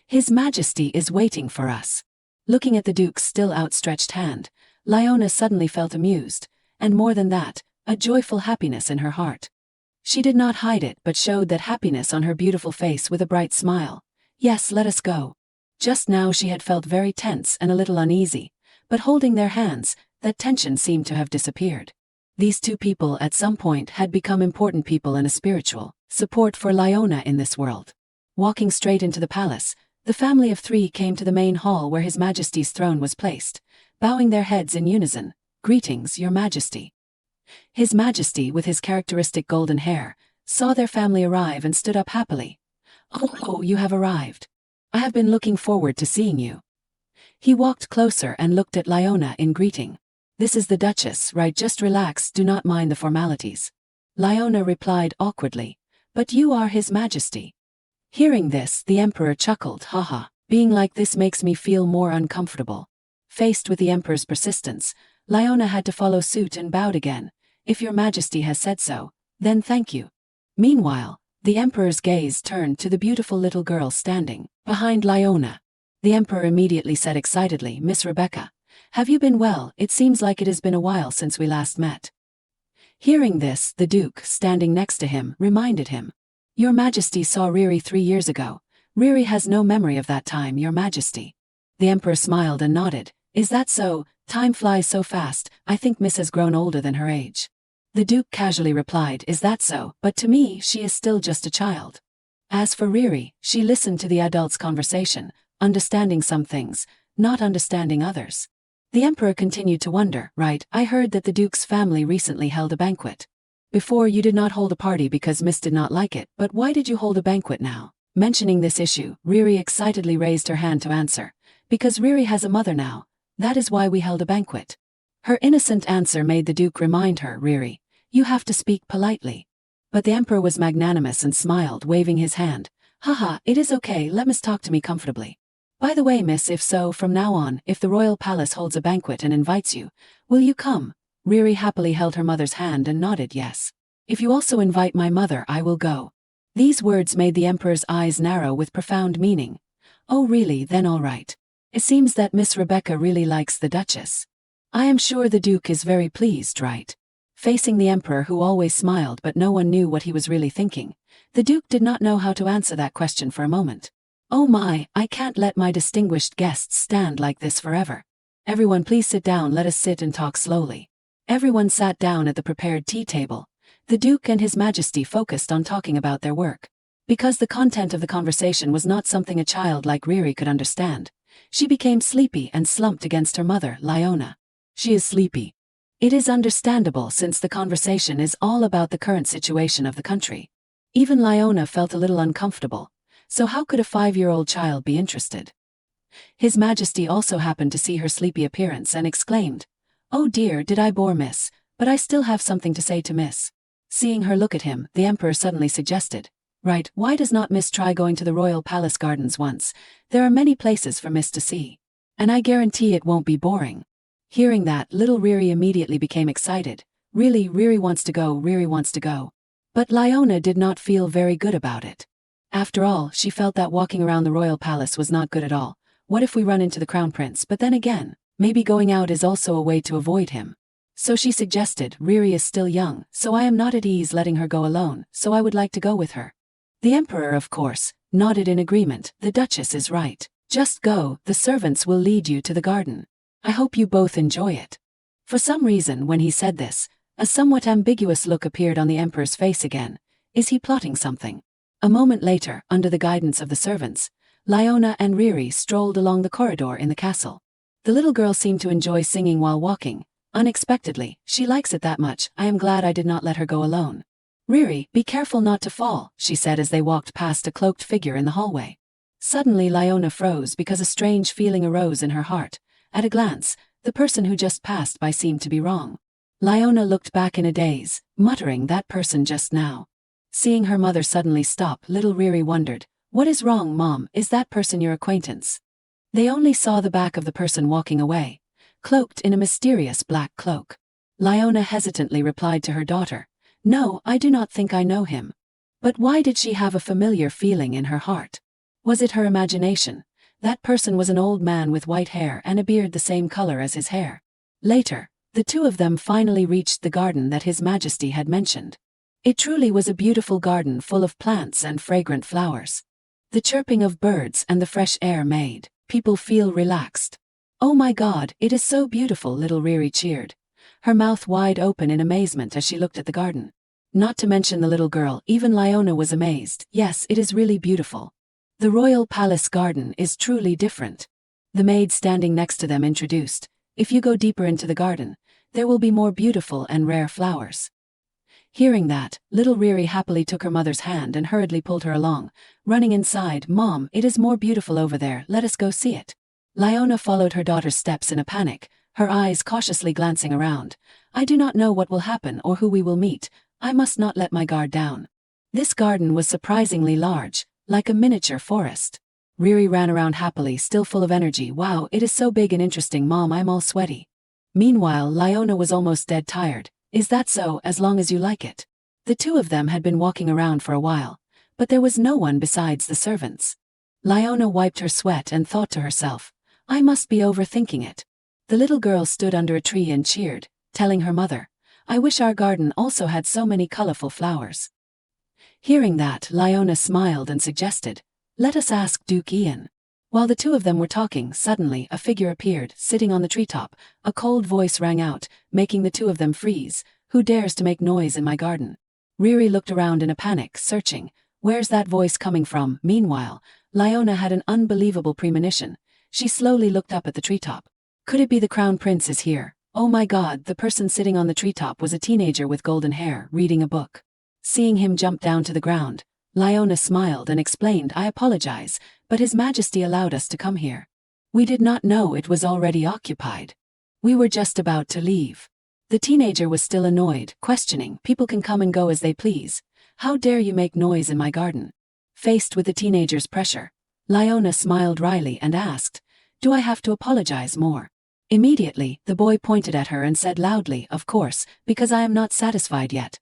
His Majesty is waiting for us." Looking at the Duke's still outstretched hand, Leona suddenly felt amused, and more than that, a joyful happiness in her heart. She did not hide it but showed that happiness on her beautiful face with a bright smile. "Yes, let us go." Just now she had felt very tense and a little uneasy, but holding their hands, that tension seemed to have disappeared. These two people at some point had become important people and a spiritual support for Leona in this world. Walking straight into the palace, the family of three came to the main hall where His Majesty's throne was placed, bowing their heads in unison. "Greetings, Your Majesty." His Majesty, with his characteristic golden hair, saw their family arrive and stood up happily. Oh, you have arrived. I have been looking forward to seeing you." He walked closer and looked at Leona in greeting. "This is the Duchess, right? Just relax, do not mind the formalities." Leona replied awkwardly, "But you are His Majesty." Hearing this, the Emperor chuckled. "Haha, being like this makes me feel more uncomfortable." Faced with the Emperor's persistence, Leona had to follow suit and bowed again. "If Your Majesty has said so, then thank you." Meanwhile, the Emperor's gaze turned to the beautiful little girl standing behind Leona. The Emperor immediately said excitedly, "Miss Rebecca, have you been well? It seems like it has been a while since we last met." Hearing this, the Duke, standing next to him, reminded him. "Your Majesty saw Riri 3 years ago. Riri has no memory of that time, Your Majesty." The Emperor smiled and nodded. Is that so? Time flies so fast, I think Miss has grown older than her age. The Duke casually replied, is that so? But to me, she is still just a child. As for Riri, she listened to the adults' conversation, understanding some things, not understanding others. The Emperor continued to wonder, right, I heard that the Duke's family recently held a banquet. Before you did not hold a party because Miss did not like it, but why did you hold a banquet now? Mentioning this issue, Riri excitedly raised her hand to answer. Because Riri has a mother now, that is why we held a banquet. Her innocent answer made the Duke remind her, Riri, you have to speak politely. But the Emperor was magnanimous and smiled, waving his hand. Haha, it is okay, let Miss talk to me comfortably. By the way, Miss, if so, from now on, if the royal palace holds a banquet and invites you, will you come? Riri happily held her mother's hand and nodded yes. If you also invite my mother, I will go. These words made the Emperor's eyes narrow with profound meaning. Oh really, then all right. It seems that Miss Rebecca really likes the Duchess. I am sure the Duke is very pleased, right? Facing the Emperor, who always smiled but no one knew what he was really thinking, the Duke did not know how to answer that question for a moment. Oh my, I can't let my distinguished guests stand like this forever. Everyone please sit down, let us sit and talk slowly. Everyone sat down at the prepared tea table. The Duke and His Majesty focused on talking about their work. Because the content of the conversation was not something a child like Riri could understand, she became sleepy and slumped against her mother, Leona. She is sleepy. It is understandable since the conversation is all about the current situation of the country. Even Leona felt a little uncomfortable, so how could a 5-year-old child be interested? His Majesty also happened to see her sleepy appearance and exclaimed, oh dear, did I bore Miss, but I still have something to say to Miss. Seeing her look at him, the Emperor suddenly suggested, right, why does not Miss try going to the royal palace gardens once? There are many places for Miss to see. And I guarantee it won't be boring. Hearing that, little Riri immediately became excited. Really, Riri wants to go, Riri wants to go. But Leona did not feel very good about it. After all, she felt that walking around the royal palace was not good at all. What if we run into the crown prince? But then again, maybe going out is also a way to avoid him. So she suggested, Riri is still young, so I am not at ease letting her go alone, so I would like to go with her. The Emperor, of course, nodded in agreement. The Duchess is right. Just go, the servants will lead you to the garden. I hope you both enjoy it. For some reason, when he said this, a somewhat ambiguous look appeared on the Emperor's face again. Is he plotting something? A moment later, under the guidance of the servants, Leona and Riri strolled along the corridor in the castle. The little girl seemed to enjoy singing while walking. Unexpectedly, she likes it that much. I am glad I did not let her go alone. Riri, be careful not to fall, she said as they walked past a cloaked figure in the hallway. Suddenly Leona froze because a strange feeling arose in her heart. At a glance, the person who just passed by seemed to be wrong. Leona looked back in a daze, muttering that person just now. Seeing her mother suddenly stop, little Riri wondered, what is wrong, Mom? Is that person your acquaintance? They only saw the back of the person walking away, cloaked in a mysterious black cloak. Leona hesitantly replied to her daughter, no, I do not think I know him. But why did she have a familiar feeling in her heart? Was it her imagination? That person was an old man with white hair and a beard the same color as his hair. Later, the two of them finally reached the garden that His Majesty had mentioned. It truly was a beautiful garden full of plants and fragrant flowers. The chirping of birds and the fresh air made people feel relaxed. Oh my God, it is so beautiful, little Riri cheered, her mouth wide open in amazement as she looked at the garden. Not to mention the little girl, even Leona was amazed. Yes, it is really beautiful. The royal palace garden is truly different. The maid standing next to them introduced, if you go deeper into the garden, there will be more beautiful and rare flowers. Hearing that, little Riri happily took her mother's hand and hurriedly pulled her along, running inside. Mom, it is more beautiful over there, let us go see it. Leona followed her daughter's steps in a panic, her eyes cautiously glancing around. I do not know what will happen or who we will meet, I must not let my guard down. This garden was surprisingly large, like a miniature forest. Riri ran around happily, still full of energy. Wow, it is so big and interesting, Mom, I'm all sweaty. Meanwhile, Leona was almost dead tired. Is that so? As long as you like it. The two of them had been walking around for a while, but there was no one besides the servants. Leona wiped her sweat and thought to herself, I must be overthinking it. The little girl stood under a tree and cheered, telling her mother, I wish our garden also had so many colorful flowers. Hearing that, Leona smiled and suggested, let us ask Duke Ian. While the two of them were talking, suddenly a figure appeared, sitting on the treetop. A cold voice rang out, making the two of them freeze. Who dares to make noise in my garden? Riri looked around in a panic, searching. Where's that voice coming from? Meanwhile, Liona had an unbelievable premonition. She slowly looked up at the treetop. Could it be the Crown Prince is here? Oh my god, the person sitting on the treetop was a teenager with golden hair, reading a book. Seeing him jump down to the ground, Liona smiled and explained, I apologize, but His Majesty allowed us to come here. We did not know it was already occupied. We were just about to leave. The teenager was still annoyed, questioning, people can come and go as they please. How dare you make noise in my garden? Faced with the teenager's pressure, Liona smiled wryly and asked, do I have to apologize more? Immediately, the boy pointed at her and said loudly, of course, because I am not satisfied yet.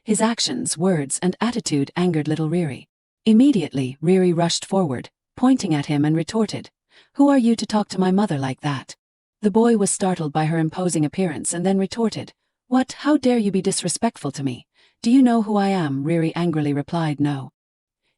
His actions, words, and attitude angered little Riri. Immediately, Riri rushed forward, pointing at him and retorted, who are you to talk to my mother like that? The boy was startled by her imposing appearance and then retorted, what, how dare you be disrespectful to me? Do you know who I am? Riri angrily replied, no.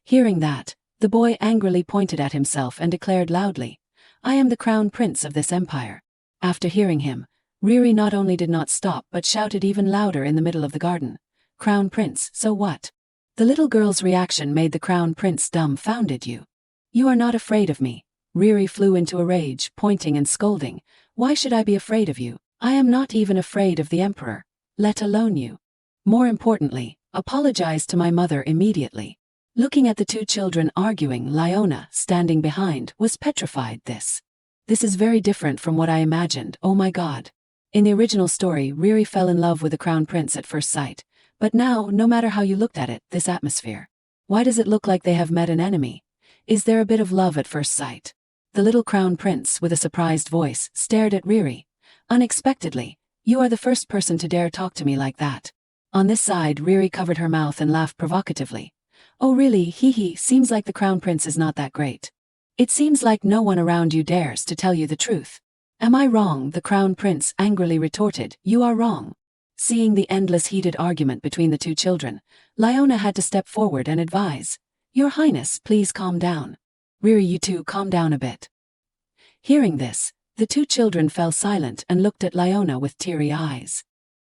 Hearing that, the boy angrily pointed at himself and declared loudly, I am the Crown Prince of this empire. After hearing him, Riri not only did not stop but shouted even louder in the middle of the garden, Crown Prince, so what? The little girl's reaction made the Crown Prince dumbfounded. You are not afraid of me. Riri flew into a rage, pointing and scolding, why should I be afraid of you? I am not even afraid of the Emperor, let alone you. More importantly, apologize to my mother immediately. Looking at the two children arguing, Liona, standing behind, was petrified. This is very different from what I imagined, oh my god. In the original story, Riri fell in love with the Crown Prince at first sight. But now, no matter how you looked at it, this atmosphere. Why does it look like they have met an enemy? Is there a bit of love at first sight? The little Crown Prince, with a surprised voice, stared at Riri. Unexpectedly, you are the first person to dare talk to me like that. On this side, Riri covered her mouth and laughed provocatively. Oh really, hee, seems like the Crown Prince is not that great. It seems like no one around you dares to tell you the truth. Am I wrong? The Crown Prince angrily retorted, you are wrong. Seeing the endless heated argument between the two children, Liona had to step forward and advise, Your Highness, please calm down. Riri, you two calm down a bit. Hearing this, the two children fell silent and looked at Liona with teary eyes.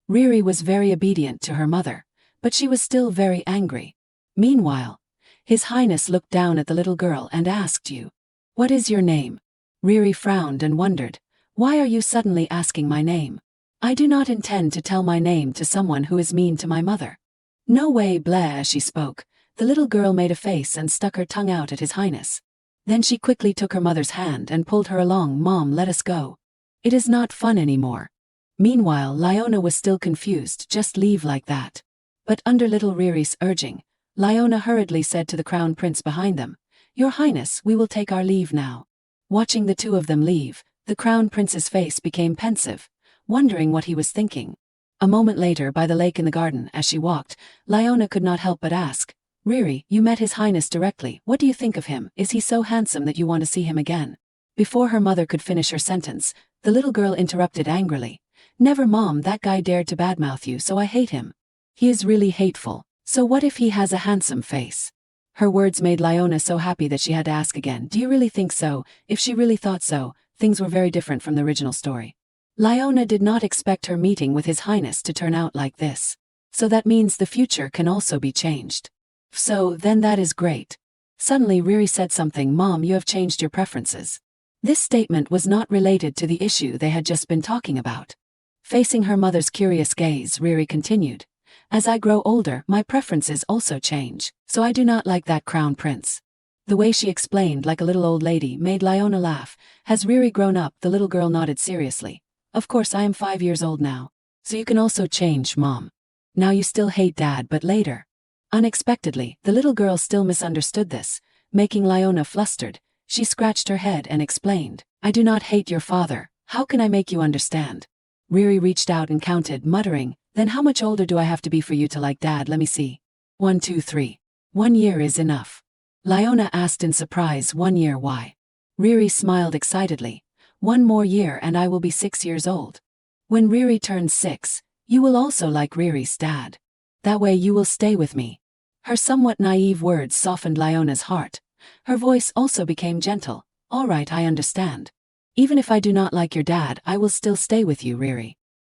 Riri was very obedient to her mother, but she was still very angry. Meanwhile, His Highness looked down at the little girl and asked, you, what is your name? Riri frowned and wondered, why are you suddenly asking my name? I do not intend to tell my name to someone who is mean to my mother. No way, blah. As she spoke, the little girl made a face and stuck her tongue out at His Highness. Then she quickly took her mother's hand and pulled her along. Mom, let us go. It is not fun anymore. Meanwhile, Liona was still confused, just leave like that. But under little Riri's urging, Liona hurriedly said to the Crown Prince behind them, Your Highness, we will take our leave now. Watching the two of them leave, the Crown Prince's face became pensive, wondering what he was thinking. A moment later, by the lake in the garden, as she walked, Liona could not help but ask, Riri, you met His Highness directly, what do you think of him? Is he so handsome that you want to see him again? Before her mother could finish her sentence, the little girl interrupted angrily, Never, Mom, that guy dared to badmouth you, so I hate him. He is really hateful, so what if he has a handsome face? Her words made Liona so happy that she had to ask again, do you really think so? If she really thought so, things were very different from the original story. Liona did not expect her meeting with His Highness to turn out like this. So that means the future can also be changed. So, then that is great. Suddenly Riri said something, Mom, you have changed your preferences. This statement was not related to the issue they had just been talking about. Facing her mother's curious gaze, Riri continued, As I grow older, my preferences also change, so I do not like that Crown Prince. The way she explained like a little old lady made Liona laugh. Has Riri grown up? The little girl nodded seriously. Of course, I am 5 years old now. So you can also change, Mom. Now you still hate Dad, but later. Unexpectedly, the little girl still misunderstood this, making Liona flustered. She scratched her head and explained, I do not hate your father, how can I make you understand? Riri reached out and counted, muttering, Then how much older do I have to be for you to like Dad? Let me see. 1, 2, 3. 1 year is enough. Liona asked in surprise, 1 year, why? Riri smiled excitedly. 1 more year and I will be 6 years old. When Riri turns 6, you will also like Riri's dad. That way you will stay with me. Her somewhat naive words softened Liona's heart. Her voice also became gentle. All right, I understand. Even if I do not like your dad, I will still stay with you, Riri.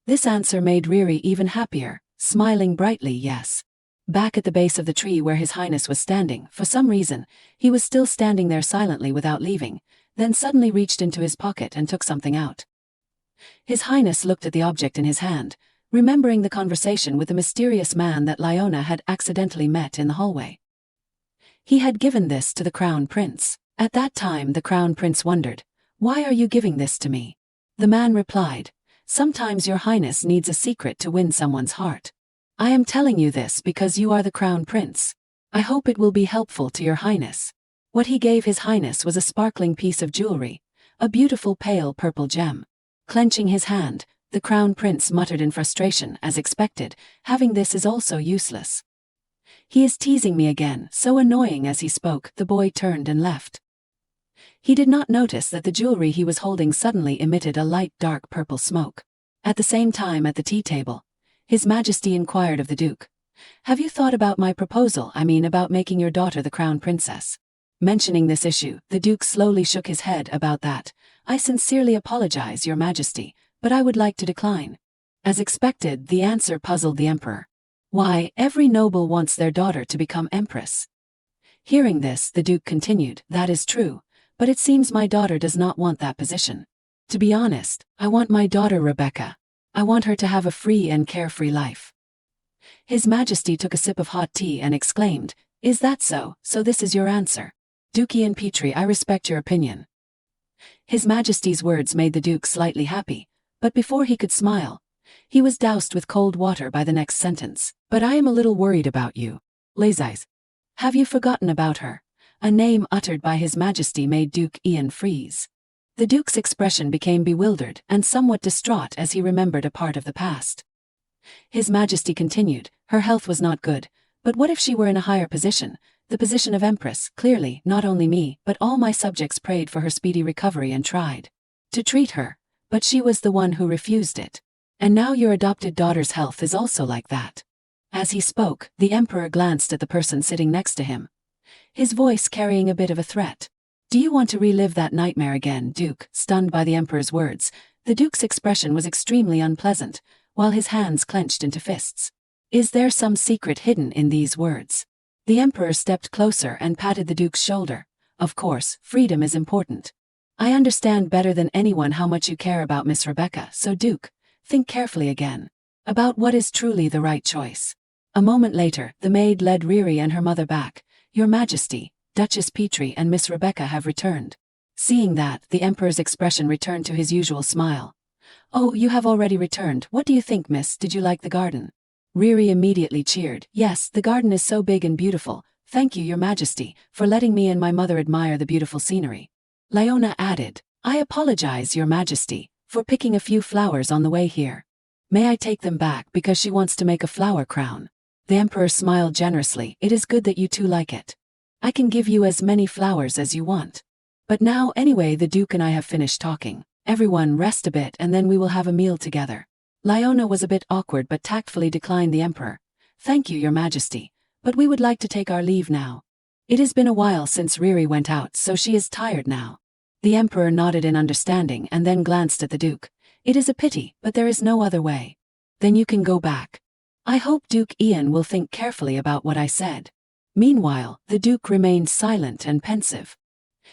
This answer made Riri even happier, smiling brightly yes. Back at the base of the tree where His Highness was standing, for some reason, he was still standing there silently without leaving, then suddenly reached into his pocket and took something out. His Highness looked at the object in his hand, remembering the conversation with the mysterious man that Leona had accidentally met in the hallway. He had given this to the Crown Prince. At that time the Crown Prince wondered, "Why are you giving this to me?" The man replied, "Sometimes your Highness needs a secret to win someone's heart. I am telling you this because you are the Crown Prince. I hope it will be helpful to your Highness." What he gave His Highness was a sparkling piece of jewelry, a beautiful pale purple gem. Clenching his hand, the Crown Prince muttered in frustration, as expected, "Having this is also useless. He is teasing me again," so annoying as he spoke, the boy turned and left. He did not notice that the jewelry he was holding suddenly emitted a light dark purple smoke. At the same time at the tea table, His Majesty inquired of the Duke, "Have you thought about my proposal, I mean about making your daughter the Crown Princess?" Mentioning this issue, the Duke slowly shook his head about that. "I sincerely apologize, Your Majesty, but I would like to decline." As expected, the answer puzzled the Emperor. Why, every noble wants their daughter to become Empress. Hearing this, the Duke continued, "That is true, but it seems my daughter does not want that position. To be honest, I want my daughter Rebecca. I want her to have a free and carefree life." His Majesty took a sip of hot tea and exclaimed, "Is that so? So this is your answer? Duke Ian Petrie, I respect your opinion." His Majesty's words made the Duke slightly happy, but before he could smile, he was doused with cold water by the next sentence. "But I am a little worried about you. Lazais. Have you forgotten about her?" A name uttered by His Majesty made Duke Ian freeze. The Duke's expression became bewildered and somewhat distraught as he remembered a part of the past. His Majesty continued, "Her health was not good, but what if she were in a higher position, the position of Empress? Clearly, not only me, but all my subjects prayed for her speedy recovery and tried to treat her, but she was the one who refused it. And now your adopted daughter's health is also like that." As he spoke, the Emperor glanced at the person sitting next to him, his voice carrying a bit of a threat. "Do you want to relive that nightmare again, Duke?" Stunned by the Emperor's words, the Duke's expression was extremely unpleasant, while his hands clenched into fists. Is there some secret hidden in these words? The Emperor stepped closer and patted the Duke's shoulder. "Of course, freedom is important. I understand better than anyone how much you care about Miss Rebecca, so Duke, think carefully again about what is truly the right choice." A moment later, the maid led Riri and her mother back. "Your Majesty, Duchess Petrie and Miss Rebecca have returned." Seeing that, the Emperor's expression returned to his usual smile. "Oh, you have already returned. What do you think, miss? Did you like the garden?" Riri immediately cheered. "Yes, the garden is so big and beautiful. Thank you, Your Majesty, for letting me and my mother admire the beautiful scenery." Leona added, "I apologize, Your Majesty, for picking a few flowers on the way here. May I take them back because she wants to make a flower crown?" The Emperor smiled generously. "It is good that you two like it. I can give you as many flowers as you want. But now anyway, the Duke and I have finished talking. Everyone rest a bit and then we will have a meal together." Leona was a bit awkward but tactfully declined the Emperor. "Thank you, Your Majesty, but we would like to take our leave now. It has been a while since Riri went out, so she is tired now." The Emperor nodded in understanding and then glanced at the Duke. "It is a pity, but there is no other way. Then you can go back. I hope Duke Ian will think carefully about what I said." Meanwhile, the Duke remained silent and pensive.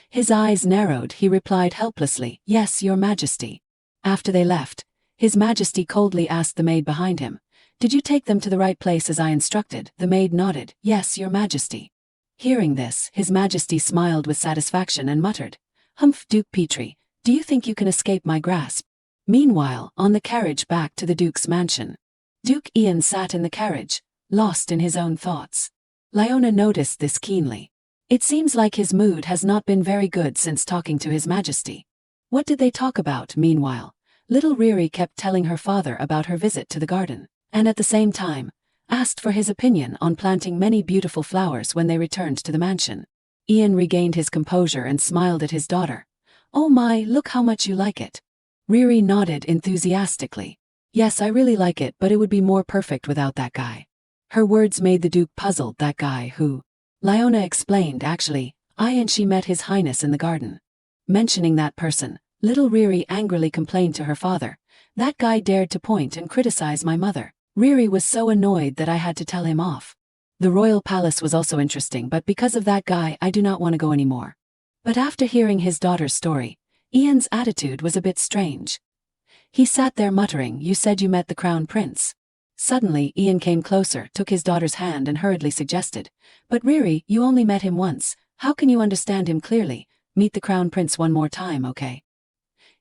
His eyes narrowed, he replied helplessly, "Yes, Your Majesty." After they left, His Majesty coldly asked the maid behind him, "Did you take them to the right place as I instructed?" The maid nodded, "Yes, Your Majesty." Hearing this, His Majesty smiled with satisfaction and muttered, "Humph, Duke Petrie, do you think you can escape my grasp?" Meanwhile, on the carriage back to the Duke's mansion, Duke Ian sat in the carriage, lost in his own thoughts. Leona noticed this keenly. It seems like his mood has not been very good since talking to His Majesty. What did they talk about? Meanwhile, little Riri kept telling her father about her visit to the garden, and at the same time, asked for his opinion on planting many beautiful flowers when they returned to the mansion. Ian regained his composure and smiled at his daughter. "Oh my, look how much you like it." Riri nodded enthusiastically. "Yes, I really like it, but it would be more perfect without that guy." Her words made the Duke puzzled. "That guy who?" Leona explained, "Actually, I and she met His Highness in the garden." Mentioning that person, little Riri angrily complained to her father. That guy dared to point and criticize my mother. Riri was so annoyed that I had to tell him off. The royal palace was also interesting, but because of that guy I do not want to go anymore. But after hearing his daughter's story, Ian's attitude was a bit strange. He sat there muttering, "You said you met the crown prince." Suddenly Ian came closer, took his daughter's hand and hurriedly suggested, "But Riri, you only met him once, how can you understand him clearly? Meet the crown prince one more time, okay?"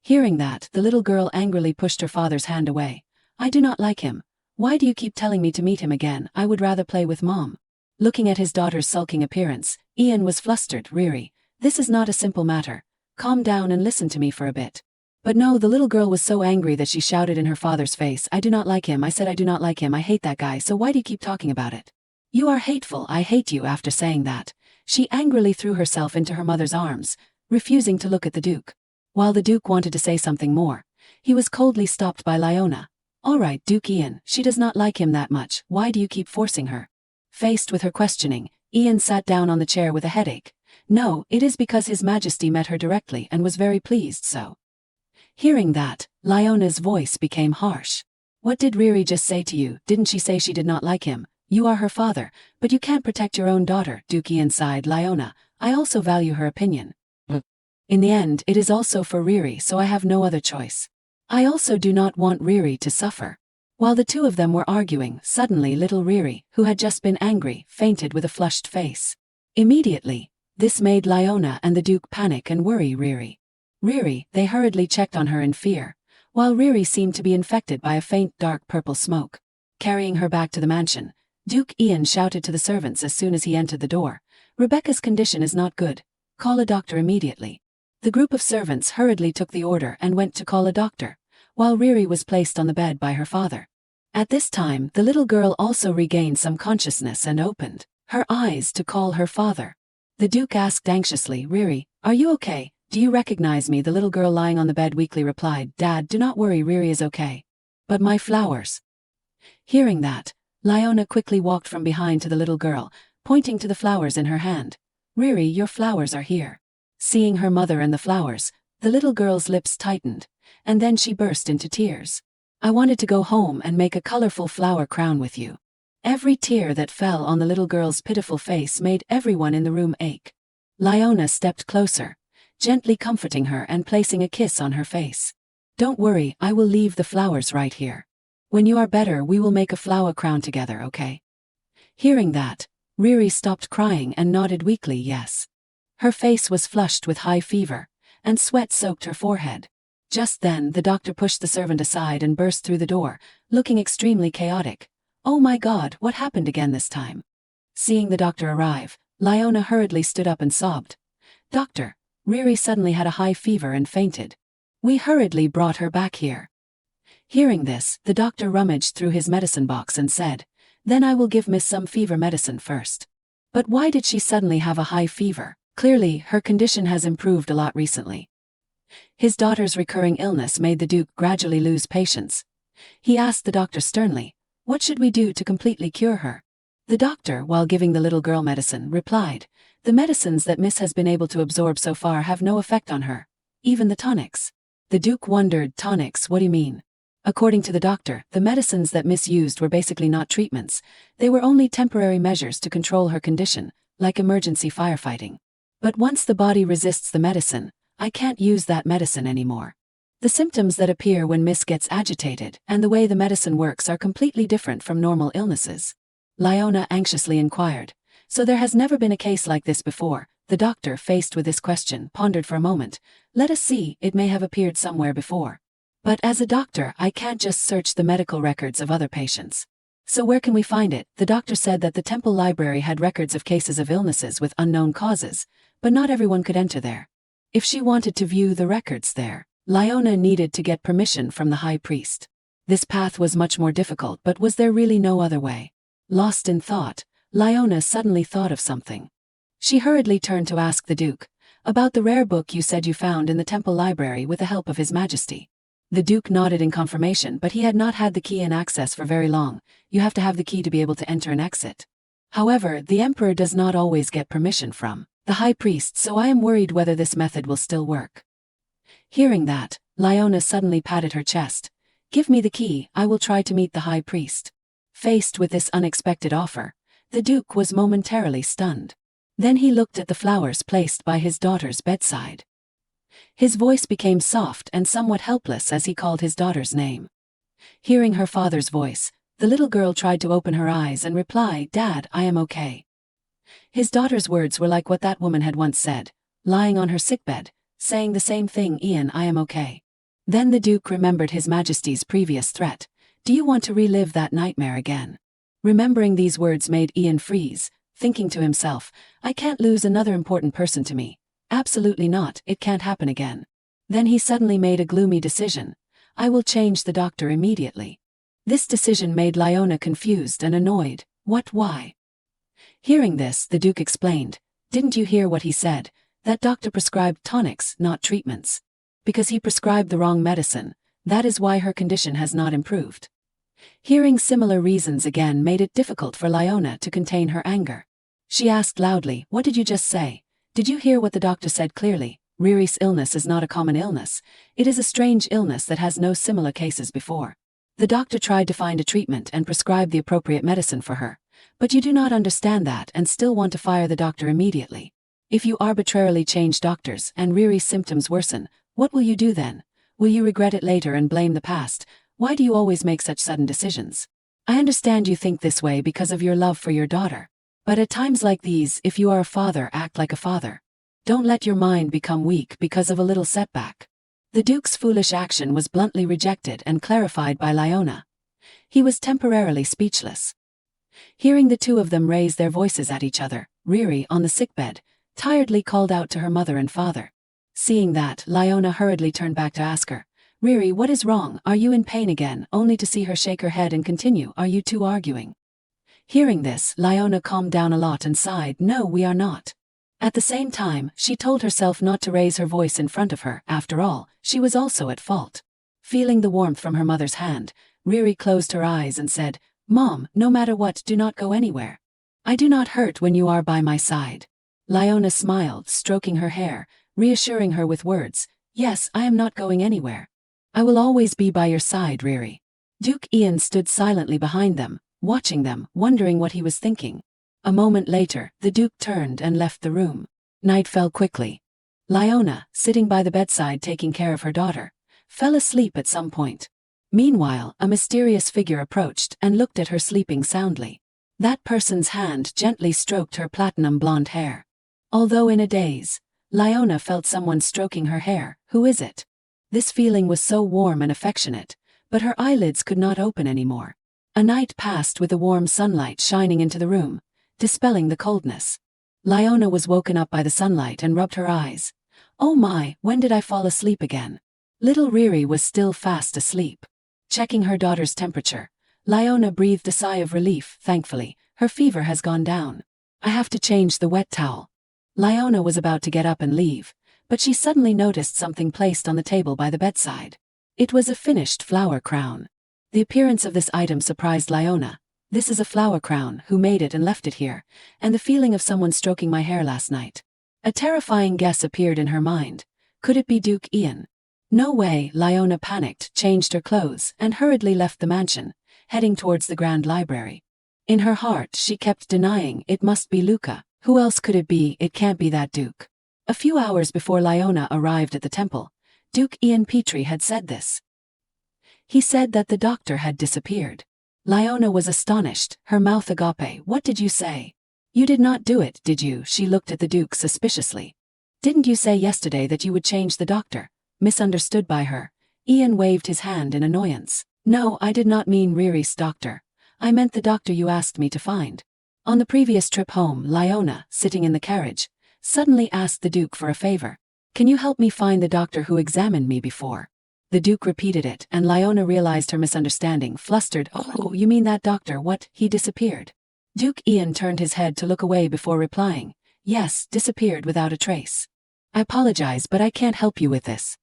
Hearing that, the little girl angrily pushed her father's hand away. "I do not like him. Why do you keep telling me to meet him again? I would rather play with mom." Looking at his daughter's sulking appearance, Ian was flustered. "Riri, this is not a simple matter. Calm down and listen to me for a bit." But no, the little girl was so angry that she shouted in her father's face, "I do not like him. I said I do not like him. I hate that guy, so why do you keep talking about it? You are hateful. I hate you." After saying that, she angrily threw herself into her mother's arms, refusing to look at the Duke. While the Duke wanted to say something more, he was coldly stopped by Leona. "All right, Duke Ian, she does not like him that much. Why do you keep forcing her?" Faced with her questioning, Ian sat down on the chair with a headache. "No, it is because His Majesty met her directly and was very pleased, so." Hearing that, Leona's voice became harsh. "What did Riri just say to you? Didn't she say she did not like him? You are her father, but you can't protect your own daughter." Duke Ian sighed. "Leona, I also value her opinion. In the end, it is also for Riri, so I have no other choice. I also do not want Riri to suffer." While the two of them were arguing, suddenly little Riri, who had just been angry, fainted with a flushed face. Immediately, this made Leona and the Duke panic and worry Riri. They hurriedly checked on her in fear, while Riri seemed to be infected by a faint dark purple smoke. Carrying her back to the mansion, Duke Ian shouted to the servants as soon as he entered the door, "Rebecca's condition is not good. Call a doctor immediately." The group of servants hurriedly took the order and went to call a doctor, while Riri was placed on the bed by her father. At this time, the little girl also regained some consciousness and opened her eyes to call her father. The Duke asked anxiously, "Riri, are you okay? Do you recognize me?" The little girl lying on the bed weakly replied, "Dad, do not worry, Riri is okay. But my flowers." Hearing that, Leona quickly walked from behind to the little girl, pointing to the flowers in her hand. "Riri, your flowers are here." Seeing her mother and the flowers, the little girl's lips tightened, and then she burst into tears. "I wanted to go home and make a colorful flower crown with you." Every tear that fell on the little girl's pitiful face made everyone in the room ache. Leona stepped closer, gently comforting her and placing a kiss on her face. "Don't worry, I will leave the flowers right here. When you are better, we will make a flower crown together, okay?" Hearing that, Riri stopped crying and nodded weakly yes. Her face was flushed with high fever, and sweat soaked her forehead. Just then, the doctor pushed the servant aside and burst through the door, looking extremely chaotic. "Oh my God, what happened again this time?" Seeing the doctor arrive, Leona hurriedly stood up and sobbed. "Doctor, Riri suddenly had a high fever and fainted. We hurriedly brought her back here." Hearing this, the doctor rummaged through his medicine box and said, "Then I will give Miss some fever medicine first." "But why did she suddenly have a high fever? Clearly, her condition has improved a lot recently." His daughter's recurring illness made the Duke gradually lose patience. He asked the doctor sternly, "What should we do to completely cure her?" The doctor, while giving the little girl medicine, replied, "The medicines that Miss has been able to absorb so far have no effect on her. Even the tonics." The Duke wondered, "Tonics, what do you mean?" According to the doctor, the medicines that Miss used were basically not treatments. They were only temporary measures to control her condition, like emergency firefighting. "But once the body resists the medicine, I can't use that medicine anymore. The symptoms that appear when Miss gets agitated and the way the medicine works are completely different from normal illnesses." Leona anxiously inquired, "So there has never been a case like this before?" The doctor, faced with this question, pondered for a moment. "Let us see, it may have appeared somewhere before. But as a doctor, I can't just search the medical records of other patients. So where can we find it?" The doctor said that the temple library had records of cases of illnesses with unknown causes, but not everyone could enter there. If she wanted to view the records there, Leona needed to get permission from the high priest. This path was much more difficult, but was there really no other way? Lost in thought, Leona suddenly thought of something. She hurriedly turned to ask the Duke, "About the rare book you said you found in the temple library with the help of His Majesty." The Duke nodded in confirmation, but he had not had the key and access for very long. You have to have the key to be able to enter and exit. However, the Emperor does not always get permission from The high priest, so I am worried whether this method will still work. Hearing that, Lyona suddenly patted her chest. Give me the key, I will try to meet the high priest. Faced with this unexpected offer, the Duke was momentarily stunned. Then he looked at the flowers placed by his daughter's bedside. His voice became soft and somewhat helpless as he called his daughter's name. Hearing her father's voice, the little girl tried to open her eyes and reply, "Dad, I am okay." His daughter's words were like what that woman had once said, lying on her sickbed, saying the same thing, "Ian, I am okay." Then the Duke remembered His Majesty's previous threat. Do you want to relive that nightmare again? Remembering these words made Ian freeze, thinking to himself, I can't lose another important person to me. Absolutely not, it can't happen again. Then he suddenly made a gloomy decision. I will change the doctor immediately. This decision made Lyona confused and annoyed. Why? Hearing this, the Duke explained, didn't you hear what he said? That doctor prescribed tonics, not treatments. Because he prescribed the wrong medicine, that is why her condition has not improved. Hearing similar reasons again made it difficult for Lyona to contain her anger. She asked loudly, what did you just say? Did you hear what the doctor said clearly? Riri's illness is not a common illness. It is a strange illness that has no similar cases before. The doctor tried to find a treatment and prescribe the appropriate medicine for her. But you do not understand that and still want to fire the doctor immediately. If you arbitrarily change doctors and Riri's symptoms worsen, what will you do then? Will you regret it later and blame the past? Why do you always make such sudden decisions? I understand you think this way because of your love for your daughter. But at times like these, if you are a father, act like a father. Don't let your mind become weak because of a little setback. The Duke's foolish action was bluntly rejected and clarified by Lyona. He was temporarily speechless. Hearing the two of them raise their voices at each other, Riri, on the sickbed, tiredly called out to her mother and father. Seeing that, Lyona hurriedly turned back to ask her, Riri, what is wrong? Are you in pain again? Only to see her shake her head and continue, are you two arguing? Hearing this, Lyona calmed down a lot and sighed, no, we are not. At the same time, she told herself not to raise her voice in front of her, after all, she was also at fault. Feeling the warmth from her mother's hand, Riri closed her eyes and said, Mom, no matter what, do not go anywhere. I do not hurt when you are by my side. Lyona smiled, stroking her hair, reassuring her with words, yes, I am not going anywhere. I will always be by your side, Riri. Duke Ian stood silently behind them, watching them, wondering what he was thinking. A moment later, the Duke turned and left the room. Night fell quickly. Lyona, sitting by the bedside taking care of her daughter, fell asleep at some point. Meanwhile, a mysterious figure approached and looked at her sleeping soundly. That person's hand gently stroked her platinum blonde hair. Although in a daze, Lyona felt someone stroking her hair. Who is it? This feeling was so warm and affectionate, but her eyelids could not open anymore. A night passed with the warm sunlight shining into the room, dispelling the coldness. Lyona was woken up by the sunlight and rubbed her eyes. Oh my, when did I fall asleep again? Little Riri was still fast asleep. Checking her daughter's temperature, Lyona breathed a sigh of relief. Thankfully, her fever has gone down. I have to change the wet towel. Lyona was about to get up and leave, but she suddenly noticed something placed on the table by the bedside. It was a finished flower crown. The appearance of this item surprised Lyona. This is a flower crown, who made it and left it here, and the feeling of someone stroking my hair last night. A terrifying guess appeared in her mind. Could it be Duke Ian? No way, Lyona panicked, changed her clothes, and hurriedly left the mansion, heading towards the Grand Library. In her heart, she kept denying, it must be Luca. Who else could it be? It can't be that Duke. A few hours before Lyona arrived at the temple, Duke Ian Petrie had said this. He said that the doctor had disappeared. Lyona was astonished, her mouth agape. What did you say? You did not do it, did you? She looked at the Duke suspiciously. Didn't you say yesterday that you would change the doctor? Misunderstood by her, Ian waved his hand in annoyance. No, I did not mean Riri's doctor. I meant the doctor you asked me to find. On the previous trip home, Lyona, sitting in the carriage, suddenly asked the Duke for a favor. Can you help me find the doctor who examined me before? The Duke repeated it, and Lyona realized her misunderstanding, flustered. Oh, you mean that doctor? What, he disappeared? Duke Ian turned his head to look away before replying. Yes, disappeared without a trace. I apologize, but I can't help you with this.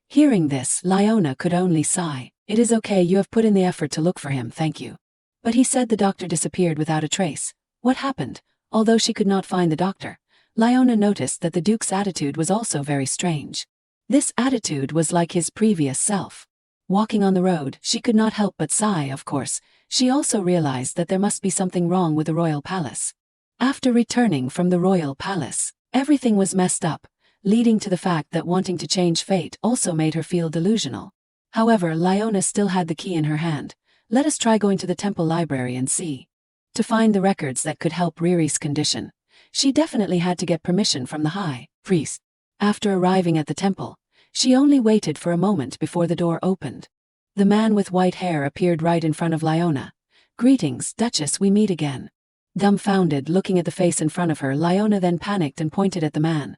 Hearing this, Lyona could only sigh. It is okay, you have put in the effort to look for him, thank you. But he said the doctor disappeared without a trace. What happened? Although she could not find the doctor, Lyona noticed that the Duke's attitude was also very strange. This attitude was like his previous self. Walking on the road, she could not help but sigh. Of course, she also realized that there must be something wrong with the royal palace. After returning from the royal palace, everything was messed up, leading to the fact that wanting to change fate also made her feel delusional. However, Lyona still had the key in her hand. Let us try going to the temple library and see. To find the records that could help Riri's condition, she definitely had to get permission from the high priest. After arriving at the temple, she only waited for a moment before the door opened. The man with white hair appeared right in front of Lyona. "Greetings, Duchess, we meet again." Dumbfounded, looking at the face in front of her, Lyona then panicked and pointed at the man.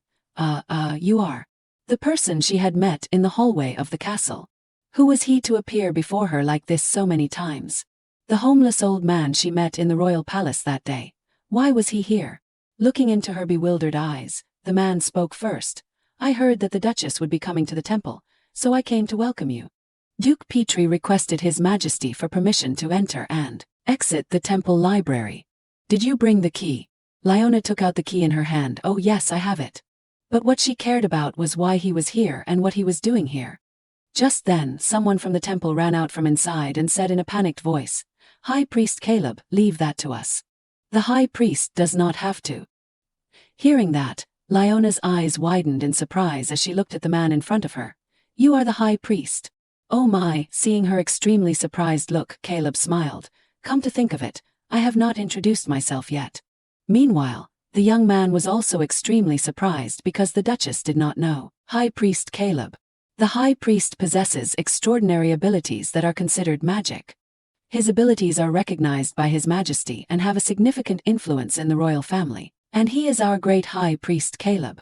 You are the person she had met in the hallway of the castle. Who was he to appear before her like this so many times? The homeless old man she met in the royal palace that day. Why was he here? Looking into her bewildered eyes, the man spoke first. "I heard that the Duchess would be coming to the temple, so I came to welcome you." Duke Petrie requested His Majesty for permission to enter and exit the temple library. "Did you bring the key?" Lyona took out the key in her hand. "Oh yes, I have it." But what she cared about was why he was here and what he was doing here. Just then, someone from the temple ran out from inside and said in a panicked voice, "High Priest Caleb, leave that to us. The High Priest does not have to." Hearing that, Lyona's eyes widened in surprise as she looked at the man in front of her. "You are the High Priest." "Oh my," seeing her extremely surprised look, Caleb smiled. "Come to think of it, I have not introduced myself yet." Meanwhile, the young man was also extremely surprised because the Duchess did not know High Priest Caleb. The High Priest possesses extraordinary abilities that are considered magic. His abilities are recognized by His Majesty and have a significant influence in the royal family, and he is our great High Priest Caleb.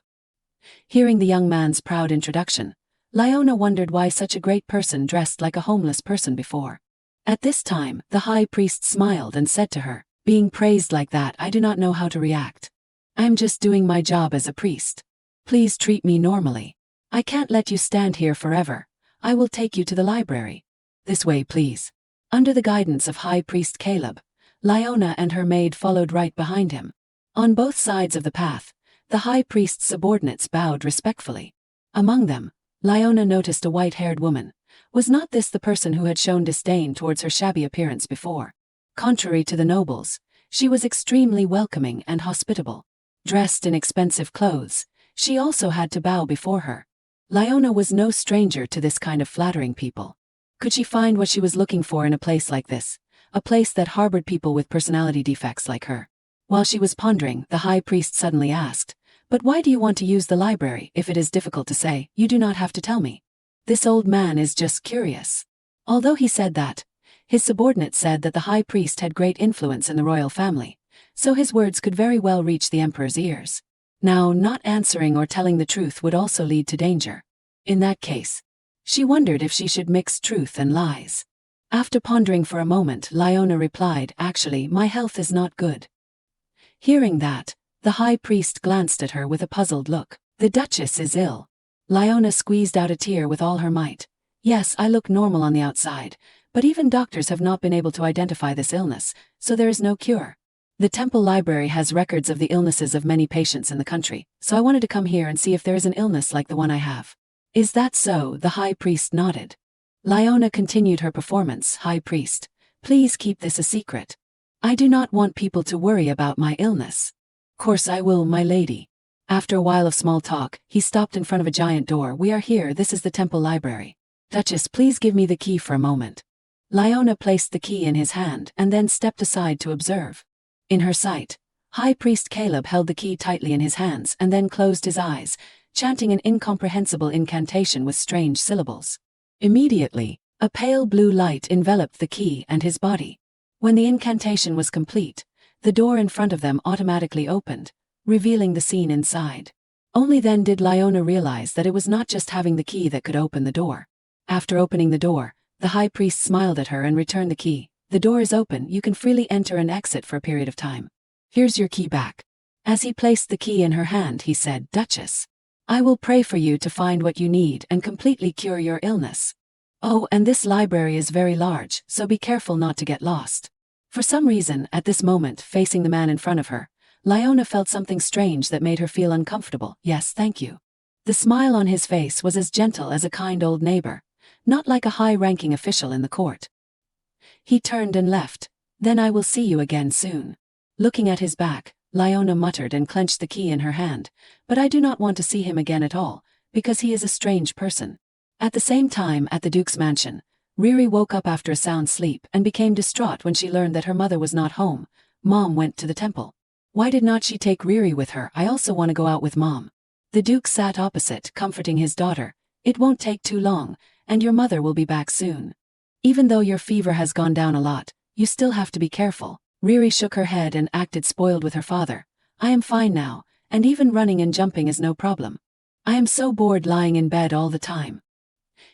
Hearing the young man's proud introduction, Lyona wondered why such a great person dressed like a homeless person before. At this time, the High Priest smiled and said to her, "Being praised like that, I do not know how to react. I'm just doing my job as a priest. Please treat me normally. I can't let you stand here forever. I will take you to the library. This way, please." Under the guidance of High Priest Caleb, Lyona and her maid followed right behind him. On both sides of the path, the High Priest's subordinates bowed respectfully. Among them, Lyona noticed a white-haired woman. Was not this the person who had shown disdain towards her shabby appearance before? Contrary to the nobles, she was extremely welcoming and hospitable. Dressed in expensive clothes, she also had to bow before her. Lyona was no stranger to this kind of flattering people. Could she find what she was looking for in a place like this, a place that harbored people with personality defects like her? While she was pondering, the High Priest suddenly asked, "But why do you want to use the library? If it is difficult to say, you do not have to tell me." This old man is just curious. Although he said that, his subordinate said that the High Priest had great influence in the royal family, so his words could very well reach the Emperor's ears. Now, not answering or telling the truth would also lead to danger. In that case, she wondered if she should mix truth and lies. After pondering for a moment, Lyona replied, "Actually, my health is not good." Hearing that, the High Priest glanced at her with a puzzled look. "The Duchess is ill." Lyona squeezed out a tear with all her might. "Yes, I look normal on the outside, but even doctors have not been able to identify this illness, so there is no cure. The temple library has records of the illnesses of many patients in the country, so I wanted to come here and see if there is an illness like the one I have." "Is that so?" The High Priest nodded. Lyona continued her performance. "High Priest, please keep this a secret. I do not want people to worry about my illness." "Course I will, my lady." After a while of small talk, he stopped in front of a giant door. "We are here, this is the temple library. Duchess, please give me the key for a moment." Lyona placed the key in his hand and then stepped aside to observe. In her sight, High Priest Caleb held the key tightly in his hands and then closed his eyes, chanting an incomprehensible incantation with strange syllables. Immediately, a pale blue light enveloped the key and his body. When the incantation was complete, the door in front of them automatically opened, revealing the scene inside. Only then did Lyona realize that it was not just having the key that could open the door. After opening the door, the High Priest smiled at her and returned the key. "The door is open, you can freely enter and exit for a period of time. Here's your key back." As he placed the key in her hand, he said, "Duchess, I will pray for you to find what you need and completely cure your illness. Oh, and this library is very large, so be careful not to get lost." For some reason, at this moment, facing the man in front of her, Leona felt something strange that made her feel uncomfortable. Yes, thank you. The smile on his face was as gentle as a kind old neighbor, not like a high-ranking official in the court. He turned and left. Then I will see you again soon. Looking at his back, Leona muttered and clenched the key in her hand, but I do not want to see him again at all, because he is a strange person. At the same time, at the Duke's mansion, Riri woke up after a sound sleep and became distraught when she learned that her mother was not home. Mom went to the temple. Why did not she take Riri with her? I also want to go out with Mom. The Duke sat opposite, comforting his daughter. It won't take too long, and your mother will be back soon. Even though your fever has gone down a lot, you still have to be careful. Riri shook her head and acted spoiled with her father. I am fine now, and even running and jumping is no problem. I am so bored lying in bed all the time.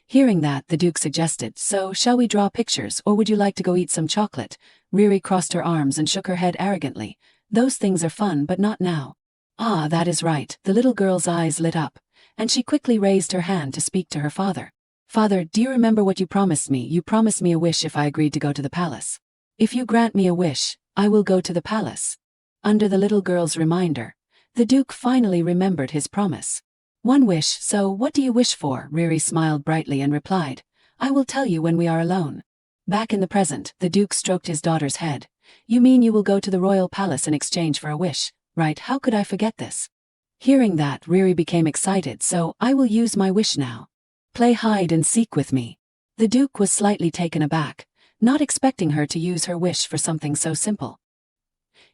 Hearing that, the Duke suggested, so shall we draw pictures or would you like to go eat some chocolate? Riri crossed her arms and shook her head arrogantly. Those things are fun but not now. Ah, that is right. The little girl's eyes lit up, and she quickly raised her hand to speak to her father. Father, do you remember what you promised me? You promised me a wish if I agreed to go to the palace. If you grant me a wish, I will go to the palace. Under the little girl's reminder, the Duke finally remembered his promise. One wish, so what do you wish for? Riri smiled brightly and replied, I will tell you when we are alone. Back in the present, the Duke stroked his daughter's head. You mean you will go to the royal palace in exchange for a wish, right? How could I forget this? Hearing that, Riri became excited, so I will use my wish now. Play hide and seek with me. The Duke was slightly taken aback, not expecting her to use her wish for something so simple.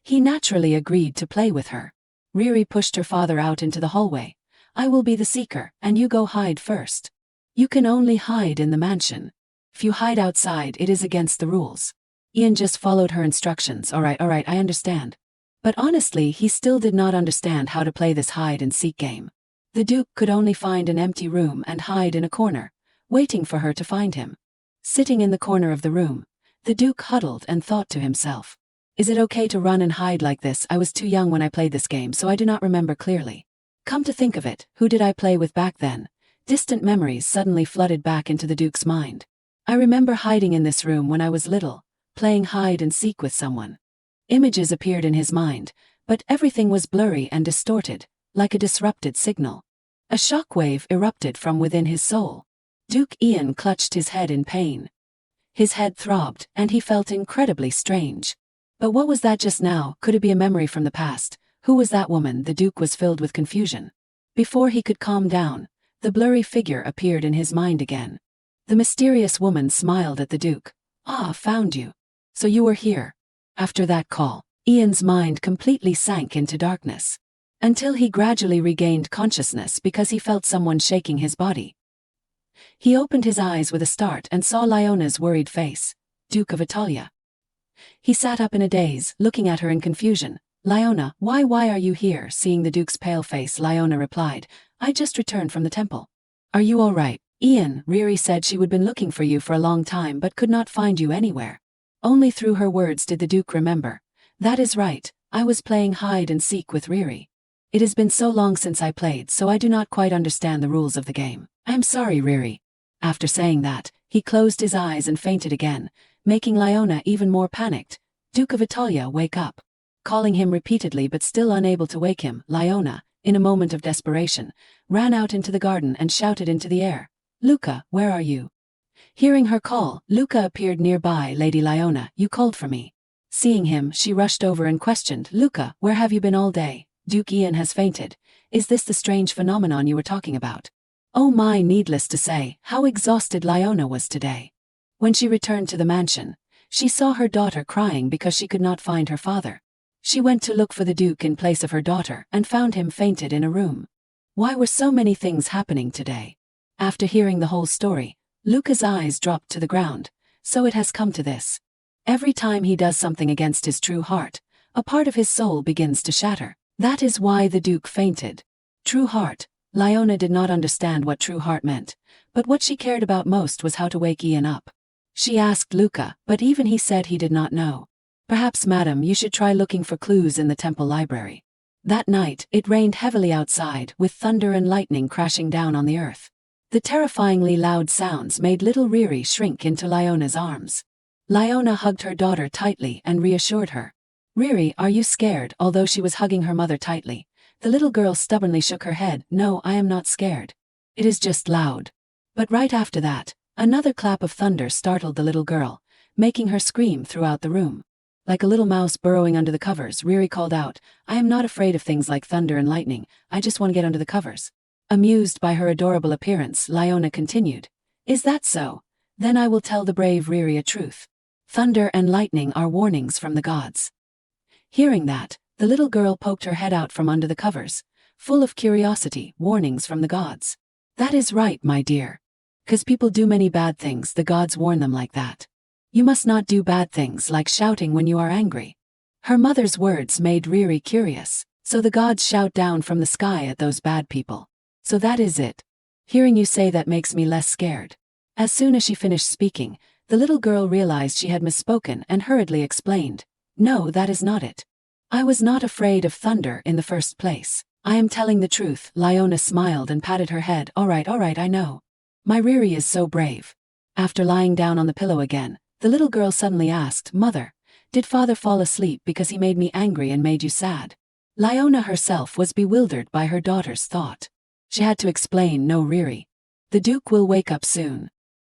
He naturally agreed to play with her. Riri pushed her father out into the hallway. I will be the seeker, and you go hide first. You can only hide in the mansion. If you hide outside, it is against the rules. Ian just followed her instructions. Alright, I understand. But honestly, he still did not understand how to play this hide-and-seek game. The Duke could only find an empty room and hide in a corner, waiting for her to find him. Sitting in the corner of the room, the Duke huddled and thought to himself. Is it okay to run and hide like this? I was too young when I played this game, so I do not remember clearly. Come to think of it, who did I play with back then? Distant memories suddenly flooded back into the Duke's mind. I remember hiding in this room when I was little, playing hide and seek with someone. Images appeared in his mind, but everything was blurry and distorted, like a disrupted signal. A shockwave erupted from within his soul. Duke Ian clutched his head in pain. His head throbbed, and he felt incredibly strange. But what was that just now? Could it be a memory from the past? Who was that woman? The Duke was filled with confusion. Before he could calm down, the blurry figure appeared in his mind again. The mysterious woman smiled at the Duke. Ah, found you. So you were here. After that call, Ian's mind completely sank into darkness. Until he gradually regained consciousness because he felt someone shaking his body. He opened his eyes with a start and saw Leona's worried face. Duke of Italia. He sat up in a daze, looking at her in confusion. Leona, why are you here? Seeing the Duke's pale face, Leona replied, I just returned from the temple. Are you all right? Ian, Riri said she would been looking for you for a long time but could not find you anywhere. Only through her words did the Duke remember. That is right, I was playing hide and seek with Riri. It has been so long since I played, so I do not quite understand the rules of the game. I am sorry, Riri. After saying that, he closed his eyes and fainted again, making Leona even more panicked. Duke of Italia, wake up. Calling him repeatedly but still unable to wake him, Leona, in a moment of desperation, ran out into the garden and shouted into the air. Luca, where are you? Hearing her call, Luca appeared nearby. Lady Leona, you called for me. Seeing him, she rushed over and questioned, Luca, where have you been all day? Duke Ian has fainted. Is this the strange phenomenon you were talking about? Oh my, needless to say, how exhausted Leona was today. When she returned to the mansion, she saw her daughter crying because she could not find her father. She went to look for the Duke in place of her daughter and found him fainted in a room. Why were so many things happening today? After hearing the whole story, Luca's eyes dropped to the ground. So it has come to this. Every time he does something against his true heart, a part of his soul begins to shatter. That is why the Duke fainted. True heart. Leona did not understand what true heart meant, but what she cared about most was how to wake Ian up. She asked Luca, but even he said he did not know. Perhaps, madam, you should try looking for clues in the temple library. That night, it rained heavily outside, with thunder and lightning crashing down on the earth. The terrifyingly loud sounds made little Riri shrink into Leona's arms. Leona hugged her daughter tightly and reassured her. Riri, are you scared? Although she was hugging her mother tightly, the little girl stubbornly shook her head. No, I am not scared. It is just loud. But right after that, another clap of thunder startled the little girl, making her scream throughout the room. Like a little mouse burrowing under the covers, Riri called out, I am not afraid of things like thunder and lightning, I just want to get under the covers. Amused by her adorable appearance, Liona continued, Is that so? Then I will tell the brave Riri a truth. Thunder and lightning are warnings from the gods. Hearing that, the little girl poked her head out from under the covers, full of curiosity. Warnings from the gods. That is right, my dear. 'Cause people do many bad things, the gods warn them like that. You must not do bad things like shouting when you are angry. Her mother's words made Riri curious. So the gods shout down from the sky at those bad people. So that is it. Hearing you say that makes me less scared. As soon as she finished speaking, the little girl realized she had misspoken and hurriedly explained, No, that is not it. I was not afraid of thunder in the first place. I am telling the truth. Liona smiled and patted her head. All right, I know. My Riri is so brave. After lying down on the pillow again, the little girl suddenly asked, Mother, did father fall asleep because he made me angry and made you sad? Liona herself was bewildered by her daughter's thought. She had to explain, No, Riri. The Duke will wake up soon.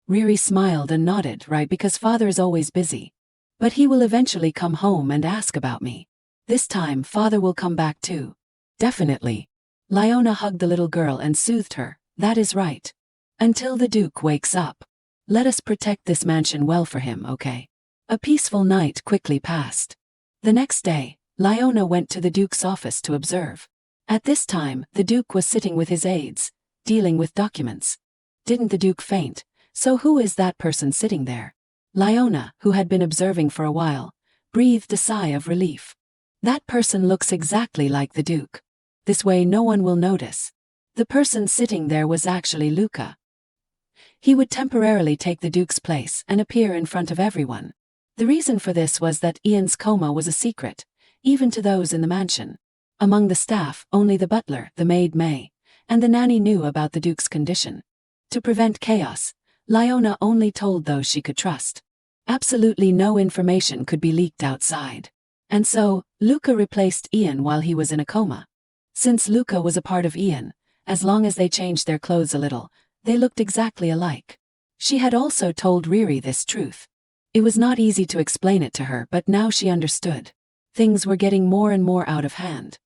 Riri smiled and nodded, Right, because father is always busy. But he will eventually come home and ask about me. This time father will come back too. Definitely. Liona hugged the little girl and soothed her. That is right. Until the Duke wakes up. Let us protect this mansion well for him, okay? A peaceful night quickly passed. The next day, Liona went to the Duke's office to observe. At this time, the Duke was sitting with his aides, dealing with documents. Didn't the Duke faint? So who is that person sitting there? Liona, who had been observing for a while, breathed a sigh of relief. That person looks exactly like the Duke. This way no one will notice. The person sitting there was actually Luca. He would temporarily take the Duke's place and appear in front of everyone. The reason for this was that Ian's coma was a secret, even to those in the mansion. Among the staff, only the butler, the maid May, and the nanny knew about the Duke's condition. To prevent chaos, Liona only told those she could trust. Absolutely no information could be leaked outside. And so, Luca replaced Ian while he was in a coma. Since Luca was a part of Ian, as long as they changed their clothes a little, they looked exactly alike. She had also told Riri this truth. It was not easy to explain it to her, but now she understood. Things were getting more and more out of hand.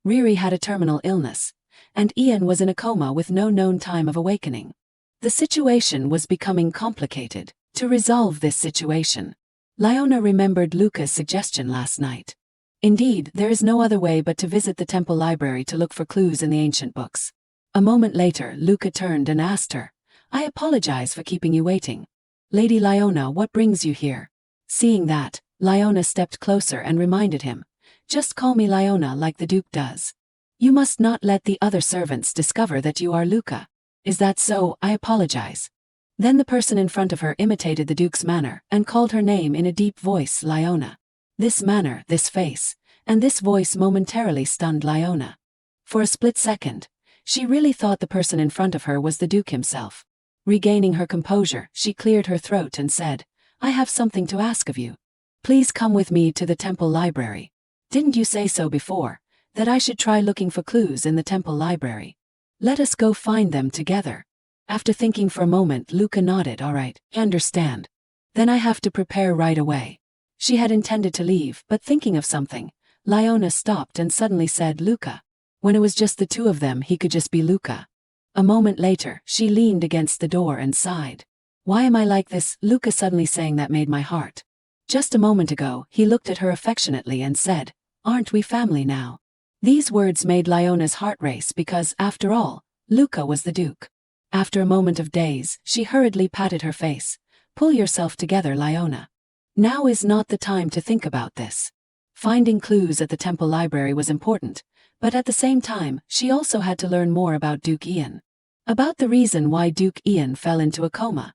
Riri had a terminal illness, and Ian was in a coma with no known time of awakening. The situation was becoming complicated. To resolve this situation, Liona remembered Luca's suggestion last night. Indeed, there is no other way but to visit the temple library to look for clues in the ancient books. A moment later, Luca turned and asked her, I apologize for keeping you waiting. Lady Liona, what brings you here? Seeing that, Liona stepped closer and reminded him, Just call me Liona like the Duke does. You must not let the other servants discover that you are Luca. Is that so? I apologize. Then the person in front of her imitated the Duke's manner and called her name in a deep voice, Liona. This manner, this face, and this voice momentarily stunned Liona. For a split second, she really thought the person in front of her was the Duke himself. Regaining her composure, she cleared her throat and said, I have something to ask of you. Please come with me to the temple library. Didn't you say so before, that I should try looking for clues in the temple library? Let us go find them together. After thinking for a moment, Luca nodded. All right, understand. Then I have to prepare right away. She had intended to leave, but thinking of something, Liona stopped and suddenly said, Luca. When it was just the two of them, he could just be Luca. A moment later, she leaned against the door and sighed. Why am I like this? Luca suddenly saying that made my heart. Just a moment ago, he looked at her affectionately and said, Aren't we family now? These words made Liona's heart race because, after all, Luca was the Duke. After a moment of daze, she hurriedly patted her face. Pull yourself together, Liona. Now is not the time to think about this. Finding clues at the temple library was important, but at the same time, she also had to learn more about Duke Ian. About the reason why Duke Ian fell into a coma.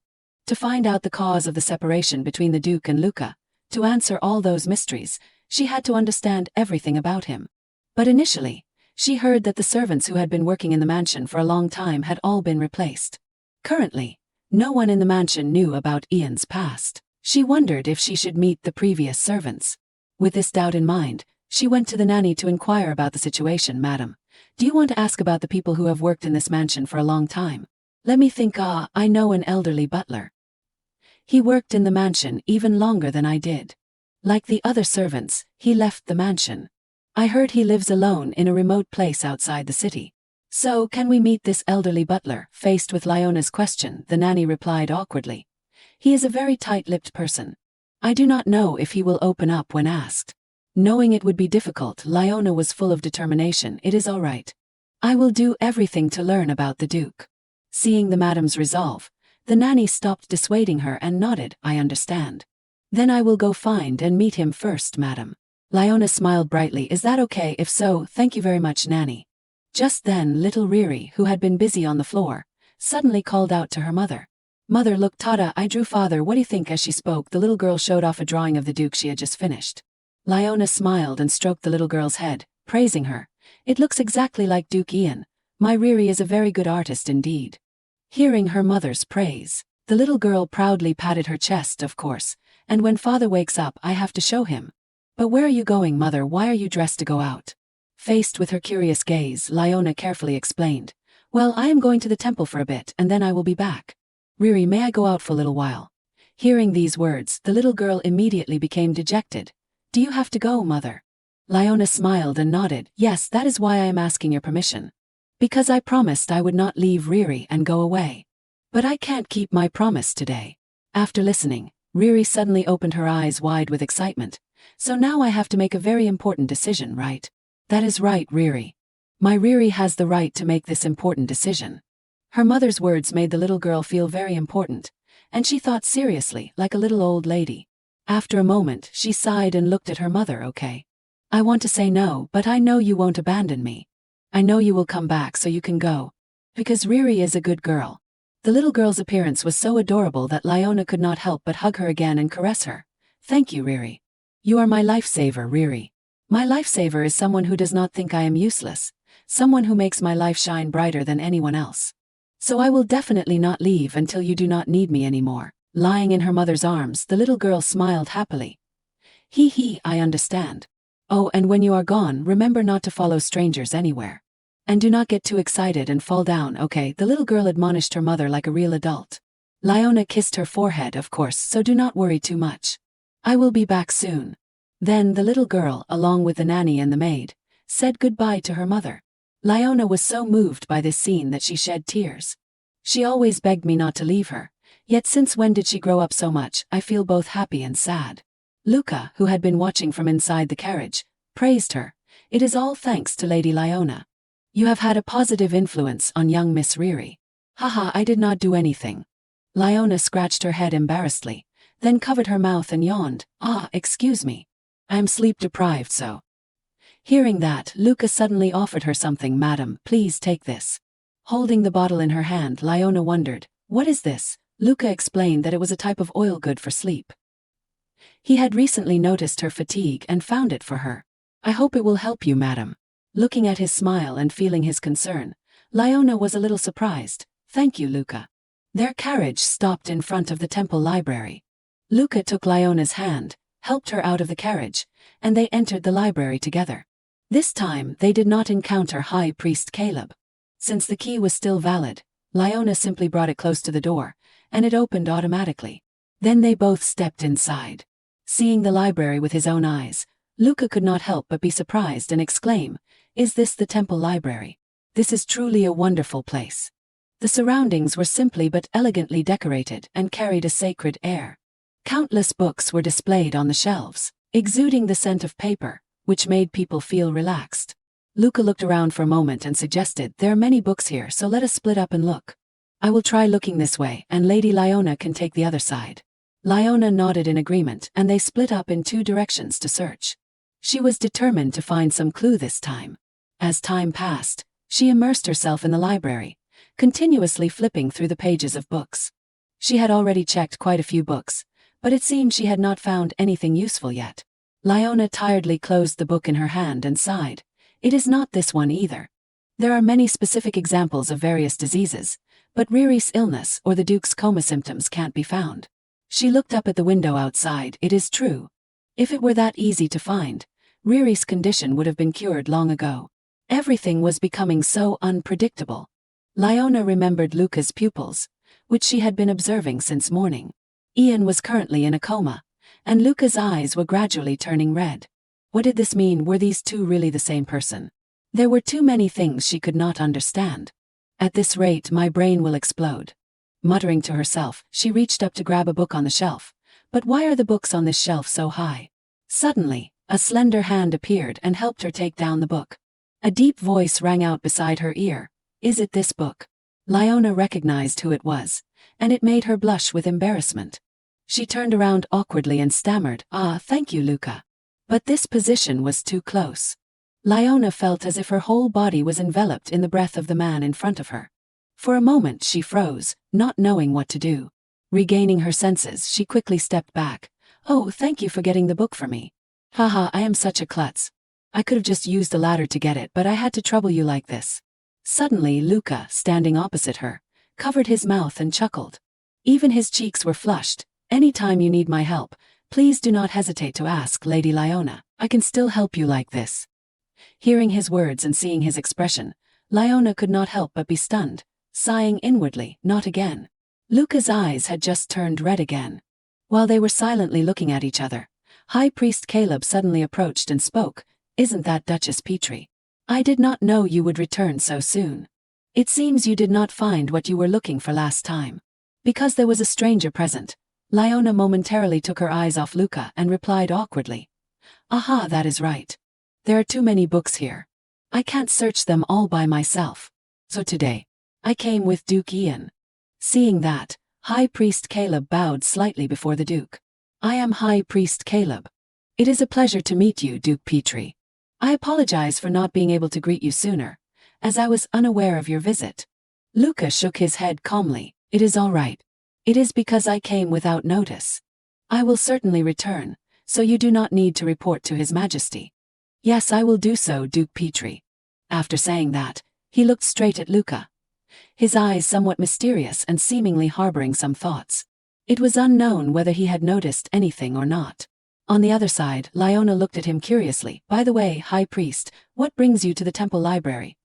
To find out the cause of the separation between the Duke and Luca, to answer all those mysteries, she had to understand everything about him. But initially, she heard that the servants who had been working in the mansion for a long time had all been replaced. Currently, no one in the mansion knew about Ian's past. She wondered if she should meet the previous servants. With this doubt in mind, she went to the nanny to inquire about the situation. Madam, do you want to ask about the people who have worked in this mansion for a long time? Let me think. I know an elderly butler. He worked in the mansion even longer than I did. Like the other servants, he left the mansion. I heard he lives alone in a remote place outside the city. So, can we meet this elderly butler? Faced with Liona's question, the nanny replied awkwardly. He is a very tight-lipped person. I do not know if he will open up when asked. Knowing it would be difficult, Liona was full of determination. It is all right. I will do everything to learn about the Duke. Seeing the madam's resolve, the nanny stopped dissuading her and nodded. I understand. Then I will go find and meet him first, madam. Liona smiled brightly. Is that okay? If so, thank you very much, nanny. Just then, little Riri, who had been busy on the floor, suddenly called out to her mother. Mother, look, Tada, I drew father. What do you think? As she spoke, the little girl showed off a drawing of the Duke she had just finished. Liona smiled and stroked the little girl's head, praising her. It looks exactly like Duke Ian. My Riri is a very good artist indeed. Hearing her mother's praise, the little girl proudly patted her chest. Of course, and when father wakes up I have to show him. But where are you going, mother? Why are you dressed to go out? Faced with her curious gaze, Liona carefully explained. Well, I am going to the temple for a bit and then I will be back. Riri, may I go out for a little while? Hearing these words, the little girl immediately became dejected. Do you have to go, mother? Liona smiled and nodded. Yes, that is why I am asking your permission. Because I promised I would not leave Riri and go away. But I can't keep my promise today. After listening, Riri suddenly opened her eyes wide with excitement. So now I have to make a very important decision, right? That is right, Riri. My Riri has the right to make this important decision. Her mother's words made the little girl feel very important, and she thought seriously, like a little old lady. After a moment, she sighed and looked at her mother. Okay. I want to say no, but I know you won't abandon me. I know you will come back so you can go. Because Riri is a good girl. The little girl's appearance was so adorable that Liona could not help but hug her again and caress her. Thank you, Riri. You are my lifesaver, Riri. My lifesaver is someone who does not think I am useless, someone who makes my life shine brighter than anyone else. So I will definitely not leave until you do not need me anymore. Lying in her mother's arms, the little girl smiled happily. Hee, I understand. Oh, and when you are gone, remember not to follow strangers anywhere. And do not get too excited and fall down, okay? The little girl admonished her mother like a real adult. Liona kissed her forehead, of course, so do not worry too much. I will be back soon. Then the little girl, along with the nanny and the maid, said goodbye to her mother. Liona was so moved by this scene that she shed tears. She always begged me not to leave her, yet since when did she grow up so much? I feel both happy and sad. Luca, who had been watching from inside the carriage, praised her. It is all thanks to Lady Liona. You have had a positive influence on young Miss Riri. Haha, I did not do anything. Liona scratched her head embarrassedly, then covered her mouth and yawned. Excuse me. I am sleep deprived, so. Hearing that, Luca suddenly offered her something. Madam, please take this. Holding the bottle in her hand, Liona wondered, what is this? Luca explained that it was a type of oil good for sleep. He had recently noticed her fatigue and found it for her. I hope it will help you, madam. Looking at his smile and feeling his concern, Liona was a little surprised. Thank you, Luca. Their carriage stopped in front of the temple library. Luca took Liona's hand, helped her out of the carriage, and they entered the library together. This time, they did not encounter High Priest Caleb. Since the key was still valid, Liona simply brought it close to the door, and it opened automatically. Then they both stepped inside. Seeing the library with his own eyes, Luca could not help but be surprised and exclaim, "Is this the temple library? This is truly a wonderful place." The surroundings were simply but elegantly decorated and carried a sacred air. Countless books were displayed on the shelves, exuding the scent of paper, which made people feel relaxed. Luca looked around for a moment and suggested, "There are many books here, so let us split up and look. I will try looking this way, and Lady Liona can take the other side." Liona nodded in agreement, and they split up in two directions to search. She was determined to find some clue this time. As time passed, she immersed herself in the library, continuously flipping through the pages of books. She had already checked quite a few books, but it seemed she had not found anything useful yet. Liona tiredly closed the book in her hand and sighed. It is not this one either. There are many specific examples of various diseases, but Riri's illness or the Duke's coma symptoms can't be found. She looked up at the window outside. It is true. If it were that easy to find, Riri's condition would have been cured long ago. Everything was becoming so unpredictable. Leona remembered Luca's pupils, which she had been observing since morning. Ian was currently in a coma, and Luca's eyes were gradually turning red. What did this mean? Were these two really the same person? There were too many things she could not understand. At this rate, my brain will explode. Muttering to herself, she reached up to grab a book on the shelf. But why are the books on this shelf so high? Suddenly, a slender hand appeared and helped her take down the book. A deep voice rang out beside her ear. Is it this book? Leona recognized who it was, and it made her blush with embarrassment. She turned around awkwardly and stammered, thank you, Luca. But this position was too close. Leona felt as if her whole body was enveloped in the breath of the man in front of her. For a moment she froze, not knowing what to do. Regaining her senses, she quickly stepped back. Oh, thank you for getting the book for me. Haha, I am such a klutz. I could have just used a ladder to get it, but I had to trouble you like this. Suddenly Luca, standing opposite her, covered his mouth and chuckled. Even his cheeks were flushed. Anytime you need my help, please do not hesitate to ask, Lady Leona. I can still help you like this. Hearing his words and seeing his expression, Leona could not help but be stunned, sighing inwardly, not again. Luca's eyes had just turned red again. While they were silently looking at each other, High Priest Caleb suddenly approached and spoke. Isn't that Duchess Petrie? I did not know you would return so soon. It seems you did not find what you were looking for last time. Because there was a stranger present, Leona momentarily took her eyes off Luca and replied awkwardly. Aha, that is right. There are too many books here. I can't search them all by myself. So today, I came with Duke Ian. Seeing that, High Priest Caleb bowed slightly before the Duke. I am High Priest Caleb. It is a pleasure to meet you, Duke Petrie. I apologize for not being able to greet you sooner, as I was unaware of your visit. Luca shook his head calmly. It is all right. It is because I came without notice. I will certainly return, so you do not need to report to His Majesty. Yes, I will do so, Duke Petrie. After saying that, he looked straight at Luca, his eyes somewhat mysterious and seemingly harboring some thoughts. It was unknown whether he had noticed anything or not. On the other side, Leona looked at him curiously. By the way, High Priest, what brings you to the temple library?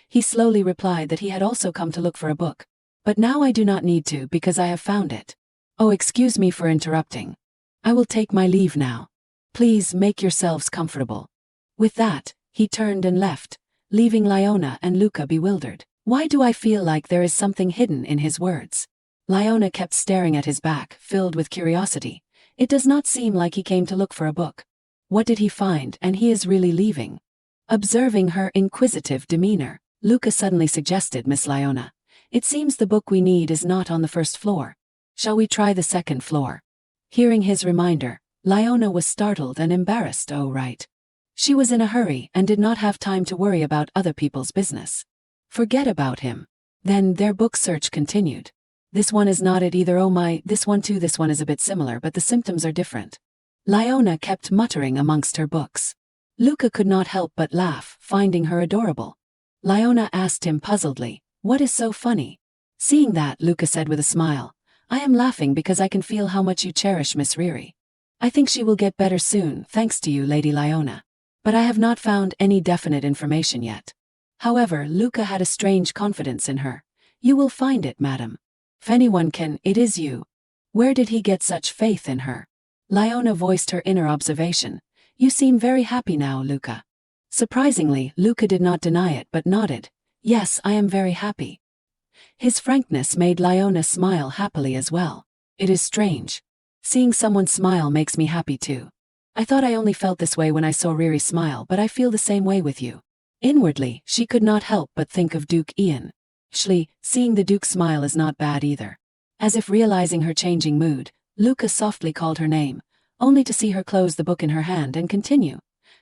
He slowly replied that he had also come to look for a book. But now I do not need to because I have found it. Oh, excuse me for interrupting. I will take my leave now. Please make yourselves comfortable. With that, he turned and left, leaving Leona and Luca bewildered. Why do I feel like there is something hidden in his words? Leona kept staring at his back, filled with curiosity. It does not seem like he came to look for a book. What did he find, and he is really leaving? Observing her inquisitive demeanor, Luca suddenly suggested, Miss Leona, it seems the book we need is not on the first floor. Shall we try the second floor? Hearing his reminder, Leona was startled and embarrassed. Oh right. She was in a hurry and did not have time to worry about other people's business. Forget about him. Then their book search continued. This one is not it either. Oh my, this one too. This one is a bit similar, but the symptoms are different. Leona kept muttering amongst her books. Luca could not help but laugh, finding her adorable. Leona asked him puzzledly, what is so funny? Seeing that, Luca said with a smile, I am laughing because I can feel how much you cherish Miss Riri. I think she will get better soon, thanks to you, Lady Leona. But I have not found any definite information yet. However, Luca had a strange confidence in her. You will find it, madam. If anyone can, it is you. Where did he get such faith in her? Leona voiced her inner observation. You seem very happy now, Luca. Surprisingly, Luca did not deny it but nodded. Yes, I am very happy. His frankness made Leona smile happily as well. It is strange. Seeing someone smile makes me happy too. I thought I only felt this way when I saw Riri smile, but I feel the same way with you. Inwardly, she could not help but think of Duke Ian. Seeing the Duke smile is not bad either. As if realizing her changing mood, Luca softly called her name, only to see her close the book in her hand and continue.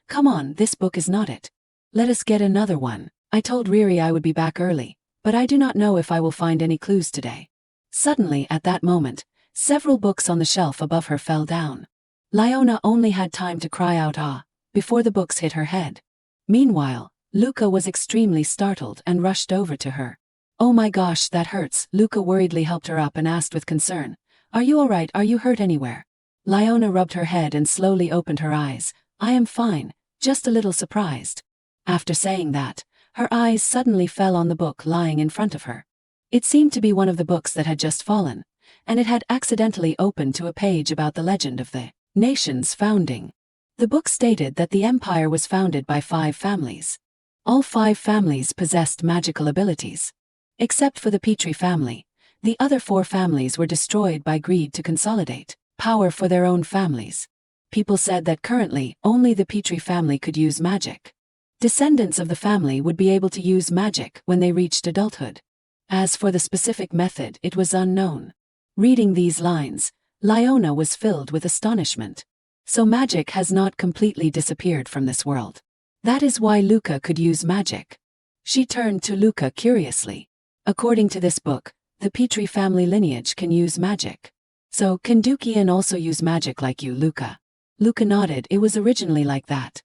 Come on, this book is not it. Let us get another one. I told Riri I would be back early, but I do not know if I will find any clues today. Suddenly, at that moment, several books on the shelf above her fell down. Leona only had time to cry out ah, before the books hit her head. Meanwhile, Luca was extremely startled and rushed over to her. Oh my gosh, that hurts. Luca worriedly helped her up and asked with concern, are you alright? Are you hurt anywhere? Leona rubbed her head and slowly opened her eyes. I am fine, just a little surprised. After saying that, her eyes suddenly fell on the book lying in front of her. It seemed to be one of the books that had just fallen, and it had accidentally opened to a page about the legend of the nation's founding. The book stated that the empire was founded by 5 families. All 5 families possessed magical abilities. Except for the Petrie family, the other 4 families were destroyed by greed to consolidate power for their own families. People said that currently only the Petrie family could use magic. Descendants of the family would be able to use magic when they reached adulthood. As for the specific method, it was unknown. Reading these lines, Leona was filled with astonishment. So magic has not completely disappeared from this world. That is why Luca could use magic. She turned to Luca curiously. According to this book, the Petrie family lineage can use magic. So, can Duke Ian also use magic like you, Luca? Luca nodded. It was originally like that.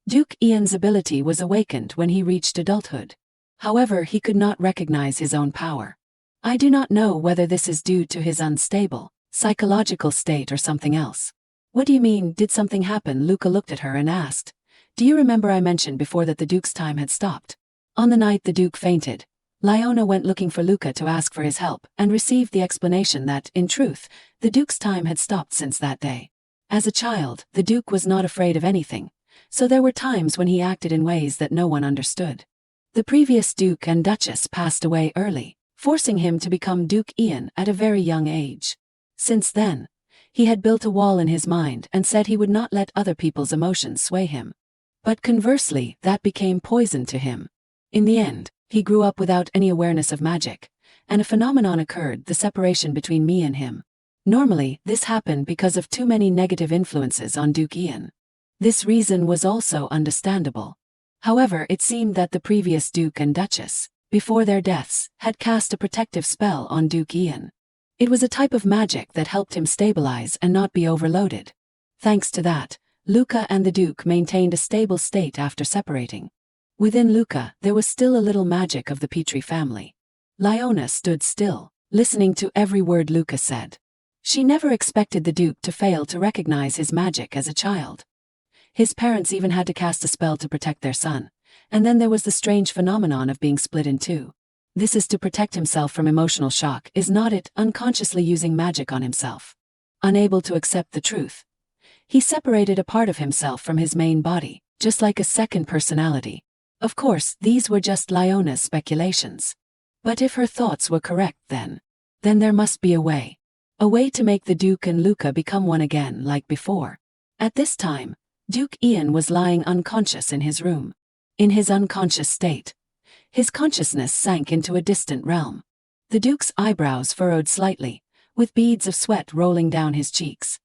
Duke Ian's ability was awakened when he reached adulthood. However, he could not recognize his own power. I do not know whether this is due to his unstable psychological state or something else. What do you mean, did something happen? Luca looked at her and asked. Do you remember I mentioned before that the Duke's time had stopped? On the night the Duke fainted, Leona went looking for Luca to ask for his help and received the explanation that, in truth, the Duke's time had stopped since that day. As a child, the Duke was not afraid of anything, so there were times when he acted in ways that no one understood. The previous Duke and Duchess passed away early, forcing him to become Duke Ian at a very young age. Since then, he had built a wall in his mind and said he would not let other people's emotions sway him. But conversely, that became poison to him. In the end, he grew up without any awareness of magic, and a phenomenon occurred, the separation between me and him. Normally, this happened because of too many negative influences on Duke Ian. This reason was also understandable. However, it seemed that the previous Duke and Duchess, before their deaths, had cast a protective spell on Duke Ian. It was a type of magic that helped him stabilize and not be overloaded. Thanks to that, Luca and the Duke maintained a stable state after separating. Within Luca, there was still a little magic of the Petrie family. Leona stood still, listening to every word Luca said. She never expected the Duke to fail to recognize his magic as a child. His parents even had to cast a spell to protect their son, and then there was the strange phenomenon of being split in 2. This is to protect himself from emotional shock, is not it? Unconsciously using magic on himself. Unable to accept the truth, he separated a part of himself from his main body, just like a second personality. Of course, these were just Leona's speculations. But if her thoughts were correct then there must be a way. A way to make the Duke and Luca become one again like before. At this time, Duke Ian was lying unconscious in his room. In his unconscious state, his consciousness sank into a distant realm. The Duke's eyebrows furrowed slightly, with beads of sweat rolling down his cheeks.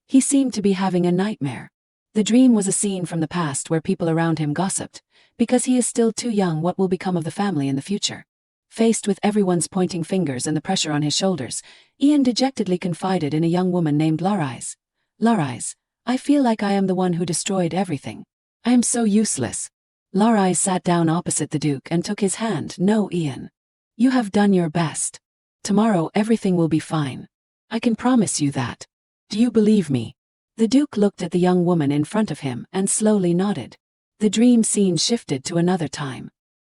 He seemed to be having a nightmare. The dream was a scene from the past where people around him gossiped, because he is still too young. What will become of the family in the future? Faced with everyone's pointing fingers and the pressure on his shoulders, Ian dejectedly confided in a young woman named Larise. Larise, I feel like I am the one who destroyed everything. I am so useless. Larise sat down opposite the Duke and took his hand. No, Ian. You have done your best. Tomorrow everything will be fine. I can promise you that. Do you believe me? The Duke looked at the young woman in front of him and slowly nodded. The dream scene shifted to another time.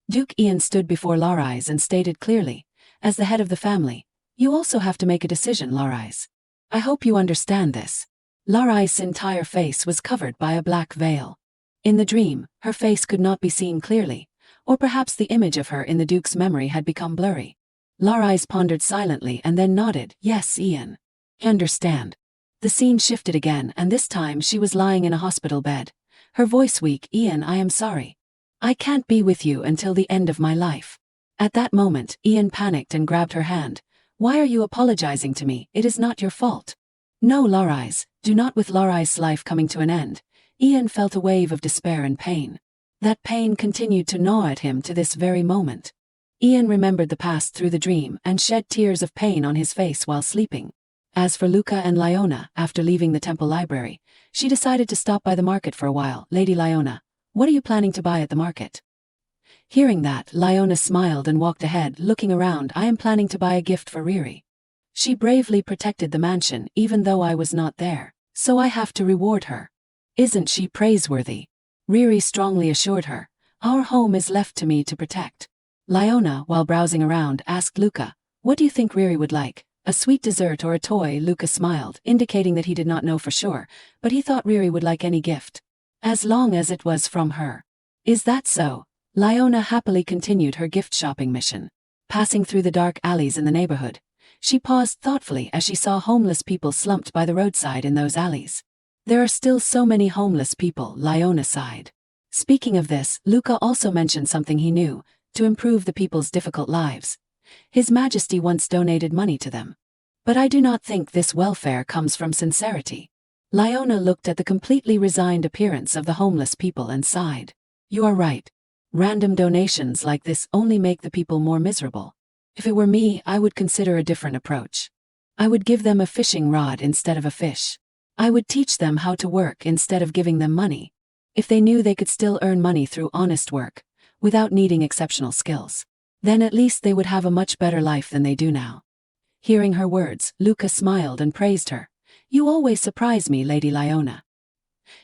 Duke Ian stood before Larise and stated clearly, as the head of the family, you also have to make a decision, Larise. I hope you understand this. Larise's entire face was covered by a black veil. In the dream, her face could not be seen clearly, or perhaps the image of her in the Duke's memory had become blurry. Larise pondered silently and then nodded. Yes, Ian. I understand. The scene shifted again, and this time she was lying in a hospital bed. Her voice weak. Ian, I am sorry. I can't be with you until the end of my life. At that moment, Ian panicked and grabbed her hand. Why are you apologizing to me? It is not your fault. No, Larise, do not. With Larise's life coming to an end, Ian felt a wave of despair and pain. That pain continued to gnaw at him to this very moment. Ian remembered the past through the dream and shed tears of pain on his face while sleeping. As for Luca and Leona, after leaving the temple library, she decided to stop by the market for a while. Lady Leona, what are you planning to buy at the market? Hearing that, Leona smiled and walked ahead, looking around. I am planning to buy a gift for Riri. She bravely protected the mansion even though I was not there. so I have to reward her. Isn't she praiseworthy? Riri strongly assured her. Our home is left to me to protect. Leona, while browsing around, asked Luca, what do you think Riri would like? A sweet dessert or a toy? Luca smiled, indicating that he did not know for sure, but he thought Riri would like any gift, as long as it was from her. Is that so? Leona happily continued her gift shopping mission. Passing through the dark alleys in the neighborhood, she paused thoughtfully as she saw homeless people slumped by the roadside in those alleys. There are still so many homeless people, Leona sighed. Speaking of this, Luca also mentioned something he knew, to improve the people's difficult lives. His Majesty once donated money to them. But I do not think this welfare comes from sincerity. Leona looked at the completely resigned appearance of the homeless people and sighed. You are right. Random donations like this only make the people more miserable. If it were me, I would consider a different approach. I would give them a fishing rod instead of a fish. I would teach them how to work instead of giving them money. If they knew they could still earn money through honest work, without needing exceptional skills, then at least they would have a much better life than they do now. Hearing her words, Luca smiled and praised her. You always surprise me, Lady Leona.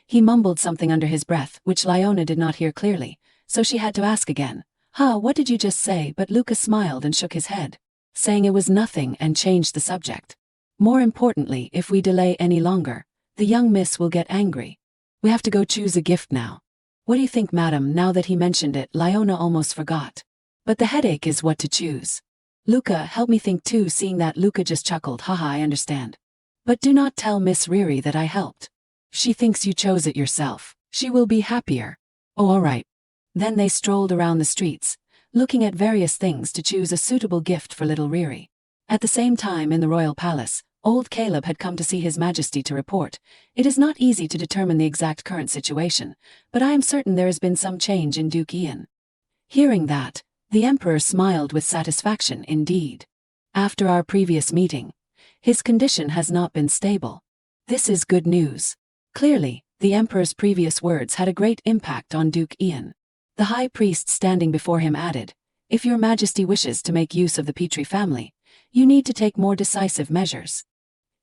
He mumbled something under his breath, which Leona did not hear clearly, so she had to ask again. What did you just say? But Luca smiled and shook his head, saying it was nothing, and changed the subject. More importantly, if we delay any longer, the young miss will get angry. We have to go choose a gift now. What do you think, madam? Now that he mentioned it, Leona almost forgot. But the headache is what to choose. Luca, help me think too. Seeing that, Luca just chuckled. Haha, I understand. But do not tell Miss Riri that I helped. She thinks you chose it yourself. She will be happier. Oh, all right. Then they strolled around the streets, looking at various things to choose a suitable gift for little Riri. At the same time, in the royal palace, old Caleb had come to see His Majesty to report. It is not easy to determine the exact current situation, but I am certain there has been some change in Duke Ian. Hearing that, the Emperor smiled with satisfaction. Indeed. After our previous meeting, his condition has not been stable. This is good news. Clearly, the Emperor's previous words had a great impact on Duke Ian. The High Priest standing before him added, if Your Majesty wishes to make use of the Petrie family, you need to take more decisive measures.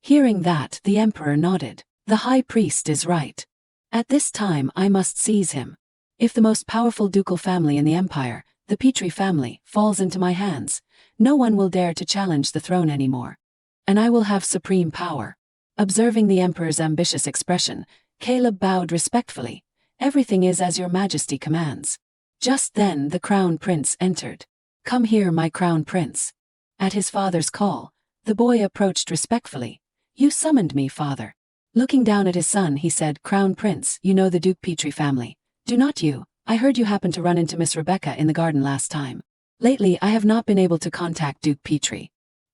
Hearing that, the Emperor nodded. The High Priest is right. At this time I must seize him. If the most powerful ducal family in the Empire, the Petrie family, falls into my hands, no one will dare to challenge the throne anymore. And I will have supreme power. Observing the Emperor's ambitious expression, Caleb bowed respectfully. Everything is as Your Majesty commands. Just then the Crown Prince entered. Come here, my Crown Prince. At his father's call, the boy approached respectfully. You summoned me, father. Looking down at his son, he said, Crown Prince, you know the Duke Petrie family, do not you? I heard you happened to run into Miss Rebecca in the garden last time. Lately I have not been able to contact Duke Petrie.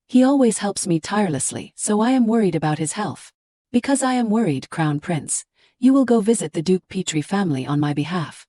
He always helps me tirelessly, so I am worried about his health. Because I am worried, Crown Prince, you will go visit the Duke Petrie family on my behalf.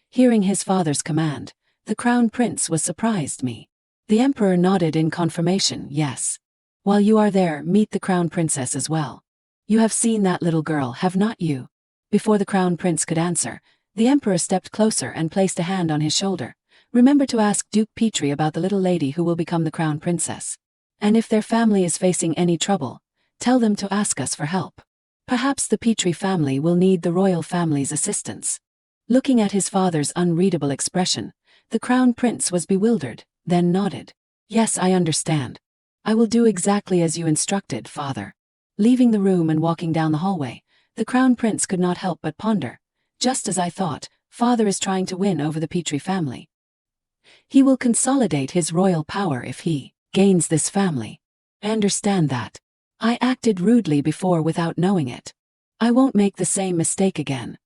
Hearing his father's command, the Crown Prince was surprised. The Emperor nodded in confirmation. Yes. While you are there, meet the Crown Princess as well. You have seen that little girl, have not you? Before the Crown Prince could answer, the Emperor stepped closer and placed a hand on his shoulder. Remember to ask Duke Petrie about the little lady who will become the Crown Princess. And if their family is facing any trouble, tell them to ask us for help. Perhaps the Petrie family will need the royal family's assistance. Looking at his father's unreadable expression, the Crown Prince was bewildered, then nodded. Yes, I understand. I will do exactly as you instructed, father. Leaving the room and walking down the hallway, the Crown Prince could not help but ponder. Just as I thought, father is trying to win over the Petrie family. He will consolidate his royal power if he gains this family. I understand that. I acted rudely before without knowing it. I won't make the same mistake again.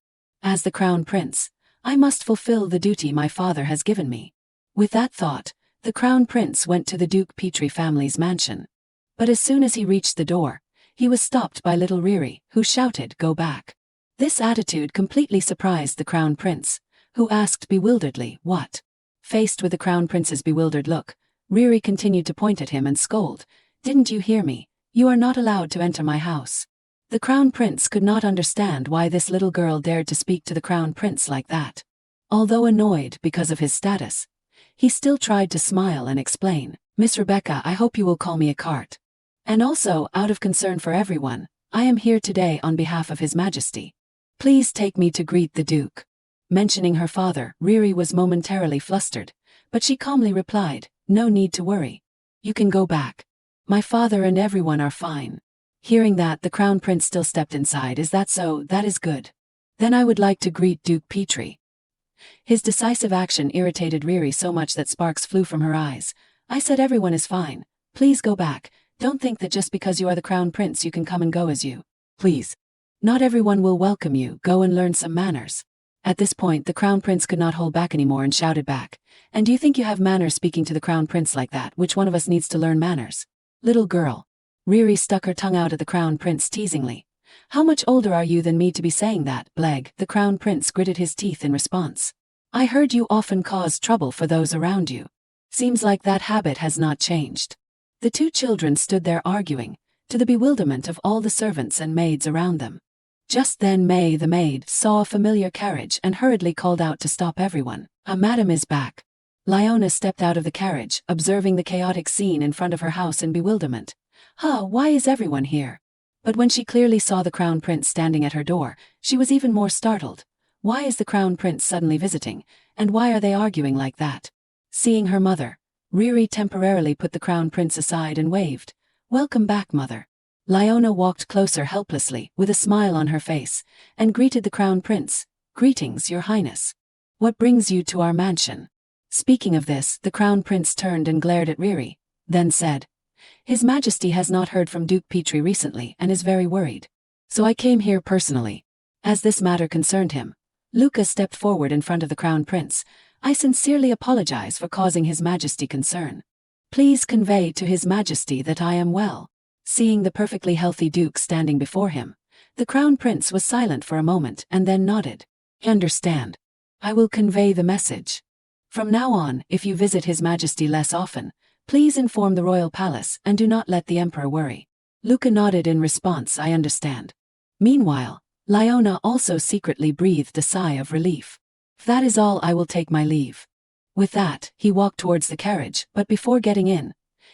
As the Crown Prince, I must fulfill the duty my father has given me. With that thought, the Crown Prince went to the Duke Petrie family's mansion. But as soon as he reached the door, he was stopped by little Riri, who shouted, "Go back." This attitude completely surprised the Crown Prince, who asked bewilderedly, "What?" Faced with the Crown Prince's bewildered look, Riri continued to point at him and scold, "Didn't you hear me? You are not allowed to enter my house." The Crown Prince could not understand why this little girl dared to speak to the Crown Prince like that. Although annoyed because of his status, he still tried to smile and explain, "Miss Rebecca, I hope you will call me a cart. And also, out of concern for everyone, I am here today on behalf of His Majesty. Please take me to greet the Duke. Mentioning her father, Riri was momentarily flustered, but she calmly replied, no need to worry. You can go back. My father and everyone are fine. Hearing that, the Crown Prince still stepped inside. Is that so? That is good. Then I would like to greet Duke Petrie. His decisive action irritated Riri so much that sparks flew from her eyes. I said everyone is fine. Please go back. Don't think that just because you are the Crown Prince you can come and go as you please. Not everyone will welcome you. Go and learn some manners. At this point the Crown Prince could not hold back anymore and shouted back. And do you think you have manners speaking to the Crown Prince like that? Which one of us needs to learn manners? Little girl. Riri stuck her tongue out at the Crown Prince teasingly. How much older are you than me to be saying that, Bleg? The Crown Prince gritted his teeth in response. I heard you often cause trouble for those around you. Seems like that habit has not changed. The two children stood there arguing, to the bewilderment of all the servants and maids around them. Just then May the maid saw a familiar carriage and hurriedly called out to stop everyone. A madam is back. Liona stepped out of the carriage, observing the chaotic scene in front of her house in bewilderment. Why is everyone here? But when she clearly saw the Crown Prince standing at her door, she was even more startled. Why is the Crown Prince suddenly visiting, and why are they arguing like that? Seeing her mother, Riri temporarily put the Crown Prince aside and waved. Welcome back, mother. Liona walked closer helplessly, with a smile on her face, and greeted the Crown Prince. Greetings, Your Highness. What brings you to our mansion? Speaking of this, the Crown Prince turned and glared at Riri, then said, His Majesty has not heard from Duke Petrie recently and is very worried. So I came here personally. As this matter concerned him, Luca stepped forward in front of the Crown Prince. I sincerely apologize for causing His Majesty concern. Please convey to His Majesty that I am well. Seeing the perfectly healthy Duke standing before him, the Crown Prince was silent for a moment and then nodded. Understand. I will convey the message. From now on, if you visit His Majesty less often, please inform the royal palace and do not let the Emperor worry. Luca nodded in response. I understand. Meanwhile, Liona also secretly breathed a sigh of relief. If that is all, I will take my leave. With that, he walked towards the carriage, but before getting in,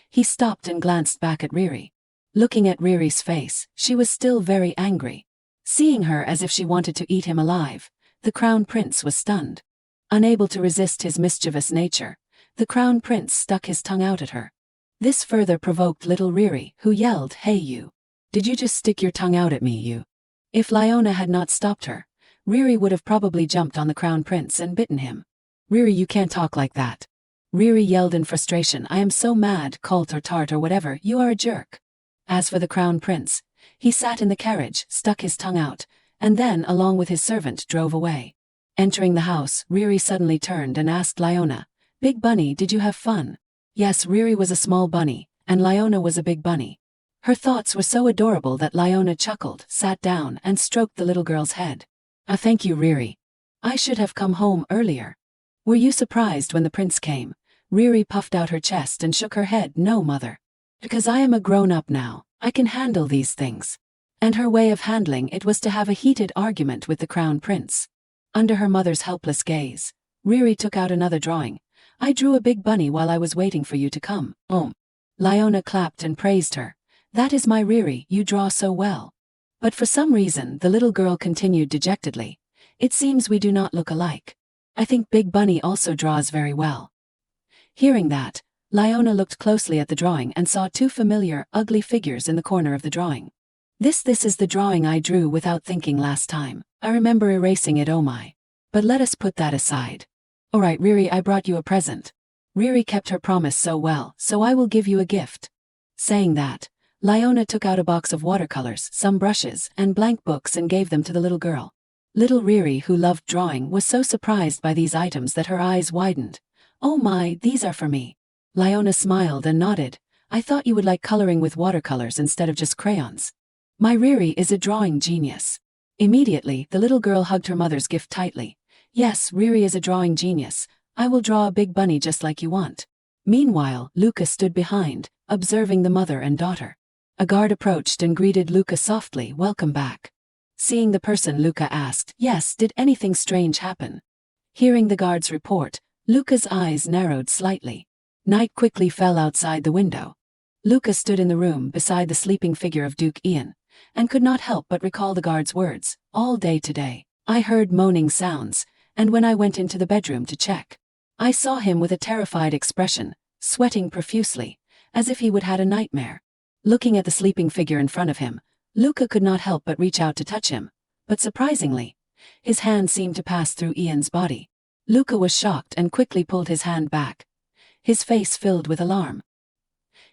he stopped and glanced back at Riri. Looking at Riri's face, she was still very angry. Seeing her as if she wanted to eat him alive, the Crown Prince was stunned. Unable to resist his mischievous nature, the Crown Prince stuck his tongue out at her. This further provoked little Riri, who yelled, Hey you! Did you just stick your tongue out at me, you? If Liona had not stopped her, Riri would have probably jumped on the Crown Prince and bitten him. Riri, you can't talk like that. Riri yelled in frustration. I am so mad, colt or tart or whatever, you are a jerk. As for the Crown Prince, he sat in the carriage, stuck his tongue out, and then, along with his servant, drove away. Entering the house, Riri suddenly turned and asked Liona, Big Bunny, did you have fun? Yes, Riri was a small bunny, and Liona was a big bunny. Her thoughts were so adorable that Liona chuckled, sat down, and stroked the little girl's head. Thank you, Riri. I should have come home earlier. Were you surprised when the prince came? Riri puffed out her chest and shook her head. No, mother. Because I am a grown-up now, I can handle these things. And her way of handling it was to have a heated argument with the Crown Prince. Under her mother's helpless gaze, Riri took out another drawing. I drew a big bunny while I was waiting for you to come. Liona clapped and praised her. That is my Riri, you draw so well. But for some reason the little girl continued dejectedly. It seems we do not look alike. I think Big Bunny also draws very well. Hearing that, Liona looked closely at the drawing and saw two familiar, ugly figures in the corner of the drawing. This is the drawing I drew without thinking last time. I remember erasing it, oh my. But let us put that aside. Alright Riri, I brought you a present. Riri kept her promise so well, so I will give you a gift. Saying that, Liona took out a box of watercolors, some brushes, and blank books and gave them to the little girl. Little Riri, who loved drawing, was so surprised by these items that her eyes widened. Oh my, these are for me. Liona smiled and nodded. I thought you would like coloring with watercolors instead of just crayons. My Riri is a drawing genius. Immediately, the little girl hugged her mother's gift tightly. Yes, Riri is a drawing genius. I will draw a big bunny just like you want. Meanwhile, Luca stood behind, observing the mother and daughter. A guard approached and greeted Luca softly. Welcome back. Seeing the person, Luca asked, Yes, did anything strange happen? Hearing the guard's report, Luca's eyes narrowed slightly. Night quickly fell outside the window. Luca stood in the room beside the sleeping figure of Duke Ian, and could not help but recall the guard's words, "All day today, I heard moaning sounds, and when I went into the bedroom to check, I saw him with a terrified expression, sweating profusely, as if he would had a nightmare." Looking at the sleeping figure in front of him, Luca could not help but reach out to touch him, but surprisingly, his hand seemed to pass through Ian's body. Luca was shocked and quickly pulled his hand back, his face filled with alarm.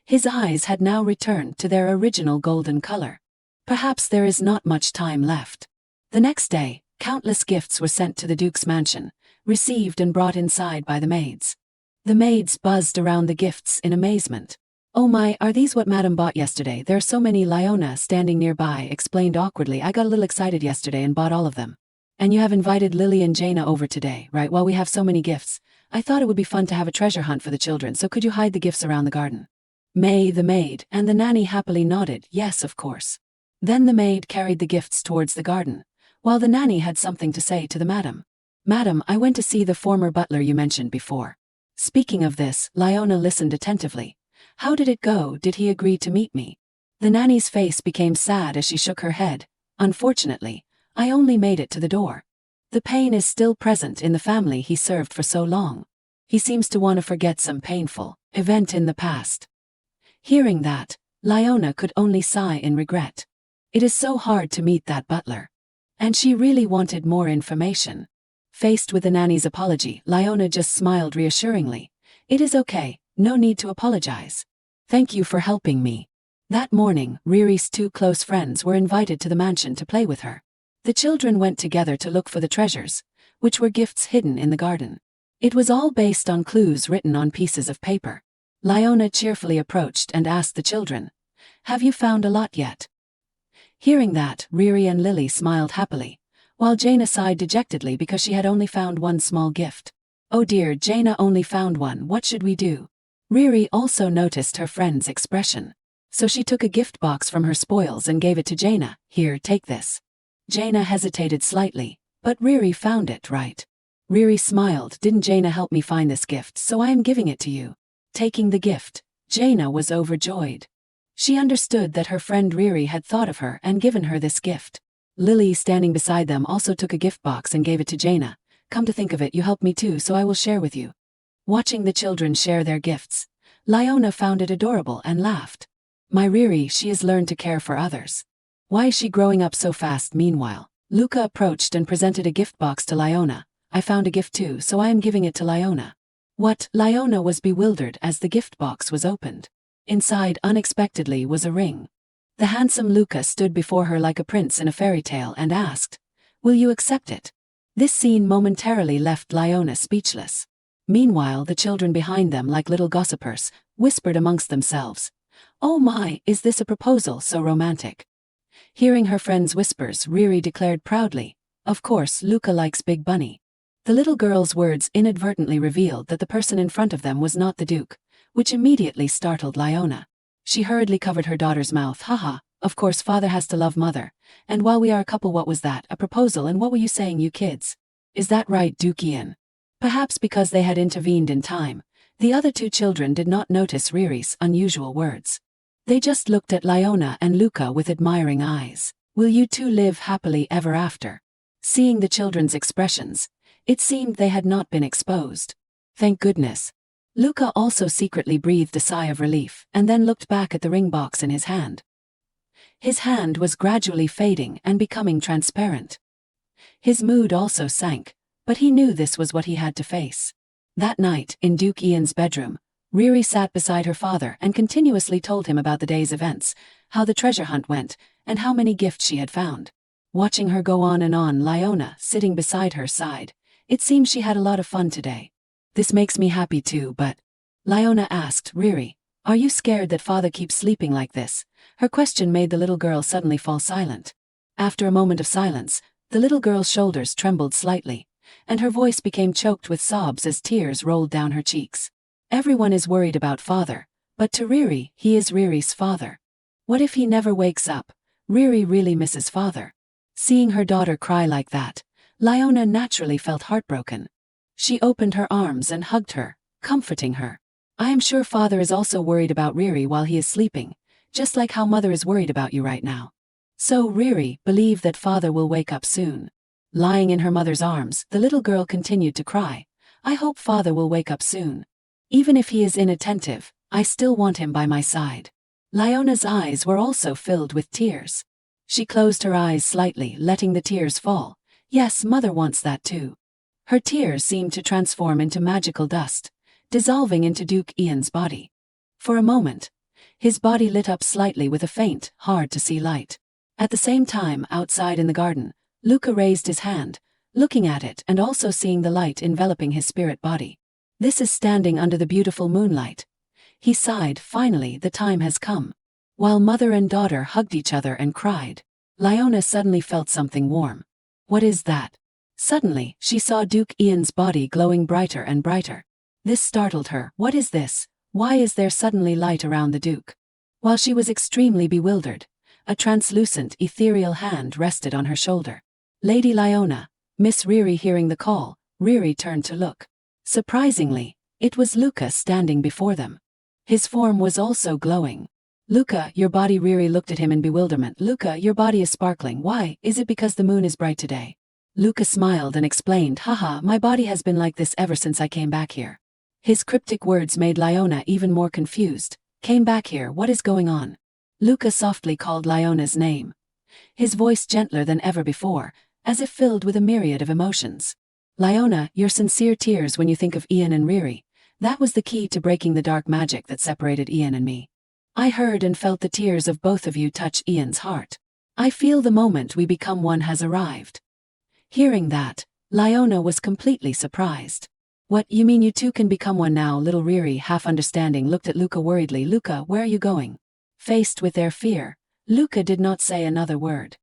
His eyes had now returned to their original golden color. Perhaps there is not much time left. The next day, countless gifts were sent to the Duke's mansion, received and brought inside by the maids. The maids buzzed around the gifts in amazement. "Oh my, are these what Madam bought yesterday? There are so many." Leona, standing nearby, explained awkwardly, "I got a little excited yesterday and bought all of them. And you have invited Lily and Jaina over today, right? Well, we have so many gifts. I thought it would be fun to have a treasure hunt for the children, so could you hide the gifts around the garden?" May, the maid, and the nanny happily nodded, "Yes, of course." Then the maid carried the gifts towards the garden, while the nanny had something to say to the madam. "Madam, I went to see the former butler you mentioned before." Speaking of this, Leona listened attentively. "How did it go? Did he agree to meet me?" The nanny's face became sad as she shook her head. "Unfortunately, I only made it to the door. The pain is still present in the family he served for so long. He seems to want to forget some painful event in the past." Hearing that, Leona could only sigh in regret. It is so hard to meet that butler. And she really wanted more information. Faced with the nanny's apology, Leona just smiled reassuringly. "It is okay, no need to apologize. Thank you for helping me." That morning, Riri's two close friends were invited to the mansion to play with her. The children went together to look for the treasures, which were gifts hidden in the garden. It was all based on clues written on pieces of paper. Leona cheerfully approached and asked the children, "Have you found a lot yet?" Hearing that, Riri and Lily smiled happily, while Jaina sighed dejectedly because she had only found one small gift. "Oh dear, Jaina only found one, what should we do?" Riri also noticed her friend's expression, so she took a gift box from her spoils and gave it to Jaina. "Here, take this." Jaina hesitated slightly, but Riri found it, right? Riri smiled. "Didn't Jaina help me find this gift, so I am giving it to you." Taking the gift, Jaina was overjoyed. She understood that her friend Riri had thought of her and given her this gift. Lily, standing beside them, also took a gift box and gave it to Jaina. "Come to think of it, you helped me too, so I will share with you." Watching the children share their gifts, Leona found it adorable and laughed. "My Riri, she has learned to care for others. Why is she growing up so fast?" Meanwhile, Luca approached and presented a gift box to Leona. "I found a gift too, so I am giving it to Leona." What? Leona was bewildered as the gift box was opened. Inside, unexpectedly, was a ring. The handsome Luca stood before her like a prince in a fairy tale and asked, "Will you accept it?" This scene momentarily left Leona speechless. Meanwhile, the children behind them, like little gossipers, whispered amongst themselves, "Oh my, is this a proposal so romantic?" Hearing her friends' whispers, Riri declared proudly, "Of course, Luca likes Big Bunny." The little girl's words inadvertently revealed that the person in front of them was not the Duke, which immediately startled Leona. She hurriedly covered her daughter's mouth. "Haha, of course father has to love mother. And while we are a couple, what was that? A proposal? And what were you saying, you kids? Is that right, Duke Ian?" Perhaps because they had intervened in time, the other two children did not notice Riri's unusual words. They just looked at Leona and Luca with admiring eyes. "Will you two live happily ever after?" Seeing the children's expressions, it seemed they had not been exposed. Thank goodness. Luca also secretly breathed a sigh of relief and then looked back at the ring box in his hand. His hand was gradually fading and becoming transparent. His mood also sank, but he knew this was what he had to face. That night, in Duke Ian's bedroom, Riri sat beside her father and continuously told him about the day's events, how the treasure hunt went, and how many gifts she had found. Watching her go on and on, Leona, sitting beside her, sighed. It seems she had a lot of fun today. "This makes me happy too, but..." Leona asked, "Riri, are you scared that father keeps sleeping like this?" Her question made the little girl suddenly fall silent. After a moment of silence, the little girl's shoulders trembled slightly, and her voice became choked with sobs as tears rolled down her cheeks. Everyone is worried about father, but to Riri, he is Riri's father. What if he never wakes up? Riri really misses father. Seeing her daughter cry like that, Leona naturally felt heartbroken. She opened her arms and hugged her, comforting her. "I am sure father is also worried about Riri while he is sleeping, just like how mother is worried about you right now." So Riri, believe that father will wake up soon. Lying in her mother's arms, the little girl continued to cry. I hope father will wake up soon. Even if he is inattentive, I still want him by my side. Liona's eyes were also filled with tears. She closed her eyes slightly, letting the tears fall. Yes, mother wants that too. Her tears seemed to transform into magical dust, dissolving into Duke Ian's body. For a moment, his body lit up slightly with a faint, hard-to-see light. At the same time, outside in the garden, Luca raised his hand, looking at it and also seeing the light enveloping his spirit body. This is standing under the beautiful moonlight. He sighed, finally, the time has come. While mother and daughter hugged each other and cried, Liona suddenly felt something warm. What is that? Suddenly, she saw Duke Ian's body glowing brighter and brighter. This startled her. What is this? Why is there suddenly light around the Duke? While she was extremely bewildered, a translucent, ethereal hand rested on her shoulder. Lady Liona, Miss Riri. Hearing the call, Riri turned to look. Surprisingly, it was Luca standing before them. His form was also glowing. Luca, your body. Riri looked at him in bewilderment. Luca, your body is sparkling. Why? Is it because the moon is bright today? Luca smiled and explained, haha, my body has been like this ever since I came back here. His cryptic words made Liona even more confused. Came back here, what is going on? Luca softly called Liona's name. His voice gentler than ever before, as if filled with a myriad of emotions. Liona, your sincere tears when you think of Ian and Riri. That was the key to breaking the dark magic that separated Ian and me. I heard and felt the tears of both of you touch Ian's heart. I feel the moment we become one has arrived. Hearing that, Liona was completely surprised. What, you mean you two can become one now? Little Riri, half understanding, looked at Luca worriedly. Luca, where are you going? Faced with their fear, Luca did not say another word.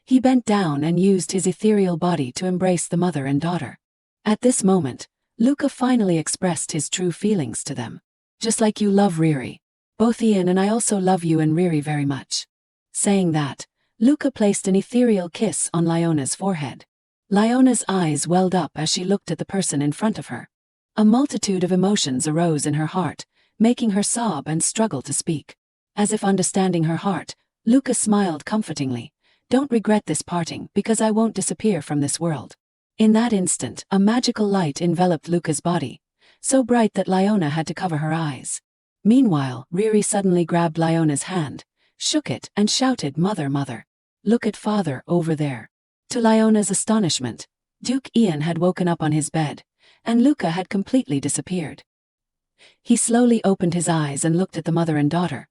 He bent down and used his ethereal body to embrace the mother and daughter. At this moment, Luca finally expressed his true feelings to them. Just like you love Riri. Both Ian and I also love you and Riri very much. Saying that, Luca placed an ethereal kiss on Liona's forehead. Liona's eyes welled up as she looked at the person in front of her. A multitude of emotions arose in her heart, making her sob and struggle to speak. As if understanding her heart, Luca smiled comfortingly. Don't regret this parting, because I won't disappear from this world. In that instant, a magical light enveloped Luca's body, so bright that Liona had to cover her eyes. Meanwhile, Riri suddenly grabbed Liona's hand, shook it, and shouted, Mother, mother. Look at father over there. To Liona's astonishment, Duke Ian had woken up on his bed, and Luca had completely disappeared. He slowly opened his eyes and looked at the mother and daughter,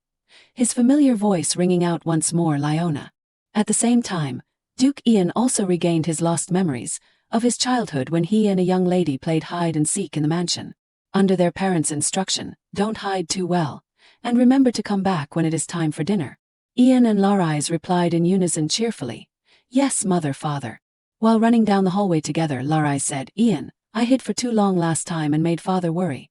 his familiar voice ringing out once more, Liona. At the same time, Duke Ian also regained his lost memories of his childhood when he and a young lady played hide and seek in the mansion. Under their parents' instruction, don't hide too well, and remember to come back when it is time for dinner. Ian and Larais replied in unison cheerfully. Yes, mother, father. While running down the hallway together, Larais said, Ian, I hid for too long last time and made father worry.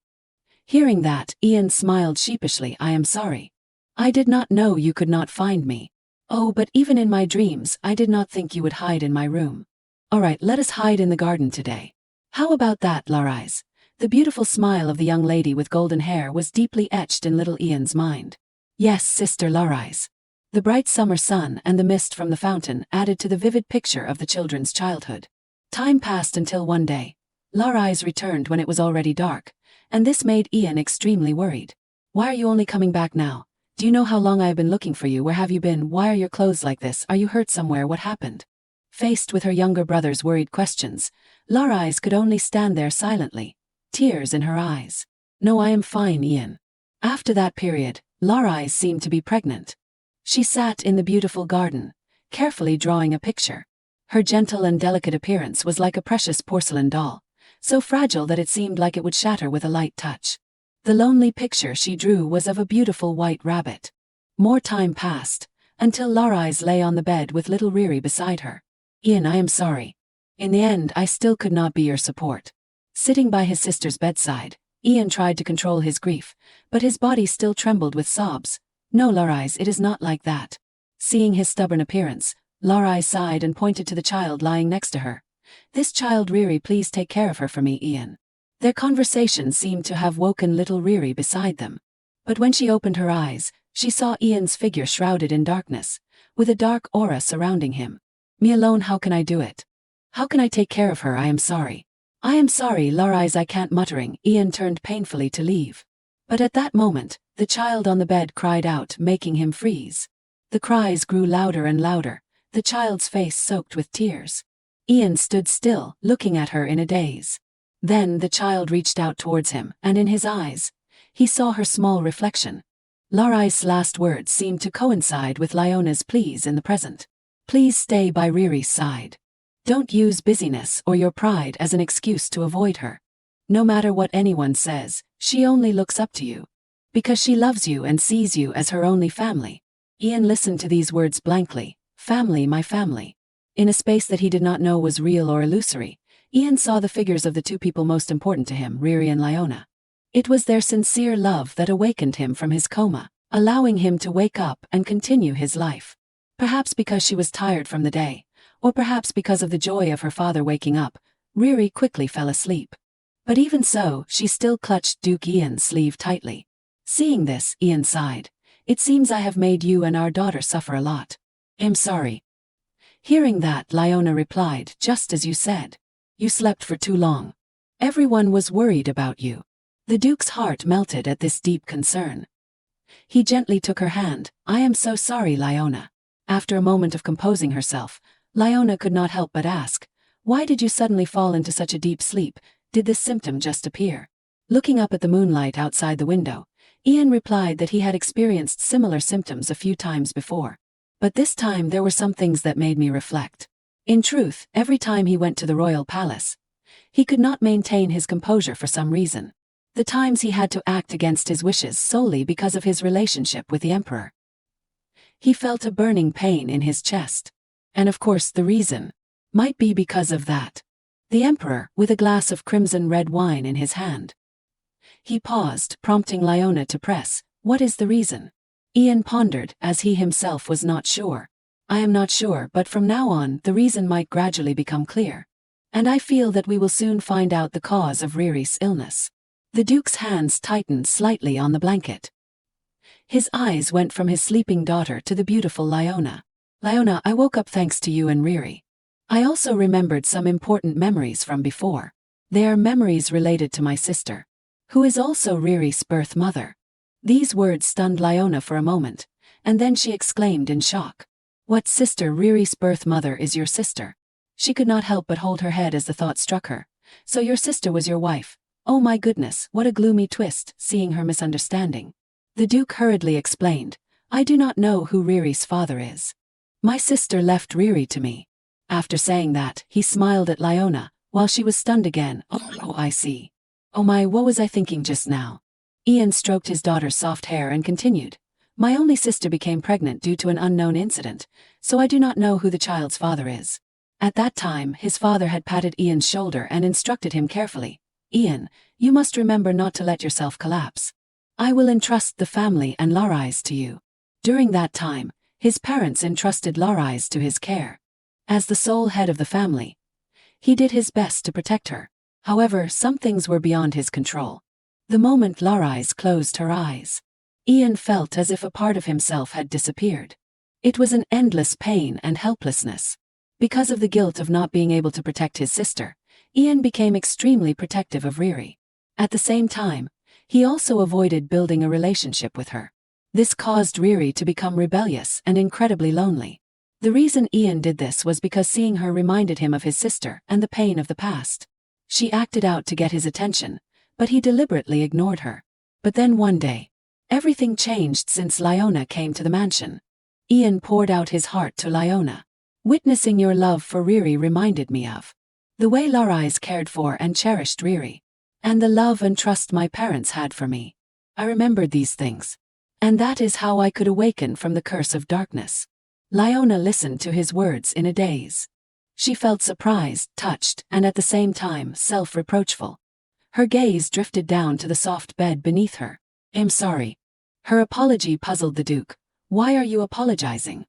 Hearing that, Ian smiled sheepishly. I am sorry. I did not know you could not find me. Oh, but even in my dreams, I did not think you would hide in my room. Alright, let us hide in the garden today. How about that, Larais? The beautiful smile of the young lady with golden hair was deeply etched in little Ian's mind. Yes, sister Larais. The bright summer sun and the mist from the fountain added to the vivid picture of the children's childhood. Time passed until one day, Larais returned when it was already dark, and this made Ian extremely worried. Why are you only coming back now? Do you know how long I have been looking for you? Where have you been? Why are your clothes like this? Are you hurt somewhere? What happened? Faced with her younger brother's worried questions, Larais could only stand there silently, tears in her eyes. No, I am fine, Ian. After that period, Larais seemed to be pregnant. She sat in the beautiful garden, carefully drawing a picture. Her gentle and delicate appearance was like a precious porcelain doll, so fragile that it seemed like it would shatter with a light touch. The lonely picture she drew was of a beautiful white rabbit. More time passed, until Larais lay on the bed with little Riri beside her. Ian, I am sorry. In the end, I still could not be your support. Sitting by his sister's bedside, Ian tried to control his grief, but his body still trembled with sobs. No, Larais, it is not like that. Seeing his stubborn appearance, Larais sighed and pointed to the child lying next to her. This child, Riri, please take care of her for me, Ian. Their conversation seemed to have woken little Riri beside them. But when she opened her eyes, she saw Ian's figure shrouded in darkness, with a dark aura surrounding him. Me alone, how can I do it? How can I take care of her? I am sorry. I am sorry, Laurai's I can't muttering. Ian turned painfully to leave. But at that moment, the child on the bed cried out, making him freeze. The cries grew louder and louder, the child's face soaked with tears. Ian stood still, looking at her in a daze. Then the child reached out towards him, and in his eyes, he saw her small reflection. Laurai's last words seemed to coincide with Liona's pleas in the present. Please stay by Riri's side. Don't use busyness or your pride as an excuse to avoid her. No matter what anyone says, she only looks up to you. Because she loves you and sees you as her only family. Ian listened to these words blankly. Family, my family. In a space that he did not know was real or illusory, Ian saw the figures of the two people most important to him, Riri and Liona. It was their sincere love that awakened him from his coma, allowing him to wake up and continue his life. Perhaps because she was tired from the day, or perhaps because of the joy of her father waking up, Riri quickly fell asleep. But even so, she still clutched Duke Ian's sleeve tightly. Seeing this, Ian sighed. It seems I have made you and our daughter suffer a lot. I'm sorry. Hearing that, Liona replied, just as you said. You slept for too long. Everyone was worried about you. The Duke's heart melted at this deep concern. He gently took her hand. I am so sorry, Liona. After a moment of composing herself, Liona could not help but ask, why did you suddenly fall into such a deep sleep? Did this symptom just appear? Looking up at the moonlight outside the window, Ian replied that he had experienced similar symptoms a few times before. But this time there were some things that made me reflect. In truth, every time he went to the royal palace, he could not maintain his composure for some reason. The times he had to act against his wishes solely because of his relationship with the emperor. He felt a burning pain in his chest. And of course the reason might be because of that. The emperor, with a glass of crimson red wine in his hand. He paused, prompting Liona to press. What is the reason? Ian pondered, as he himself was not sure. I am not sure, but from now on, the reason might gradually become clear. And I feel that we will soon find out the cause of Riri's illness. The Duke's hands tightened slightly on the blanket. His eyes went from his sleeping daughter to the beautiful Liona. Liona, I woke up thanks to you and Riri. I also remembered some important memories from before. They are memories related to my sister, who is also Riri's birth mother. These words stunned Liona for a moment, and then she exclaimed in shock. What sister? Riri's birth mother is your sister? She could not help but hold her head as the thought struck her. So your sister was your wife? Oh my goodness, what a gloomy twist, seeing her misunderstanding. The Duke hurriedly explained, I do not know who Riri's father is. My sister left Riri to me. After saying that, he smiled at Liona, while she was stunned again. Oh, I see. Oh my, what was I thinking just now? Ian stroked his daughter's soft hair and continued. My only sister became pregnant due to an unknown incident, so I do not know who the child's father is. At that time, his father had patted Ian's shoulder and instructed him carefully. Ian, you must remember not to let yourself collapse. I will entrust the family and Laurai's to you. During that time, his parents entrusted Laurai's to his care. As the sole head of the family, he did his best to protect her. However, some things were beyond his control. The moment Laurai's closed her eyes, Ian felt as if a part of himself had disappeared. It was an endless pain and helplessness. Because of the guilt of not being able to protect his sister, Ian became extremely protective of Riri. At the same time, he also avoided building a relationship with her. This caused Riri to become rebellious and incredibly lonely. The reason Ian did this was because seeing her reminded him of his sister and the pain of the past. She acted out to get his attention, but he deliberately ignored her. But then one day, everything changed since Liona came to the mansion. Ian poured out his heart to Liona. Witnessing your love for Riri reminded me of the way Laurai's cared for and cherished Riri, and the love and trust my parents had for me. I remembered these things, and that is how I could awaken from the curse of darkness. Liona listened to his words in a daze. She felt surprised, touched, and at the same time self-reproachful. Her gaze drifted down to the soft bed beneath her. I'm sorry. Her apology puzzled the Duke. Why are you apologizing?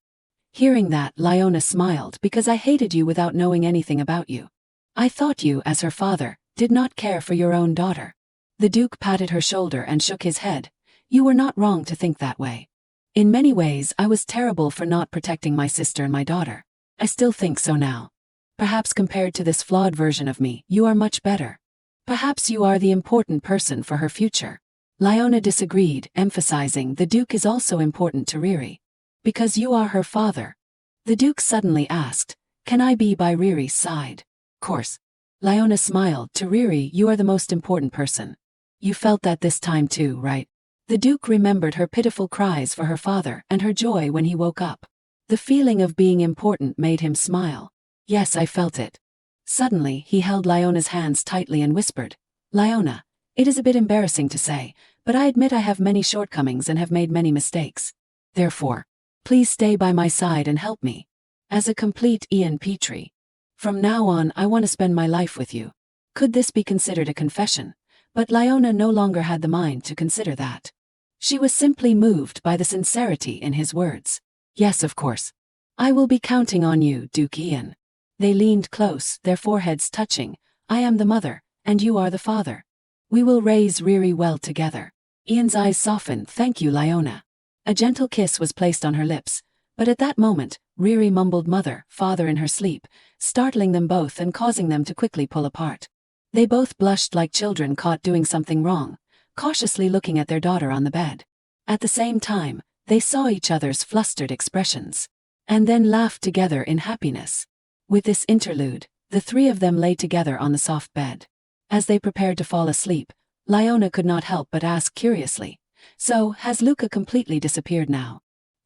Hearing that, Liona smiled. Because I hated you without knowing anything about you. I thought you, as her father, did not care for your own daughter. The Duke patted her shoulder and shook his head. You were not wrong to think that way. In many ways, I was terrible for not protecting my sister and my daughter. I still think so now. Perhaps compared to this flawed version of me, you are much better. Perhaps you are the important person for her future. Leona disagreed, emphasizing the Duke is also important to Riri. Because you are her father. The Duke suddenly asked, can I be by Riri's side? Course. Leona smiled. To Riri, you are the most important person. You felt that this time too, right? The Duke remembered her pitiful cries for her father and her joy when he woke up. The feeling of being important made him smile. Yes, I felt it. Suddenly, he held Leona's hands tightly and whispered, Leona, it is a bit embarrassing to say, but I admit I have many shortcomings and have made many mistakes. Therefore, please stay by my side and help me. As a complete Ian Petrie. From now on, I want to spend my life with you. Could this be considered a confession? But Leona no longer had the mind to consider that. She was simply moved by the sincerity in his words. Yes, of course. I will be counting on you, Duke Ian. They leaned close, their foreheads touching. I am the mother, and you are the father. We will raise Riri well together. Ian's eyes softened. Thank you, Leona. A gentle kiss was placed on her lips, but at that moment, Riri mumbled mother, father in her sleep, startling them both and causing them to quickly pull apart. They both blushed like children caught doing something wrong, cautiously looking at their daughter on the bed. At the same time, they saw each other's flustered expressions, and then laughed together in happiness. With this interlude, the three of them lay together on the soft bed. As they prepared to fall asleep, Leona could not help but ask curiously, so, has Luca completely disappeared now?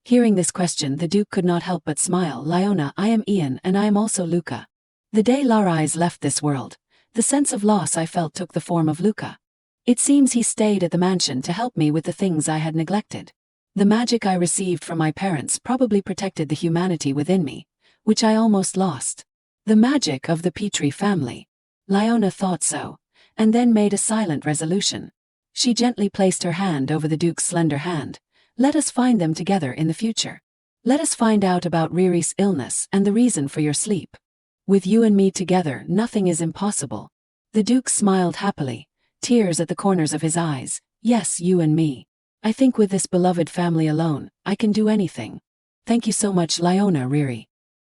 Hearing this question, the Duke could not help but smile. Leona, I am Ian and I am also Luca. The day Larais left this world, the sense of loss I felt took the form of Luca. It seems he stayed at the mansion to help me with the things I had neglected. The magic I received from my parents probably protected the humanity within me, which I almost lost. The magic of the Petrie family. Leona thought so, and then made a silent resolution. She gently placed her hand over the Duke's slender hand. Let us find them together in the future. Let us find out about Riri's illness and the reason for your sleep. With you and me together, nothing is impossible. The Duke smiled happily, tears at the corners of his eyes. Yes, you and me. I think with this beloved family alone, I can do anything. Thank you so much, Leona. Riri.